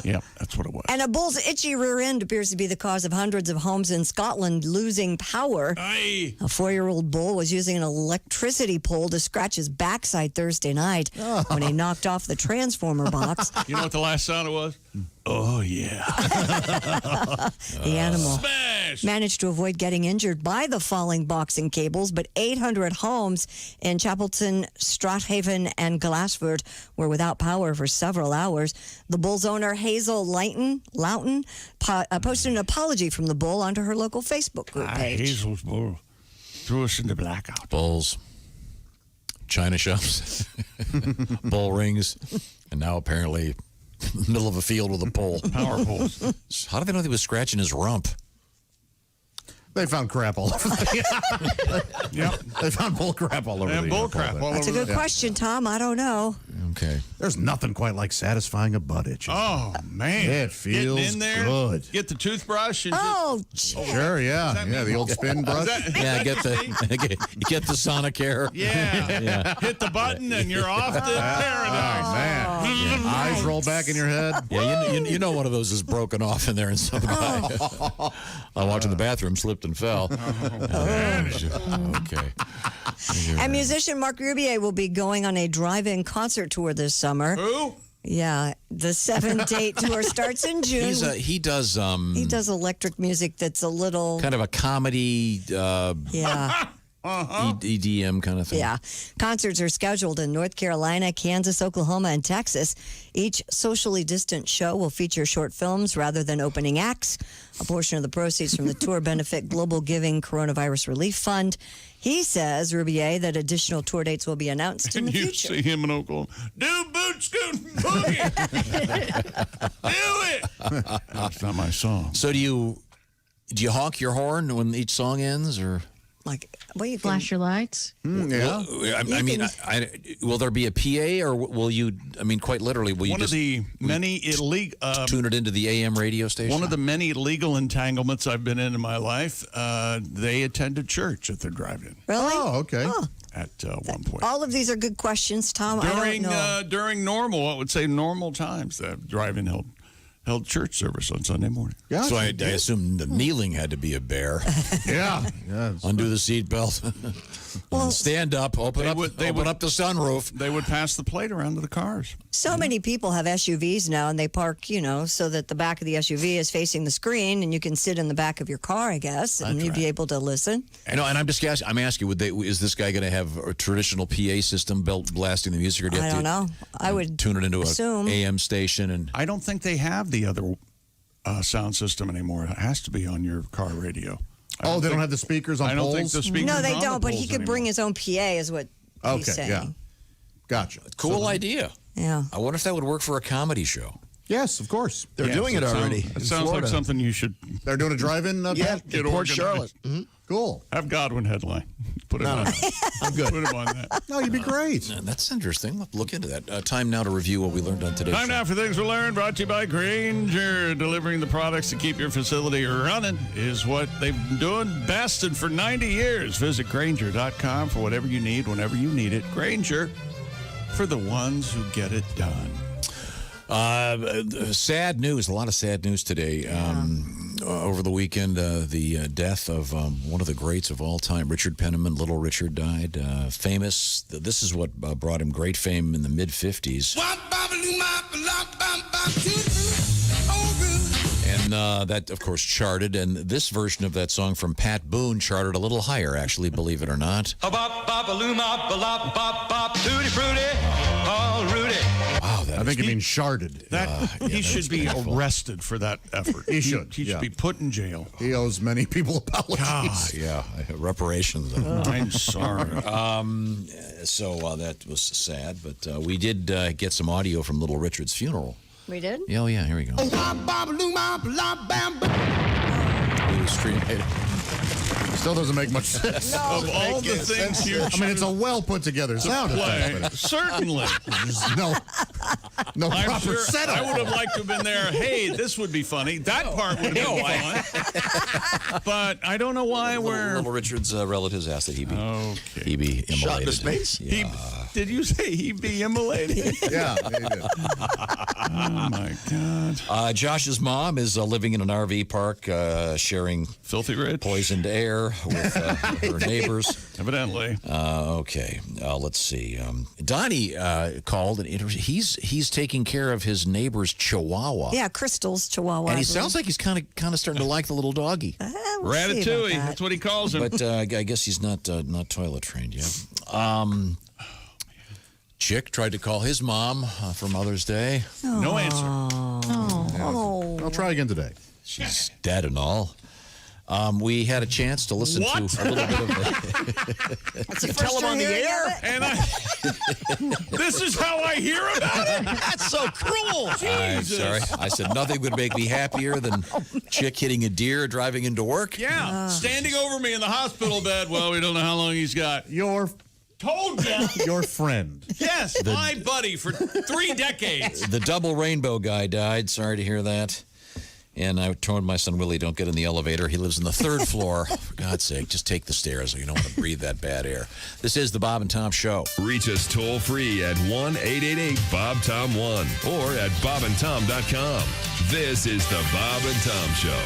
Speaker 3: Yeah, that's what it was.
Speaker 2: And a bull's itchy rear end appears to be the cause of hundreds of homes in Scotland losing power.
Speaker 3: Aye.
Speaker 2: A 4-year-old bull was using an electricity pole to scratch his backside Thursday night when he knocked off the transformer box.
Speaker 3: You know what the last sound it was? Oh, yeah.
Speaker 2: The animal
Speaker 3: Smash!
Speaker 2: managed to avoid getting injured by the falling boxing cables, but 800 homes in Chapelton, Strathaven, and Glassford were without power for several hours. The bull's owner, Hazel Loughton, posted an apology from the bull onto her local Facebook group page.
Speaker 3: Hazel's bull threw us into blackout.
Speaker 1: Bulls, china shops, bull rings, and now apparently middle of a field with a pole.
Speaker 3: Power poles.
Speaker 1: How did they know he was scratching his rump?
Speaker 4: They found crap all over.
Speaker 3: Yep.
Speaker 4: They found bull crap all over.
Speaker 3: And bull crap all over.
Speaker 2: That's a good question, Tom. I don't know.
Speaker 1: Okay.
Speaker 4: There's nothing quite like satisfying a butt itch.
Speaker 3: Oh, man.
Speaker 4: It feels
Speaker 3: Getting in there,
Speaker 4: good.
Speaker 3: Get the toothbrush. And
Speaker 2: Oh,
Speaker 4: Sure, yeah. Yeah, the old spin brush.
Speaker 1: Yeah, get the Sonicare.
Speaker 3: Yeah. Hit the button and you're off to paradise.
Speaker 4: Oh, man. Eyes roll back in your head.
Speaker 1: Yeah, you know one of those is broken off in there and some guy. I walked in the bathroom, slipped and fell. Okay.
Speaker 2: And musician Mark Rubier will be going on a drive-in concert tour this summer.
Speaker 3: Who?
Speaker 2: Yeah, the 7-date tour starts in June.
Speaker 1: He does
Speaker 2: electric music that's a little
Speaker 1: kind of a comedy
Speaker 2: yeah.
Speaker 1: EDM kind of thing.
Speaker 2: Yeah. Concerts are scheduled in North Carolina, Kansas, Oklahoma, and Texas. Each socially distant show will feature short films rather than opening acts. A portion of the proceeds from the tour benefit Global Giving Coronavirus Relief Fund. He says, Rubier, that additional tour dates will be announced in the
Speaker 3: And you
Speaker 2: future.
Speaker 3: see him in Oklahoma. Do boot scooting boogie. Do it. That's not my song.
Speaker 1: So do you honk your horn when each song ends, or
Speaker 2: like well, you
Speaker 12: Flash your lights.
Speaker 4: Yeah.
Speaker 1: Will there be a PA, or will you? I mean, quite literally, will you
Speaker 3: One
Speaker 1: just
Speaker 3: of the many illegal
Speaker 1: tune it into the AM radio station?
Speaker 3: One of the many legal entanglements I've been in my life. They attended church at their drive-in.
Speaker 2: Really?
Speaker 4: Oh, okay.
Speaker 2: Oh.
Speaker 3: At one point.
Speaker 2: All of these are good questions, Tom. I don't know.
Speaker 3: During normal, I would say normal times, the drive-in held church service on Sunday morning.
Speaker 4: Yeah.
Speaker 1: So I assume the kneeling had to be a bear.
Speaker 4: Yeah.
Speaker 1: Undo the seatbelt.
Speaker 2: Well,
Speaker 1: stand up. Open up the sunroof.
Speaker 3: They would pass the plate around to the cars.
Speaker 2: So many people have SUVs now, and they park, so that the back of the SUV is facing the screen, and you can sit in the back of your car, I guess, and you'd be able to listen.
Speaker 1: And I'm just asking. I'm asking, is this guy going to have a traditional PA system blasting the music, or do you have
Speaker 2: I don't know. I would
Speaker 1: tune it into
Speaker 2: assume.
Speaker 1: an AM station? And
Speaker 3: I don't think they have the other sound system anymore. It has to be on your car radio.
Speaker 4: They don't have the speakers on
Speaker 3: I don't
Speaker 4: poles?
Speaker 3: think the speakers
Speaker 2: No, they
Speaker 3: on
Speaker 2: don't,
Speaker 3: the
Speaker 2: but he
Speaker 3: poles
Speaker 2: could bring
Speaker 3: anymore.
Speaker 2: his own PA, is what he's saying.
Speaker 4: Yeah. Gotcha.
Speaker 1: Cool idea.
Speaker 2: Yeah.
Speaker 1: I wonder if that would work for a comedy show.
Speaker 4: Yes, of course.
Speaker 5: They're doing it already.
Speaker 3: It sounds like something you should.
Speaker 4: They're doing a drive-in.
Speaker 5: Yeah,
Speaker 3: Get
Speaker 5: in Port
Speaker 3: organized.
Speaker 5: Charlotte.
Speaker 4: Cool.
Speaker 3: Have Godwin headline. Put him on.
Speaker 5: I'm good.
Speaker 3: Put him on that.
Speaker 4: No, you'd be great.
Speaker 1: That's interesting. Look into that. Time now to review what we learned on today's
Speaker 3: Time
Speaker 1: show.
Speaker 3: now for Things We Learned, brought to you by Grainger. Delivering the products to keep your facility running is what they've been doing best and for 90 years. Visit Grainger.com for whatever you need, whenever you need it. Grainger, for the ones who get it done.
Speaker 1: Sad news. A lot of sad news today. Over the weekend, the death of one of the greats of all time, Richard Penniman. Little Richard died. Famous. This is what brought him great fame in the mid-'50s. And And that, of course, charted. And this version of that song from Pat Boone charted a little higher, actually, believe it or not. Wow,
Speaker 4: I think it means sharded.
Speaker 3: He should be arrested for that effort.
Speaker 4: He should.
Speaker 3: He should be put in jail.
Speaker 4: He owes many people apologies.
Speaker 1: Yeah, reparations.
Speaker 3: I'm sorry.
Speaker 1: So that was sad, but we did get some audio from Little Richard's funeral.
Speaker 2: We did?
Speaker 1: Oh, yeah, here we go. He was cremated.
Speaker 4: Still doesn't make much sense.
Speaker 3: Of all the things you
Speaker 4: I mean, it's a well put together sound effect.
Speaker 3: Certainly.
Speaker 4: There's no proper setup.
Speaker 3: I would have liked to have been there. Hey, this would be funny. That part would have been fun. But I don't know why
Speaker 1: Little Richard's relatives asked that he be immolated.
Speaker 5: Shot into space?
Speaker 1: Yeah.
Speaker 3: Did you say he be immolated?
Speaker 4: Yeah, he did.
Speaker 3: Oh, my God.
Speaker 1: Josh's mom is living in an RV park, sharing
Speaker 3: filthy rich
Speaker 1: poisoned air with her neighbors.
Speaker 3: Evidently.
Speaker 1: Okay. Let's see. Donnie called and he's taking care of his neighbor's Chihuahua.
Speaker 2: Yeah, Crystal's Chihuahua.
Speaker 1: And he sounds like he's kind of starting to like the little doggy.
Speaker 2: We'll see about
Speaker 3: Ratatouille.
Speaker 2: that.
Speaker 3: That's what he calls him.
Speaker 1: But I guess he's not toilet trained yet. Chick tried to call his mom for Mother's Day.
Speaker 3: No answer.
Speaker 2: Oh.
Speaker 4: I'll try again today.
Speaker 1: She's dead and all. We had a chance to listen to a little bit of
Speaker 2: That's the
Speaker 5: Tell
Speaker 2: first
Speaker 5: him on the
Speaker 2: you're hearing
Speaker 5: air?
Speaker 2: of it?
Speaker 3: And this is how I hear about it?
Speaker 5: That's so cruel.
Speaker 1: I'm sorry. I said nothing would make me happier than Chick hitting a deer driving into work.
Speaker 3: Yeah. Standing over me in the hospital bed. Well, we don't know how long he's got. Told you.
Speaker 4: Your friend.
Speaker 3: Yes, my buddy for 3 decades.
Speaker 1: The double rainbow guy died. Sorry to hear that. And I told my son Willie, don't get in the elevator. He lives on the 3rd floor. For God's sake, just take the stairs. You don't want to breathe that bad air. This is the Bob and Tom Show.
Speaker 7: Reach us toll free at 1-888-BOB-TOM-1 or at bobandtom.com. This is the Bob and Tom Show.